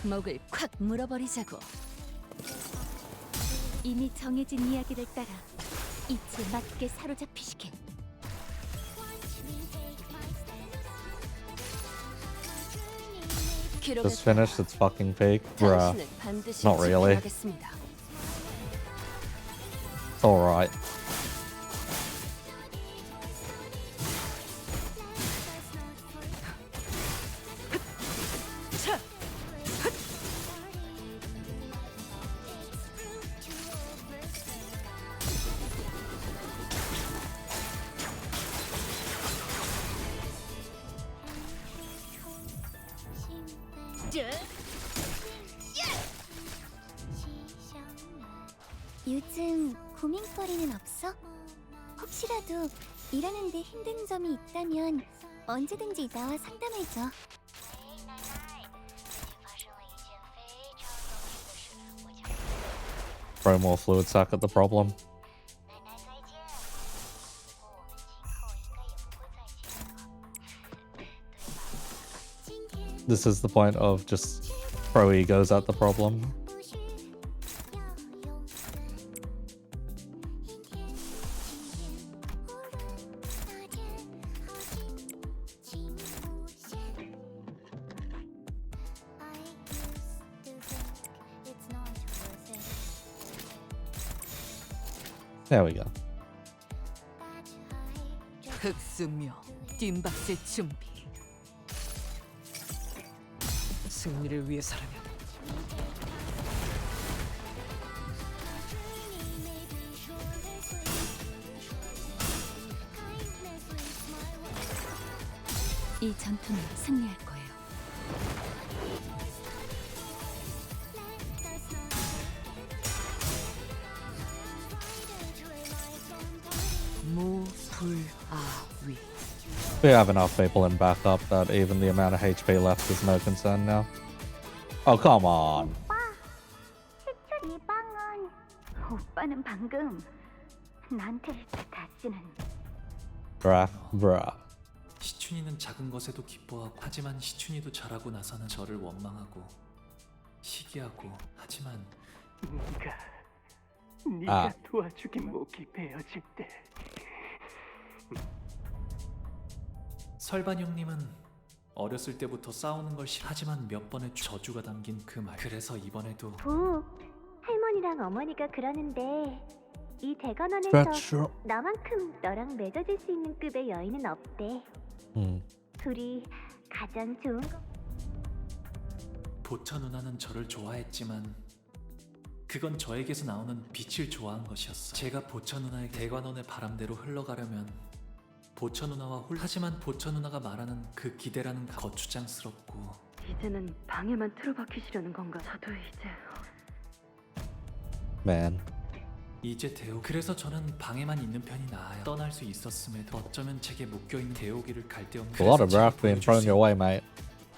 목을 콱 물어버리자고. 이미 정해진 이야기를 따라 이치에 맞게 사로잡히시게. Just finished its fucking peak? Bruh. Not really. It's alright. 요즘 고민거리는 없어? 혹시라도 일하는데 힘든 점이 있다면 언제든지 나와 상담해줘. Throw more fluid sac at the problem. This is the point of just throw egos at the problem. There we go. 흑수묘, 뜀박질 준비. 승리를 위해서라면 이 전투는 승리할 거예요. 무불아위. We have enough people in backup that even the amount of HP left is no concern now. Oh, come on. 이 방은 오빠는 방금 나한테 다시는 Bruh. 시춘이는 작은 것에도 기뻐하고 하지만 시춘이도 잘하고 나서는 저를 원망하고 시기하고 하지만 네가 도와주긴 목이 베어질 때 설반 형님은 어렸을 때부터 싸우는 걸 싫어하지만 몇 번의 저주가 담긴 그 말. 그래서 이번에도 부 할머니랑 어머니가 그러는데 이 대관원에서 Stretch. 나만큼 너랑 맺어질 수 있는 급의 여인은 없대. 둘이 가장 좋은 거. 보처 누나는 저를 좋아했지만 그건 저에게서 나오는 빛을 좋아한 것이었어. 제가 보처 누나의 대관원의 바람대로 흘러가려면 보처 누나와 하지만 보처 누나가 말하는 그 기대라는 거추장스럽고 이제는 방에만 틀어박히시려는 건가? 저도 이제 Man. 이제 대오. 그래서 저는 방에만 있는 편이 나아요. 떠날 수 있었음에도 어쩌면 제게 묶여 있는 대오기를 갈 데 없는. A lot of wrath being thrown your way, mate.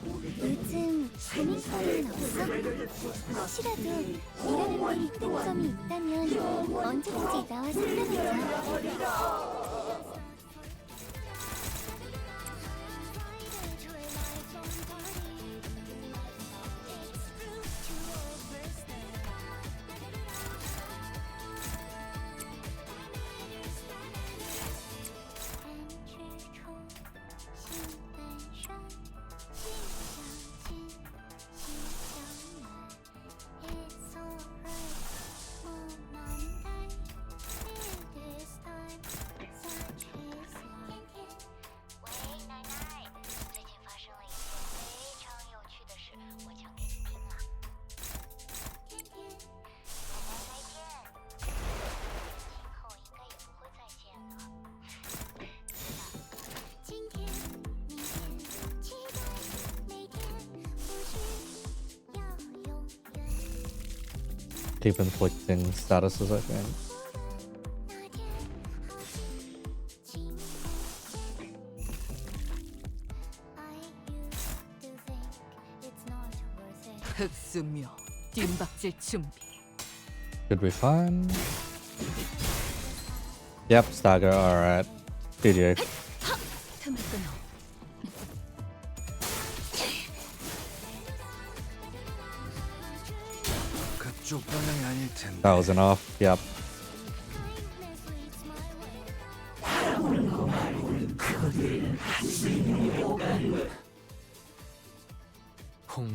요즘 고민거리는 없어? 혹시라도 일하는 데 있던 점이 있다면 언제든지 나와 상담하자. Keep inflicting statuses, I think. 흑수묘 뒷박질 준비. Should be fine. Yep, stagger, alright. GG. 틈을 끊어. 그쪽 방향이 아닐 텐데. That was enough, yep.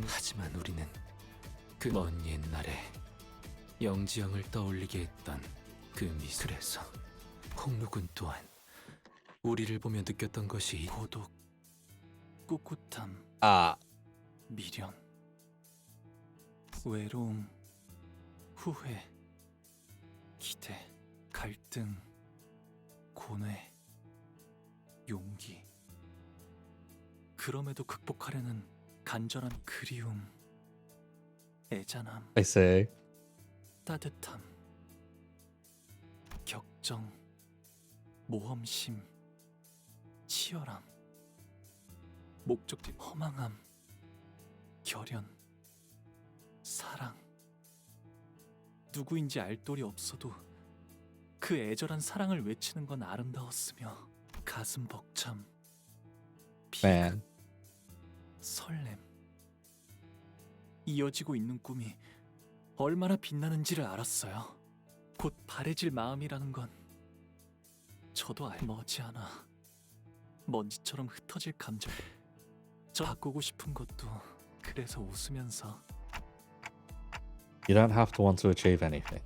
하지만 우리는 그 먼 옛날에 영지영을 떠올리게 했던 그 미술에서 홍록은 또한 우리를 보며 느꼈던 것이 고독, 꿋꿋함, 미련, 외로움, 후회, 기대, 갈등, 고뇌, 용기. 그럼에도 극복하려는 간절한 그리움, 애잔함, I see. 따뜻함, 격정, 모험심, 치열함, 목적지, 허망함, 결연, 사랑. 누구인지 알 도리 없어도 그 애절한 사랑을 외치는 건 아름다웠으며 가슴 벅참, Man. 설렘. 이어지고 있는 꿈이 얼마나 빛나는지를 알았어요. 곧 바래질 마음이라는 건 저도 머지않아 먼지처럼 흩어질 감정. 저 바꾸고 싶은 것도 그래서 웃으면서. You don't have to want to achieve anything.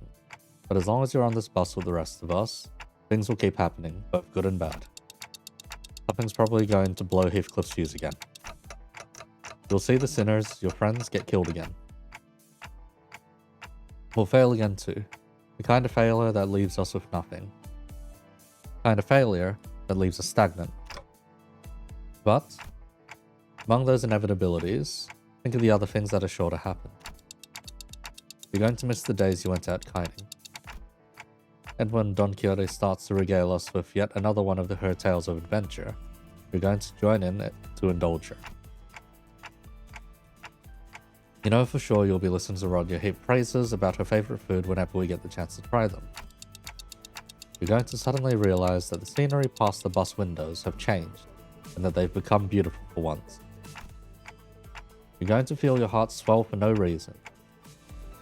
But as long as you're on this bus with the rest of us, things will keep happening, both good and bad. Something's probably going to blow Heathcliff's fuse again. You'll see the sinners, your friends, get killed again. We'll fail again too. The kind of failure that leaves us with nothing. The kind of failure that leaves us stagnant. But, among those inevitabilities, think of the other things that are sure to happen. You're going to miss the days you went out kiting. And when Don Quixote starts to regale us with yet another one of her tales of adventure, you're going to join in to indulge her. You know for sure you'll be listening to Rodia heap praises about her favourite food whenever we get the chance to try them. You're going to suddenly realise that the scenery past the bus windows have changed, and that they've become beautiful for once. You're going to feel your heart swell for no reason,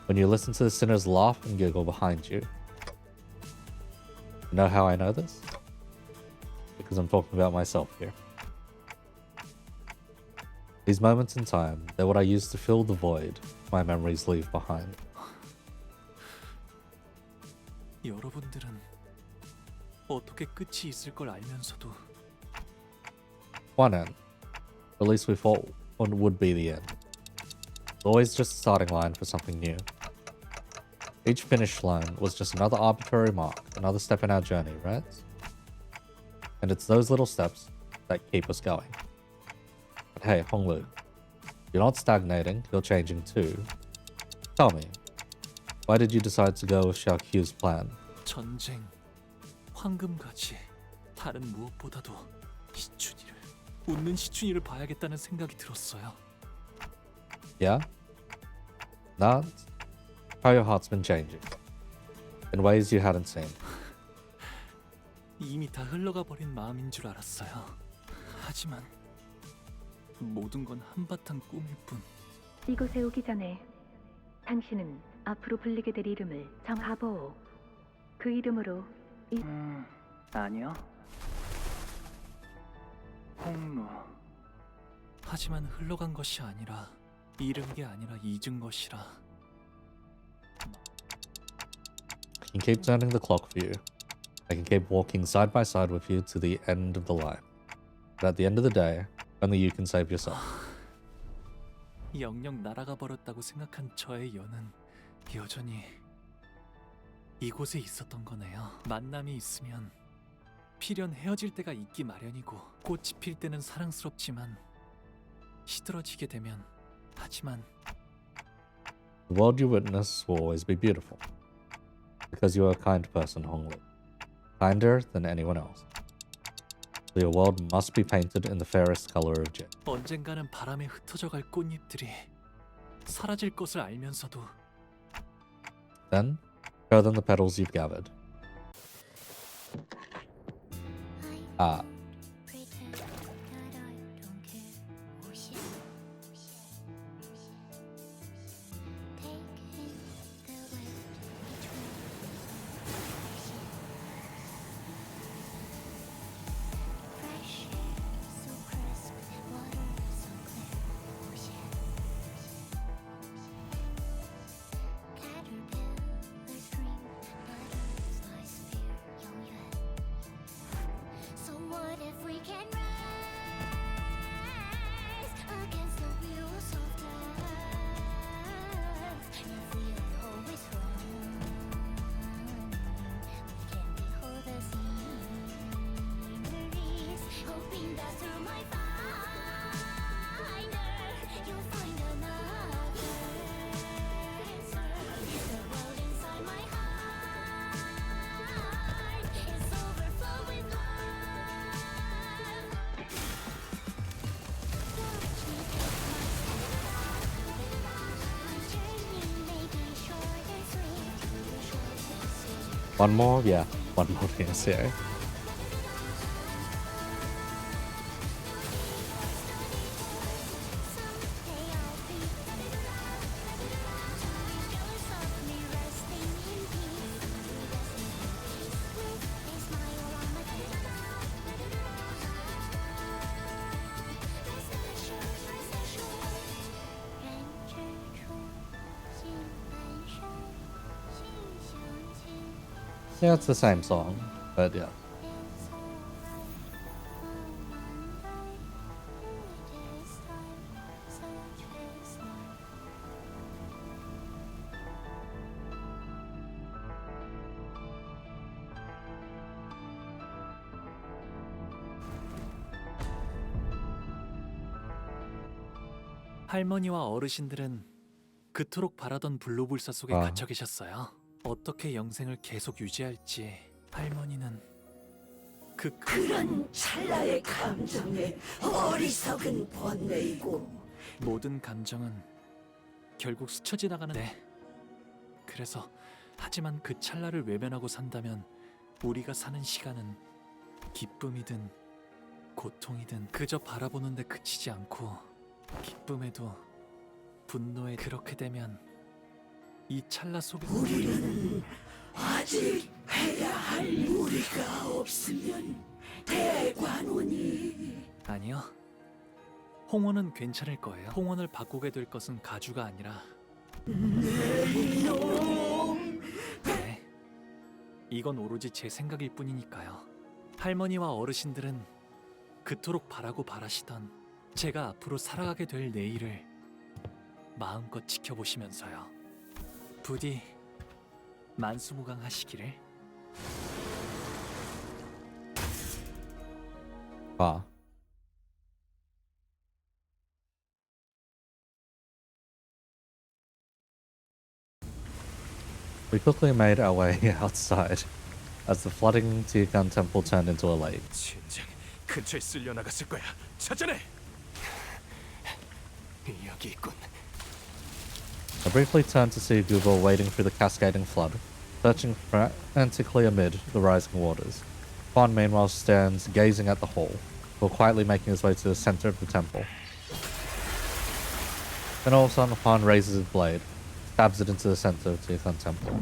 when you listen to the sinners laugh and giggle behind you. You know how I know this? Because I'm talking about myself here. These moments in time, they're what I use to fill the void my memories leave behind. 여러분들은 어떻게 끝이 있을 걸 알면서도 One end. At least we thought one would be the end. It's always just a starting line for something new. Each finish line was just another arbitrary mark, another step in our journey, right? And it's those little steps that keep us going. But hey, Honglu, you're not stagnating, you're changing too. Tell me, why did you decide to go with Xiao Qiu's plan? 전쟁, 황금가지, 다른 무엇보다도 시춘이를, 웃는 시춘이를 봐야겠다는 생각이 들었어요. Yeah? That's how your heart's been changing. In ways you hadn't seen. 이미 다 흘러가 버린 마음인 줄 알았어요. 하지만 모든 건 한바탕 꿈일 뿐. 이곳에 오기 전에 당신은 앞으로 불리게 될 이름을 정하보. 그 이름으로 아니요. 홍로. 하지만 흘러간 것이 아니라 잃은 게 아니라 잊은 것이라. I can keep turning the clock for you. I can keep walking side by side with you to the end of the line. But at the end of the day, only you can save yourself. 영영 날아가 버렸다고 생각한 저의 연은 여전히 이곳에 있었던 거네요. 만남이 있으면 필연 헤어질 때가 있기 마련이고, 꽃이 필 때는 사랑스럽지만 시들어지게 되면, 하지만 The world you witness will always be beautiful. Because you are a kind person, Honglu. Kinder than anyone else. So your world must be painted in the fairest color of jet. 언젠가는 바람에 흩어져 갈 꽃잎들이 사라질 것을 알면서도 Then, show them the petals you've gathered. Ah. One more? Yeah, one more DNC. Yeah, it's the same song, but yeah. 할머니와 어르신들은 그토록 바라던 불로불사 속에 아. 갇혀 계셨어요. 어떻게 영생을 계속 유지할지 할머니는 그런 찰나의 감정에 어리석은 번뇌이고 모든 감정은 결국 스쳐 지나가는데, 그래서 하지만 그 찰나를 외면하고 산다면 우리가 사는 시간은 기쁨이든 고통이든 그저 바라보는데 그치지 않고, 기쁨에도 분노에, 그렇게 되면 이 찰나 속에 우리는 아직 해야 할 무리가 없으면 대관원이 아니요. 홍원은 괜찮을 거예요. 홍원을 바꾸게 될 것은 가주가 아니라 네, 이건 오로지 제 생각일 뿐이니까요. 할머니와 어르신들은 그토록 바라고 바라시던 제가 앞으로 살아가게 될 내일을 마음껏 지켜보시면서요. 부디 만수무강하시기를. Ah. We quickly made our way outside as the flooding Tiakan temple turned into a lake. 젠장, 근처에 쓸려 나갔을 거야. 찾아내. 여기 있군. I briefly turned to see Google wading through the cascading flood, searching frantically amid the rising waters. Juan meanwhile stands gazing at the hall, while quietly making his way to the center of the temple. Then all of a sudden Juan raises his blade, stabs it into the center of Tiakan temple.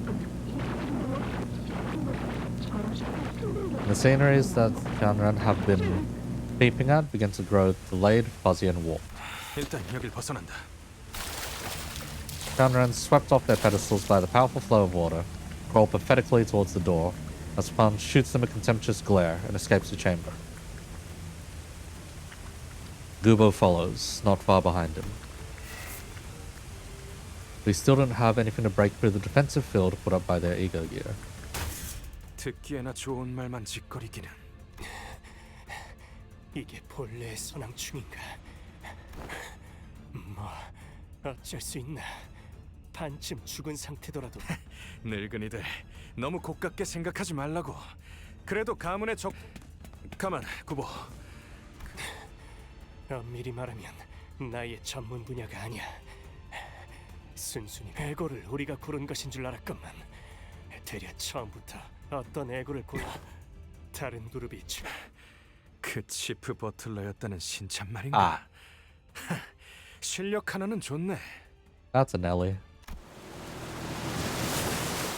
The sceneries that Tianren have been peeping at begin to grow delayed, fuzzy, and warped. 일단 여길 벗어난다. Tianren, swept off their pedestals by the powerful flow of water, crawl pathetically towards the door as Pan shoots them a contemptuous glare and escapes the chamber. Gubo follows, not far behind him. We still don't have anything to break through the defensive field put up by their ego gear. 듣기에나 좋은 말만 짓거리기는. 이게 본래의 선왕충인가? 뭐 어쩔 수 있나? 반쯤 죽은 상태더라도. 늙은이들 너무 고깝게 생각하지 말라고. 그래도 가문의 적. 가만, 구보. 엄밀히 말하면 나의 전문 분야가 아니야. 순순히 애고를 우리가 고른 것인 줄 알았건만 대려 처음부터 어떤 애고를 고른 다른 그룹이 그 치프 버틀러였다는 신참 말인가? 실력 하나는 좋네. That's an Ellie.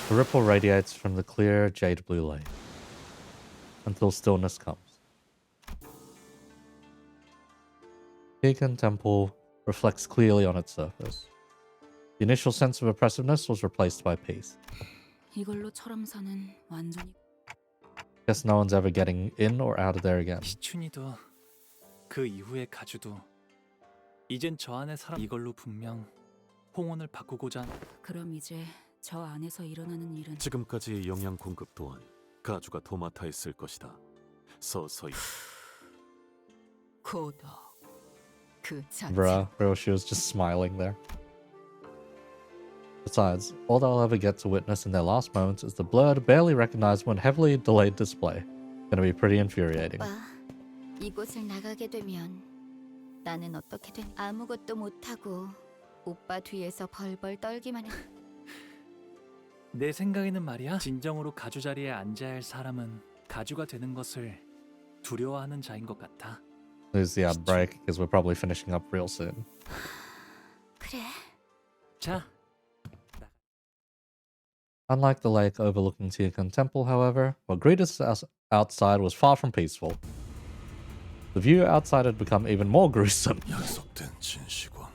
The ripple radiates from the clear jade blue lake until stillness comes. Tiakan Temple reflects clearly on its surface. The initial sense of oppressiveness was replaced by peace. 이걸로 철암사는 완전히. Guess no one's ever getting in or out of there again. 시춘이도 그 이후의 가주도 이젠 저 안에 사람 이걸로 분명 홍원을 바꾸고자. 그럼 이제 저 안에서 일어나는 일은 지금까지의 영양 공급 또한 가주가 도맡아 있을 것이다. 서서히. 고독 그 자체. Bruh, bro, she was just smiling there. Besides, all they'll ever get to witness in their last moments is the blurred, barely recognizable and heavily delayed display. Gonna be pretty infuriating. 오빠, 이곳을 나가게 되면 나는 어떻게 된? 아무것도 못하고 오빠 뒤에서 벌벌 떨기만 해. 내 생각에는 말이야. 진정으로 가주 자리에 앉아야 할 사람은 가주가 되는 것을 두려워하는 자인 것 같아. Lose the break because we're probably finishing up real soon. 그래. 자. Unlike the lake overlooking Tiakan Temple, however, what greeted us outside was far from peaceful. The view outside had become even more gruesome. 약속된 진시권.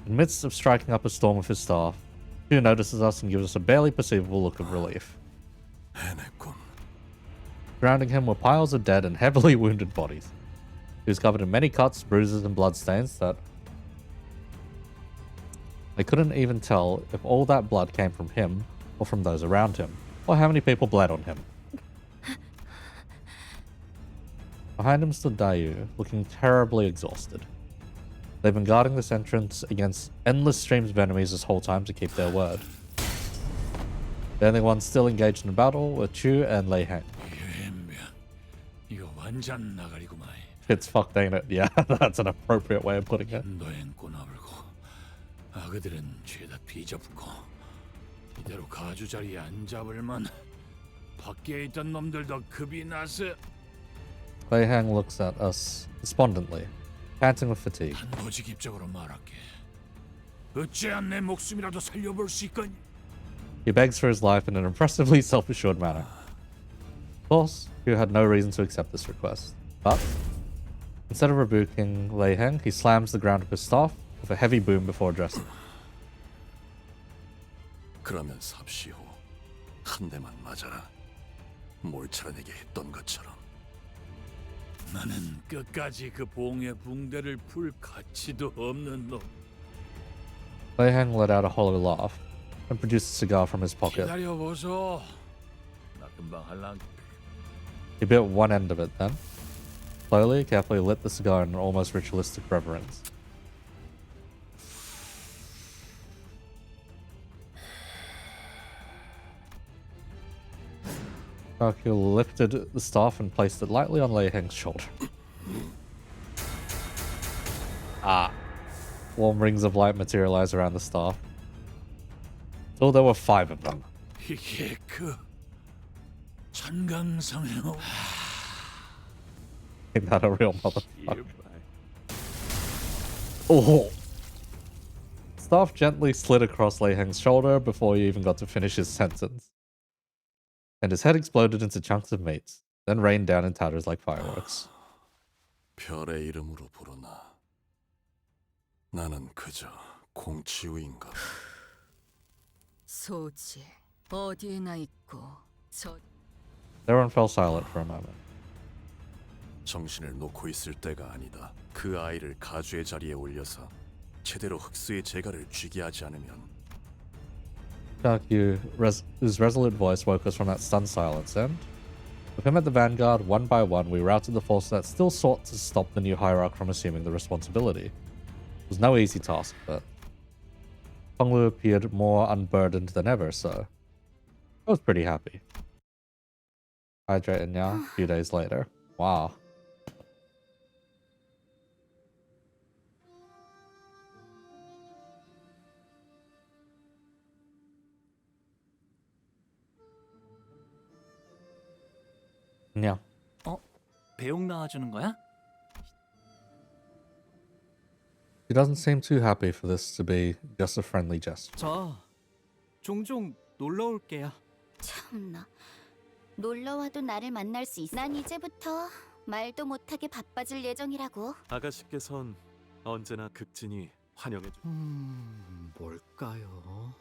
In the midst of striking up a storm with his staff, Hugh notices us and gives us a barely perceivable look of relief. Surrounding him were piles of dead and heavily wounded bodies. He was covered in many cuts, bruises, and bloodstains that they couldn't even tell if all that blood came from him or from those around him, or how many people bled on him. Behind him stood Dayu, looking terribly exhausted. They've been guarding this entrance against endless streams of enemies this whole time to keep their word. The only ones still engaged in battle were Chu and Lei Heng. 이거 완전 나가리구만. It's fucked, ain't it? Yeah, that's an appropriate way of putting it. 너엔 꼬나불고 아그들은 죄다 비접고 이대로 가주 자리에 안 잡을만 밖에 있던 놈들도 겁이 나서. Lei Heng looks at us despondently, panting with fatigue. 단도직입적으로 말할게. 어찌한 내 목숨이라도 살려볼 수 있겠니? He begs for his life in an impressively self-assured manner. Of course, Hugh had no reason to accept this request, but instead of rebuking Lei Heng, he slams the ground with his staff with a heavy boom before addressing. 그러면 삽시호 한 대만 맞아라. 몰차려내게 했던 것처럼. 나는 끝까지 그 봉의 붕대를 풀 가치도 없는 놈. Lei Heng let out a hollow laugh and produced a cigar from his pocket. 기다려보소. 나 금방 할랑. He bit one end of it then, slowly, carefully lit the cigar in an almost ritualistic reverence. Kakyu lifted the staff and placed it lightly on Lei Heng's shoulder. Warm rings of light materialize around the staff. So there were 5 of them. 이게 그 천강성이요. Ain't that a real motherfucker? Oh! Staff gently slid across Lei Heng's shoulder before he even got to finish his sentence. And his head exploded into chunks of meat, then rained down in tatters like fireworks. 별의 이름으로 부르나. 나는 그저 공치우인가. 소지 어디에나 있고 저 Everyone fell silent for a moment. 정신을 놓고 있을 때가 아니다. 그 아이를 가주의 자리에 올려서 제대로 흑수의 재갈을 쥐게 하지 않으면. Kakyu, whose resolute voice woke us from that stunned silence, and with him at the vanguard, one by one, we routed the force that still sought to stop the new hierarch from assuming the responsibility. It was no easy task, but Honglu appeared more unburdened than ever, so I was pretty happy. Hydrated now, a few days later. Wow. Yeah. 배웅 나와주는 거야? He doesn't seem too happy for this to be just a friendly gesture. 저 종종 놀러 올게요. 참나. 놀러와도 나를 만날 수 있어. 난 이제부터 말도 못하게 바빠질 예정이라고. 아가씨께선 언제나 극진히 환영해 주. 뭘까요?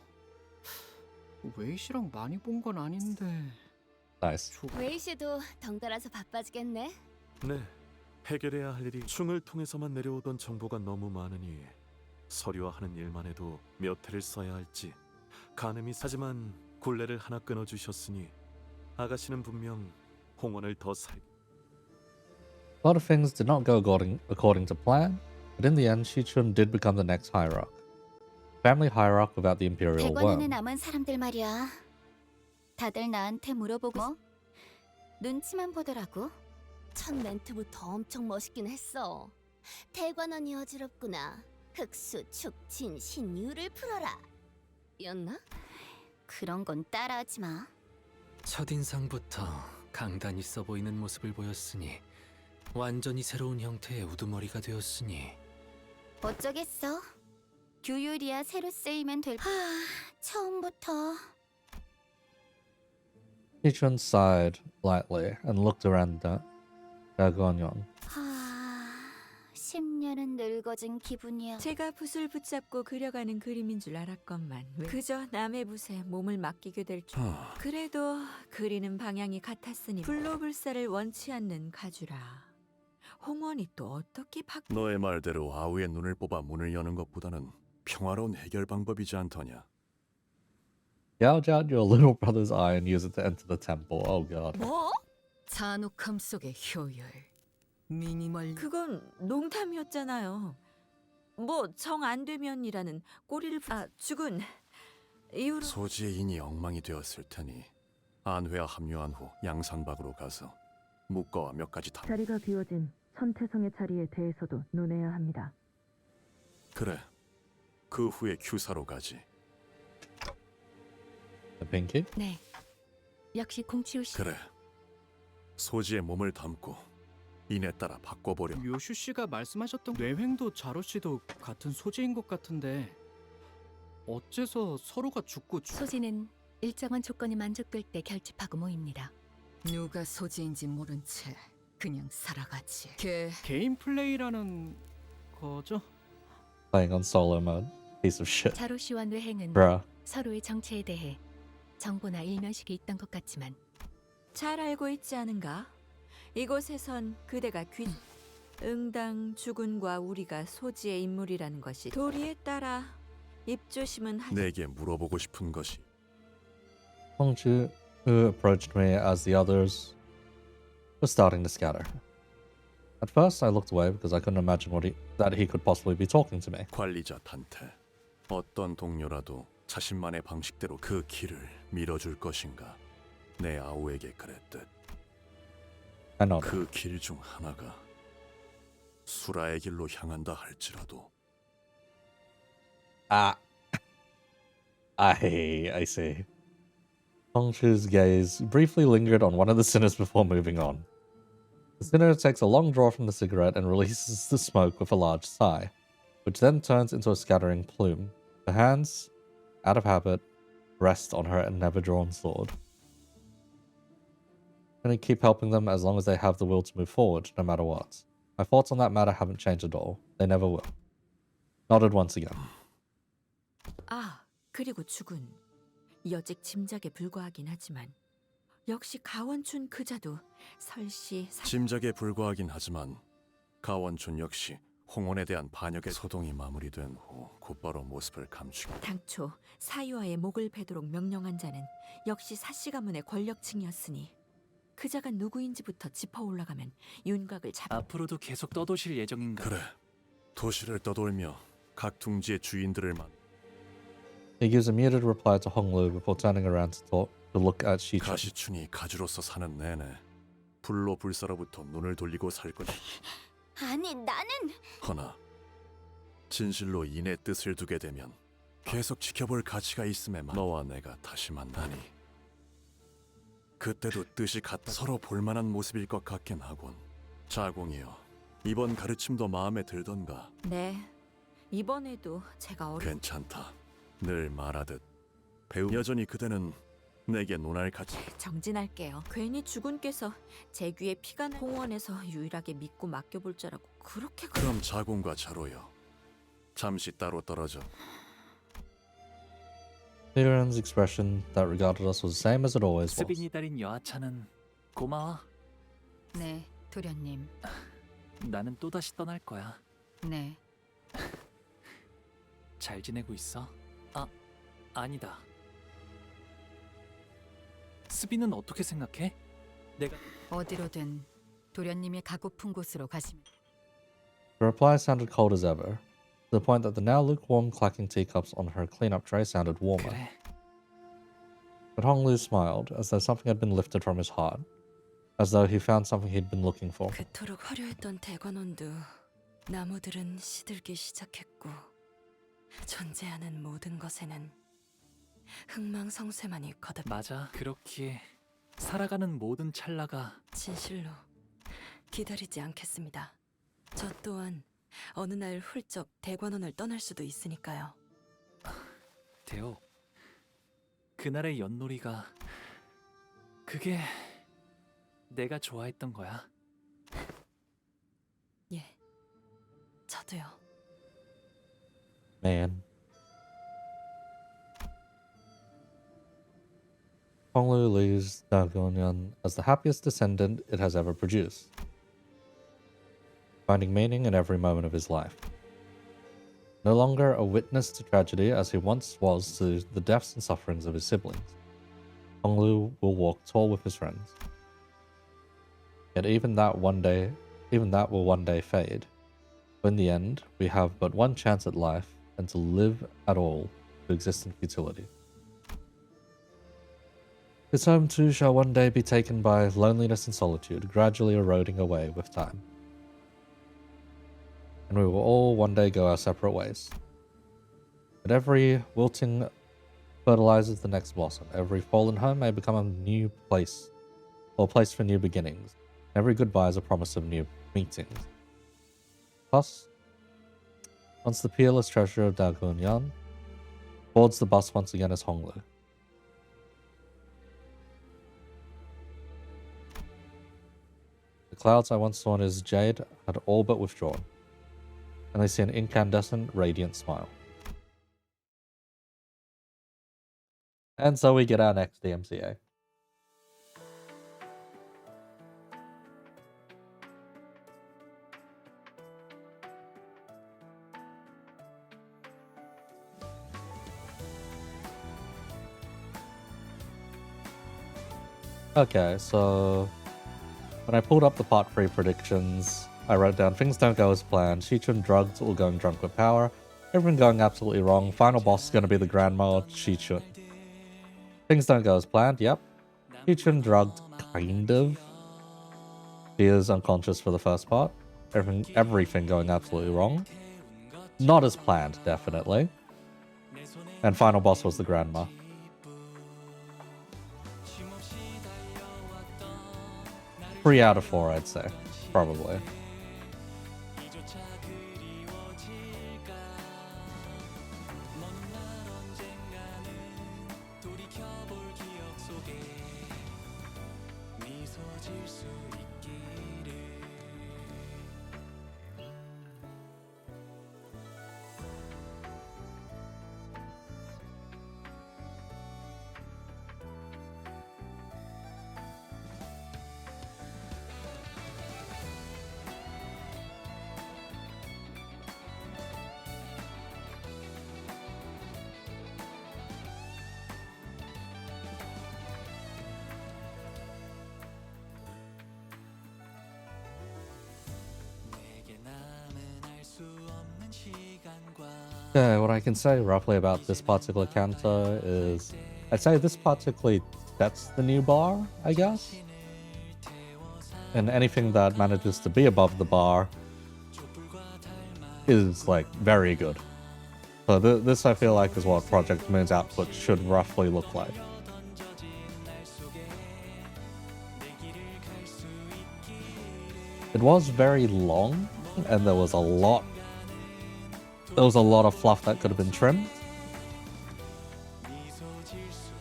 웨이시랑 많이 본 건 아닌데. Nice. 웨이시도 덩달아서 바빠지겠네. 네, 해결해야 할 일이 충을 통해서만 내려오던 정보가 너무 많으니 서류화하는 일만 해도 몇 해를 써야 할지 가늠이 하지만 굴레를 하나 끊어주셨으니 아가씨는 분명 홍원을 더 살. A lot of things did not go according to plan, but in the end, Shichun did become the next hierarch. Family hierarch without the imperial 대관원에 worm. 남은 사람들 말이야. 다들 나한테 물어보고 뭐? 눈치만 보더라고. 첫 멘트부터 엄청 멋있긴 했어. 대관원이 어지럽구나. 흑수, 축진, 신유를 풀어라. 였나? 그런 건 따라하지 마. 첫인상부터 강단 있어 보이는 모습을 보였으니 완전히 새로운 형태의 우두머리가 되었으니 어쩌겠어. 규율이야 새로 쓰이면 될. 처음부터. Shichun sighed lightly and looked around Dagonyon. 10년은 늙어진 기분이야. 제가 붓을 붙잡고 그려가는 그림인 줄 알았건만 그저 남의 붓에 몸을 맡기게 될 줄. 그래도 그리는 방향이 같았으니 불로불사를 원치 않는 가주라. 홍원이 또 어떻게 너의 말대로 아우의 눈을 뽑아 문을 여는 것보다는 평화로운 해결 방법이지 않더냐. Gouge out your little brother's eye and use it to enter the temple. Oh god. 뭐? 잔혹함 속의 효율. 미니멀. 그건 농담이었잖아요. 뭐 정 안 되면이라는 꼬리를 죽은 이후로 소지의 인이 엉망이 되었을 테니 안회와 합류한 후 양산박으로 가서 묵과와 몇 가지 다. 자리가 비워진 천태성의 자리에 대해서도 논해야 합니다. 그래. 그 후에 규사로 가지. The pinky? 네. 역시 공치우 씨. 그래. 소지의 몸을 담고 인에 따라 바꿔보려. 요슈 씨가 말씀하셨던 뇌횡도 자로 씨도 같은 소재인 것 같은데 어째서 서로가 죽고 소지는 일정한 조건이 만족될 때 결집하고 모입니다. 누가 소지인지 모른 채 그냥 살아가지. 개인 플레이라는 거죠? Playing on solo mode. Piece of shit. 자로 씨와 뇌행은 Bruh. 서로의 정체에 대해 정보나 일면식이 있던 것 같지만 잘 알고 있지 않은가? 이곳에선 그대가 응당 주군과 우리가 소지의 인물이라는 것이 도리에 따라 입조심은 내게 물어보고 싶은 것이 Hongju, who approached me as the others was starting to scatter. At first, I looked away because I couldn't imagine that he could possibly be talking to me. 관리자 단테. 어떤 동료라도 자신만의 방식대로 그 길을 밀어줄 것인가? 내 아우에게 그랬듯. I know. 그 길 중 하나가 수라의 길로 향한다 할지라도. Ah, I see. Hongshu's gaze briefly lingered on one of the sinners before moving on. The sinner takes a long draw from the cigarette and releases the smoke with a large sigh, which then turns into a scattering plume. Her hands, out of habit, rest on her never-drawn sword. I'm going to keep helping them as long as they have the will to move forward, no matter what. My thoughts on that matter haven't changed at all. They never will. Nodded once again. 아, 그리고 죽은 여직 짐작에 불과하긴 하지만 역시 가원춘 그자도 설씨 짐작에 불과하긴 하지만 가원춘 역시 홍원에 대한 반역의 소동이 마무리된 후 곧바로 모습을 감추고 당초 사유아의 목을 베도록 명령한 자는 역시 사씨 가문의 권력층이었으니 그자가 누구인지부터 짚어 올라가면 윤곽을 잡. 앞으로도 계속 떠도실 예정인가? 그래. 도시를 떠돌며 각 둥지의 주인들을 만. He gives a muted reply to Honglu before turning around to look at Shichun. 가시춘이 가주로서 사는 내내 불로불사로부터 눈을 돌리고 살 거니. 아니, 나는 허나 진실로 인의 뜻을 두게 되면 계속 지켜볼 가치가 있음에만 너와 내가 다시 만나니 그때도 뜻이 같다 서로 볼만한 모습일 것 같긴 하군. 자공이여, 이번 가르침도 마음에 들던가? 네, 이번에도 제가 괜찮다. 늘 말하듯 배우 여전히 그대는 내게 논할 가치. 정진할게요. 괜히 주군께서 제 귀에 피가 나 공원에서 유일하게 믿고 맡겨볼 자라고 그렇게. 그럼 자공과 자로여, 잠시 따로 떨어져. Theron's expression that regarded us was the same as it always was. 스빈이 달인 여하차는 고마워. 네, 도련님. 나는 또다시 떠날 거야. 네. 잘 지내고 있어? 아니다. 스빈은 어떻게 생각해? 내가 어디로든 도련님이 가고픈 곳으로 가시면. The reply sounded cold as ever, to the point that the now lukewarm clacking teacups on her clean-up tray sounded warmer. 그래. But Honglu smiled, as though something had been lifted from his heart, as though he found something he'd been looking for. 그토록 화려했던 대관원도 나무들은 시들기 시작했고 존재하는 모든 것에는 흥망성쇠만이 거듭. 맞아. 그렇기에 살아가는 모든 찰나가 진실로 기다리지 않겠습니다. 저 또한 어느 날 훌쩍 대관원을 떠날 수도 있으니까요. 대호. 그날의 윷놀이가 그게 내가 좋아했던 거야. 예, 저도요. Man. Honglu leaves Dagonyan as the happiest descendant it has ever produced, finding meaning in every moment of his life. No longer a witness to tragedy as he once was to the deaths and sufferings of his siblings, Honglu will walk tall with his friends. Yet even that will one day fade. In the end, we have but one chance at life, and to live at all, to exist in futility. His home too shall one day be taken by loneliness and solitude, gradually eroding away with time. And we will all one day go our separate ways. But every wilting fertilizes the next blossom. Every fallen home may become a new place, or a place for new beginnings. Every goodbye is a promise of new meetings. Thus, once the peerless treasure of Dagunyan boards the bus once again as Honglu. The clouds I once saw in his jade had all but withdrawn, and they see an incandescent, radiant smile. And so we get our next DMCA. Okay, so when I pulled up the part 3 predictions, I wrote down things don't go as planned, Shichun drugged or going drunk with power, everything going absolutely wrong, final boss is going to be the grandma Shichun. Things don't go as planned, yep. Shichun drugged, kind of. She is unconscious for the first part. Everything going absolutely wrong. Not as planned, definitely. And final boss was the grandma. Three out of four, I'd say. Probably. Okay, what I can say roughly about this particular canto is I'd say this particularly sets the new bar, I guess. And anything that manages to be above the bar is like very good. So this I feel like is what Project Moon's output should roughly look like. It was very long and there was a lot of fluff that could have been trimmed.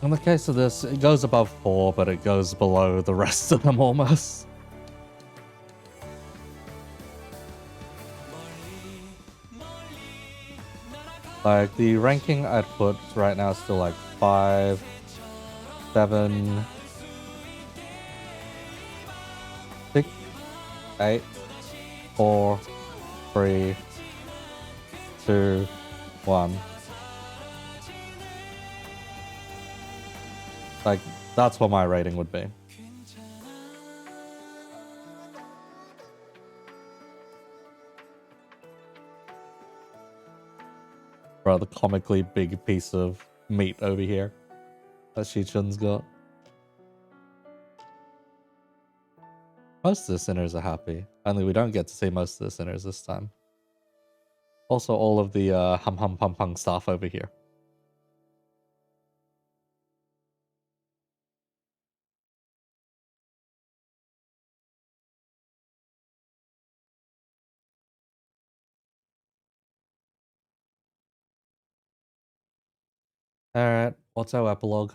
In the case of this, it goes above 4, but it goes below the rest of them almost. Like, the ranking I'd put right now is still like 5, 7, 6, 8, 4, 3, 2, 1. Like, that's what my rating would be. Bro, the comically big piece of meat over here that Shichun's got. Most of the sinners are happy. Only we don't get to see most of the sinners this time. Also, all of the hum hum pum pum stuff over here. Alright, what's our epilogue?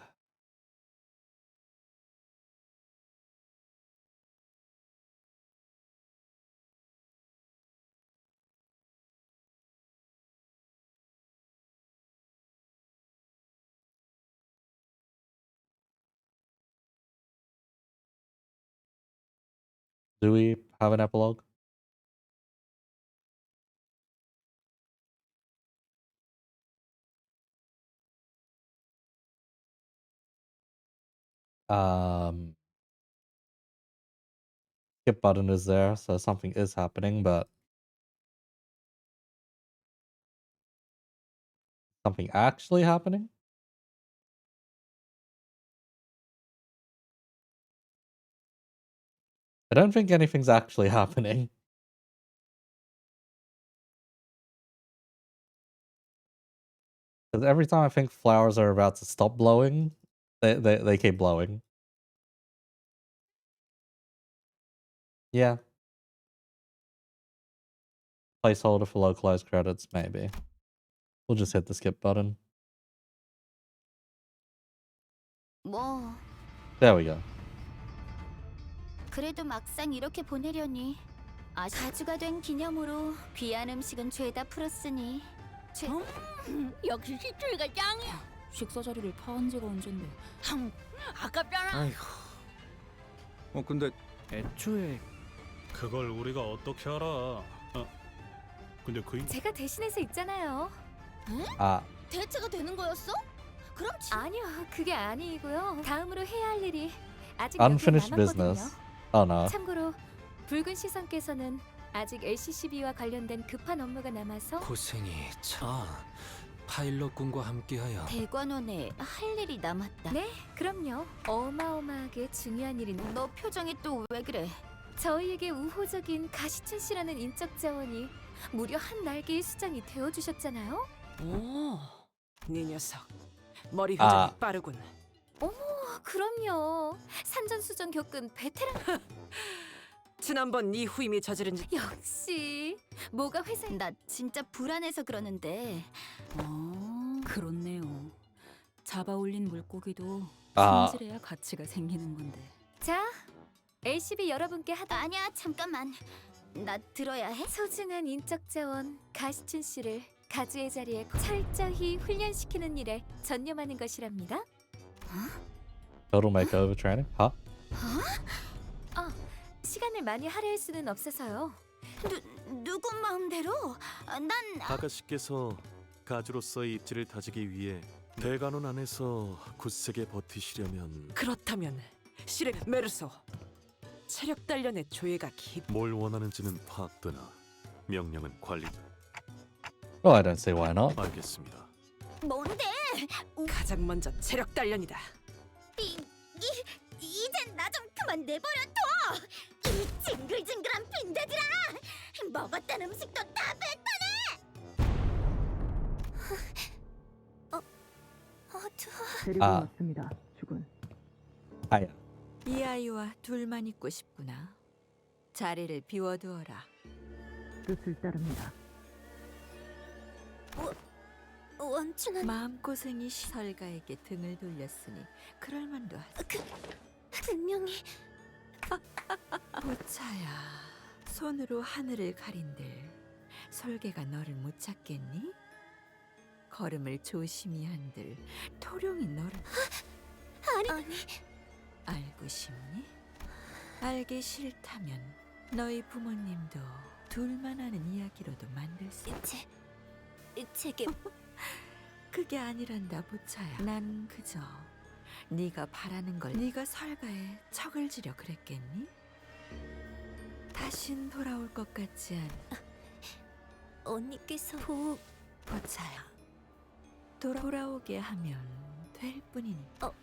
Do we have an epilogue? Skip button is there, so something is happening, but something actually happening? I don't think anything's actually happening. Because every time I think flowers are about to stop blowing, they keep blowing. Yeah. Placeholder for localized credits, maybe. We'll just hit the skip button. 뭐 There we go. 그래도 막상 이렇게 보내려니 가주가 된 기념으로 귀한 음식은 죄다 풀었으니 역시 시추이가 짱이야. 식사 자리를 파한 지가 언젠데. 아깝잖아. 아이고. 근데 애초에 그걸 우리가 어떻게 알아? 근데 그 제가 대신해서 있잖아요. 아. 대체가 되는 거였어? 그럼 아니요, 그게 아니고요. 다음으로 해야 할 일이 아직 Unfinished 몇 개 남았거든요. business. Oh no. 참고로 붉은 시선께서는 아직 LCCB와 관련된 급한 업무가 남아서 고생이 참. 파일럿군과 함께하여 대관원에 할 일이 남았다. 네, 그럼요. 어마어마하게 중요한 일인. 너 표정이 또 왜 그래? 저희에게 우호적인 가시춘 씨라는 인적 자원이 무려 한 날개의 수장이 되어주셨잖아요. 오, 네 녀석 머리 회전이 빠르군. 어머, 그럼요. 산전수전 겪은 베테랑. 지난번 네 후임이 저지른 짓. 역시 뭐가 회사. 나 진짜 불안해서 그러는데. 그렇네요. 잡아올린 물고기도 아. 손질해야 가치가 생기는 건데. 자, LCB 여러분께 아니야, 잠깐만. 나 들어야 해? 소중한 인적 자원 가시춘 씨를 가주의 자리에 철저히 훈련시키는 일에 전념하는 것이랍니다. Total makeover training? Huh? 시간을 많이 할애할 수는 없어서요. 누구 마음대로? 난 아가씨께서 가주로서의 입지를 다지기 위해 대관원 안에서 굳세게 버티시려면 그렇다면 실의 메르소 체력 단련의 조예가 깊. 뭘 원하는지는 파악되나 명령은 관리. Well, I don't see why not. 알겠습니다. 뭔데? 가장 먼저 체력 단련이다. 이젠 나 좀 그만 내버려 둬! 이 징글징글한 빈대들아! 먹었던 음식도 다 뱉어내! 데리고 아. 왔습니다, 주군. 아야. 이 아이와 둘만 있고 싶구나. 자리를 비워두어라. 뜻을 따릅니다. 원춘은 마음고생이 설가에게 등을 돌렸으니 그럴만도 하지. 분명히 보차야, 손으로 하늘을 가린들 설계가 너를 못 찾겠니? 걸음을 조심히 한들 토룡이 너를 아니 알고 싶니? 알기 싫다면 너희 부모님도 둘만 아는 이야기로도 만들 수 있지. 제게 그게 아니란다, 보차야. 난 그저 네가 바라는 걸 네가 설가에 척을 지려 그랬겠니? 다신 돌아올 것 같지 않. 언니께서 보차야, 돌아오게 하면 될 뿐이니. 좀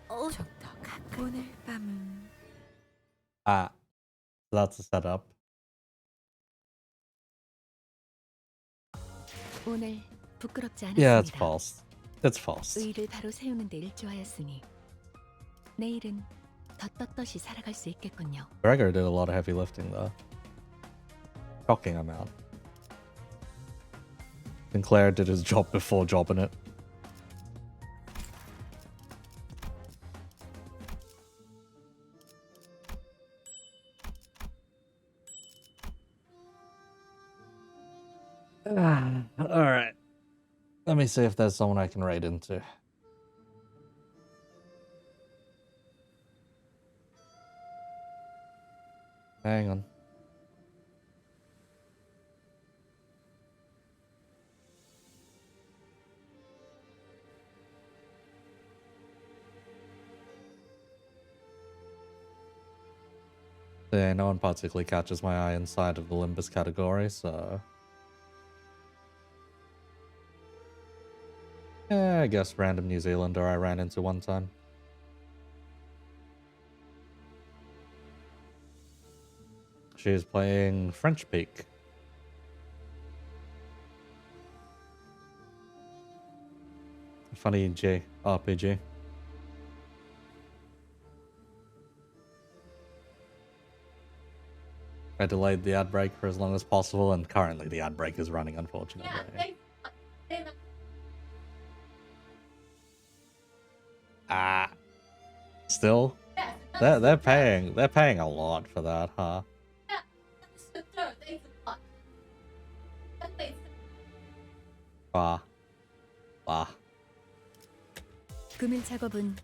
더 가까이. 오늘 밤은 That's a setup. 오늘 부끄럽지 않았습니다. Yeah, it's false. It's false. 의를 바로 세우는 데 일조하였으니 내일은 더 떳떳이 살아갈 수 있겠군요. Gregor did a lot of heavy lifting though. Shocking amount. Sinclair did his job before jobbing it. Alright. Let me see if there's someone I can raid into. Hang on. Yeah, no one particularly catches my eye inside of the Limbus category, so... Yeah, I guess random New Zealander I ran into one time. She's playing French Peak. Funny RPG. I delayed the ad break for as long as possible, and currently the ad break is running, unfortunately. Still, they're paying a lot for that, huh? 와. 금일 작업은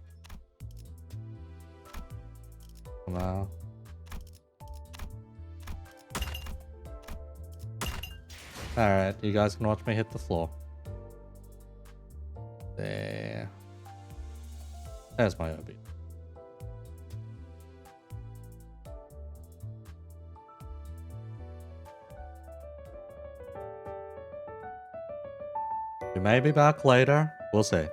고마워. Alright, you guys can watch me hit the floor. There. There's my Obi. We may be back later. We'll see.